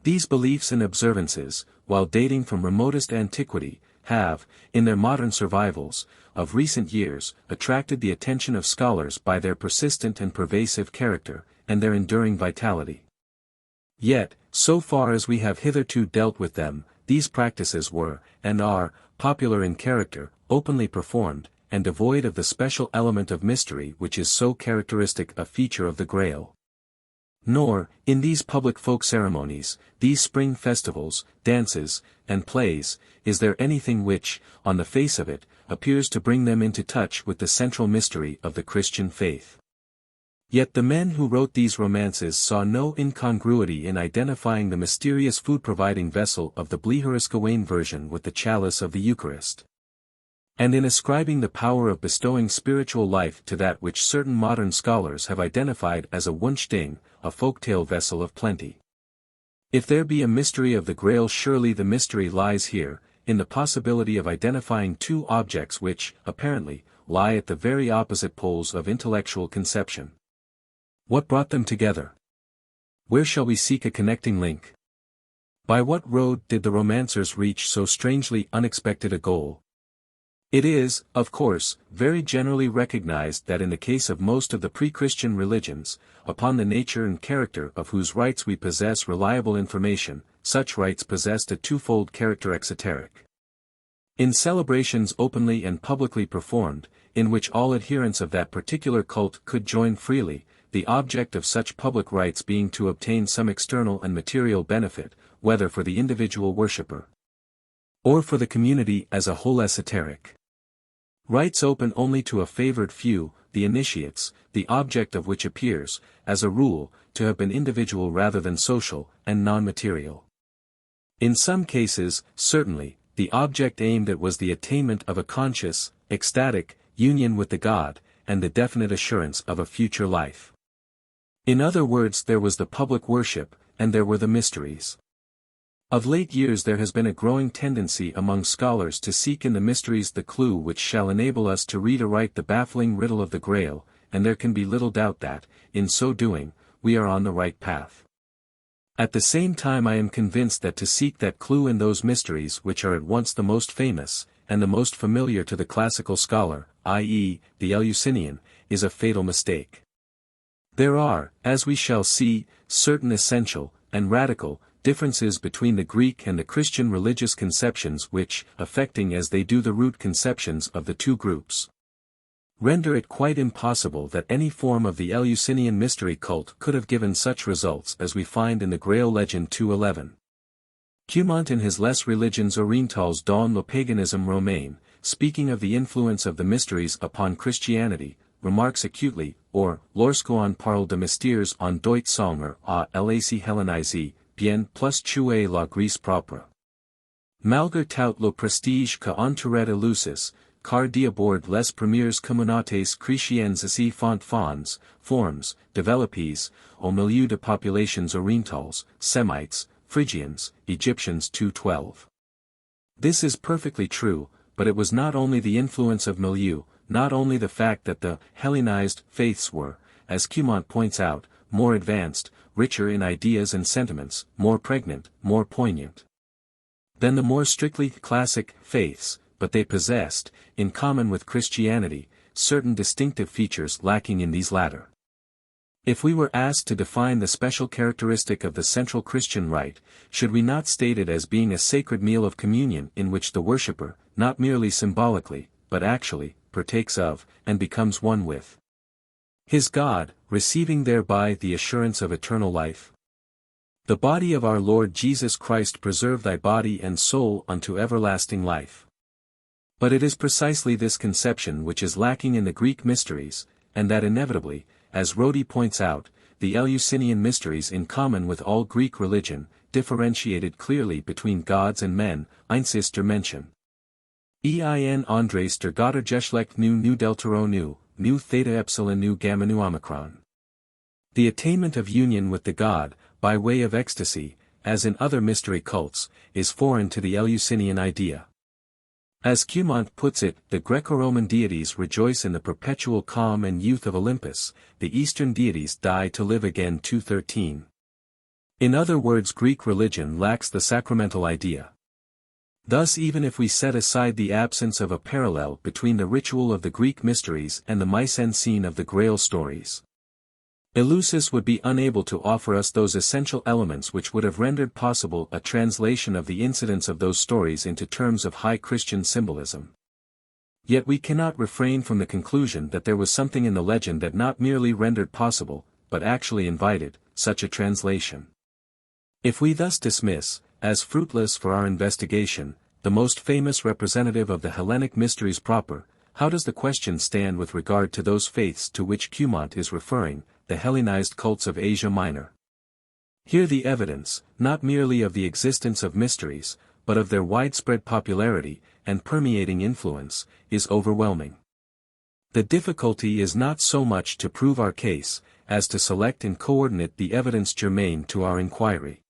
These beliefs and observances, while dating from remotest antiquity, have, in their modern survivals, of recent years, attracted the attention of scholars by their persistent and pervasive character, and their enduring vitality. Yet, so far as we have hitherto dealt with them, these practices were, and are, popular in character, openly performed, and devoid of the special element of mystery which is so characteristic a feature of the Grail. Nor, in these public folk ceremonies, these spring festivals, dances, and plays, is there anything which, on the face of it, appears to bring them into touch with the central mystery of the Christian faith. Yet the men who wrote these romances saw no incongruity in identifying the mysterious food-providing vessel of the Bleherus Gawain version with the chalice of the Eucharist. and in ascribing the power of bestowing spiritual life to that which certain modern scholars have identified as a Wunschding, a folktale vessel of plenty. If there be a mystery of the Grail, surely the mystery lies here, in the possibility of identifying two objects which, apparently, lie at the very opposite poles of intellectual conception. What brought them together? Where shall we seek a connecting link? By what road did the romancers reach so strangely unexpected a goal? It is, of course, very generally recognized that in the case of most of the pre-Christian religions, upon the nature and character of whose rites we possess reliable information, such rites possessed a twofold character: exoteric. In celebrations openly and publicly performed, in which all adherents of that particular cult could join freely, the object of such public rites being to obtain some external and material benefit, whether for the individual worshipper or for the community as a whole. Esoteric rites open only to a favored few, the initiates, the object of which appears, as a rule, to have been individual rather than social, and non-material. In some cases, certainly, the object aimed at was the attainment of a conscious, ecstatic, union with the god, and the definite assurance of a future life. In other words, there was the public worship, and there were the mysteries. Of late years there has been a growing tendency among scholars to seek in the mysteries the clue which shall enable us to read aright the baffling riddle of the Grail, and there can be little doubt that, in so doing, we are on the right path. At the same time I am convinced that to seek that clue in those mysteries which are at once the most famous, and the most familiar to the classical scholar, i.e., the Eleusinian, is a fatal mistake. There are, as we shall see, certain essential, and radical, differences between the Greek and the Christian religious conceptions which, affecting as they do the root conceptions of the two groups, render it quite impossible that any form of the Eleusinian mystery cult could have given such results as we find in the Grail legend 2:11. Cumont in his Les Religions Orientales dans le Paganisme Romain, speaking of the influence of the mysteries upon Christianity, remarks acutely, or, lorsqu'on parle de mystères en doit songer à l'ac hellénisé, bien plus tuer la grise propre. Malgré tout le prestige que entourait Eleusis, car d'abord les premières communautés chrétiennes s'y formes, développées, au milieu de populations orientales, Semites, Phrygians, Egyptians 2:12. This is perfectly true, but it was not only the influence of milieu, not only the fact that the Hellenized faiths were, as Cumont points out, more advanced, richer in ideas and sentiments, more pregnant, more poignant than the more strictly classic faiths, but they possessed, in common with Christianity, certain distinctive features lacking in these latter. If we were asked to define the special characteristic of the central Christian rite, should we not state it as being a sacred meal of communion in which the worshipper, not merely symbolically, but actually, partakes of, and becomes one with his God, receiving thereby the assurance of eternal life? The body of our Lord Jesus Christ preserve thy body and soul unto everlasting life. But it is precisely this conception which is lacking in the Greek mysteries, and that inevitably, as Rodi points out, the Eleusinian mysteries in common with all Greek religion, differentiated clearly between gods and men, einzig der Menschen. Ein Andres der Göttergeschlecht nu deltero nu theta epsilon nu gamma nu omicron. The attainment of union with the god, by way of ecstasy, as in other mystery cults, is foreign to the Eleusinian idea. As Cumont puts it, the Greco-Roman deities rejoice in the perpetual calm and youth of Olympus, the Eastern deities die to live again 2:13. In other words, Greek religion lacks the sacramental idea. Thus even if we set aside the absence of a parallel between the ritual of the Greek mysteries and the mise-en scene of the Grail stories, Eleusis would be unable to offer us those essential elements which would have rendered possible a translation of the incidents of those stories into terms of high Christian symbolism. Yet we cannot refrain from the conclusion that there was something in the legend that not merely rendered possible, but actually invited, such a translation. If we thus dismiss, as fruitless for our investigation, the most famous representative of the Hellenic mysteries proper, how does the question stand with regard to those faiths to which Cumont is referring, the Hellenized cults of Asia Minor? Here the evidence, not merely of the existence of mysteries, but of their widespread popularity, and permeating influence, is overwhelming. The difficulty is not so much to prove our case, as to select and coordinate the evidence germane to our inquiry.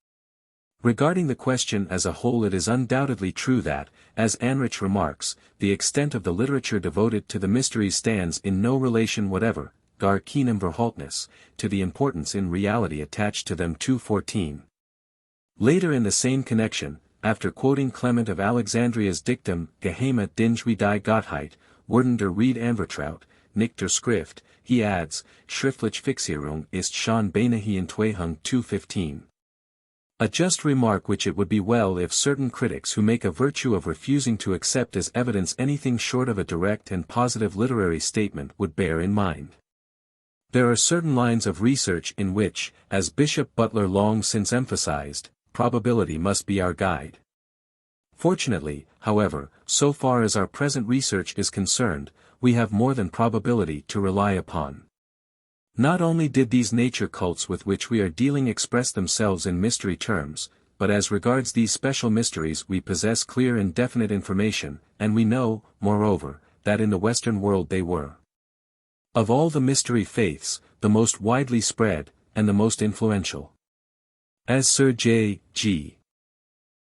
Regarding the question as a whole, it is undoubtedly true that, as Anrich remarks, the extent of the literature devoted to the mysteries stands in no relation whatever, gar keenem verhaltnis, to the importance in reality attached to them. 2:14. Later in the same connection, after quoting Clement of Alexandria's dictum, Geheime Dinge die Gottheit, worden der Ried anvertraut, nicht der Schrift, he adds, Schriftliche Fixierung ist schon beinahe in Twehung. 2:15. A just remark which it would be well if certain critics who make a virtue of refusing to accept as evidence anything short of a direct and positive literary statement would bear in mind. There are certain lines of research in which, as Bishop Butler long since emphasized, probability must be our guide. Fortunately, however, so far as our present research is concerned, we have more than probability to rely upon. Not only did these nature cults with which we are dealing express themselves in mystery terms, but as regards these special mysteries we possess clear and definite information, and we know, moreover, that in the Western world they were, of all the mystery faiths, the most widely spread, and the most influential. As Sir J. G.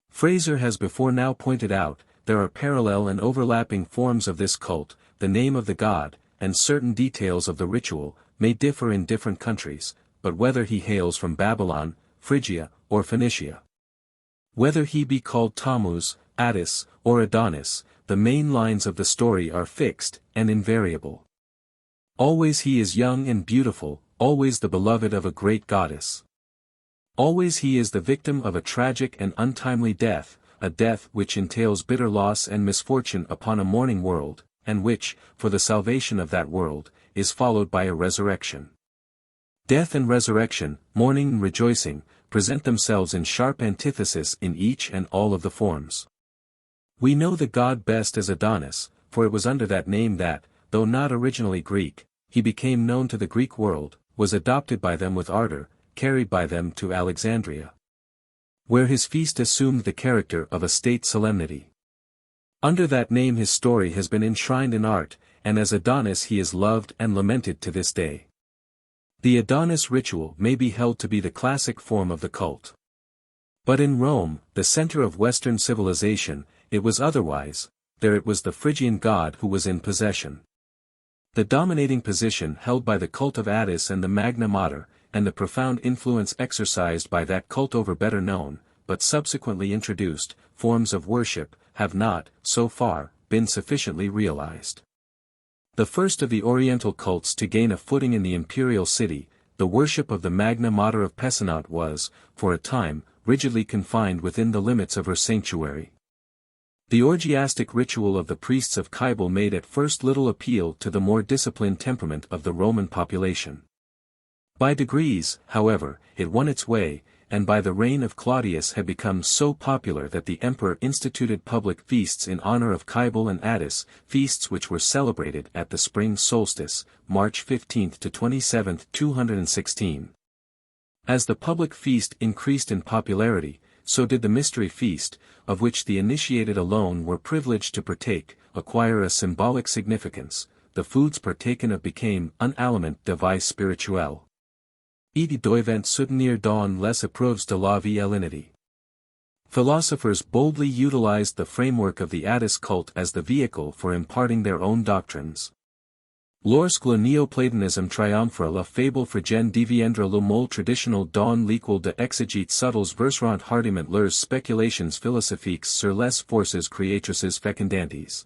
Fraser has before now pointed out, there are parallel and overlapping forms of this cult. The name of the god, and certain details of the ritual, may differ in different countries, but whether he hails from Babylon, Phrygia, or Phoenicia, whether he be called Tammuz, Attis, or Adonis, the main lines of the story are fixed, and invariable. Always he is young and beautiful, always the beloved of a great goddess. Always he is the victim of a tragic and untimely death, a death which entails bitter loss and misfortune upon a mourning world, and which, for the salvation of that world, is followed by a resurrection. Death and resurrection, mourning and rejoicing, present themselves in sharp antithesis in each and all of the forms. We know the god best as Adonis, for it was under that name that, though not originally Greek, he became known to the Greek world, was adopted by them with ardor, carried by them to Alexandria, where his feast assumed the character of a state solemnity. Under that name his story has been enshrined in art, and as Adonis he is loved and lamented to this day. The Adonis ritual may be held to be the classic form of the cult. But in Rome, the center of Western civilization, it was otherwise. There it was the Phrygian god who was in possession. The dominating position held by the cult of Attis and the Magna Mater, and the profound influence exercised by that cult over better known, but subsequently introduced, forms of worship, have not, so far, been sufficiently realized. The first of the Oriental cults to gain a footing in the imperial city, the worship of the Magna Mater of Pessinat was, for a time, rigidly confined within the limits of her sanctuary. The orgiastic ritual of the priests of Cybele made at first little appeal to the more disciplined temperament of the Roman population. By degrees, however, it won its way, and by the reign of Claudius had become so popular that the emperor instituted public feasts in honor of Cybele and Attis, feasts which were celebrated at the spring solstice, March 15 to 27, 216. As the public feast increased in popularity, so did the mystery feast, of which the initiated alone were privileged to partake, acquire a symbolic significance. The foods partaken of became un aliment de vie spirituelle. Et doivent soutenir dans les épreuves de la vie hellénique. Philosophers boldly utilized the framework of the Attis cult as the vehicle for imparting their own doctrines. Lorsque le néoplatonisme triomphera la fable phrygienne deviendra le mot traditionnel dans l'école de exégète subtils verseront hardiment leurs spéculations philosophiques sur les forces créatrices fécondantes.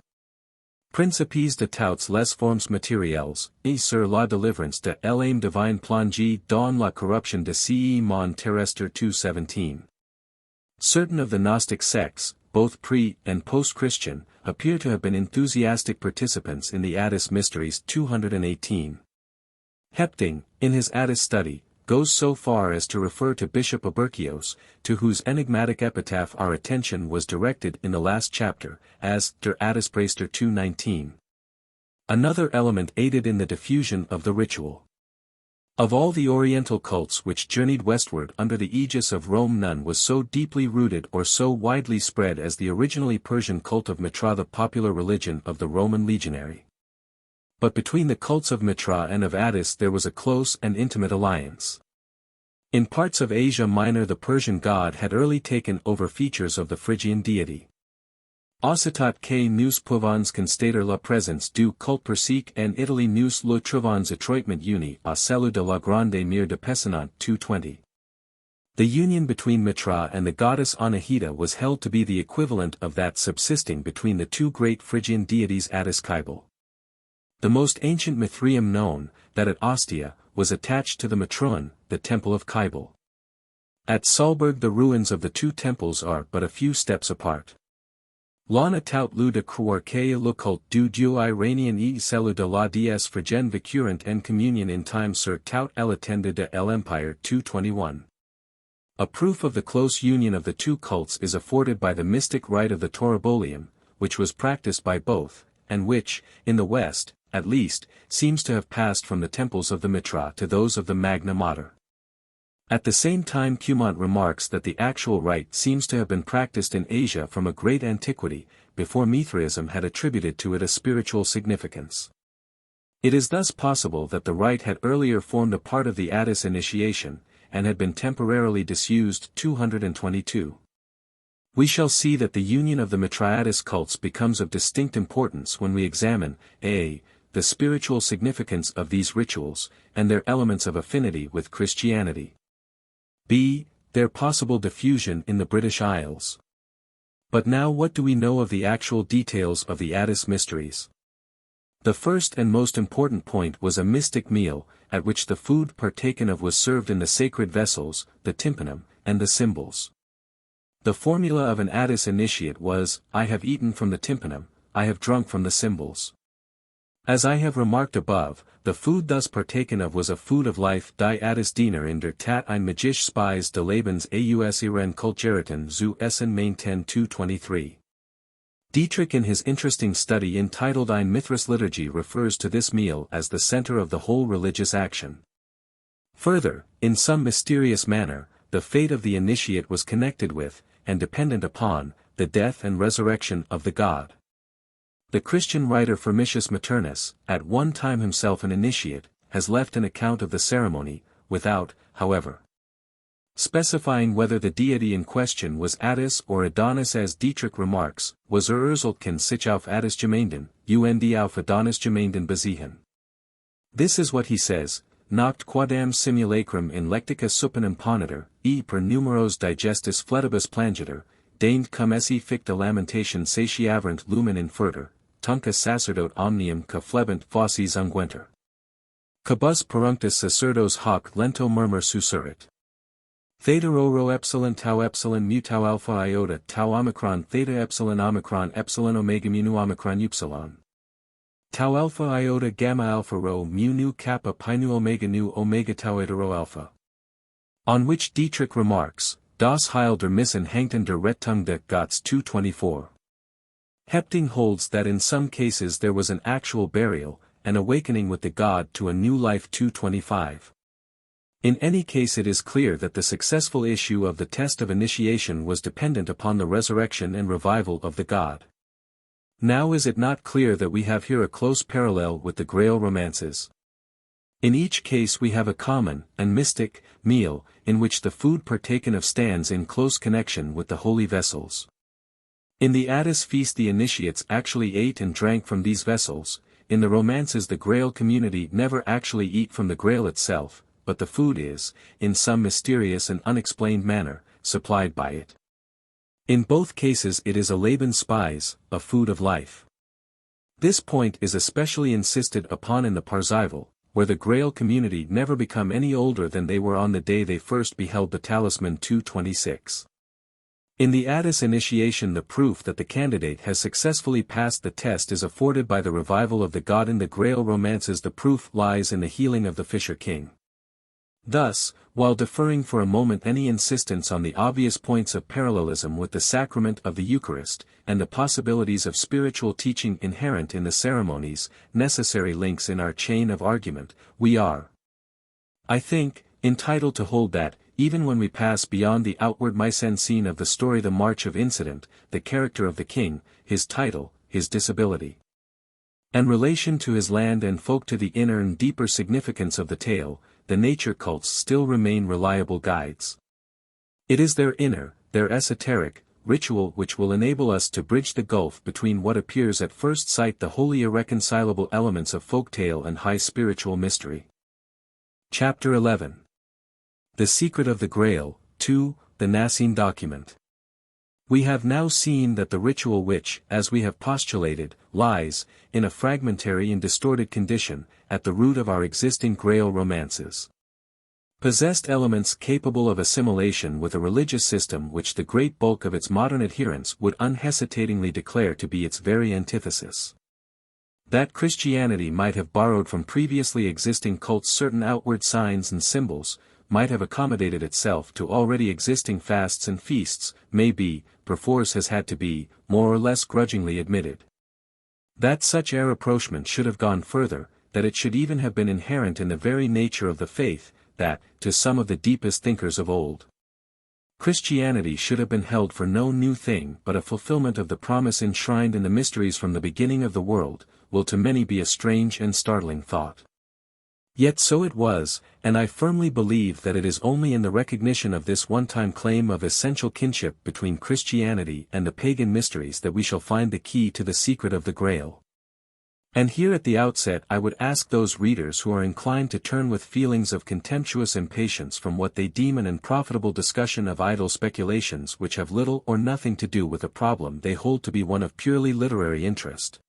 Principes de toutes les formes matérielles, et sur la délivrance de l'âme divine plongée dans la corruption de ce monde terrestre. 217. Certain of the Gnostic sects, both pre- and post-Christian, appear to have been enthusiastic participants in the Attis mysteries. 218. Hepting, in his Attis study, goes so far as to refer to Bishop Oberkios, to whose enigmatic epitaph our attention was directed in the last chapter, as der Attispriester. 219. Another element aided in the diffusion of the ritual. Of all the Oriental cults which journeyed westward under the aegis of Rome, none was so deeply rooted or so widely spread as the originally Persian cult of Mithra, the popular religion of the Roman legionary. But between the cults of Mithra and of Attis there was a close and intimate alliance. In parts of Asia Minor the Persian god had early taken over features of the Phrygian deity. Aucitat que nous pouvons constater la présence du culte persique en Italie nous le trouvons étroitement uni à celui de la grande mère de Pessinant 220. The union between Mithra and the goddess Anahita was held to be the equivalent of that subsisting between the two great Phrygian deities Attis Cybele. The most ancient Mithraeum known, that at Ostia, was attached to the Mitron, the temple of Cybele. At Salzburg the ruins of the two temples are but a few steps apart. L'on a tout lieu de croire que le culte du dieu iranien et celui de la déesse phrygienne vécurent en communion in time sur tout l'étendue de l'Empire 221. A proof of the close union of the two cults is afforded by the mystic rite of the Taurobolium, which was practiced by both, and which, in the West, at least, seems to have passed from the temples of the Mithra to those of the Magna Mater. At the same time Cumont remarks that the actual rite seems to have been practiced in Asia from a great antiquity, before Mithraism had attributed to it a spiritual significance. It is thus possible that the rite had earlier formed a part of the Attis initiation, and had been temporarily disused 222. We shall see that the union of the Mithra-Attis cults becomes of distinct importance when we examine a. the spiritual significance of these rituals, and their elements of affinity with Christianity. b. Their possible diffusion in the British Isles. But now what do we know of the actual details of the Attis mysteries? The first and most important point was a mystic meal, at which the food partaken of was served in the sacred vessels, the tympanum, and the cymbals. The formula of an Attis initiate was, I have eaten from the tympanum, I have drunk from the cymbals. As I have remarked above, the food thus partaken of was a food of life. Die Attis diener in der Tat ein magisch Speis de Lebens aus ihren Kulturiten zu Essen Main 10-223. Dietrich in his interesting study entitled Ein Mithras Liturgy refers to this meal as the center of the whole religious action. Further, in some mysterious manner, the fate of the initiate was connected with, and dependent upon, the death and resurrection of the god. The Christian writer Firmicius Maternus, at one time himself an initiate, has left an account of the ceremony, without, however, specifying whether the deity in question was Attis or Adonis. As Dietrich remarks, was Urzultken sich auf Attis gemeinden, und auf Adonis gemeinden besiegen. This is what he says, Nacht quadam simulacrum in lectica supinem poniter, per numeros digestis fletibus plangitor, deigned cum esse ficta lamentation satiaverant lumen inferter, tunca sacerdote omnium ca flebant fauces unguenter. Cabus perunctus sacerdos hoc lento murmur susurrit. Theta rho epsilon tau epsilon mu tau alpha iota tau omicron theta epsilon omega mu omicron upsilon. Tau alpha iota gamma alpha rho mu nu kappa pi nu omega tau eta rho alpha. On which Dietrich remarks, Das Heil der Missen hängt der Rettung des Gottes 224. Hepting holds that in some cases there was an actual burial, an awakening with the god to a new life 225. In any case it is clear that the successful issue of the test of initiation was dependent upon the resurrection and revival of the god. Now is it not clear that we have here a close parallel with the Grail romances? In each case we have a common, and mystic, meal, in which the food partaken of stands in close connection with the holy vessels. In the Attis feast the initiates actually ate and drank from these vessels. In the romances the Grail community never actually eat from the Grail itself, but the food is, in some mysterious and unexplained manner, supplied by it. In both cases it is a Leben Speis, a food of life. This point is especially insisted upon in the Parzival, where the Grail community never become any older than they were on the day they first beheld the talisman 226. In the Attis initiation the proof that the candidate has successfully passed the test is afforded by the revival of the god. In the Grail romances the proof lies in the healing of the Fisher King. Thus, while deferring for a moment any insistence on the obvious points of parallelism with the sacrament of the Eucharist, and the possibilities of spiritual teaching inherent in the ceremonies, necessary links in our chain of argument, we are I think, entitled to hold that, even when we pass beyond the outward mise-en-scene of the story, the march of incident, the character of the king, his title, his disability, and relation to his land and folk, to the inner and deeper significance of the tale, the nature cults still remain reliable guides. It is their inner, their esoteric, ritual which will enable us to bridge the gulf between what appears at first sight the wholly irreconcilable elements of folktale and high spiritual mystery. Chapter 11. The Secret of the Grail, 2, the Naassene document. We have now seen that the ritual which, as we have postulated, lies, in a fragmentary and distorted condition, at the root of our existing Grail romances, possessed elements capable of assimilation with a religious system which the great bulk of its modern adherents would unhesitatingly declare to be its very antithesis. That Christianity might have borrowed from previously existing cults certain outward signs and symbols, might have accommodated itself to already existing fasts and feasts, may be, perforce has had to be, more or less grudgingly admitted. That such a rapprochement should have gone further, that it should even have been inherent in the very nature of the faith, that, to some of the deepest thinkers of old, Christianity should have been held for no new thing but a fulfillment of the promise enshrined in the mysteries from the beginning of the world, will to many be a strange and startling thought. Yet so it was, and I firmly believe that it is only in the recognition of this one-time claim of essential kinship between Christianity and the pagan mysteries that we shall find the key to the secret of the Grail. And here at the outset I would ask those readers who are inclined to turn with feelings of contemptuous impatience from what they deem an unprofitable discussion of idle speculations which have little or nothing to do with a problem they hold to be one of purely literary interest,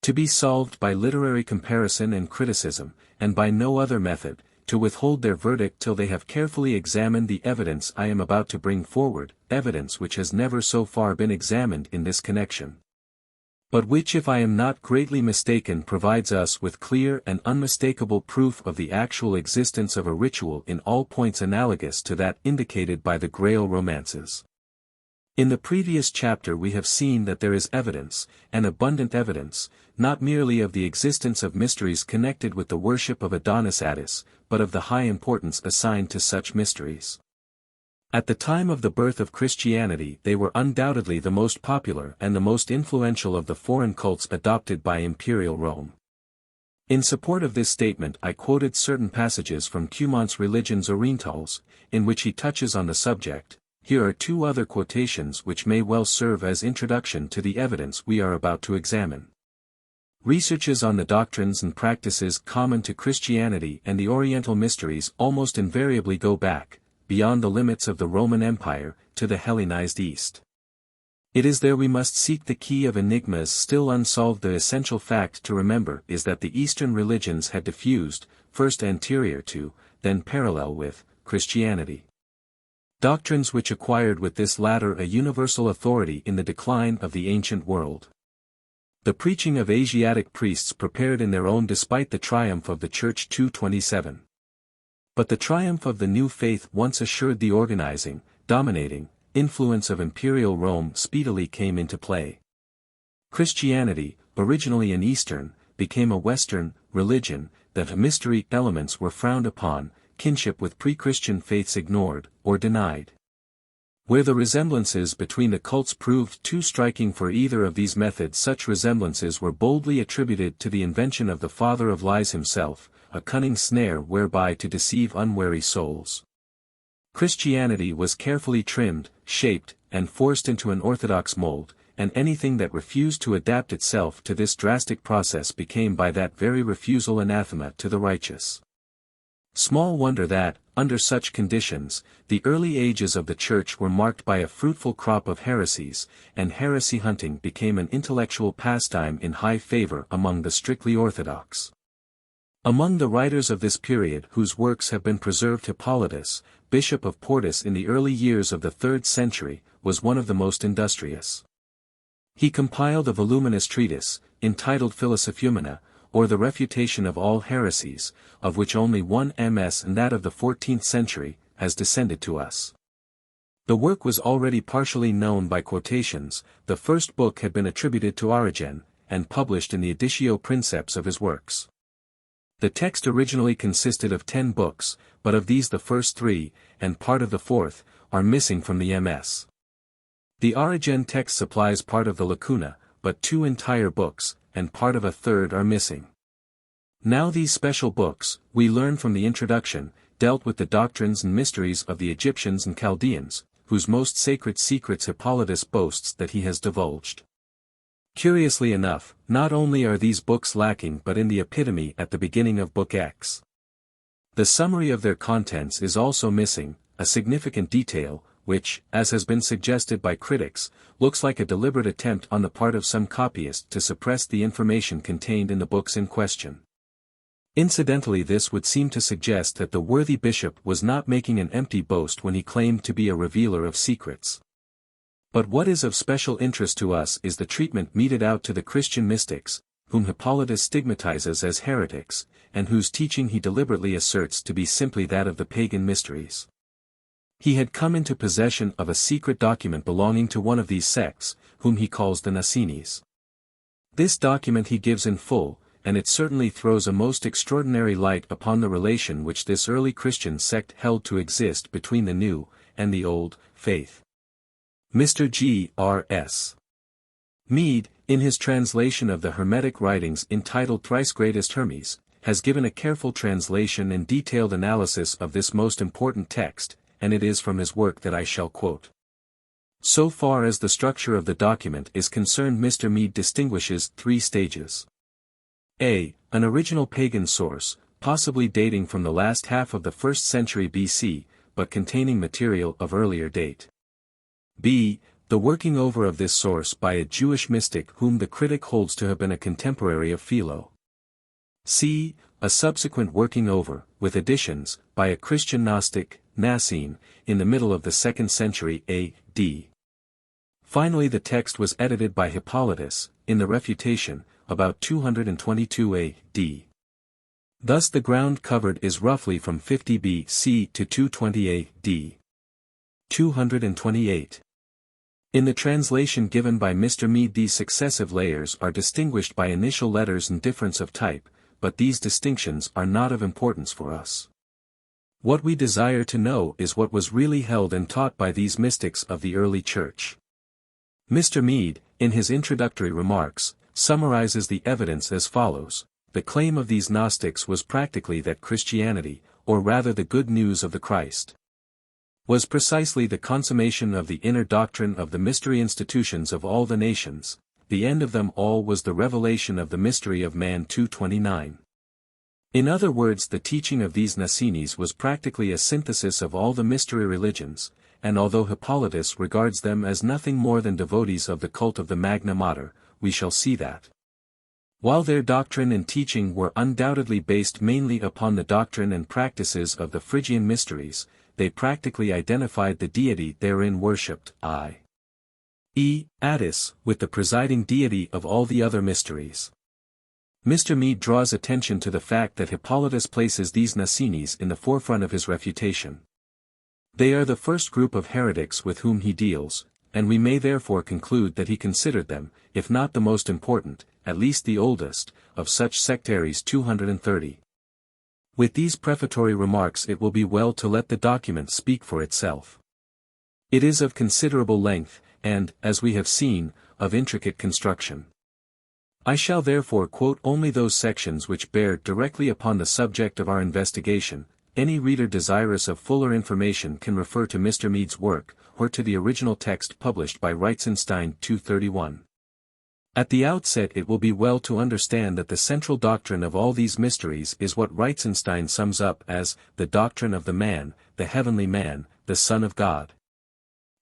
to be solved by literary comparison and criticism, and by no other method, to withhold their verdict till they have carefully examined the evidence I am about to bring forward, evidence which has never so far been examined in this connection, but which, if I am not greatly mistaken, provides us with clear and unmistakable proof of the actual existence of a ritual in all points analogous to that indicated by the Grail romances. In the previous chapter we have seen that there is evidence, and abundant evidence, not merely of the existence of mysteries connected with the worship of Adonis Attis, but of the high importance assigned to such mysteries. At the time of the birth of Christianity they were undoubtedly the most popular and the most influential of the foreign cults adopted by Imperial Rome. In support of this statement I quoted certain passages from Cumont's Religions Orientales, in which he touches on the subject. Here are two other quotations which may well serve as introduction to the evidence we are about to examine. Researches on the doctrines and practices common to Christianity and the Oriental mysteries almost invariably go back, beyond the limits of the Roman Empire, to the Hellenized East. It is there we must seek the key of enigmas still unsolved. The essential fact to remember is that the Eastern religions had diffused, first anterior to, then parallel with, Christianity, doctrines which acquired with this latter a universal authority in the decline of the ancient world. The preaching of Asiatic priests prepared in their own despite the triumph of the Church 227. But the triumph of the new faith once assured the organizing, dominating, influence of Imperial Rome speedily came into play. Christianity, originally an Eastern, became a Western, religion, that mystery elements were frowned upon, kinship with pre-Christian faiths ignored, or denied. Where the resemblances between the cults proved too striking for either of these methods, such resemblances were boldly attributed to the invention of the father of lies himself, a cunning snare whereby to deceive unwary souls. Christianity was carefully trimmed, shaped, and forced into an orthodox mold, and anything that refused to adapt itself to this drastic process became by that very refusal anathema to the righteous. Small wonder that, under such conditions, the early ages of the Church were marked by a fruitful crop of heresies, and heresy hunting became an intellectual pastime in high favor among the strictly orthodox. Among the writers of this period whose works have been preserved, Hippolytus, Bishop of Portus in the early years of the 3rd century, was one of the most industrious. He compiled a voluminous treatise, entitled Philosophumena, or the Refutation of All Heresies, of which only one MS, and that of the 14th century, has descended to us. The work was already partially known by quotations. The first book had been attributed to Origen, and published in the Editio Princeps of his works. The text originally consisted of 10 books, but of these the first 3, and part of the 4th, are missing from the MS. The Origen text supplies part of the lacuna, but 2 entire books, and part of a 3rd are missing. Now these special books, we learn from the introduction, dealt with the doctrines and mysteries of the Egyptians and Chaldeans, whose most sacred secrets Hippolytus boasts that he has divulged. Curiously enough, not only are these books lacking but in the epitome at the beginning of Book X. The summary of their contents is also missing, a significant detail, which, as has been suggested by critics, looks like a deliberate attempt on the part of some copyists to suppress the information contained in the books in question. Incidentally, this would seem to suggest that the worthy bishop was not making an empty boast when he claimed to be a revealer of secrets. But what is of special interest to us is the treatment meted out to the Christian mystics, whom Hippolytus stigmatizes as heretics, and whose teaching he deliberately asserts to be simply that of the pagan mysteries. He had come into possession of a secret document belonging to one of these sects, whom he calls the Naassenes. This document he gives in full, and it certainly throws a most extraordinary light upon the relation which this early Christian sect held to exist between the new, and the old, faith. Mr. G.R.S. Mead, in his translation of the Hermetic writings entitled Thrice Greatest Hermes, has given a careful translation and detailed analysis of this most important text, and it is from his work that I shall quote. So far as the structure of the document is concerned, Mr. Mead distinguishes 3 stages. A. An original pagan source, possibly dating from the last half of the 1st century BC, but containing material of earlier date. B. The working over of this source by a Jewish mystic whom the critic holds to have been a contemporary of Philo. C. A subsequent working over, with additions, by a Christian Gnostic, Naassene, in the middle of the 2nd century A.D. Finally, the text was edited by Hippolytus, in the Refutation, about 222 A.D. Thus the ground covered is roughly from 50 B.C. to 220 A.D. 228. In the translation given by Mr. Mead, these successive layers are distinguished by initial letters and difference of type, but these distinctions are not of importance for us. What we desire to know is what was really held and taught by these mystics of the early church. Mr. Mead, in his introductory remarks, summarizes the evidence as follows. The claim of these Gnostics was practically that Christianity, or rather the good news of the Christ, was precisely the consummation of the inner doctrine of the mystery institutions of all the nations. The end of them all was the revelation of the mystery of man. 229. In other words, the teaching of these Naassenes was practically a synthesis of all the mystery religions, and although Hippolytus regards them as nothing more than devotees of the cult of the Magna Mater, we shall see that, while their doctrine and teaching were undoubtedly based mainly upon the doctrine and practices of the Phrygian mysteries, they practically identified the deity therein worshipped, i.e., Attis, with the presiding deity of all the other mysteries. Mr. Mead draws attention to the fact that Hippolytus places these Naassenes in the forefront of his refutation. They are the first group of heretics with whom he deals, and we may therefore conclude that he considered them, if not the most important, at least the oldest, of such sectaries. 230. With these prefatory remarks, it will be well to let the document speak for itself. It is of considerable length, and, as we have seen, of intricate construction. I shall therefore quote only those sections which bear directly upon the subject of our investigation. Any reader desirous of fuller information can refer to Mr. Mead's work, or to the original text published by Reitzenstein. 231. At the outset, it will be well to understand that the central doctrine of all these mysteries is what Reitzenstein sums up as the doctrine of the heavenly man, the Son of God,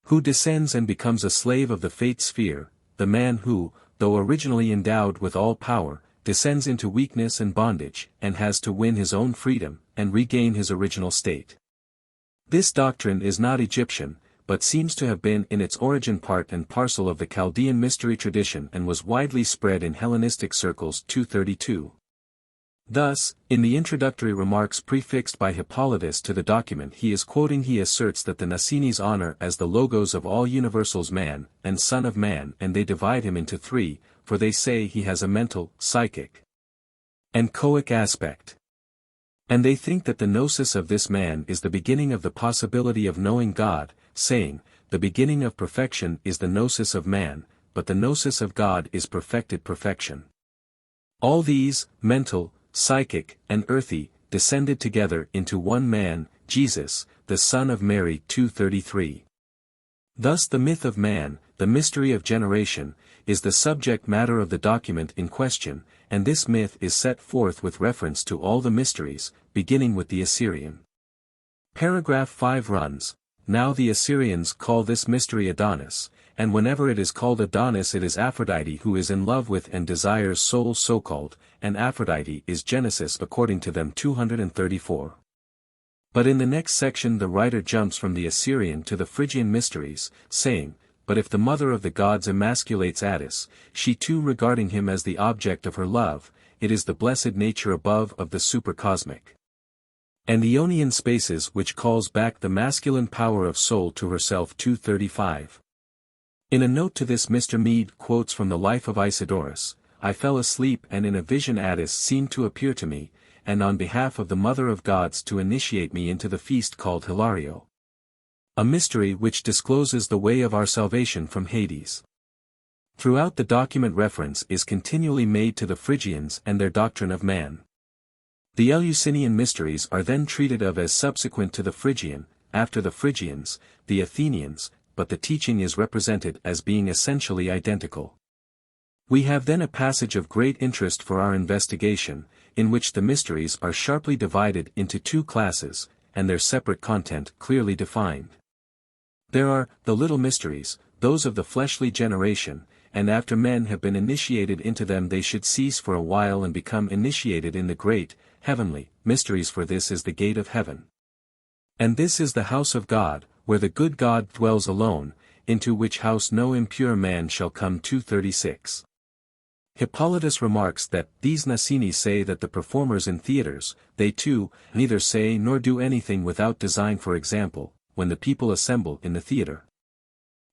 who descends and becomes a slave of the fate sphere, the man who, though originally endowed with all power, descends into weakness and bondage, and has to win his own freedom, and regain his original state. This doctrine is not Egyptian, but seems to have been in its origin part and parcel of the Chaldean mystery tradition and was widely spread in Hellenistic circles. 232. Thus, in the introductory remarks prefixed by Hippolytus to the document he is quoting, he asserts that the Naassenes honor as the logos of all universals man, and son of man, and they divide him into 3, for they say he has a mental, psychic, and choic aspect. And they think that the gnosis of this man is the beginning of the possibility of knowing God, saying, the beginning of perfection is the gnosis of man, but the gnosis of God is perfected perfection. All these, mental, psychic, and earthy, descended together into one man, Jesus, the Son of Mary 2:33. Thus the myth of man, the mystery of generation, is the subject matter of the document in question, and this myth is set forth with reference to all the mysteries, beginning with the Assyrian. Paragraph 5 runs, now the Assyrians call this mystery Adonis, and whenever it is called Adonis it is Aphrodite who is in love with and desires soul so-called, and Aphrodite is Genesis according to them 234. But in the next section the writer jumps from the Assyrian to the Phrygian mysteries, saying, but if the mother of the gods emasculates Attis, she too regarding him as the object of her love, it is the blessed nature above of the supercosmic and Ionian spaces which calls back the masculine power of soul to herself 235. In a note to this Mr. Mead quotes from the life of Isidorus, I fell asleep and in a vision Attis seemed to appear to me, and on behalf of the Mother of Gods to initiate me into the feast called Hilario. A mystery which discloses the way of our salvation from Hades. Throughout the document reference is continually made to the Phrygians and their doctrine of man. The Eleusinian mysteries are then treated of as subsequent to the Phrygian, after the Phrygians, the Athenians, but the teaching is represented as being essentially identical. We have then a passage of great interest for our investigation, in which the mysteries are sharply divided into two classes, and their separate content clearly defined. There are, the little mysteries, those of the fleshly generation, and after men have been initiated into them they should cease for a while and become initiated in the great, heavenly, mysteries for this is the gate of heaven. And this is the house of God, where the good God dwells alone, into which house no impure man shall come 236. Hippolytus remarks that these Naassene say that the performers in theaters, they too, neither say nor do anything without design, for example, when the people assemble in the theater.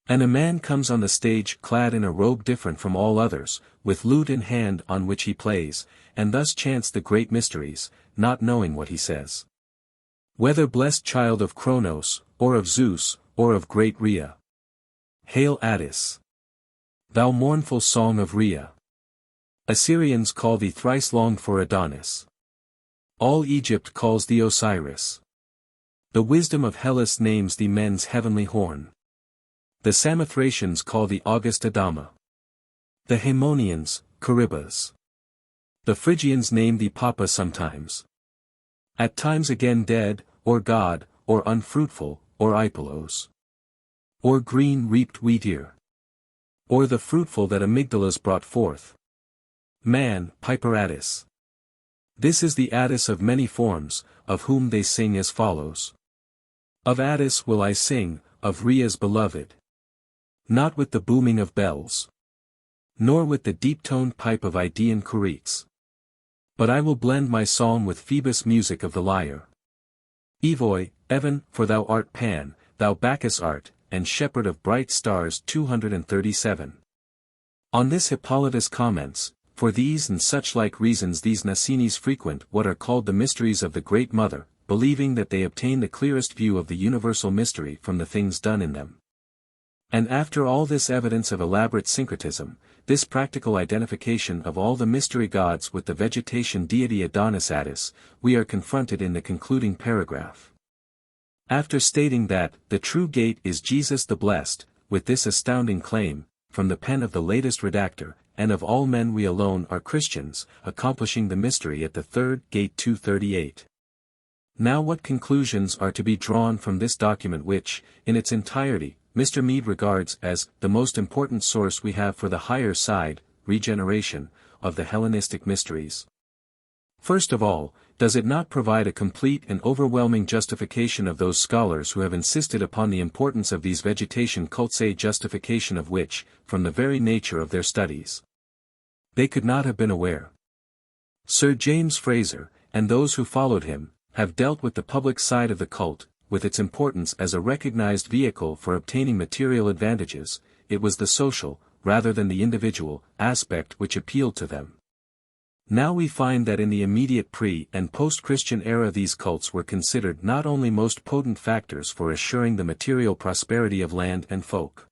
And a man comes on the stage clad in a robe different from all others, with lute in hand on which he plays, and thus chants the great mysteries, not knowing what he says. Whether blessed child of Kronos, or of Zeus, or of great Rhea. Hail Attis! Thou mournful song of Rhea! Assyrians call thee thrice longed for Adonis. All Egypt calls thee Osiris. The wisdom of Hellas names thee men's heavenly horn. The Samothracians call thee august Adama. The Haemonians, Charybdis. The Phrygians name thee Papa sometimes. At times again dead, or God, or unfruitful, or Ipolos. Or green reaped wheat ear. Or the fruitful that amygdalas brought forth. Man, Piper Attis. This is the Attis of many forms, of whom they sing as follows. Of Attis will I sing, of Rhea's beloved. Not with the booming of bells. Nor with the deep-toned pipe of Idaean curetes. But I will blend my psalm with Phoebus' music of the lyre. Evoi, Evan, for thou art Pan, thou Bacchus art, and shepherd of bright stars 237. On this Hippolytus comments, for these and such like reasons these Naassenes frequent what are called the mysteries of the Great Mother, believing that they obtain the clearest view of the universal mystery from the things done in them. And after all this evidence of elaborate syncretism, this practical identification of all the mystery gods with the vegetation deity Adonis Attis, we are confronted in the concluding paragraph. After stating that, the true gate is Jesus the Blessed, with this astounding claim, from the pen of the latest redactor, and of all men we alone are Christians, accomplishing the mystery at the third gate 238. Now what conclusions are to be drawn from this document which, in its entirety, Mr. Mead regards as the most important source we have for the higher side, regeneration, of the Hellenistic mysteries? First of all, does it not provide a complete and overwhelming justification of those scholars who have insisted upon the importance of these vegetation cults, a justification of which, from the very nature of their studies, they could not have been aware? Sir James Fraser, and those who followed him, have dealt with the public side of the cult, with its importance as a recognized vehicle for obtaining material advantages. It was the social, rather than the individual, aspect which appealed to them. Now we find that in the immediate pre- and post-Christian era these cults were considered not only most potent factors for assuring the material prosperity of land and folk,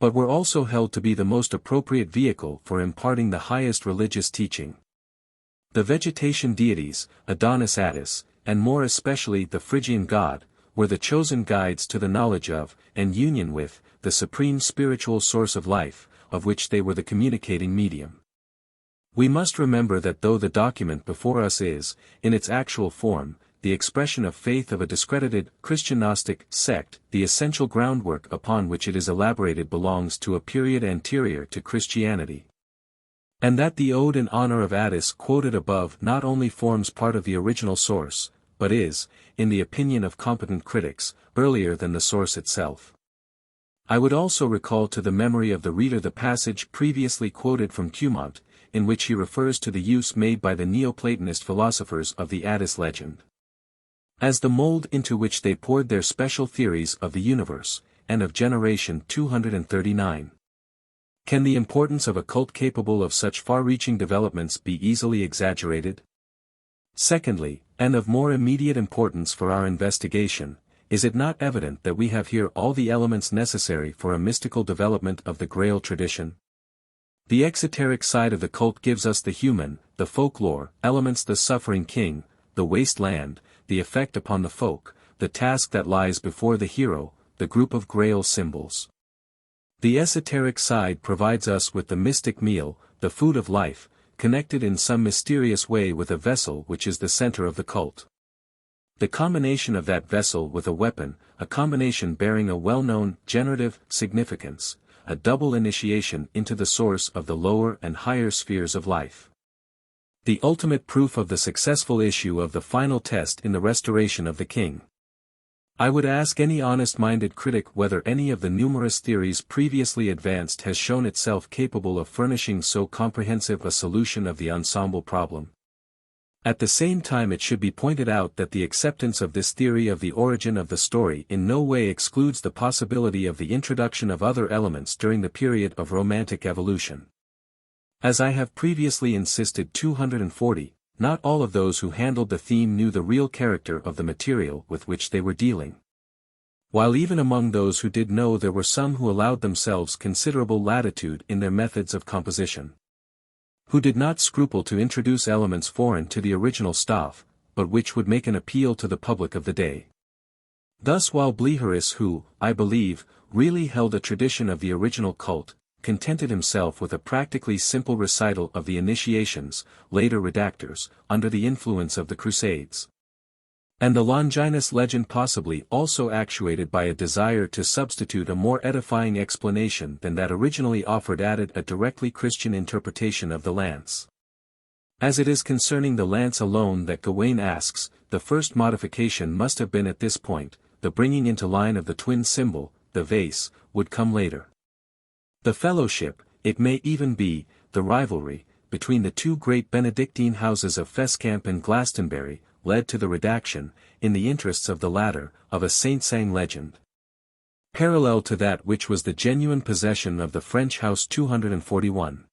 but were also held to be the most appropriate vehicle for imparting the highest religious teaching. The vegetation deities, Adonis, Attis, and more especially the Phrygian god, were the chosen guides to the knowledge of, and union with, the supreme spiritual source of life, of which they were the communicating medium. We must remember that though the document before us is, in its actual form, the expression of faith of a discredited, Christian Gnostic sect, the essential groundwork upon which it is elaborated belongs to a period anterior to Christianity. And that the ode in honor of Attis quoted above not only forms part of the original source, but is, in the opinion of competent critics, earlier than the source itself. I would also recall to the memory of the reader the passage previously quoted from Cumont, in which he refers to the use made by the Neoplatonist philosophers of the Attis legend as the mold into which they poured their special theories of the universe, and of generation 239. Can the importance of a cult capable of such far-reaching developments be easily exaggerated? Secondly, and of more immediate importance for our investigation, is it not evident that we have here all the elements necessary for a mystical development of the Grail tradition? The exoteric side of the cult gives us the human, the folklore, elements, the suffering king, the wasteland, the effect upon the folk, the task that lies before the hero, the group of Grail symbols. The esoteric side provides us with the mystic meal, the food of life, connected in some mysterious way with a vessel which is the center of the cult. The combination of that vessel with a weapon, a combination bearing a well-known, generative, significance, a double initiation into the source of the lower and higher spheres of life. The ultimate proof of the successful issue of the final test in the restoration of the king. I would ask any honest-minded critic whether any of the numerous theories previously advanced has shown itself capable of furnishing so comprehensive a solution of the ensemble problem. At the same time it should be pointed out that the acceptance of this theory of the origin of the story in no way excludes the possibility of the introduction of other elements during the period of romantic evolution. As I have previously insisted 240, not all of those who handled the theme knew the real character of the material with which they were dealing. While even among those who did know there were some who allowed themselves considerable latitude in their methods of composition, who did not scruple to introduce elements foreign to the original stuff, but which would make an appeal to the public of the day. Thus while Bleharis, who, I believe, really held a tradition of the original cult, contented himself with a practically simple recital of the initiations, later redactors, under the influence of the Crusades. And the Longinus legend possibly also actuated by a desire to substitute a more edifying explanation than that originally offered added a directly Christian interpretation of the lance. As it is concerning the lance alone that Gawain asks, the first modification must have been at this point, the bringing into line of the twin symbol, the vase, would come later. The fellowship, it may even be, the rivalry, between the two great Benedictine houses of Fescamp and Glastonbury, led to the redaction, in the interests of the latter, of a Saint-Sang legend, parallel to that which was the genuine possession of the French house 241.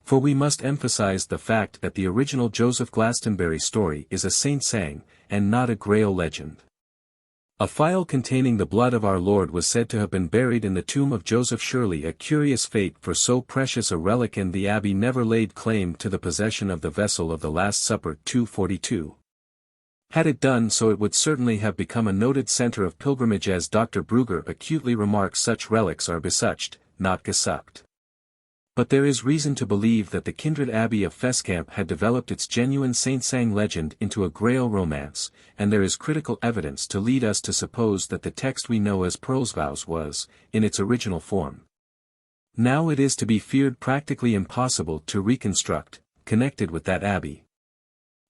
For we must emphasize the fact that the original Joseph Glastonbury story is a Saint-Sang, and not a Grail legend. A phial containing the blood of our Lord was said to have been buried in the tomb of Joseph Shirley, a curious fate for so precious a relic, and the abbey never laid claim to the possession of the vessel of the Last Supper 242. Had it done so it would certainly have become a noted center of pilgrimage, as Dr. Brugger acutely remarks, such relics are besuched, not gesuckt. But there is reason to believe that the kindred abbey of Fescamp had developed its genuine Saint-Sang legend into a Grail romance, and there is critical evidence to lead us to suppose that the text we know as Pearl's Vows was, in its original form. Now it is to be feared practically impossible to reconstruct, connected with that abbey.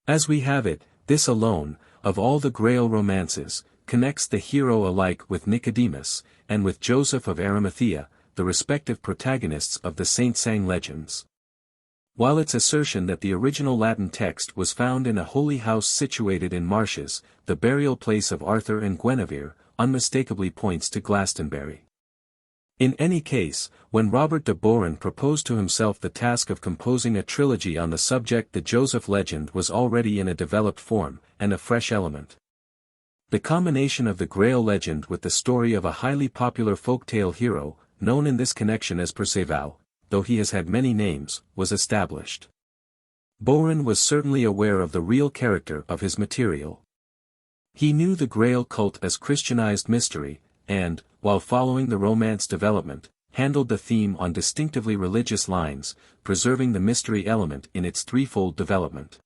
As we have it, this alone, of all the Grail romances, connects the hero alike with Nicodemus, and with Joseph of Arimathea, the respective protagonists of the Saint-Sang legends. While its assertion that the original Latin text was found in a holy house situated in marshes, the burial place of Arthur and Guinevere, unmistakably points to Glastonbury. In any case, when Robert de Boron proposed to himself the task of composing a trilogy on the subject, the Joseph legend was already in a developed form, and a fresh element. The combination of the Grail legend with the story of a highly popular folktale hero, known in this connection as Perceval, though he has had many names, was established. Boron was certainly aware of the real character of his material. He knew the Grail cult as Christianized mystery, and, while following the Romance development, handled the theme on distinctively religious lines, preserving the mystery element in its threefold development,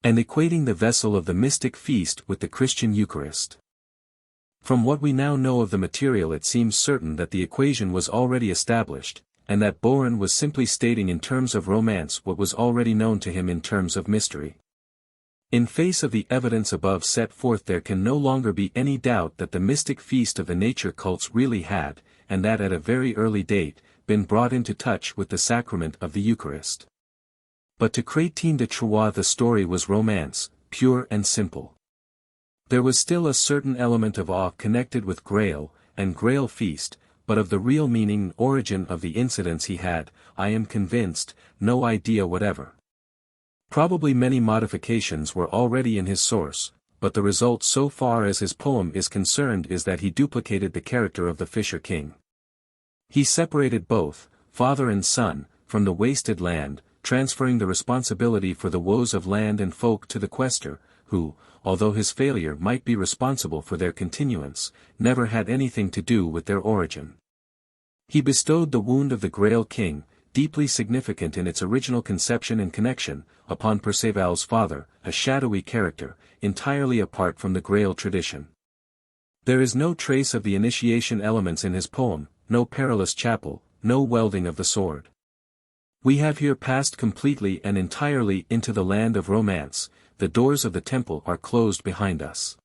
and equating the vessel of the mystic feast with the Christian Eucharist. From what we now know of the material, it seems certain that the equation was already established, and that Boron was simply stating in terms of romance what was already known to him in terms of mystery. In face of the evidence above set forth, there can no longer be any doubt that the mystic feast of the nature cults really had, and that at a very early date, been brought into touch with the sacrament of the Eucharist. But to Chrétien de Troyes the story was romance, pure and simple. There was still a certain element of awe connected with Grail, and Grail feast, but of the real meaning and origin of the incidents he had, I am convinced, no idea whatever. Probably many modifications were already in his source, but the result so far as his poem is concerned is that he duplicated the character of the Fisher King. He separated both, father and son, from the wasted land, transferring the responsibility for the woes of land and folk to the quester, who, although his failure might be responsible for their continuance, never had anything to do with their origin. He bestowed the wound of the Grail King, deeply significant in its original conception and connection, upon Perceval's father, a shadowy character, entirely apart from the Grail tradition. There is no trace of the initiation elements in his poem, no Perilous chapel, no welding of the sword. We have here passed completely and entirely into the land of romance, the doors of the temple are closed behind us.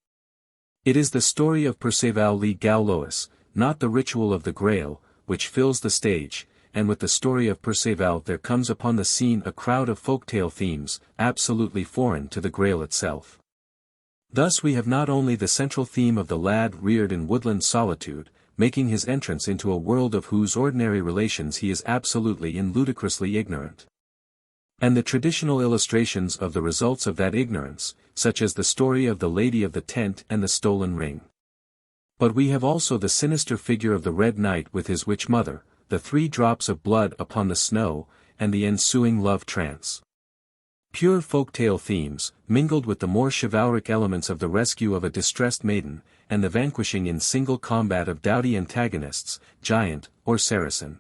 It is the story of Perceval le Gaulois, not the ritual of the Grail, which fills the stage, and with the story of Perceval there comes upon the scene a crowd of folktale themes, absolutely foreign to the Grail itself. Thus we have not only the central theme of the lad reared in woodland solitude, making his entrance into a world of whose ordinary relations he is absolutely and ludicrously ignorant, and the traditional illustrations of the results of that ignorance, such as the story of the Lady of the Tent and the stolen ring. But we have also the sinister figure of the Red Knight with his witch mother, the 3 drops of blood upon the snow, and the ensuing love trance. Pure folktale themes, mingled with the more chivalric elements of the rescue of a distressed maiden, and the vanquishing in single combat of doughty antagonists, giant, or Saracen.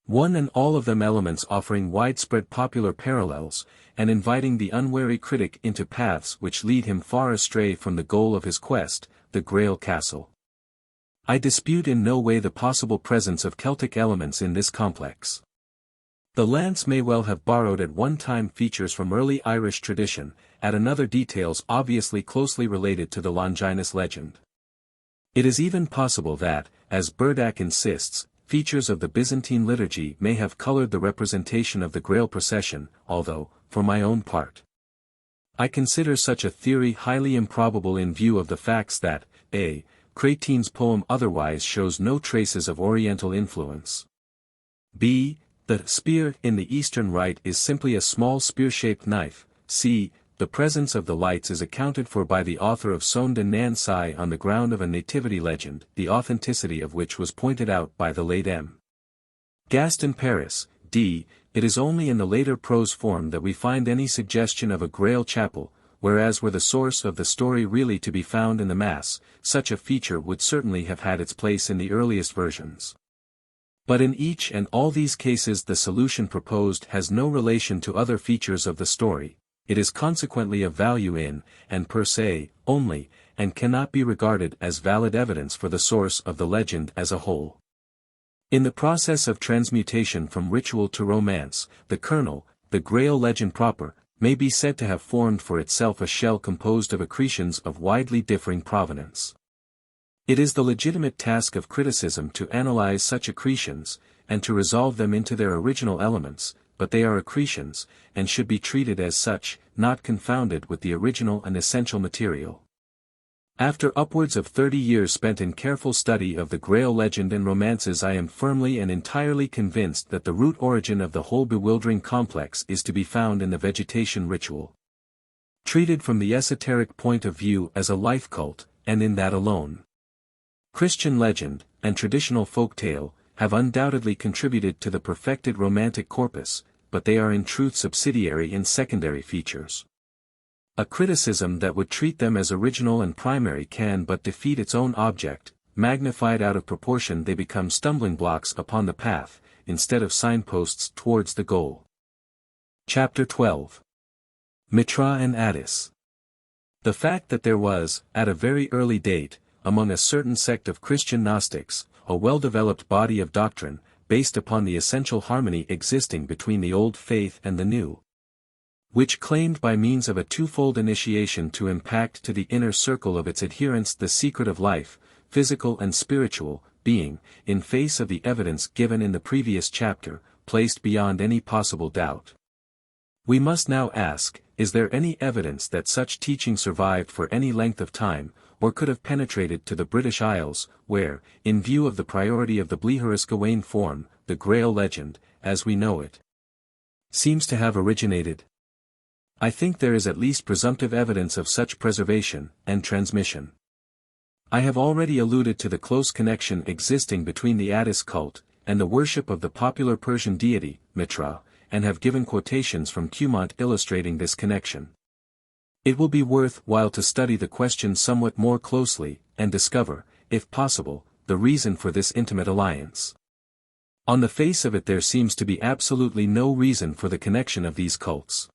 One and all of them elements offering widespread popular parallels, and inviting the unwary critic into paths which lead him far astray from the goal of his quest, the Grail Castle. I dispute in no way the possible presence of Celtic elements in this complex. The lance may well have borrowed at one time features from early Irish tradition, at another details obviously closely related to the Longinus legend. It is even possible that, as Burdak insists, features of the Byzantine liturgy may have colored the representation of the Grail procession, although, for my own part, I consider such a theory highly improbable in view of the facts that, a. Chrétien's poem otherwise shows no traces of Oriental influence. b. The spear in the Eastern Rite is simply a small spear-shaped knife. c. The presence of the lights is accounted for by the author of Son de Naassene on the ground of a nativity legend, the authenticity of which was pointed out by the late M. Gaston Paris. d. It is only in the later prose form that we find any suggestion of a Grail chapel, whereas were the source of the story really to be found in the Mass, such a feature would certainly have had its place in the earliest versions. But in each and all these cases the solution proposed has no relation to other features of the story, it is consequently of value in, and per se, only, and cannot be regarded as valid evidence for the source of the legend as a whole. In the process of transmutation from ritual to romance, the kernel, the Grail legend proper, may be said to have formed for itself a shell composed of accretions of widely differing provenance. It is the legitimate task of criticism to analyze such accretions, and to resolve them into their original elements, but they are accretions, and should be treated as such, not confounded with the original and essential material. After upwards of 30 years spent in careful study of the Grail legend and romances, I am firmly and entirely convinced that the root origin of the whole bewildering complex is to be found in the vegetation ritual. Treated from the esoteric point of view as a life cult, and in that alone. Christian legend, and traditional folk tale, have undoubtedly contributed to the perfected romantic corpus, but they are in truth subsidiary and secondary features. A criticism that would treat them as original and primary can but defeat its own object. Magnified out of proportion, they become stumbling blocks upon the path, instead of signposts towards the goal. Chapter 12. Mithra and Attis. The fact that there was, at a very early date, among a certain sect of Christian Gnostics, a well-developed body of doctrine, based upon the essential harmony existing between the old faith and the new, which claimed by means of a twofold initiation to impact to the inner circle of its adherents the secret of life, physical and spiritual, being, in face of the evidence given in the previous chapter, placed beyond any possible doubt. We must now ask, is there any evidence that such teaching survived for any length of time, or could have penetrated to the British Isles, where, in view of the priority of the Bleherus Gawain form, the Grail legend, as we know it, seems to have originated? I think there is at least presumptive evidence of such preservation and transmission. I have already alluded to the close connection existing between the Attis cult and the worship of the popular Persian deity, Mithra, and have given quotations from Cumont illustrating this connection. It will be worth while to study the question somewhat more closely, and discover, if possible, the reason for this intimate alliance. On the face of it, there seems to be absolutely no reason for the connection of these cults.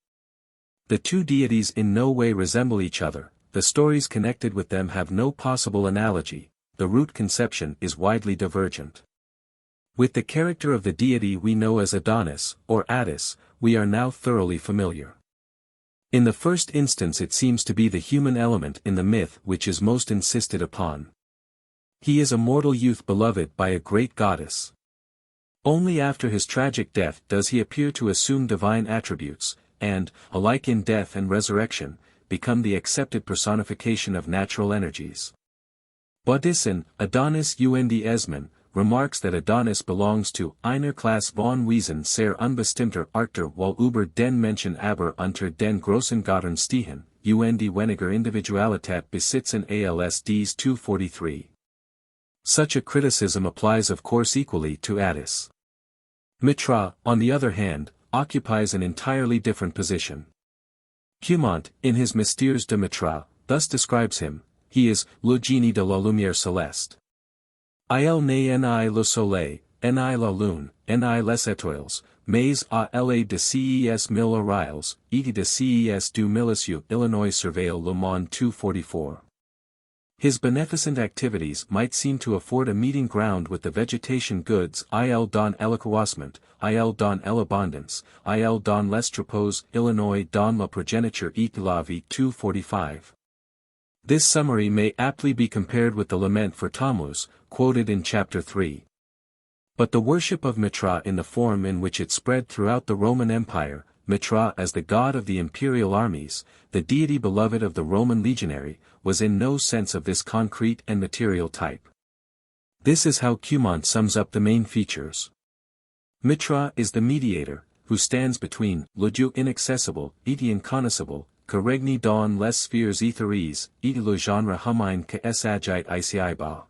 The two deities in no way resemble each other, the stories connected with them have no possible analogy, the root conception is widely divergent. With the character of the deity we know as Adonis, or Attis, we are now thoroughly familiar. In the first instance, it seems to be the human element in the myth which is most insisted upon. He is a mortal youth beloved by a great goddess. Only after his tragic death does he appear to assume divine attributes, and, alike in death and resurrection, become the accepted personification of natural energies. Baudissin, Adonis und Esmen, remarks that Adonis belongs to einer Klasse von Wesen sehr unbestimmter Arter, while über den Menschen aber unter den großen Göttern stehen, und weniger Individualität besitzen als dies 243. Such a criticism applies of course equally to Attis. Mithra, on the other hand, occupies an entirely different position. Cumont, in his Mystères de Mithra, thus describes him: he is le génie de la lumière céleste. Il n'est le soleil, ni la lune, ni les étoiles, mais la de ces mille oreilles, et de ces du milieu Illinois surveille le monde 244. His beneficent activities might seem to afford a meeting ground with the vegetation goods il don l'accroissement, il don l'abondance, il don les troupeaux Illinois don la progéniture et la vie 245. This summary may aptly be compared with the lament for Tammuz, quoted in chapter 3. But the worship of Mithra in the form in which it spread throughout the Roman Empire, Mithra as the god of the imperial armies, the deity beloved of the Roman legionary, was in no sense of this concrete and material type. This is how Cumont sums up the main features. Mithra is the mediator, who stands between le Dieu inaccessible, et inconnaissable, que regne dans les sphères éthérées, et le genre humain que s'agite ici bas.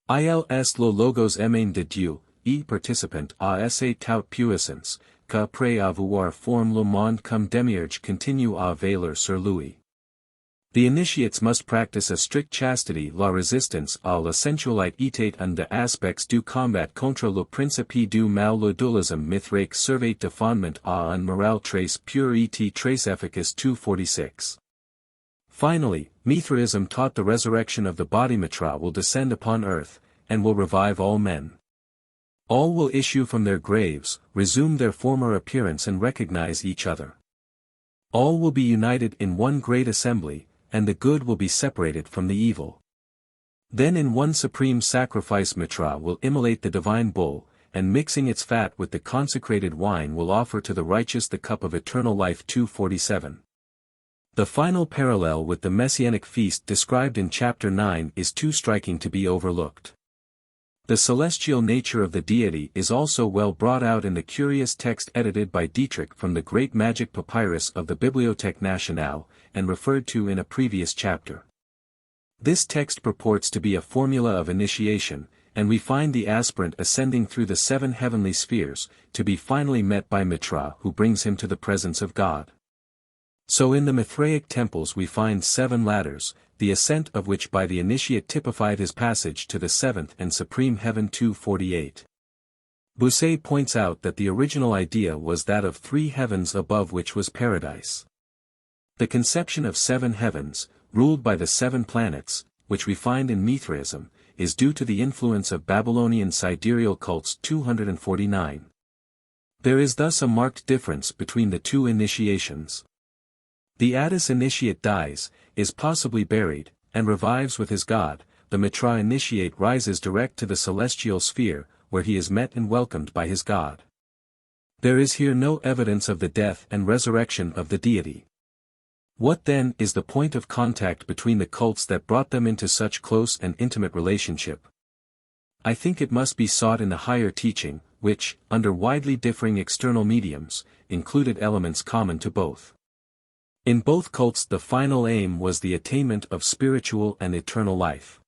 Il est le logos émané de Dieu, et participant à sa toute puissance, que après avoir forme le monde comme demiurge continue à veiller sur lui. The initiates must practice a strict chastity, la résistance à la sensualité et un des aspects du combat contre le principe du mal, le dualisme mithrique servait de fondement à un moral très pur et très efficace 246. Finally, Mithraism taught the resurrection of the body. Mithra will descend upon earth, and will revive all men. All will issue from their graves, resume their former appearance and recognize each other. All will be united in one great assembly, and the good will be separated from the evil. Then in one supreme sacrifice Mithra will immolate the divine bull, and mixing its fat with the consecrated wine will offer to the righteous the cup of eternal life 247. The final parallel with the messianic feast described in chapter 9 is too striking to be overlooked. The celestial nature of the deity is also well brought out in the curious text edited by Dietrich from the great magic papyrus of the Bibliothèque Nationale, and referred to in a previous chapter. This text purports to be a formula of initiation, and we find the aspirant ascending through the 7 heavenly spheres, to be finally met by Mithra, who brings him to the presence of God. So in the Mithraic temples we find 7 ladders, the ascent of which by the initiate typified his passage to the 7th and supreme heaven 248. Bousset points out that the original idea was that of 3 heavens above which was paradise. The conception of 7 heavens, ruled by the 7 planets, which we find in Mithraism, is due to the influence of Babylonian sidereal cults 249. There is thus a marked difference between the 2 initiations. The Attis initiate dies, is possibly buried, and revives with his god. The Mithra initiate rises direct to the celestial sphere, where he is met and welcomed by his god. There is here no evidence of the death and resurrection of the deity. What then is the point of contact between the cults that brought them into such close and intimate relationship? I think it must be sought in the higher teaching, which, under widely differing external mediums, included elements common to both. In both cults the final aim was the attainment of spiritual and eternal life.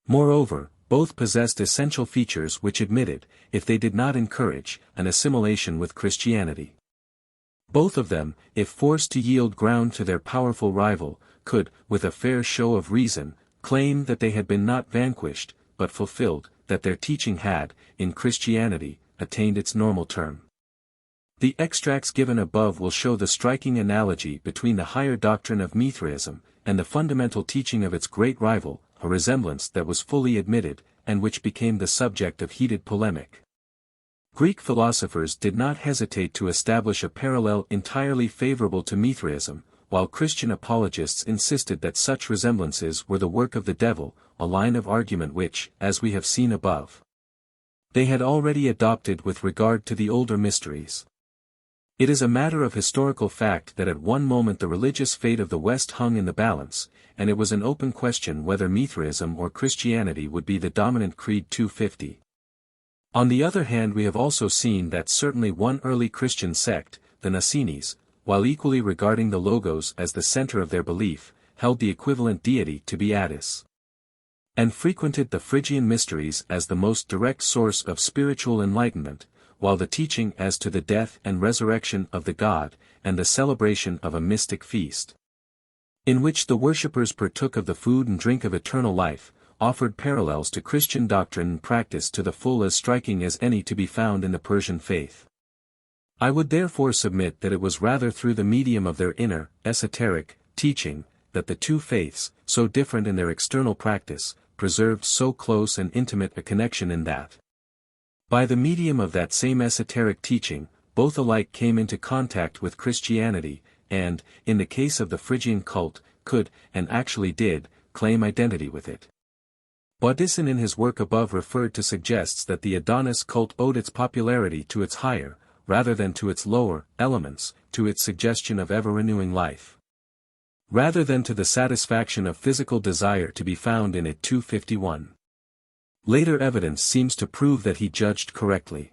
Moreover, both possessed essential features which admitted, if they did not encourage, an assimilation with Christianity. Both of them, if forced to yield ground to their powerful rival, could, with a fair show of reason, claim that they had been not vanquished, but fulfilled, that their teaching had, in Christianity, attained its normal term. The extracts given above will show the striking analogy between the higher doctrine of Mithraism, and the fundamental teaching of its great rival, a resemblance that was fully admitted, and which became the subject of heated polemic. Greek philosophers did not hesitate to establish a parallel entirely favorable to Mithraism, while Christian apologists insisted that such resemblances were the work of the devil, a line of argument which, as we have seen above, they had already adopted with regard to the older mysteries. It is a matter of historical fact that at one moment the religious fate of the West hung in the balance, and it was an open question whether Mithraism or Christianity would be the dominant creed 250. On the other hand, we have also seen that certainly one early Christian sect, the Naassenes, while equally regarding the Logos as the center of their belief, held the equivalent deity to be Attis, and frequented the Phrygian mysteries as the most direct source of spiritual enlightenment, while the teaching as to the death and resurrection of the god, and the celebration of a mystic feast, in which the worshippers partook of the food and drink of eternal life, offered parallels to Christian doctrine and practice to the full as striking as any to be found in the Persian faith. I would therefore submit that it was rather through the medium of their inner, esoteric, teaching, that the 2 faiths, so different in their external practice, preserved so close and intimate a connection in that, by the medium of that same esoteric teaching, both alike came into contact with Christianity, and, in the case of the Phrygian cult, could, and actually did, claim identity with it. Baudissin in his work above referred to suggests that the Adonis cult owed its popularity to its higher, rather than to its lower, elements, to its suggestion of ever-renewing life, rather than to the satisfaction of physical desire to be found in it 251. Later evidence seems to prove that he judged correctly.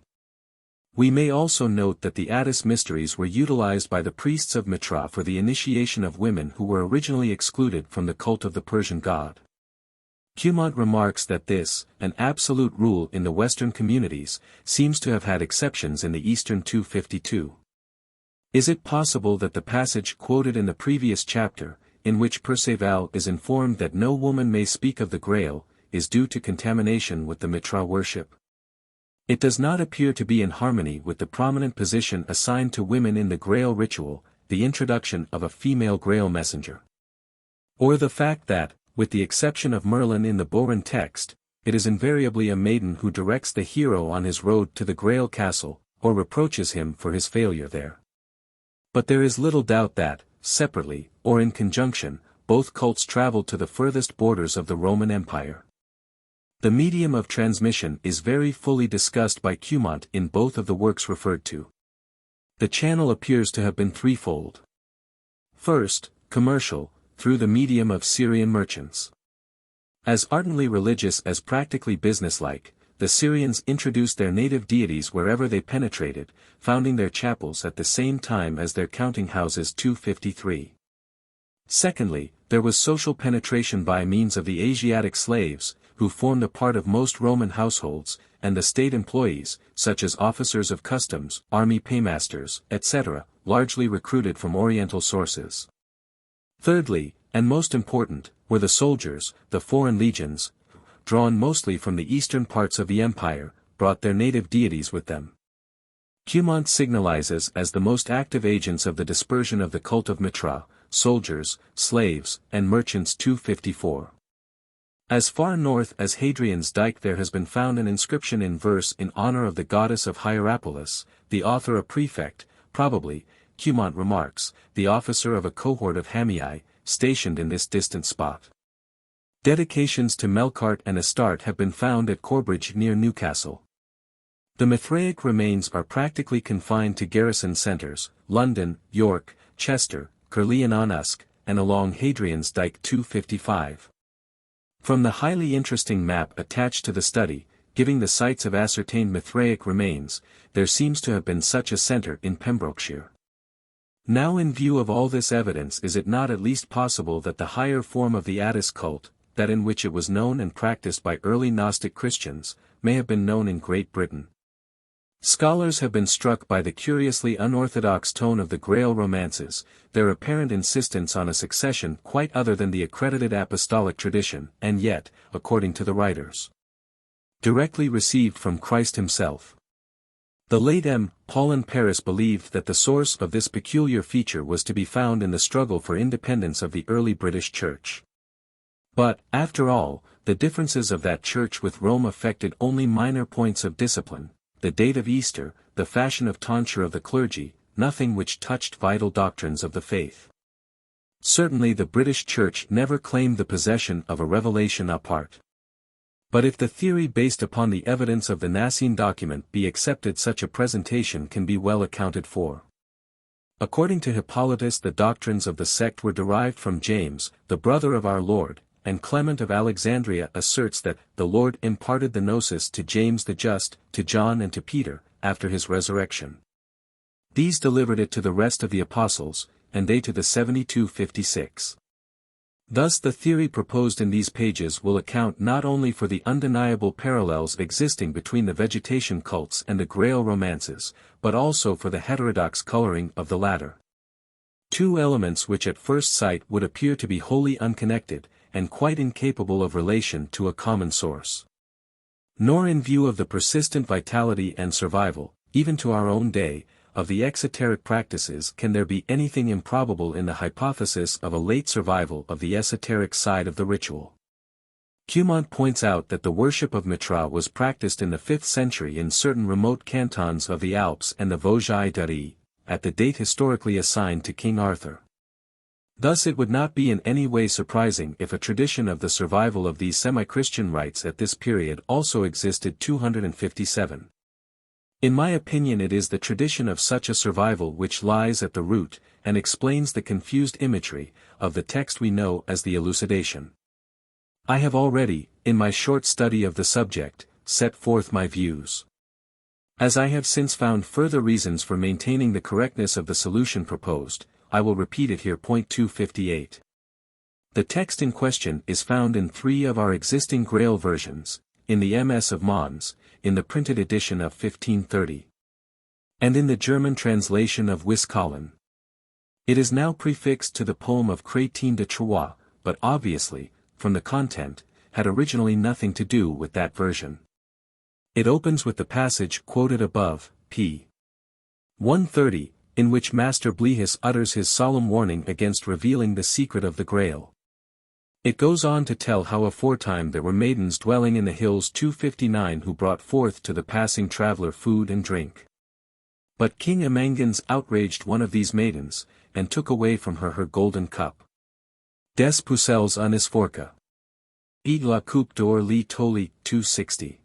We may also note that the Attis mysteries were utilized by the priests of Mithra for the initiation of women who were originally excluded from the cult of the Persian god. Cumont remarks that this, an absolute rule in the Western communities, seems to have had exceptions in the Eastern 252. Is it possible that the passage quoted in the previous chapter, in which Perceval is informed that no woman may speak of the Grail, is due to contamination with the Mithra worship? It does not appear to be in harmony with the prominent position assigned to women in the Grail ritual, the introduction of a female Grail messenger, or the fact that, with the exception of Merlin in the Boran text, it is invariably a maiden who directs the hero on his road to the Grail castle, or reproaches him for his failure there. But there is little doubt that, separately, or in conjunction, both cults traveled to the furthest borders of the Roman Empire. The medium of transmission is very fully discussed by Cumont in both of the works referred to. The channel appears to have been threefold. First, commercial, through the medium of Syrian merchants. As ardently religious as practically businesslike, the Syrians introduced their native deities wherever they penetrated, founding their chapels at the same time as their counting houses. 253. Secondly, there was social penetration by means of the Asiatic slaves, who formed a part of most Roman households, and the state employees, such as officers of customs, army paymasters, etc., largely recruited from Oriental sources. Thirdly, and most important, were the soldiers, the foreign legions, drawn mostly from the eastern parts of the empire, brought their native deities with them. Cumont signalizes as the most active agents of the dispersion of the cult of Mithra, soldiers, slaves, and merchants. 254. As far north as Hadrian's Dyke there has been found an inscription in verse in honor of the goddess of Hierapolis, the author a prefect, probably, Cumont remarks, the officer of a cohort of Hamii, stationed in this distant spot. Dedications to Melkart and Astarte have been found at Corbridge near Newcastle. The Mithraic remains are practically confined to garrison centres, London, York, Chester, Caerleon on Usk, and along Hadrian's Dyke. 255. From the highly interesting map attached to the study, giving the sites of ascertained Mithraic remains, there seems to have been such a centre in Pembrokeshire. Now in view of all this evidence, is it not at least possible that the higher form of the Attis cult, that in which it was known and practiced by early Gnostic Christians, may have been known in Great Britain? Scholars have been struck by the curiously unorthodox tone of the Grail romances, their apparent insistence on a succession quite other than the accredited apostolic tradition, and yet, according to the writers, directly received from Christ himself. The late M. Paulin Paris believed that the source of this peculiar feature was to be found in the struggle for independence of the early British Church. But, after all, the differences of that church with Rome affected only minor points of discipline, the date of Easter, the fashion of tonsure of the clergy, nothing which touched vital doctrines of the faith. Certainly the British Church never claimed the possession of a revelation apart. But if the theory based upon the evidence of the Naassene document be accepted, such a presentation can be well accounted for. According to Hippolytus, the doctrines of the sect were derived from James, the brother of our Lord, and Clement of Alexandria asserts that the Lord imparted the Gnosis to James the Just, to John and to Peter, after his resurrection. These delivered it to the rest of the apostles, and they to the 72. 56. Thus the theory proposed in these pages will account not only for the undeniable parallels existing between the vegetation cults and the Grail romances, but also for the heterodox coloring of the latter. Two elements which at first sight would appear to be wholly unconnected, and quite incapable of relation to a common source. Nor in view of the persistent vitality and survival, even to our own day, of the exoteric practices can there be anything improbable in the hypothesis of a late survival of the esoteric side of the ritual. Cumont points out that the worship of Mithra was practiced in the 5th century in certain remote cantons of the Alps and the Vosges d'Aris, at the date historically assigned to King Arthur. Thus it would not be in any way surprising if a tradition of the survival of these semi-Christian rites at this period also existed. 257. In my opinion, it is the tradition of such a survival which lies at the root, and explains the confused imagery, of the text we know as the Elucidation. I have already, in my short study of the subject, set forth my views. As I have since found further reasons for maintaining the correctness of the solution proposed, I will repeat it here. 258. The text in question is found in 3 of our existing Grail versions, in the MS of Mons, in the printed edition of 1530, and in the German translation of Wiscolin. It is now prefixed to the poem of Chrétien de Troyes, but obviously, from the content, had originally nothing to do with that version. It opens with the passage quoted above, p. 130, in which Master Blihus utters his solemn warning against revealing the secret of the Grail. It goes on to tell how aforetime there were maidens dwelling in the hills. 259 who brought forth to the passing traveller food and drink. But King Amangans outraged one of these maidens, and took away from her her golden cup. Des pucelles unis forca. Et la coupe d'or li toli. 260.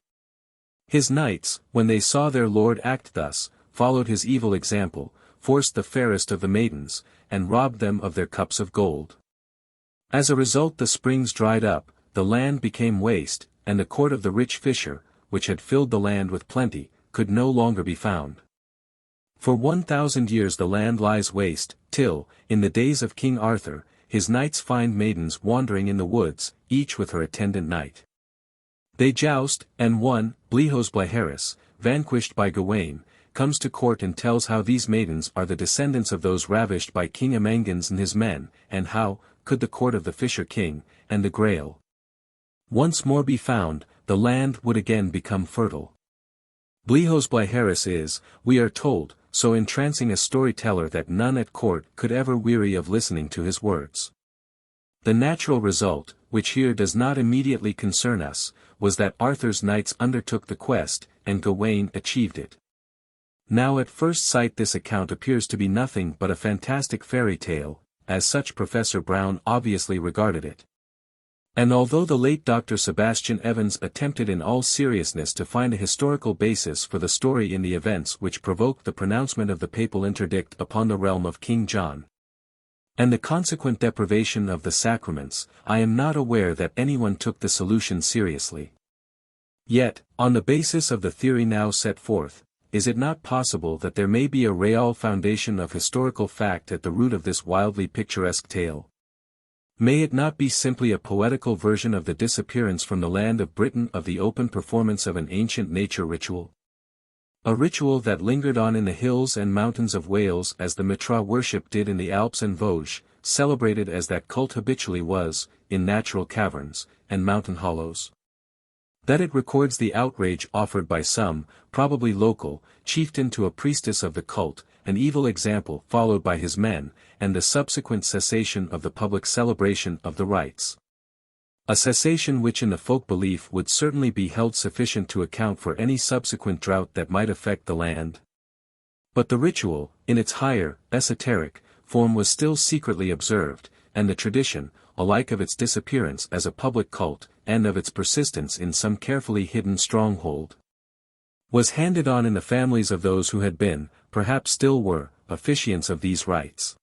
His knights, when they saw their lord act thus, followed his evil example, forced the fairest of the maidens, and robbed them of their cups of gold. As a result, the springs dried up, the land became waste, and the court of the rich fisher, which had filled the land with plenty, could no longer be found. For 1,000 years the land lies waste, till, in the days of King Arthur, his knights find maidens wandering in the woods, each with her attendant knight. They joust, and one, Blihos Bliheris, vanquished by Gawain, comes to court and tells how these maidens are the descendants of those ravished by King Amangans and his men, and how, could the court of the Fisher King, and the Grail once more be found, the land would again become fertile. Blihos Bliheris is, we are told, so entrancing a storyteller that none at court could ever weary of listening to his words. The natural result, which here does not immediately concern us, was that Arthur's knights undertook the quest, and Gawain achieved it. Now at first sight this account appears to be nothing but a fantastic fairy tale, as such Professor Brown obviously regarded it. And although the late Dr. Sebastian Evans attempted in all seriousness to find a historical basis for the story in the events which provoked the pronouncement of the papal interdict upon the realm of King John, and the consequent deprivation of the sacraments, I am not aware that anyone took the solution seriously. Yet, on the basis of the theory now set forth, is it not possible that there may be a real foundation of historical fact at the root of this wildly picturesque tale? May it not be simply a poetical version of the disappearance from the land of Britain of the open performance of an ancient nature ritual? A ritual that lingered on in the hills and mountains of Wales as the Mithra worship did in the Alps and Vosges, celebrated as that cult habitually was, in natural caverns, and mountain hollows. That it records the outrage offered by some, probably local, chieftain to a priestess of the cult, an evil example followed by his men, and the subsequent cessation of the public celebration of the rites. A cessation which in the folk belief would certainly be held sufficient to account for any subsequent drought that might affect the land. But the ritual, in its higher, esoteric, form was still secretly observed, and the tradition, alike of its disappearance as a public cult, and of its persistence in some carefully hidden stronghold, was handed on in the families of those who had been, perhaps still were, officiants of these rites.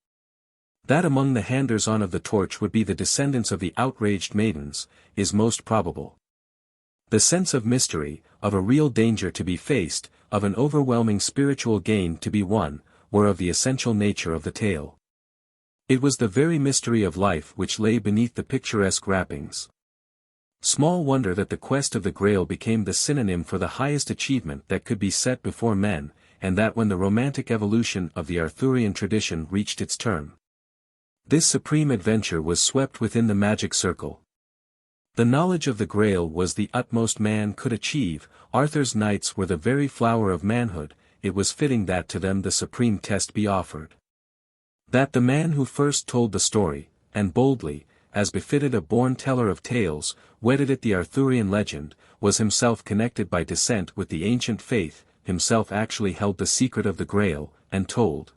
That among the handers-on of the torch would be the descendants of the outraged maidens, is most probable. The sense of mystery, of a real danger to be faced, of an overwhelming spiritual gain to be won, were of the essential nature of the tale. It was the very mystery of life which lay beneath the picturesque wrappings. Small wonder that the quest of the Grail became the synonym for the highest achievement that could be set before men, and that when the romantic evolution of the Arthurian tradition reached its term, this supreme adventure was swept within the magic circle. The knowledge of the Grail was the utmost man could achieve. Arthur's knights were the very flower of manhood, it was fitting that to them the supreme test be offered. That the man who first told the story, and boldly, as befitted a born teller of tales, wedded it the Arthurian legend, was himself connected by descent with the ancient faith, himself actually held the secret of the Grail, and told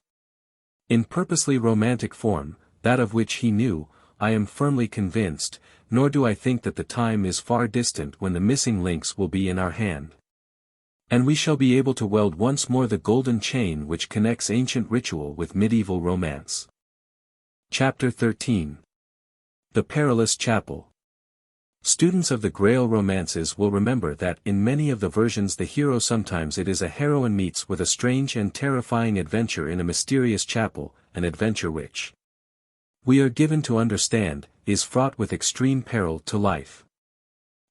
in purposely romantic form, that of which he knew, I am firmly convinced, nor do I think that the time is far distant when the missing links will be in our hand, and we shall be able to weld once more the golden chain which connects ancient ritual with medieval romance. Chapter 13. The Perilous Chapel. Students of the Grail romances will remember that in many of the versions the hero sometimes it is a heroine meets with a strange and terrifying adventure in a mysterious chapel, an adventure which, we are given to understand, is fraught with extreme peril to life.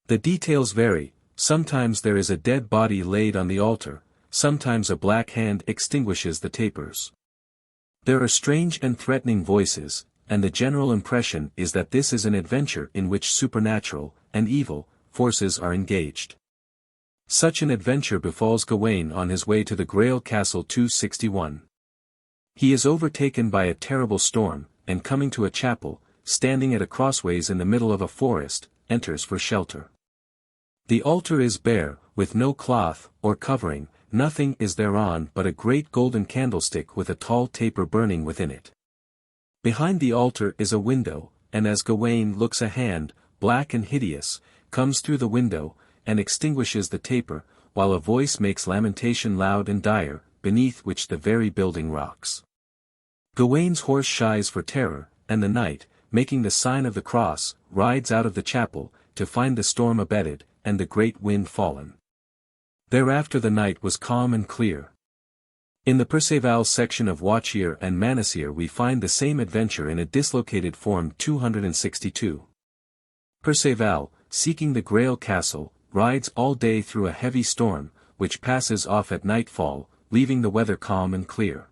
The details vary, sometimes there is a dead body laid on the altar, sometimes a black hand extinguishes the tapers. There are strange and threatening voices, and the general impression is that this is an adventure in which supernatural, and evil, forces are engaged. Such an adventure befalls Gawain on his way to the Grail Castle 261. He is overtaken by a terrible storm, and coming to a chapel, standing at a crossways in the middle of a forest, enters for shelter. The altar is bare, with no cloth, or covering, nothing is thereon but a great golden candlestick with a tall taper burning within it. Behind the altar is a window, and as Gawain looks a hand, black and hideous, comes through the window, and extinguishes the taper, while a voice makes lamentation loud and dire, beneath which the very building rocks. Gawaine's horse shies for terror, and the knight, making the sign of the cross, rides out of the chapel, to find the storm abated, and the great wind fallen. Thereafter the night was calm and clear. In the Perceval section of Watchier and Manasseh we find the same adventure in a dislocated form 262. Perceval, seeking the Grail castle, rides all day through a heavy storm, which passes off at nightfall, leaving the weather calm and clear.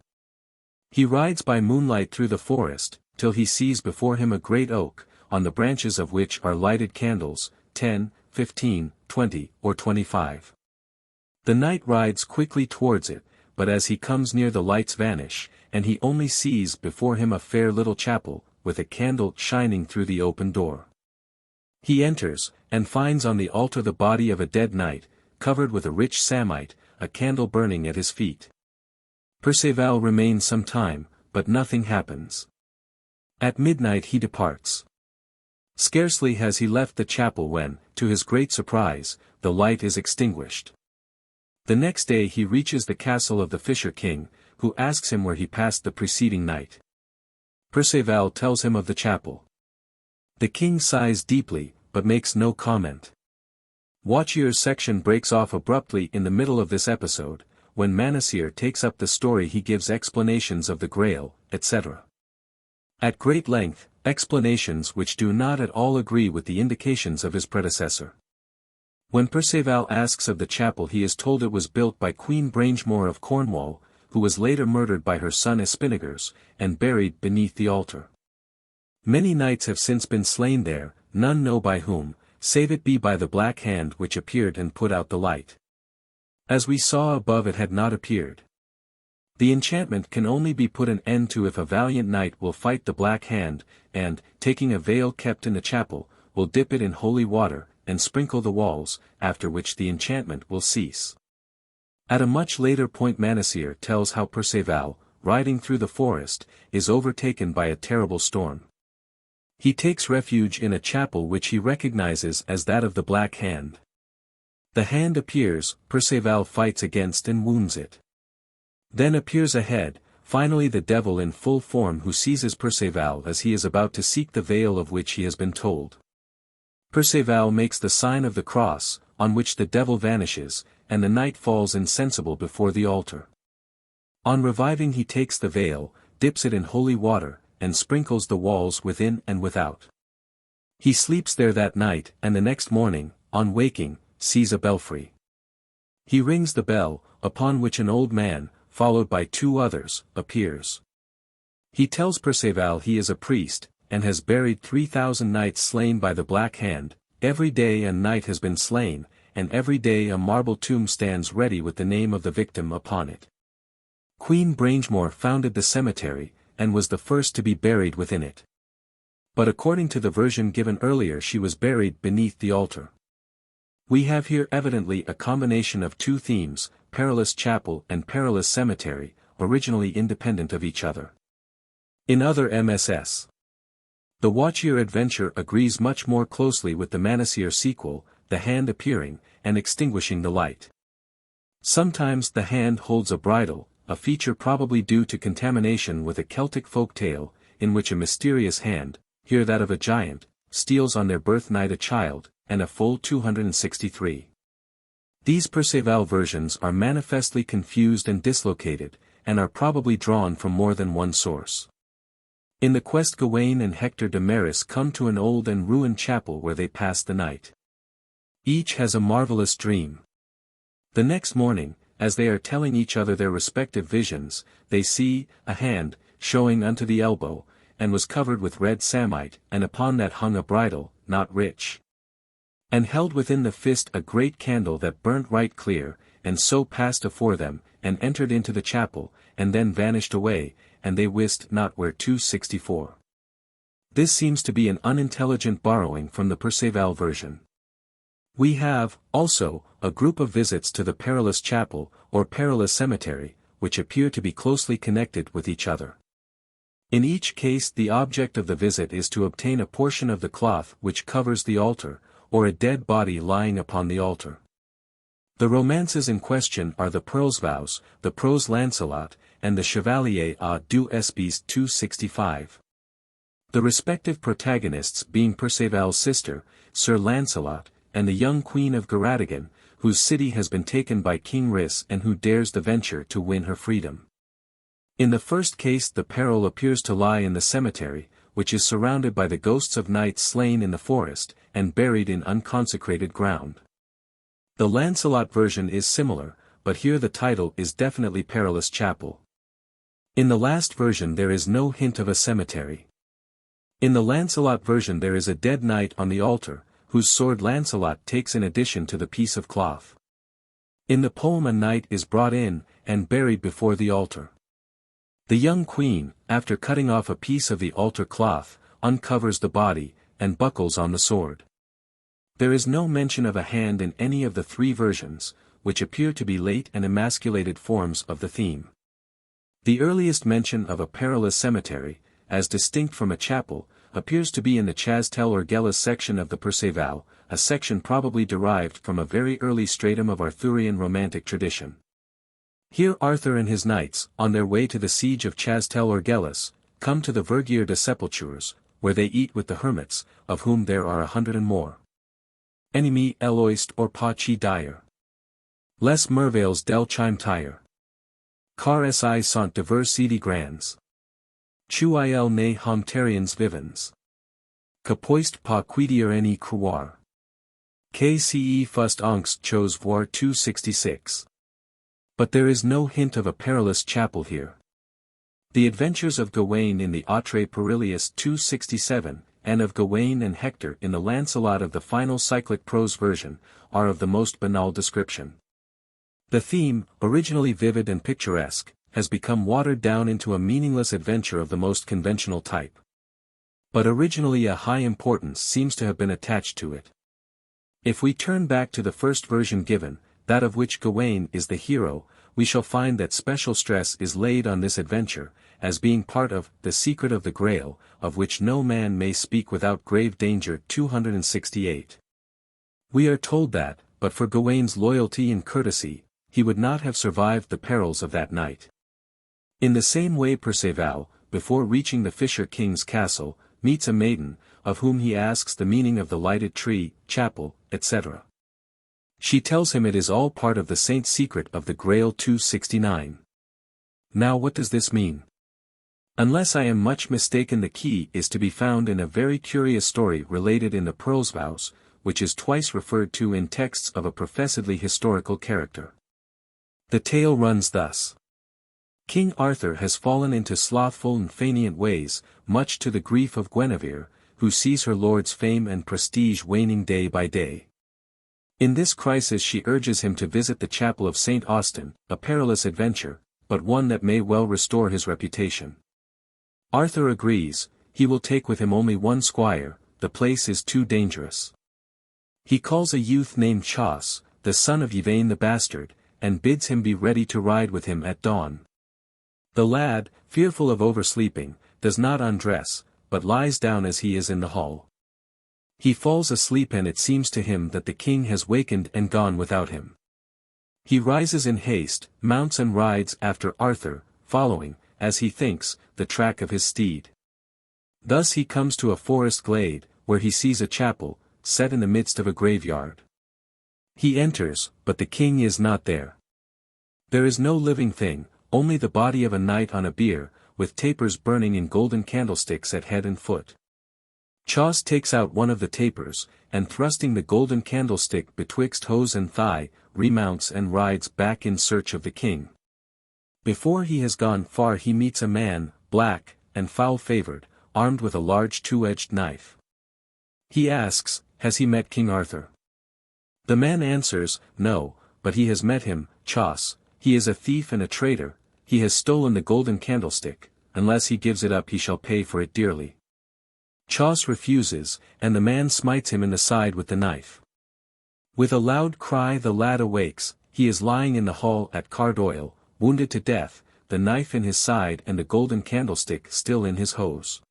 He rides by moonlight through the forest, till he sees before him a great oak, on the branches of which are lighted candles, 10, 15, 20, or 25. The knight rides quickly towards it, but as he comes near the lights vanish, and he only sees before him a fair little chapel, with a candle shining through the open door. He enters, and finds on the altar the body of a dead knight, covered with a rich samite, a candle burning at his feet. Perceval remains some time, but nothing happens. At midnight he departs. Scarcely has he left the chapel when, to his great surprise, the light is extinguished. The next day he reaches the castle of the Fisher King, who asks him where he passed the preceding night. Perceval tells him of the chapel. The king sighs deeply, but makes no comment. Watchier's section breaks off abruptly in the middle of this episode. When Manasseh takes up the story he gives explanations of the Grail, etc. At great length, explanations which do not at all agree with the indications of his predecessor. When Perceval asks of the chapel he is told it was built by Queen Brangemore of Cornwall, who was later murdered by her son Espinagers, and buried beneath the altar. Many knights have since been slain there, none know by whom, save it be by the black hand which appeared and put out the light. As we saw above it had not appeared. The enchantment can only be put an end to if a valiant knight will fight the black hand, and, taking a veil kept in the chapel, will dip it in holy water, and sprinkle the walls, after which the enchantment will cease. At a much later point Manasseh tells how Perceval, riding through the forest, is overtaken by a terrible storm. He takes refuge in a chapel which he recognizes as that of the Black Hand. The hand appears, Perceval fights against and wounds it. Then appears a head, finally the devil in full form who seizes Perceval as he is about to seek the veil of which he has been told. Perceval makes the sign of the cross, on which the devil vanishes, and the knight falls insensible before the altar. On reviving he takes the veil, dips it in holy water, and sprinkles the walls within and without. He sleeps there that night and the next morning, on waking, sees a belfry. He rings the bell, upon which an old man, followed by two others, appears. He tells Perceval he is a priest, and has buried 3,000 knights slain by the Black Hand. Every day a knight has been slain, and every day a marble tomb stands ready with the name of the victim upon it. Queen Brangemore founded the cemetery, and was the first to be buried within it. But according to the version given earlier she was buried beneath the altar. We have here evidently a combination of two themes, Perilous Chapel and Perilous Cemetery, originally independent of each other. In other MSS. The Watchier adventure agrees much more closely with the Manasseh sequel, the hand appearing, and extinguishing the light. Sometimes the hand holds a bridle, a feature probably due to contamination with a Celtic folk tale, in which a mysterious hand, here that of a giant, steals on their birth night a child, and a full 263. These Perceval versions are manifestly confused and dislocated, and are probably drawn from more than one source. In the quest Gawain and Hector de Maris come to an old and ruined chapel where they pass the night. Each has a marvelous dream. The next morning, as they are telling each other their respective visions, they see a hand, showing unto the elbow, and was covered with red samite, and upon that hung a bridle, not rich. And held within the fist a great candle that burnt right clear, and so passed afore them, and entered into the chapel, and then vanished away, and they wist not where. 264. This seems to be an unintelligent borrowing from the Perceval version. We have, also, a group of visits to the Perilous Chapel, or Perilous Cemetery, which appear to be closely connected with each other. In each case the object of the visit is to obtain a portion of the cloth which covers the altar, or a dead body lying upon the altar. The romances in question are the Pearl's Vows, the Prose Lancelot, and the Chevalier du Espes 265. The respective protagonists being Perceval's sister, Sir Lancelot, and the young Queen of Garatigan, whose city has been taken by King Rhys and who dares the venture to win her freedom. In the first case the peril appears to lie in the cemetery, which is surrounded by the ghosts of knights slain in the forest, and buried in unconsecrated ground. The Lancelot version is similar, but here the title is definitely Perilous Chapel. In the last version there is no hint of a cemetery. In the Lancelot version there is a dead knight on the altar, whose sword Lancelot takes in addition to the piece of cloth. In the poem a knight is brought in, and buried before the altar. The young queen, after cutting off a piece of the altar cloth, uncovers the body, and buckles on the sword. There is no mention of a hand in any of the three versions, which appear to be late and emasculated forms of the theme. The earliest mention of a perilous cemetery, as distinct from a chapel, appears to be in the Chastel or Gellas section of the Perceval, a section probably derived from a very early stratum of Arthurian romantic tradition. Here Arthur and his knights, on their way to the siege of Chastel or Gellas, come to the Vergier de Sepultures, where they eat with the hermits, of whom there are 100 and more. Enemy Eloist or Pachi dire. Les merveilles del chime tire. Car si sont divers sidi grands. Chuil ne homterians vivens. Capoist pa quidier any croire. KCE fust angst chose voir 266. But there is no hint of a perilous chapel here. The adventures of Gawain in the Autre Perilous 267, and of Gawain and Hector in the Lancelot of the final cyclic prose version, are of the most banal description. The theme, originally vivid and picturesque, has become watered down into a meaningless adventure of the most conventional type. But originally a high importance seems to have been attached to it. If we turn back to the first version given, that of which Gawain is the hero, we shall find that special stress is laid on this adventure, as being part of the secret of the Grail, of which no man may speak without grave danger 268. We are told that, but for Gawain's loyalty and courtesy, he would not have survived the perils of that night. In the same way Perceval, before reaching the Fisher King's castle, meets a maiden, of whom he asks the meaning of the lighted tree, chapel, etc. She tells him it is all part of the saint's secret of the Grail 269. Now what does this mean? Unless I am much mistaken the key is to be found in a very curious story related in the Pearl's Vows, which is twice referred to in texts of a professedly historical character. The tale runs thus. King Arthur has fallen into slothful and faineant ways, much to the grief of Guinevere, who sees her lord's fame and prestige waning day by day. In this crisis she urges him to visit the chapel of St. Austin, a perilous adventure, but one that may well restore his reputation. Arthur agrees, he will take with him only one squire, the place is too dangerous. He calls a youth named Chas, the son of Yvain the bastard, and bids him be ready to ride with him at dawn. The lad, fearful of oversleeping, does not undress, but lies down as he is in the hall. He falls asleep and it seems to him that the king has wakened and gone without him. He rises in haste, mounts and rides after Arthur, following, as he thinks, the track of his steed. Thus he comes to a forest glade, where he sees a chapel, set in the midst of a graveyard. He enters, but the king is not there. There is no living thing, only the body of a knight on a bier, with tapers burning in golden candlesticks at head and foot. Chas takes out one of the tapers, and thrusting the golden candlestick betwixt hose and thigh, remounts and rides back in search of the king. Before he has gone far he meets a man, black, and foul-favored, armed with a large two-edged knife. He asks, has he met King Arthur? The man answers, no, but he has met him, Chas, he is a thief and a traitor, he has stolen the golden candlestick, unless he gives it up he shall pay for it dearly. Chas refuses, and the man smites him in the side with the knife. With a loud cry the lad awakes, he is lying in the hall at Cardoyle, wounded to death, the knife in his side and the golden candlestick still in his hose.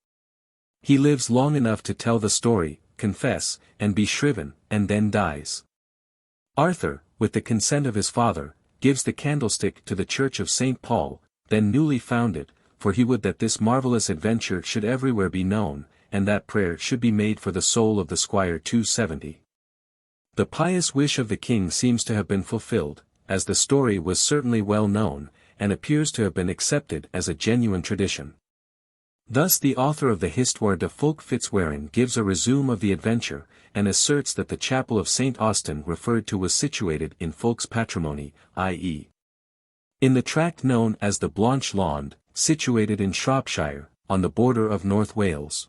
He lives long enough to tell the story, confess, and be shriven, and then dies. Arthur, with the consent of his father, gives the candlestick to the church of St. Paul, then newly founded, for he would that this marvelous adventure should everywhere be known, and that prayer should be made for the soul of the squire 270. The pious wish of the king seems to have been fulfilled, as the story was certainly well known, and appears to have been accepted as a genuine tradition. Thus the author of the Histoire de Folk Fitzwarren gives a resume of the adventure, and asserts that the chapel of St. Austin referred to was situated in folk's patrimony, i.e. in the tract known as the Blanche Lande, situated in Shropshire, on the border of North Wales.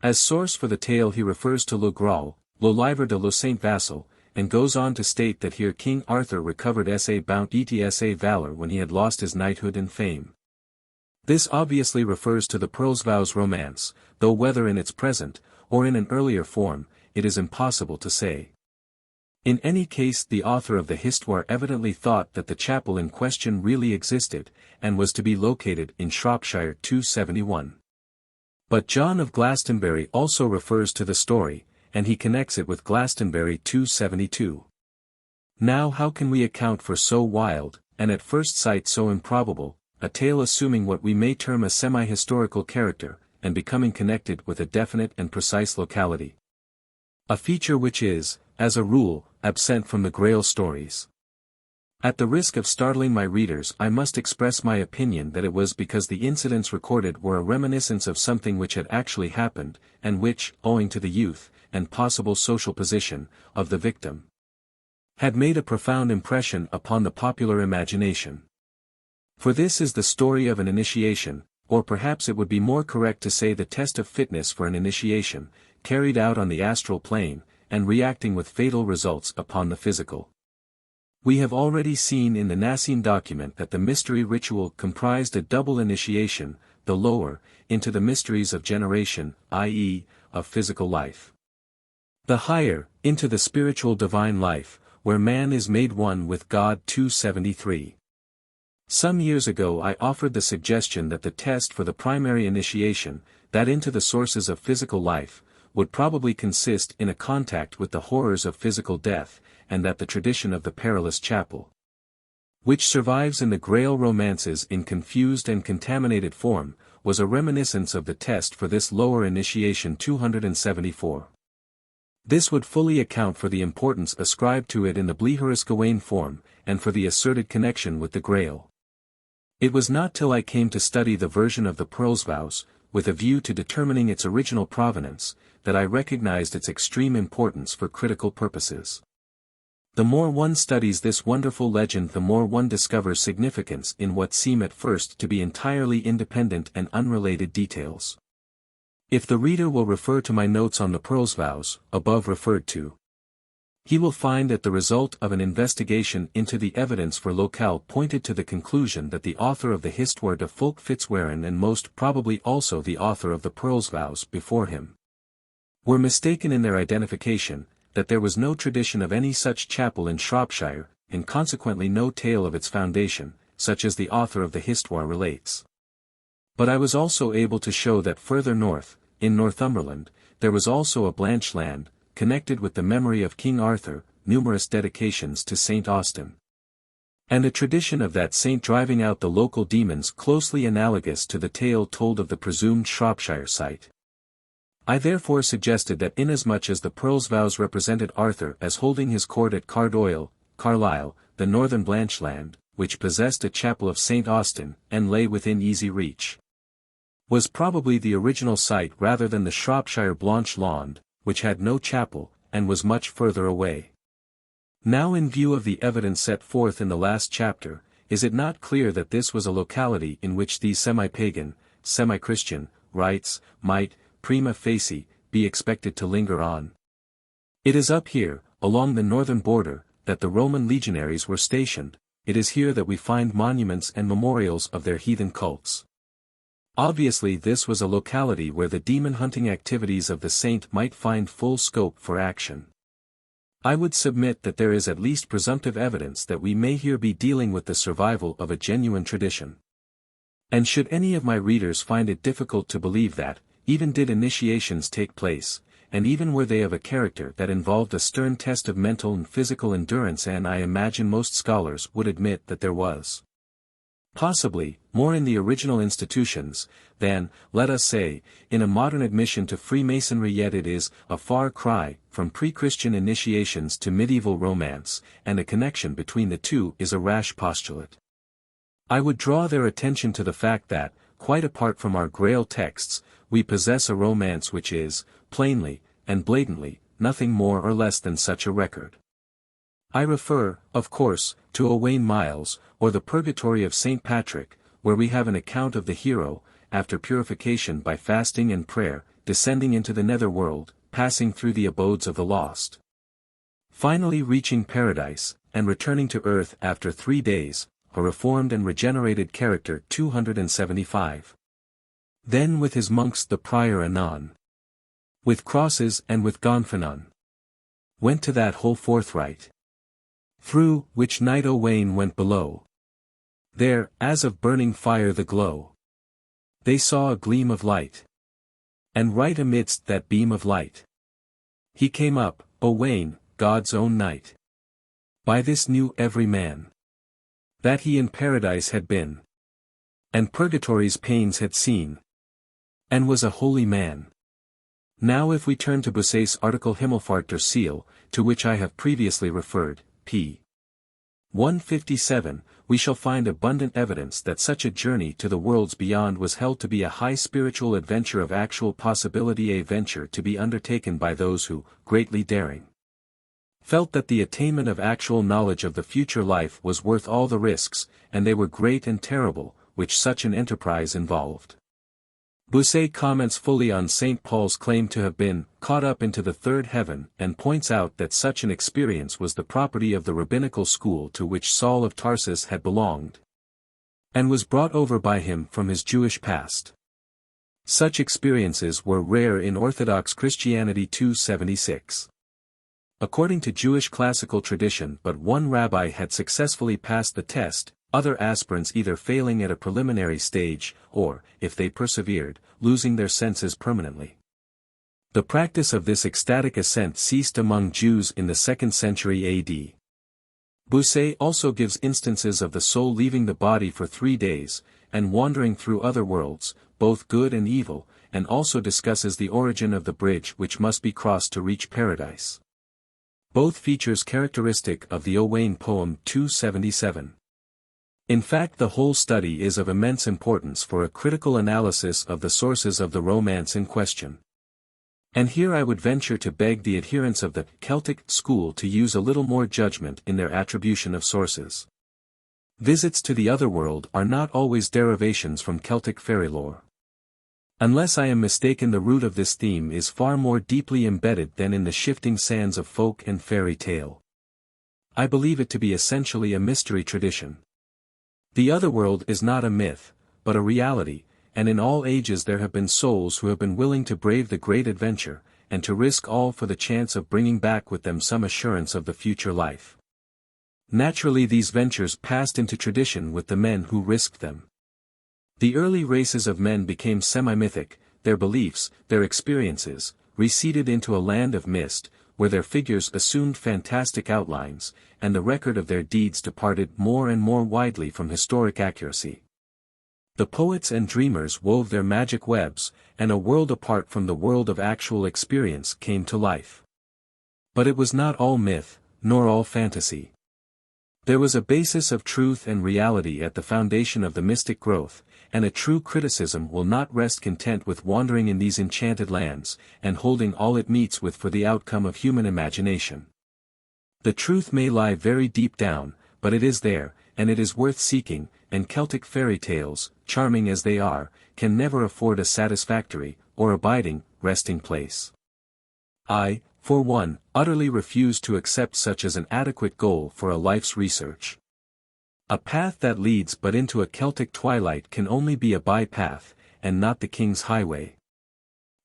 As source for the tale he refers to Le Graal, Le Livre de le Saint Vassal, and goes on to state that here King Arthur recovered sa bounty sa valor when he had lost his knighthood and fame. This obviously refers to the Perilous romance, though whether in its present, or in an earlier form, it is impossible to say. In any case, the author of the Histoire evidently thought that the chapel in question really existed, and was to be located in Shropshire 271. But John of Glastonbury also refers to the story, and he connects it with Glastonbury 272. Now how can we account for so wild, and at first sight so improbable, a tale assuming what we may term a semi-historical character, and becoming connected with a definite and precise locality? A feature which is, as a rule, absent from the Grail stories. At the risk of startling my readers, I must express my opinion that it was because the incidents recorded were a reminiscence of something which had actually happened, and which, owing to the youth, and possible social position, of the victim, had made a profound impression upon the popular imagination. For this is the story of an initiation, or perhaps it would be more correct to say the test of fitness for an initiation, carried out on the astral plane, and reacting with fatal results upon the physical. We have already seen in the Naassene document that the mystery ritual comprised a double initiation, the lower, into the mysteries of generation, i.e., of physical life. The higher, into the spiritual divine life, where man is made one with God 273. Some years ago I offered the suggestion that the test for the primary initiation, that into the sources of physical life, would probably consist in a contact with the horrors of physical death, and that the tradition of the Perilous chapel, which survives in the Grail romances in confused and contaminated form, was a reminiscence of the test for this lower initiation 274. This would fully account for the importance ascribed to it in the Bleherus Gawain form, and for the asserted connection with the Grail. It was not till I came to study the version of the Perilous, with a view to determining its original provenance, that I recognized its extreme importance for critical purposes. The more one studies this wonderful legend, the more one discovers significance in what seem at first to be entirely independent and unrelated details. If the reader will refer to my notes on the Perilous, above referred to, he will find that the result of an investigation into the evidence for locale pointed to the conclusion that the author of the Histoire de Folk Fitzwarren, and most probably also the author of the Perilous before him, were mistaken in their identification, that there was no tradition of any such chapel in Shropshire, and consequently no tale of its foundation, such as the author of the Histoire relates. But I was also able to show that further north, in Northumberland, there was also a Blanche Land, connected with the memory of King Arthur, numerous dedications to St. Austin, and a tradition of that saint driving out the local demons closely analogous to the tale told of the presumed Shropshire site. I therefore suggested that inasmuch as the Perilous represented Arthur as holding his court at Cardoyle, Carlisle, the northern Blancheland, which possessed a chapel of St. Austin, and lay within easy reach, was probably the original site rather than the Shropshire Blanche Lande, which had no chapel, and was much further away. Now, in view of the evidence set forth in the last chapter, is it not clear that this was a locality in which these semi-pagan, semi-Christian, rites, might, prima facie, be expected to linger on? It is up here, along the northern border, that the Roman legionaries were stationed. It is here that we find monuments and memorials of their heathen cults. Obviously this was a locality where the demon-hunting activities of the saint might find full scope for action. I would submit that there is at least presumptive evidence that we may here be dealing with the survival of a genuine tradition. And should any of my readers find it difficult to believe that, even did initiations take place, and even were they of a character that involved a stern test of mental and physical endurance, and I imagine most scholars would admit that there was, Possibly, more in the original institutions, than, let us say, in a modern admission to Freemasonry, yet it is a far cry from pre-Christian initiations to medieval romance, and a connection between the two is a rash postulate. I would draw their attention to the fact that, quite apart from our Grail texts, we possess a romance which is, plainly, and blatantly, nothing more or less than such a record. I refer, of course, to Owain Miles, or the Purgatory of St. Patrick, where we have an account of the hero, after purification by fasting and prayer, descending into the netherworld, passing through the abodes of the lost, finally reaching paradise, and returning to earth after 3 days, a reformed and regenerated character. 275. Then with his monks the prior anon, with crosses and with gonfanon, went to that hole forthright, through which knight Owain went below. There, as of burning fire the glow, they saw a gleam of light. And right amidst that beam of light, he came up, Owain, God's own knight. By this knew every man, that he in paradise had been, and purgatory's pains had seen, and was a holy man. Now if we turn to Bossuet's article Himmelfahrt der Seele, to which I have previously referred, p. 157, we shall find abundant evidence that such a journey to the worlds beyond was held to be a high spiritual adventure of actual possibility, a venture to be undertaken by those who, greatly daring, felt that the attainment of actual knowledge of the future life was worth all the risks, and they were great and terrible, which such an enterprise involved. Bossuet comments fully on St. Paul's claim to have been caught up into the third heaven, and points out that such an experience was the property of the rabbinical school to which Saul of Tarsus had belonged, and was brought over by him from his Jewish past. Such experiences were rare in Orthodox Christianity. 276. According to Jewish classical tradition, but one rabbi had successfully passed the test, other aspirants either failing at a preliminary stage, or, if they persevered, losing their senses permanently. The practice of this ecstatic ascent ceased among Jews in the 2nd century AD. Bossuet also gives instances of the soul leaving the body for 3 days, and wandering through other worlds, both good and evil, and also discusses the origin of the bridge which must be crossed to reach paradise. Both features characteristic of the Owain poem. 277. In fact, the whole study is of immense importance for a critical analysis of the sources of the romance in question. And here I would venture to beg the adherents of the Celtic school to use a little more judgment in their attribution of sources. Visits to the otherworld are not always derivations from Celtic fairy lore. Unless I am mistaken, the root of this theme is far more deeply embedded than in the shifting sands of folk and fairy tale. I believe it to be essentially a mystery tradition. The otherworld is not a myth, but a reality, and in all ages there have been souls who have been willing to brave the great adventure, and to risk all for the chance of bringing back with them some assurance of the future life. Naturally, these ventures passed into tradition with the men who risked them. The early races of men became semi-mythic, their beliefs, their experiences, receded into a land of mist, where their figures assumed fantastic outlines, and the record of their deeds departed more and more widely from historic accuracy. The poets and dreamers wove their magic webs, and a world apart from the world of actual experience came to life. But it was not all myth, nor all fantasy. There was a basis of truth and reality at the foundation of the mystic growth, and a true criticism will not rest content with wandering in these enchanted lands, and holding all it meets with for the outcome of human imagination. The truth may lie very deep down, but it is there, and it is worth seeking, and Celtic fairy tales, charming as they are, can never afford a satisfactory, or abiding, resting place. I, for one, utterly refuse to accept such as an adequate goal for a life's research. A path that leads but into a Celtic twilight can only be a by-path, and not the king's highway.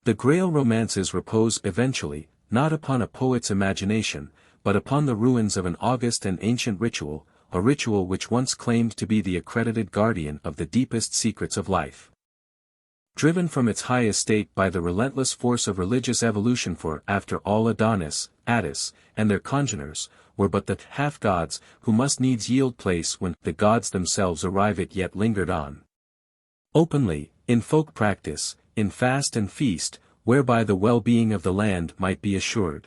The Grail romances repose eventually, not upon a poet's imagination, but upon the ruins of an august and ancient ritual, a ritual which once claimed to be the accredited guardian of the deepest secrets of life. Driven from its high estate by the relentless force of religious evolution, for after all Adonis, Attis, and their congeners, were but the half-gods who must needs yield place when the gods themselves arrive, it yet lingered on. Openly, in folk practice, in fast and feast, whereby the well-being of the land might be assured.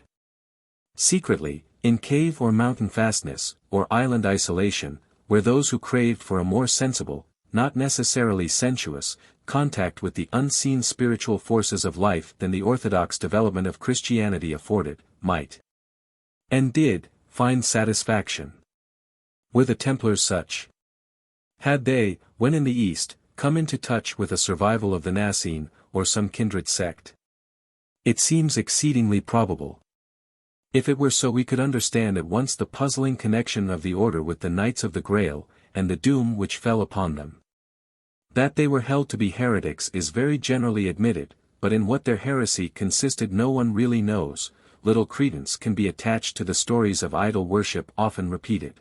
Secretly, in cave or mountain fastness, or island isolation, where those who craved for a more sensible, not necessarily sensuous, contact with the unseen spiritual forces of life than the orthodox development of Christianity afforded, might, and did, find satisfaction. Were the Templars such? Had they, when in the East, come into touch with a survival of the Naassene, or some kindred sect? It seems exceedingly probable. If it were so, we could understand at once the puzzling connection of the order with the Knights of the Grail, and the doom which fell upon them. That they were held to be heretics is very generally admitted, but in what their heresy consisted no one really knows. Little credence can be attached to the stories of idol worship often repeated.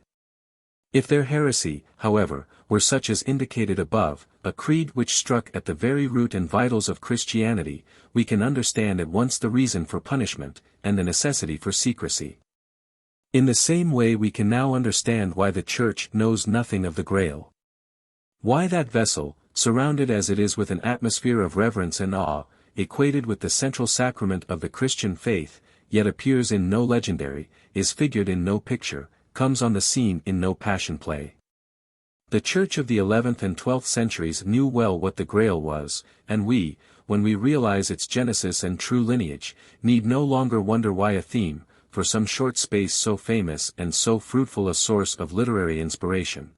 If their heresy, however, were such as indicated above, a creed which struck at the very root and vitals of Christianity, we can understand at once the reason for punishment, and the necessity for secrecy. In the same way we can now understand why the Church knows nothing of the Grail. Why that vessel, surrounded as it is with an atmosphere of reverence and awe, equated with the central sacrament of the Christian faith, yet appears in no legendary, is figured in no picture, comes on the scene in no passion play. The Church of the 11th and 12th centuries knew well what the Grail was, and we, when we realize its genesis and true lineage, need no longer wonder why a theme, for some short space so famous and so fruitful a source of literary inspiration,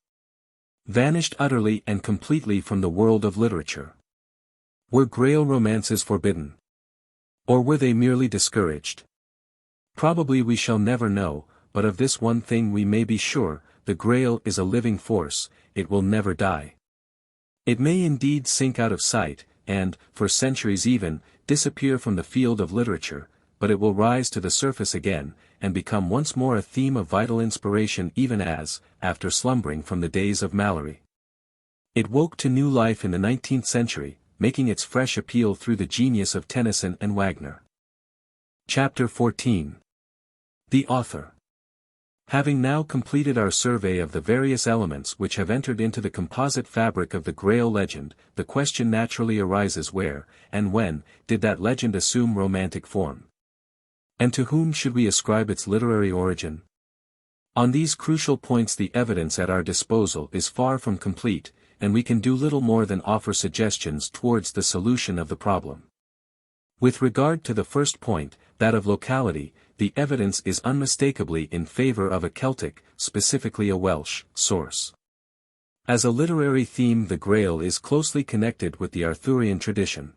vanished utterly and completely from the world of literature. Were Grail romances forbidden? Or were they merely discouraged? Probably we shall never know, but of this one thing we may be sure: the Grail is a living force, it will never die. It may indeed sink out of sight, and, for centuries even, disappear from the field of literature, but it will rise to the surface again, and become once more a theme of vital inspiration, even as, after slumbering from the days of Malory, it woke to new life in the 19th century, making its fresh appeal through the genius of Tennyson and Wagner. Chapter 14. The Author. Having now completed our survey of the various elements which have entered into the composite fabric of the Grail legend, the question naturally arises: where, and when, did that legend assume romantic form? And to whom should we ascribe its literary origin? On these crucial points the evidence at our disposal is far from complete, and we can do little more than offer suggestions towards the solution of the problem. With regard to the first point, that of locality, the evidence is unmistakably in favor of a Celtic, specifically a Welsh, source. As a literary theme, the Grail is closely connected with the Arthurian tradition.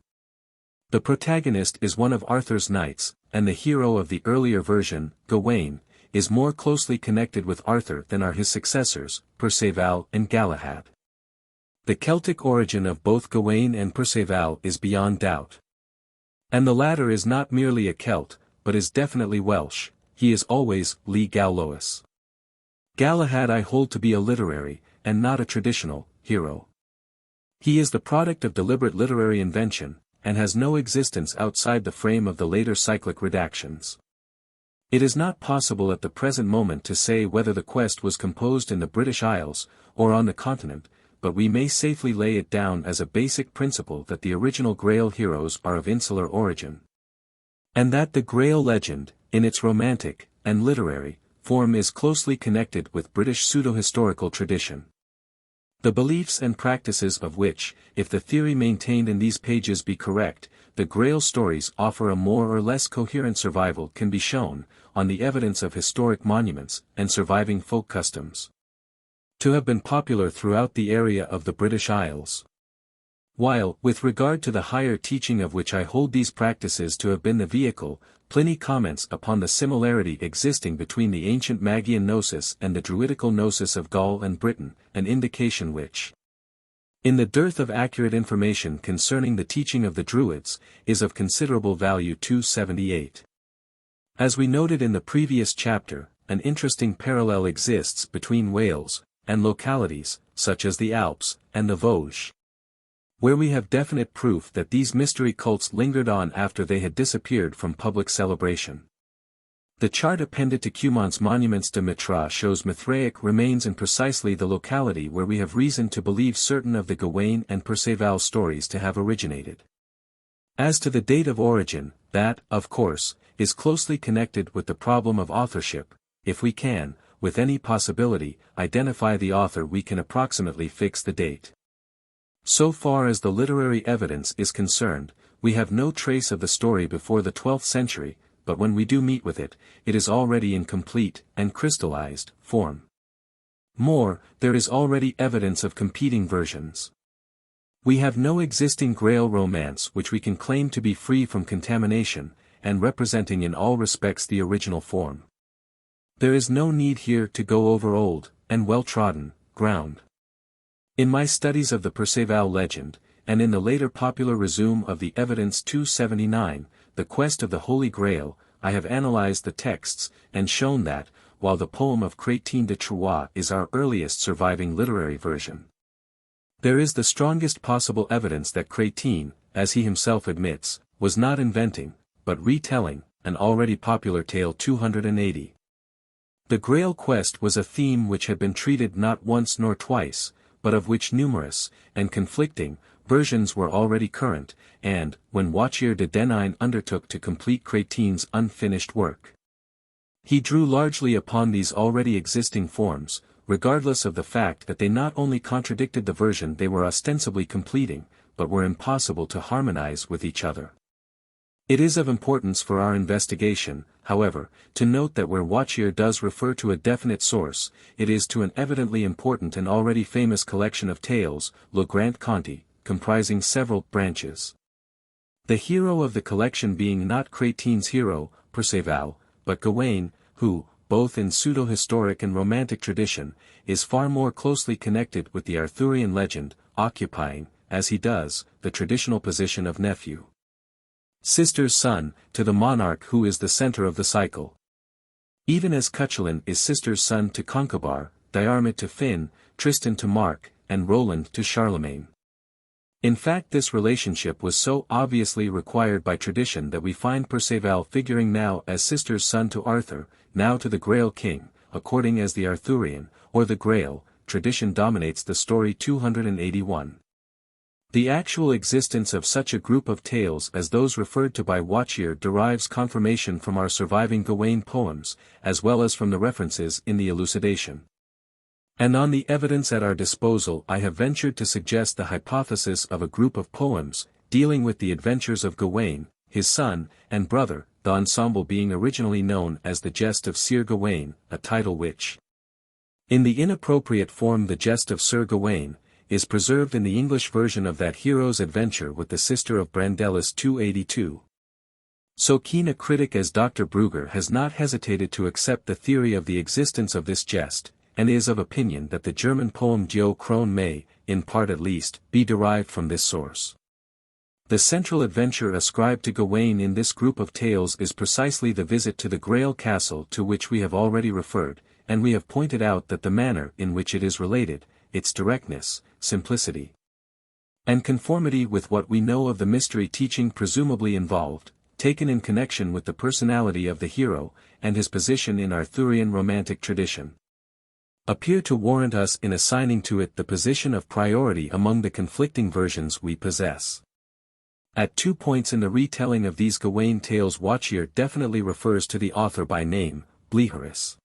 The protagonist is one of Arthur's knights, and the hero of the earlier version, Gawain, is more closely connected with Arthur than are his successors, Perceval and Galahad. The Celtic origin of both Gawain and Perceval is beyond doubt. And the latter is not merely a Celt, but is definitely Welsh. He is always Lee Gallois. Galahad I hold to be a literary, and not a traditional, hero. He is the product of deliberate literary invention, and has no existence outside the frame of the later cyclic redactions. It is not possible at the present moment to say whether the quest was composed in the British Isles, or on the continent, but we may safely lay it down as a basic principle that the original Grail heroes are of insular origin, and that the Grail legend, in its romantic, and literary, form is closely connected with British pseudo-historical tradition. The beliefs and practices of which, if the theory maintained in these pages be correct, the Grail stories offer a more or less coherent survival can be shown, on the evidence of historic monuments, and surviving folk customs, to have been popular throughout the area of the British Isles. While, with regard to the higher teaching of which I hold these practices to have been the vehicle, Pliny comments upon the similarity existing between the ancient Magian Gnosis and the Druidical Gnosis of Gaul and Britain, an indication which, in the dearth of accurate information concerning the teaching of the Druids, is of considerable value. 278. As we noted in the previous chapter, an interesting parallel exists between Wales, and localities, such as the Alps, and the Vosges. where we have definite proof that these mystery cults lingered on after they had disappeared from public celebration. The chart appended to Cumont's Monuments de Mithra shows Mithraic remains in precisely the locality where we have reason to believe certain of the Gawain and Perceval stories to have originated. As to the date of origin, that, of course, is closely connected with the problem of authorship. If we can, with any possibility, identify the author, we can approximately fix the date. So far as the literary evidence is concerned, we have no trace of the story before the 12th century, but when we do meet with it, it is already in complete and crystallized form. More, there is already evidence of competing versions. We have no existing Grail romance which we can claim to be free from contamination, and representing in all respects the original form. There is no need here to go over old, and well-trodden, ground. In my studies of the Perceval legend, and in the later popular resume of the Evidence 279, the Quest of the Holy Grail, I have analyzed the texts, and shown that, while the poem of Chrétien de Troyes is our earliest surviving literary version, there is the strongest possible evidence that Chrétien, as he himself admits, was not inventing, but retelling, an already popular tale 280. The Grail quest was a theme which had been treated not once nor twice, but of which numerous, and conflicting, versions were already current, and, when Wachier de Denain undertook to complete Chrétien's unfinished work, he drew largely upon these already existing forms, regardless of the fact that they not only contradicted the version they were ostensibly completing, but were impossible to harmonize with each other. It is of importance for our investigation, however, to note that where Wachier does refer to a definite source, it is to an evidently important and already famous collection of tales, Le Grand Conte, comprising several branches. The hero of the collection being not Chrétien's hero, Perceval, but Gawain, who, both in pseudo-historic and romantic tradition, is far more closely connected with the Arthurian legend, occupying, as he does, the traditional position of nephew, sister's son, to the monarch who is the center of the cycle. Even as Cuchulain is sister's son to Concobar, Diarmid to Finn, Tristan to Mark, and Roland to Charlemagne. In fact, this relationship was so obviously required by tradition that we find Perceval figuring now as sister's son to Arthur, now to the Grail king, according as the Arthurian, or the Grail, tradition dominates the story 281. The actual existence of such a group of tales as those referred to by Wachier derives confirmation from our surviving Gawain poems, as well as from the references in the elucidation. And on the evidence at our disposal I have ventured to suggest the hypothesis of a group of poems, dealing with the adventures of Gawain, his son, and brother, the ensemble being originally known as the Jest of Sir Gawain, a title which, in the inappropriate form the Jest of Sir Gawain, is preserved in the English version of that hero's adventure with the sister of Brandelis 282. So keen a critic as Dr. Brugger has not hesitated to accept the theory of the existence of this jest, and is of opinion that the German poem Die Krone may, in part at least, be derived from this source. The central adventure ascribed to Gawain in this group of tales is precisely the visit to the Grail castle to which we have already referred, and we have pointed out that the manner in which it is related, its directness, simplicity, and conformity with what we know of the mystery teaching presumably involved, taken in connection with the personality of the hero, and his position in Arthurian romantic tradition, appear to warrant us in assigning to it the position of priority among the conflicting versions we possess. At 2 points in the retelling of these Gawain tales Wachier definitely refers to the author by name, Bleherus.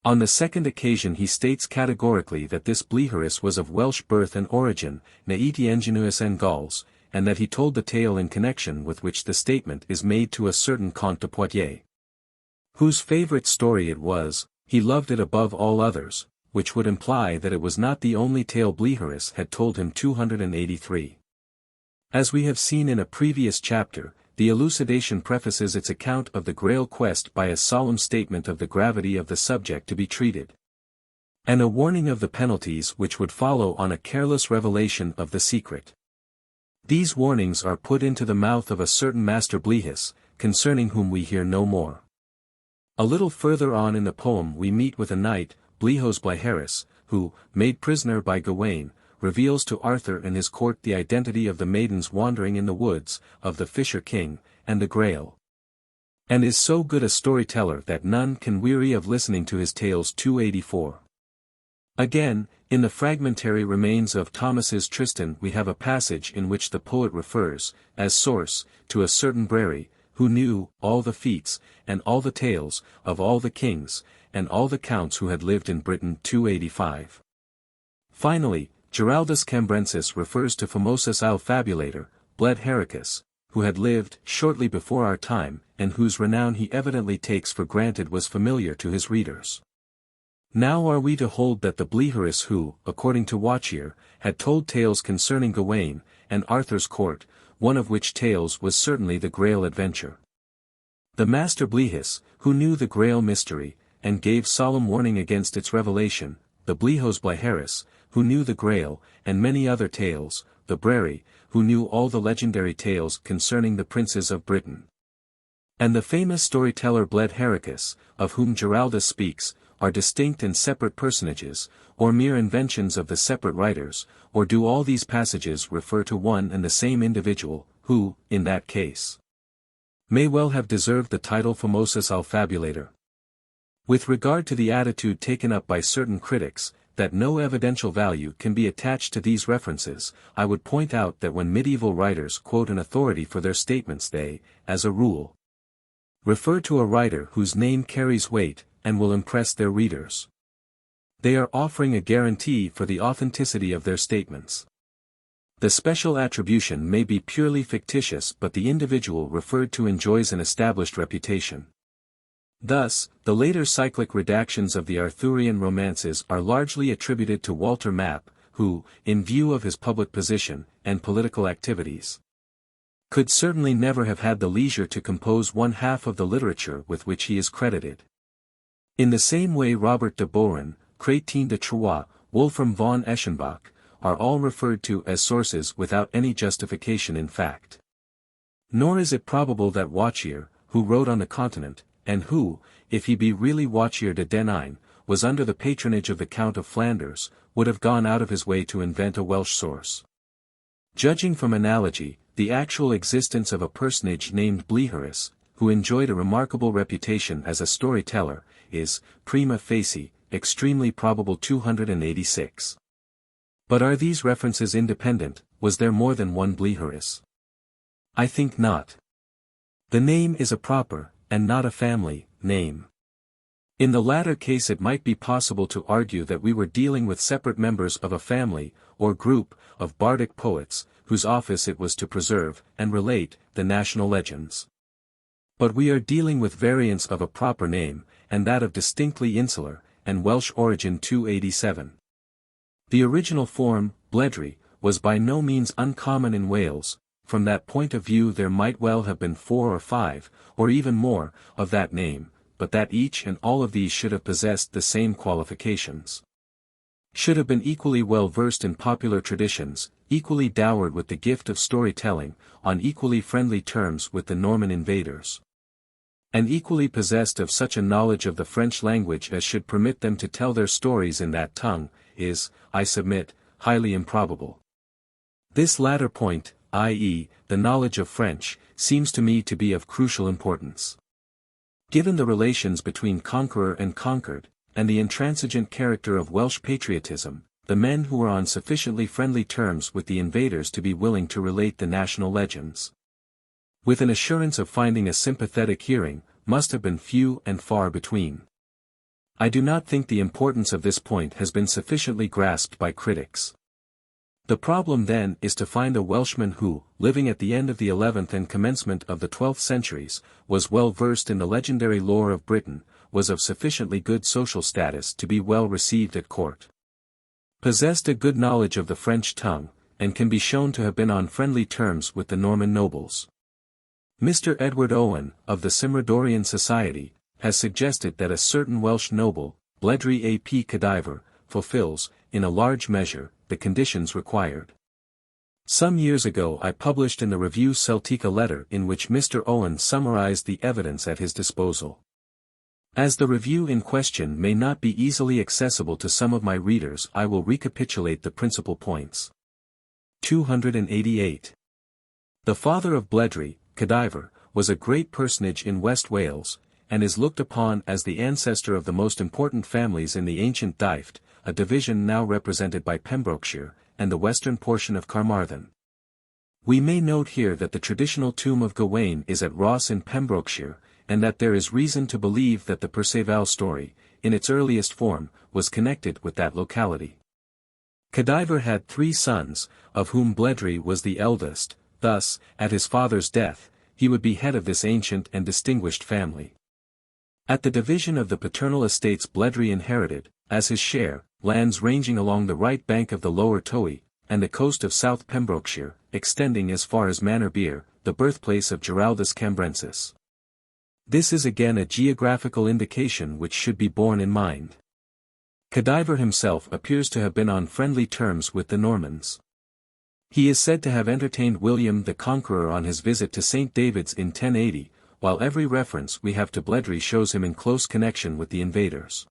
On the second occasion he states categorically that this Bleherus was of Welsh birth and origin, naiti ingenuus en Gauls, and that he told the tale in connection with which the statement is made to a certain Comte de Poitiers, whose favourite story it was. He loved it above all others, which would imply that it was not the only tale Bleherus had told him 283. As we have seen in a previous chapter, the elucidation prefaces its account of the Grail quest by a solemn statement of the gravity of the subject to be treated, and a warning of the penalties which would follow on a careless revelation of the secret. These warnings are put into the mouth of a certain Master Blehus, concerning whom we hear no more. A little further on in the poem we meet with a knight, Blehos Bleherus, who, made prisoner by Gawain, reveals to Arthur and his court the identity of the maidens wandering in the woods, of the Fisher King, and the Grail. And is so good a storyteller that none can weary of listening to his tales. 284. Again, in the fragmentary remains of Thomas's Tristan we have a passage in which the poet refers, as source, to a certain Brary, who knew all the feats, and all the tales, of all the kings, and all the counts who had lived in Britain. 285. Finally, Giraldus Cambrensis refers to Famosus il Fabulator, bled Heracus, who had lived shortly before our time, and whose renown he evidently takes for granted was familiar to his readers. Now are we to hold that the Bleheris who, according to Wachier, had told tales concerning Gawain, and Arthur's court, one of which tales was certainly the Grail adventure. The master Blehis, who knew the Grail mystery, and gave solemn warning against its revelation, the Blehos Bleheris, who knew the Grail, and many other tales, the Brary, who knew all the legendary tales concerning the princes of Britain. And the famous storyteller bled Heracus, of whom Giraldus speaks, are distinct and separate personages, or mere inventions of the separate writers, or do all these passages refer to one and the same individual, who, in that case, may well have deserved the title Famosus il Fabulator? With regard to the attitude taken up by certain critics, that no evidential value can be attached to these references, I would point out that when medieval writers quote an authority for their statements they, as a rule, refer to a writer whose name carries weight, and will impress their readers. They are offering a guarantee for the authenticity of their statements. The special attribution may be purely fictitious, but the individual referred to enjoys an established reputation. Thus, the later cyclic redactions of the Arthurian romances are largely attributed to Walter Map, who, in view of his public position, and political activities, could certainly never have had the leisure to compose one half of the literature with which he is credited. In the same way Robert de Boron, Chrétien de Troyes, Wolfram von Eschenbach, are all referred to as sources without any justification in fact. Nor is it probable that Wachier, who wrote on the continent, and who, if he be really Wachier de Denine, was under the patronage of the Count of Flanders, would have gone out of his way to invent a Welsh source. Judging from analogy, the actual existence of a personage named Bleheris, who enjoyed a remarkable reputation as a storyteller, is, prima facie, extremely probable. 286. But are these references independent? Was there more than one Bleheris? I think not. The name is a proper, and not a family, name. In the latter case it might be possible to argue that we were dealing with separate members of a family, or group, of bardic poets, whose office it was to preserve, and relate, the national legends. But we are dealing with variants of a proper name, and that of distinctly insular, and Welsh origin. 287. The original form, Bledry, was by no means uncommon in Wales. From that point of view there might well have been 4 or 5, or even more, of that name, but that each and all of these should have possessed the same qualifications. Should have been equally well versed in popular traditions, equally dowered with the gift of storytelling, on equally friendly terms with the Norman invaders, and equally possessed of such a knowledge of the French language as should permit them to tell their stories in that tongue, is, I submit, highly improbable. This latter point, i.e., the knowledge of French, seems to me to be of crucial importance. Given the relations between conqueror and conquered, and the intransigent character of Welsh patriotism, the men who were on sufficiently friendly terms with the invaders to be willing to relate the national legends, with an assurance of finding a sympathetic hearing, must have been few and far between. I do not think the importance of this point has been sufficiently grasped by critics. The problem then is to find a Welshman who, living at the end of the 11th and commencement of the 12th centuries, was well versed in the legendary lore of Britain, was of sufficiently good social status to be well received at court, possessed a good knowledge of the French tongue, and can be shown to have been on friendly terms with the Norman nobles. Mr. Edward Owen, of the Simradorian Society, has suggested that a certain Welsh noble, Bledry ap Cadaver, fulfills, in a large measure, the conditions required. Some years ago I published in the Review Celtique a letter in which Mr. Owen summarized the evidence at his disposal. As the review in question may not be easily accessible to some of my readers, I will recapitulate the principal points. 288. The father of Bledry, Cadaver, was a great personage in West Wales, and is looked upon as the ancestor of the most important families in the ancient Dyfed, a division now represented by Pembrokeshire, and the western portion of Carmarthen. We may note here that the traditional tomb of Gawain is at Ross in Pembrokeshire, and that there is reason to believe that the Perceval story, in its earliest form, was connected with that locality. Cadaver had 3 sons, of whom Bledry was the eldest. Thus, at his father's death, he would be head of this ancient and distinguished family. At the division of the paternal estates Bledry inherited, as his share, lands ranging along the right bank of the lower Towy, and the coast of South Pembrokeshire, extending as far as Manorbier, the birthplace of Giraldus Cambrensis. This is again a geographical indication which should be borne in mind. Cadaver himself appears to have been on friendly terms with the Normans. He is said to have entertained William the Conqueror on his visit to St. David's in 1080, while every reference we have to Bledry shows him in close connection with the invaders.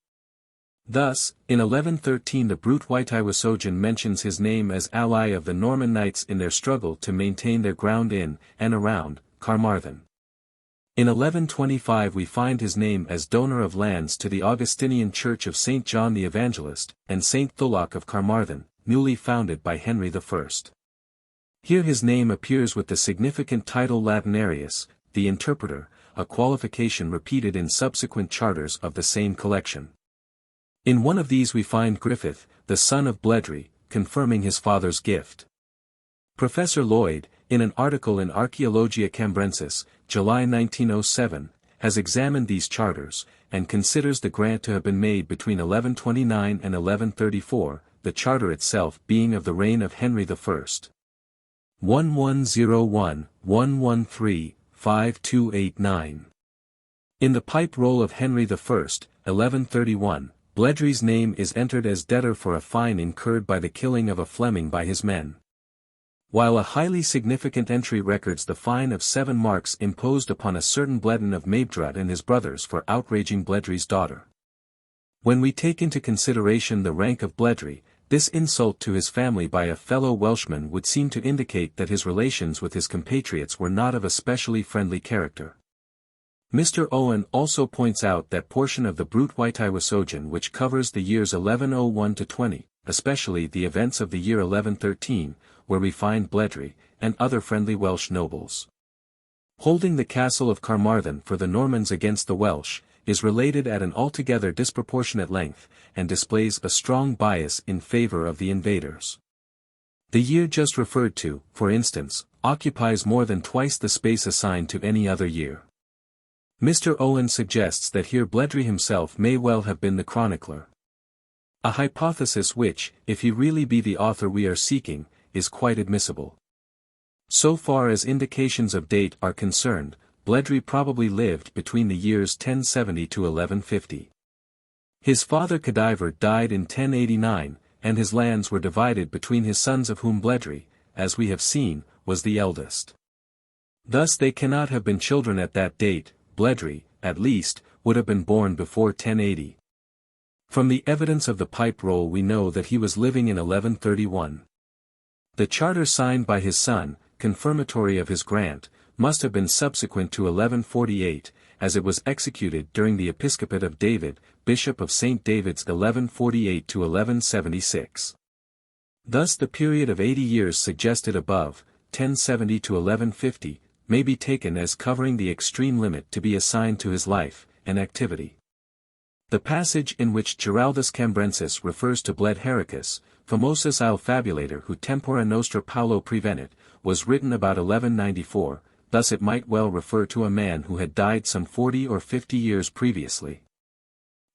Thus, in 1113 the Brute Witiwasogen mentions his name as ally of the Norman knights in their struggle to maintain their ground in, and around, Carmarthen. In 1125 we find his name as donor of lands to the Augustinian Church of St. John the Evangelist, and St. Thulloch of Carmarthen, newly founded by Henry I. Here his name appears with the significant title Latinarius, the interpreter, a qualification repeated in subsequent charters of the same collection. In one of these we find Griffith, the son of Bledry, confirming his father's gift. Professor Lloyd, in an article in Archaeologia Cambrensis, July 1907, has examined these charters, and considers the grant to have been made between 1129 and 1134, the charter itself being of the reign of Henry I. 1101, 113, 5289. In the Pipe Roll of Henry I, 1131, Bledry's name is entered as debtor for a fine incurred by the killing of a Fleming by his men. While a highly significant entry records the fine of 7 marks imposed upon a certain Bledon of Maebdrad and his brothers for outraging Bledry's daughter. When we take into consideration the rank of Bledry, this insult to his family by a fellow Welshman would seem to indicate that his relations with his compatriots were not of a specially friendly character. Mr. Owen also points out that portion of the Brute Witiwasogen which covers the years 1101 to 20, especially the events of the year 1113, where we find Bledry, and other friendly Welsh nobles holding the castle of Carmarthen for the Normans against the Welsh, is related at an altogether disproportionate length, and displays a strong bias in favor of the invaders. The year just referred to, for instance, occupies more than twice the space assigned to any other year. Mr. Owen suggests that here Bledry himself may well have been the chronicler. A hypothesis which, if he really be the author we are seeking, is quite admissible. So far as indications of date are concerned, Bledry probably lived between the years 1070 to 1150. His father Cadaver died in 1089, and his lands were divided between his sons of whom Bledry, as we have seen, was the eldest. Thus they cannot have been children at that date. Bledry, at least, would have been born before 1080. From the evidence of the Pipe Roll we know that he was living in 1131. The charter signed by his son, confirmatory of his grant, must have been subsequent to 1148, as it was executed during the episcopate of David, Bishop of St. David's 1148 to 1176. Thus the period of 80 years suggested above, 1070 to 1150, may be taken as covering the extreme limit to be assigned to his life and activity. The passage in which Giraldus Cambrensis refers to Bled Hericus, famosus il fabulator who tempora nostra Paulo prevenit, was written about 1194, thus it might well refer to a man who had died some 40 or 50 years previously.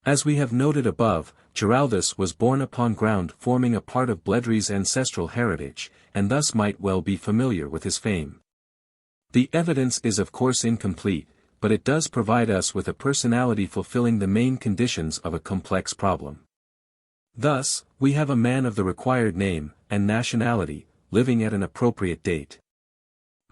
As we have noted above, Giraldus was born upon ground forming a part of Bledry's ancestral heritage, and thus might well be familiar with his fame. The evidence is of course incomplete, but it does provide us with a personality fulfilling the main conditions of a complex problem. Thus, we have a man of the required name, and nationality, living at an appropriate date.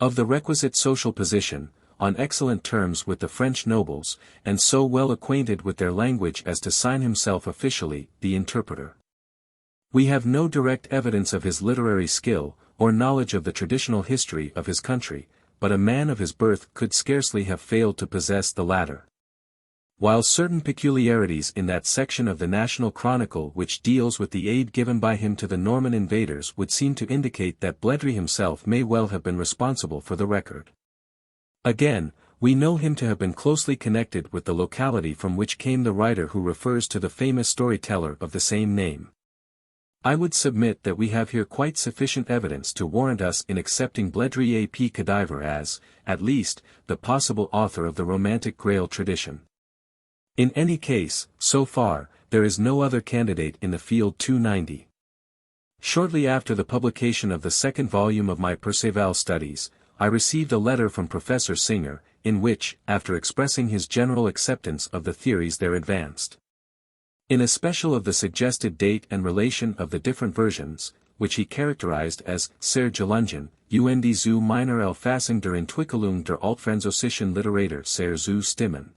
Of the requisite social position, on excellent terms with the French nobles, and so well acquainted with their language as to sign himself officially, the interpreter. We have no direct evidence of his literary skill, or knowledge of the traditional history of his country, but a man of his birth could scarcely have failed to possess the latter. While certain peculiarities in that section of the National Chronicle which deals with the aid given by him to the Norman invaders would seem to indicate that Bledry himself may well have been responsible for the record. Again, we know him to have been closely connected with the locality from which came the writer who refers to the famous storyteller of the same name. I would submit that we have here quite sufficient evidence to warrant us in accepting Bledry ap Cadaver as, at least, the possible author of the Romantic Grail tradition. In any case, so far, there is no other candidate in the field 290. Shortly after the publication of the second volume of my Perceval studies, I received a letter from Professor Singer, in which, after expressing his general acceptance of the theories there advanced, in especial of the suggested date and relation of the different versions, which he characterized as sehr gelungen, und zu meiner Auffassung der Entwicklung der altfranzösischen Literatur sehr zu stimmen.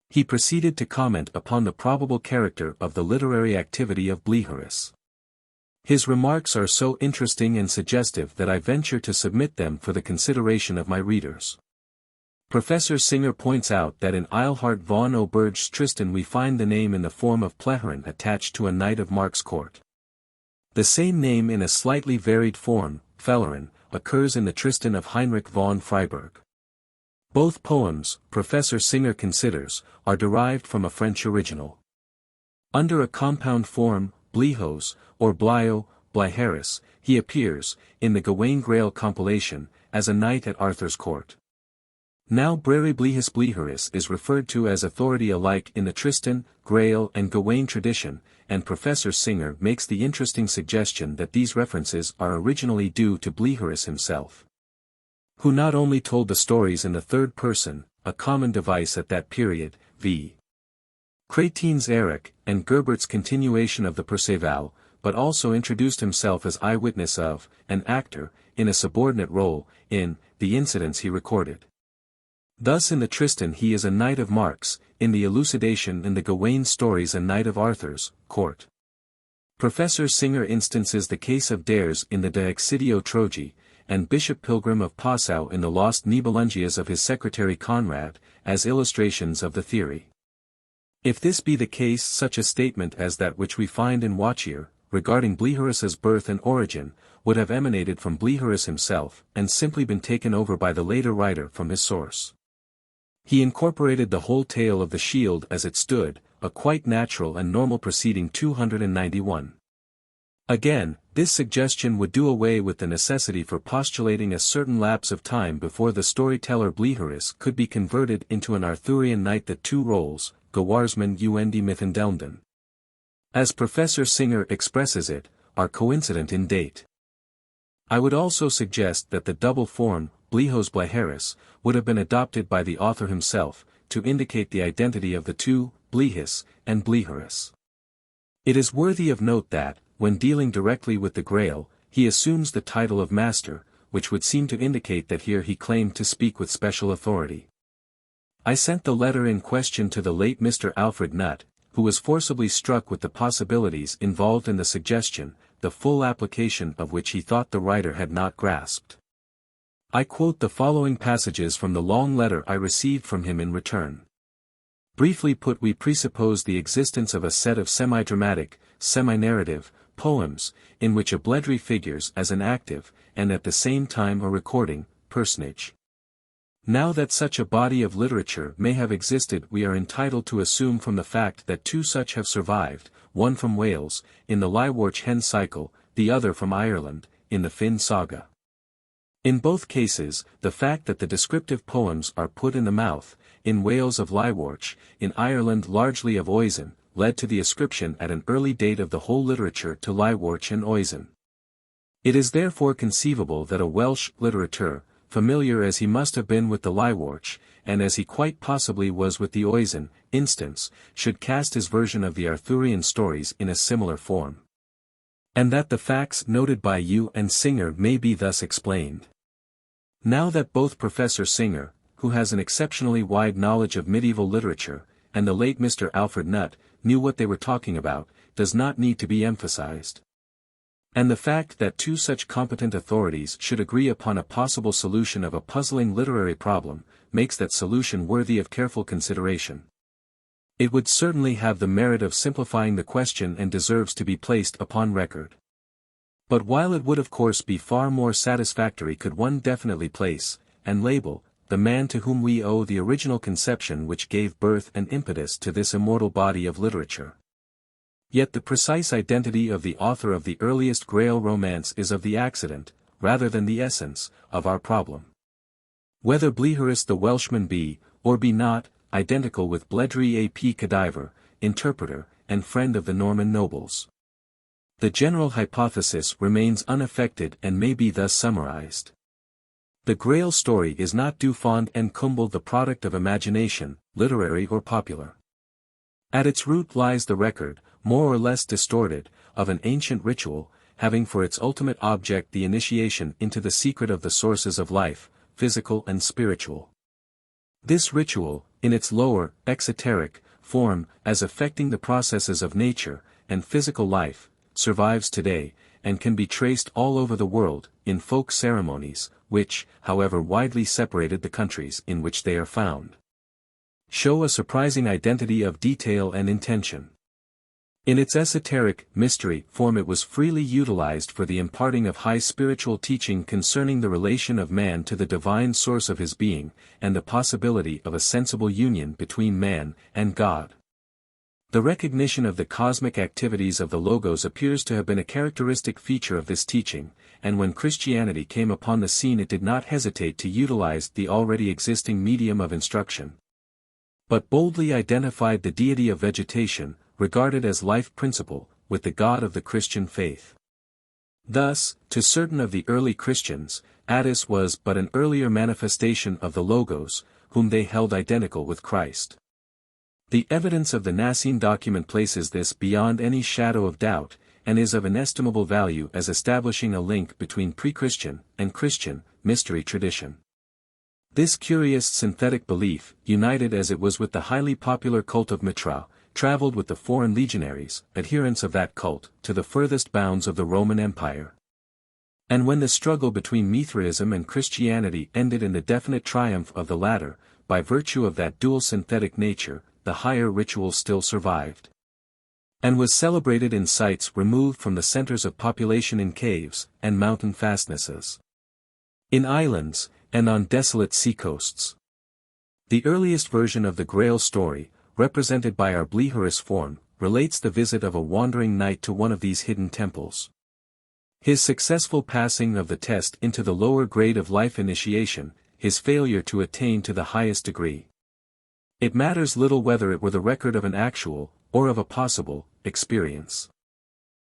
He proceeded to comment upon the probable character of the literary activity of Bligharis. His remarks are so interesting and suggestive that I venture to submit them for the consideration of my readers. Professor Singer points out that in Eilhard von Oberg's Tristan we find the name in the form of Pleherin attached to a knight of Mark's court. The same name in a slightly varied form, Fellerin, occurs in the Tristan of Heinrich von Freiburg. Both poems, Professor Singer considers, are derived from a French original. Under a compound form, Blihos, or Blio, Bligharis, he appears, in the Gawain Grail compilation, as a knight at Arthur's court. Now Brere Blihis Bligharis is referred to as authority alike in the Tristan, Grail and Gawain tradition, and Professor Singer makes the interesting suggestion that these references are originally due to Bligharis himself, who not only told the stories in the third person, a common device at that period, v. Cratein's Eric, and Gerbert's continuation of the Perceval, but also introduced himself as eyewitness of, an actor, in a subordinate role, in, the incidents he recorded. Thus in the Tristan he is a knight of Mark's, in the elucidation in the Gawain stories a knight of Arthur's, court. Professor Singer instances the case of Dares in the De Excidio Troji, and Bishop Pilgrim of Passau in the Lost Nibelungias of his secretary Conrad, as illustrations of the theory. If this be the case, such a statement as that which we find in Wachier, regarding Bligharis's birth and origin, would have emanated from Bligharis himself, and simply been taken over by the later writer from his source. He incorporated the whole tale of the shield as it stood, a quite natural and normal proceeding 291. Again, this suggestion would do away with the necessity for postulating a certain lapse of time before the storyteller Bligharis could be converted into an Arthurian knight. The two roles, Gewarsman und Mithendelnden, as Professor Singer expresses it, are coincident in date. I would also suggest that the double form, Blihos Bligharis, would have been adopted by the author himself, to indicate the identity of the two, Blihis, and Bligharis. It is worthy of note that, when dealing directly with the Grail, he assumes the title of Master, which would seem to indicate that here he claimed to speak with special authority. I sent the letter in question to the late Mr. Alfred Nutt, who was forcibly struck with the possibilities involved in the suggestion, the full application of which he thought the writer had not grasped. I quote the following passages from the long letter I received from him in return. Briefly put, we presuppose the existence of a set of semi-dramatic, semi-narrative, poems, in which a Bledry figures as an active, and at the same time a recording, personage. Now that such a body of literature may have existed, we are entitled to assume from the fact that two such have survived, one from Wales, in the Llywarch Hen cycle, the other from Ireland, in the Finn saga. In both cases, the fact that the descriptive poems are put in the mouth, in Wales of Llywarch, in Ireland largely of Oisin, led to the ascription at an early date of the whole literature to Llywarch and Oisin. It is therefore conceivable that a Welsh litterateur, familiar as he must have been with the Llywarch, and as he quite possibly was with the Oisin, instance, should cast his version of the Arthurian stories in a similar form. And that the facts noted by you and Singer may be thus explained. Now that both Professor Singer, who has an exceptionally wide knowledge of medieval literature, and the late Mr. Alfred Nutt, knew what they were talking about, does not need to be emphasized. And the fact that two such competent authorities should agree upon a possible solution of a puzzling literary problem, makes that solution worthy of careful consideration. It would certainly have the merit of simplifying the question and deserves to be placed upon record. But while it would of course be far more satisfactory could one definitely place, and label, the man to whom we owe the original conception which gave birth and impetus to this immortal body of literature. Yet the precise identity of the author of the earliest Grail romance is of the accident, rather than the essence, of our problem. Whether Bleherus the Welshman be, or be not, identical with Bledry ap Cadaver, interpreter, and friend of the Norman nobles. The general hypothesis remains unaffected and may be thus summarized. The Grail story is not du fond and comble the product of imagination, literary or popular. At its root lies the record, more or less distorted, of an ancient ritual, having for its ultimate object the initiation into the secret of the sources of life, physical and spiritual. This ritual, in its lower, exoteric, form, as affecting the processes of nature, and physical life, survives today, and can be traced all over the world, in folk ceremonies, which, however widely separated the countries in which they are found, show a surprising identity of detail and intention. In its esoteric, mystery form it was freely utilized for the imparting of high spiritual teaching concerning the relation of man to the divine source of his being, and the possibility of a sensible union between man and God. The recognition of the cosmic activities of the Logos appears to have been a characteristic feature of this teaching, and when Christianity came upon the scene it did not hesitate to utilize the already existing medium of instruction, but boldly identified the deity of vegetation, regarded as life principle, with the God of the Christian faith. Thus, to certain of the early Christians, Attis was but an earlier manifestation of the Logos, whom they held identical with Christ. The evidence of the Naassene document places this beyond any shadow of doubt, and is of inestimable value as establishing a link between pre-Christian and Christian mystery tradition. This curious synthetic belief, united as it was with the highly popular cult of Mithra, traveled with the foreign legionaries, adherents of that cult, to the furthest bounds of the Roman Empire. And when the struggle between Mithraism and Christianity ended in the definite triumph of the latter, by virtue of that dual synthetic nature, the higher ritual still survived, and was celebrated in sites removed from the centers of population in caves and mountain fastnesses, in islands, and on desolate seacoasts. The earliest version of the Grail story, represented by our Bleherus form, relates the visit of a wandering knight to one of these hidden temples. His successful passing of the test into the lower grade of life initiation, his failure to attain to the highest degree. It matters little whether it were the record of an actual, or of a possible, experience.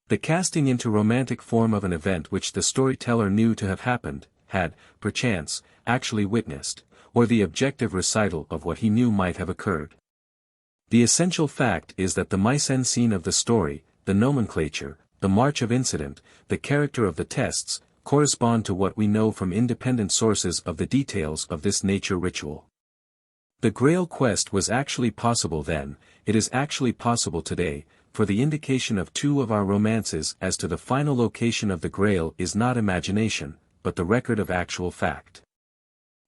The casting into romantic form of an event which the storyteller knew to have happened, had, perchance, actually witnessed, or the objective recital of what he knew might have occurred. The essential fact is that the mise en scene of the story, the nomenclature, the march of incident, the character of the tests, correspond to what we know from independent sources of the details of this nature ritual. The Grail quest was actually possible then, it is actually possible today, for the indication of two of our romances as to the final location of the Grail is not imagination, but the record of actual fact.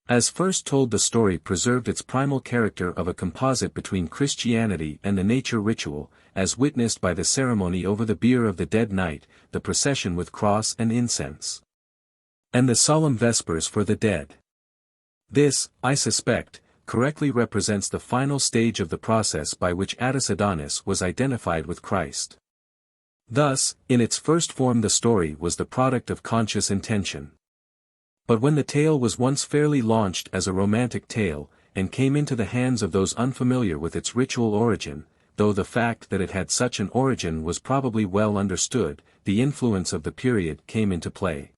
As first told, the story preserved its primal character of a composite between Christianity and the nature ritual, as witnessed by the ceremony over the bier of the dead knight, the procession with cross and incense, and the solemn vespers for the dead. This, I suspect, correctly represents the final stage of the process by which Attis Adonis was identified with Christ. Thus, in its first form the story was the product of conscious intention. But when the tale was once fairly launched as a romantic tale, and came into the hands of those unfamiliar with its ritual origin, though the fact that it had such an origin was probably well understood, the influence of the period came into play.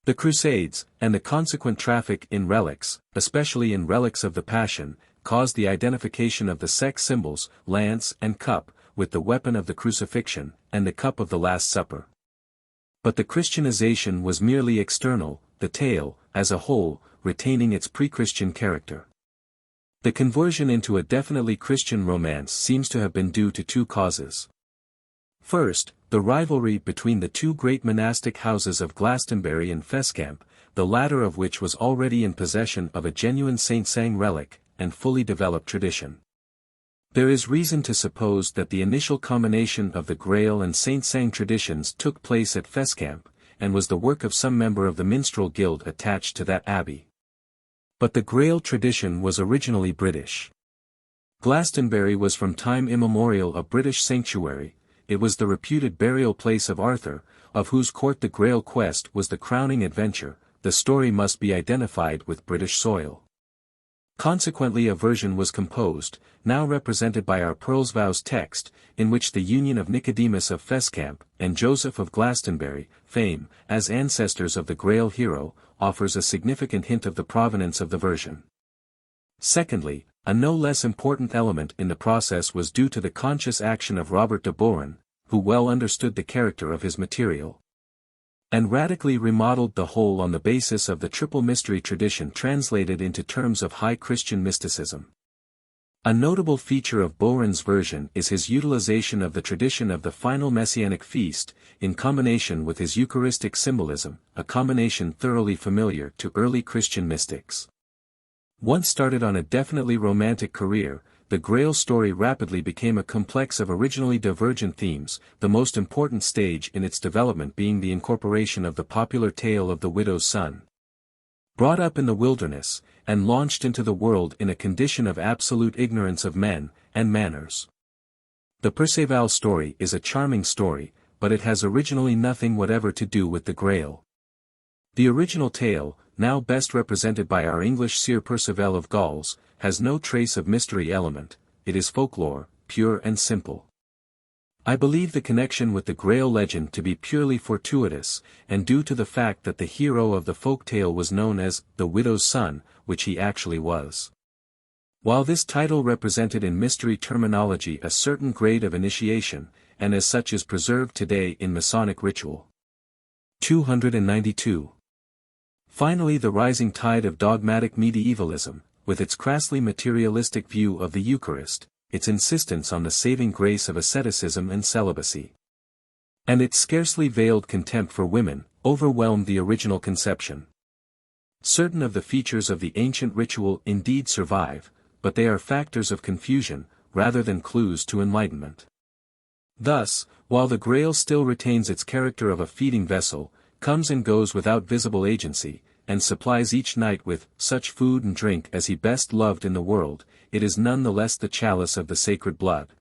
The Crusades, and the consequent traffic in relics, especially in relics of the Passion, caused the identification of the sex symbols, lance and cup, with the weapon of the crucifixion, and the cup of the Last Supper. But the Christianization was merely external. The tale, as a whole, retaining its pre-Christian character. The conversion into a definitely Christian romance seems to have been due to two causes. First, the rivalry between the two great monastic houses of Glastonbury and Fescamp, the latter of which was already in possession of a genuine Saint Sang relic, and fully developed tradition. There is reason to suppose that the initial combination of the Grail and Saint Sang traditions took place at Fescamp, and was the work of some member of the minstrel guild attached to that abbey. But the Grail tradition was originally British. Glastonbury was from time immemorial a British sanctuary. It was the reputed burial place of Arthur, of whose court the Grail quest was the crowning adventure. The story must be identified with British soil. Consequently a version was composed, now represented by our Pearl's Vows text, in which the union of Nicodemus of Fescamp, and Joseph of Glastonbury, fame, as ancestors of the Grail hero, offers a significant hint of the provenance of the version. Secondly, a no less important element in the process was due to the conscious action of Robert de Boron, who well understood the character of his material, and radically remodeled the whole on the basis of the triple mystery tradition translated into terms of high Christian mysticism. A notable feature of Boron's version is his utilization of the tradition of the final messianic feast, in combination with his Eucharistic symbolism, a combination thoroughly familiar to early Christian mystics. Once started on a definitely romantic career, the Grail story rapidly became a complex of originally divergent themes, the most important stage in its development being the incorporation of the popular tale of the widow's son. Brought up in the wilderness, and launched into the world in a condition of absolute ignorance of men and manners. The Perceval story is a charming story, but it has originally nothing whatever to do with the Grail. The original tale, now best represented by our English Sir Perceval of Gauls, has no trace of mystery element. It is folklore, pure and simple. I believe the connection with the Grail legend to be purely fortuitous, and due to the fact that the hero of the folk tale was known as the widow's son, which he actually was. While this title represented in mystery terminology a certain grade of initiation, and as such is preserved today in Masonic ritual. 292. Finally, the rising tide of dogmatic medievalism, with its crassly materialistic view of the Eucharist, its insistence on the saving grace of asceticism and celibacy, and its scarcely veiled contempt for women, overwhelmed the original conception. Certain of the features of the ancient ritual indeed survive, but they are factors of confusion, rather than clues to enlightenment. Thus, while the Grail still retains its character of a feeding vessel, comes and goes without visible agency, and supplies each knight with such food and drink as he best loved in the world, it is none the less the chalice of the sacred blood.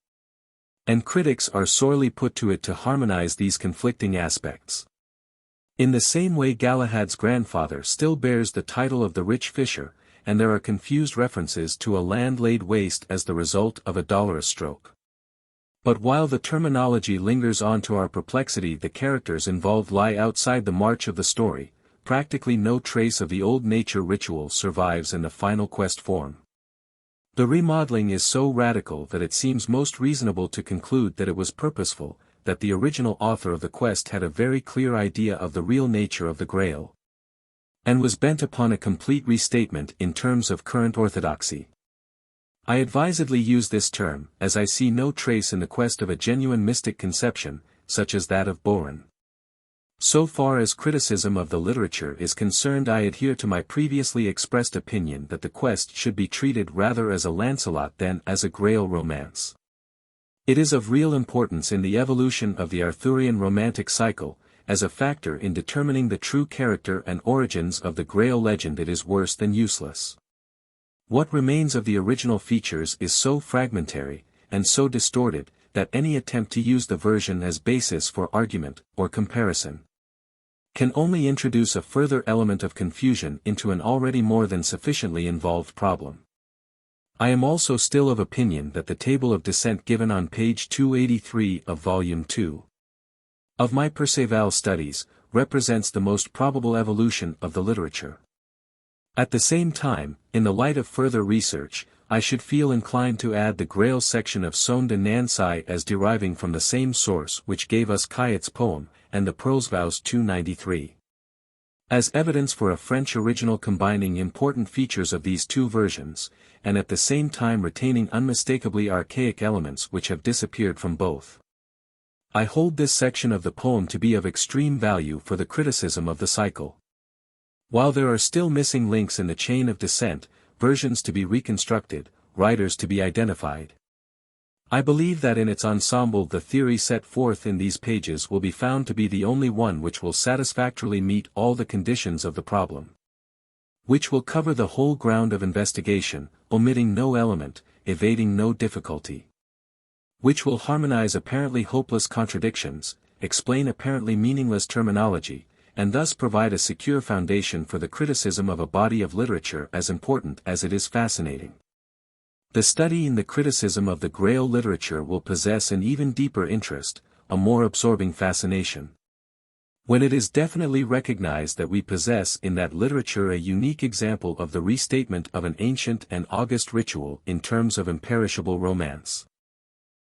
And critics are sorely put to it to harmonize these conflicting aspects. In the same way Galahad's grandfather still bears the title of the rich fisher, and there are confused references to a land laid waste as the result of a dolorous stroke. But while the terminology lingers on to our perplexity, the characters involved lie outside the march of the story. Practically no trace of the old nature ritual survives in the final quest form. The remodeling is so radical that it seems most reasonable to conclude that it was purposeful, that the original author of the quest had a very clear idea of the real nature of the Grail, and was bent upon a complete restatement in terms of current orthodoxy. I advisedly use this term, as I see no trace in the quest of a genuine mystic conception, such as that of Boron. So far as criticism of the literature is concerned, I adhere to my previously expressed opinion that the quest should be treated rather as a Lancelot than as a Grail romance. It is of real importance in the evolution of the Arthurian romantic cycle, as a factor in determining the true character and origins of the Grail legend. It is worse than useless. What remains of the original features is so fragmentary, and so distorted, that any attempt to use the version as basis for argument, or comparison, can only introduce a further element of confusion into an already more than sufficiently involved problem. I am also still of opinion that the table of descent given on page 283 of Volume 2 of my Perceval studies, represents the most probable evolution of the literature. At the same time, in the light of further research, I should feel inclined to add the Grail section of Sonde de Naassene as deriving from the same source which gave us Kayet's poem, and the Pearl's Vows 293. As evidence for a French original combining important features of these two versions, and at the same time retaining unmistakably archaic elements which have disappeared from both. I hold this section of the poem to be of extreme value for the criticism of the cycle. While there are still missing links in the chain of descent, versions to be reconstructed, writers to be identified, I believe that in its ensemble the theory set forth in these pages will be found to be the only one which will satisfactorily meet all the conditions of the problem. Which will cover the whole ground of investigation, omitting no element, evading no difficulty. Which will harmonize apparently hopeless contradictions, explain apparently meaningless terminology, and thus provide a secure foundation for the criticism of a body of literature as important as it is fascinating. The study in the criticism of the Grail literature will possess an even deeper interest, a more absorbing fascination. When it is definitely recognized that we possess in that literature a unique example of the restatement of an ancient and august ritual in terms of imperishable romance.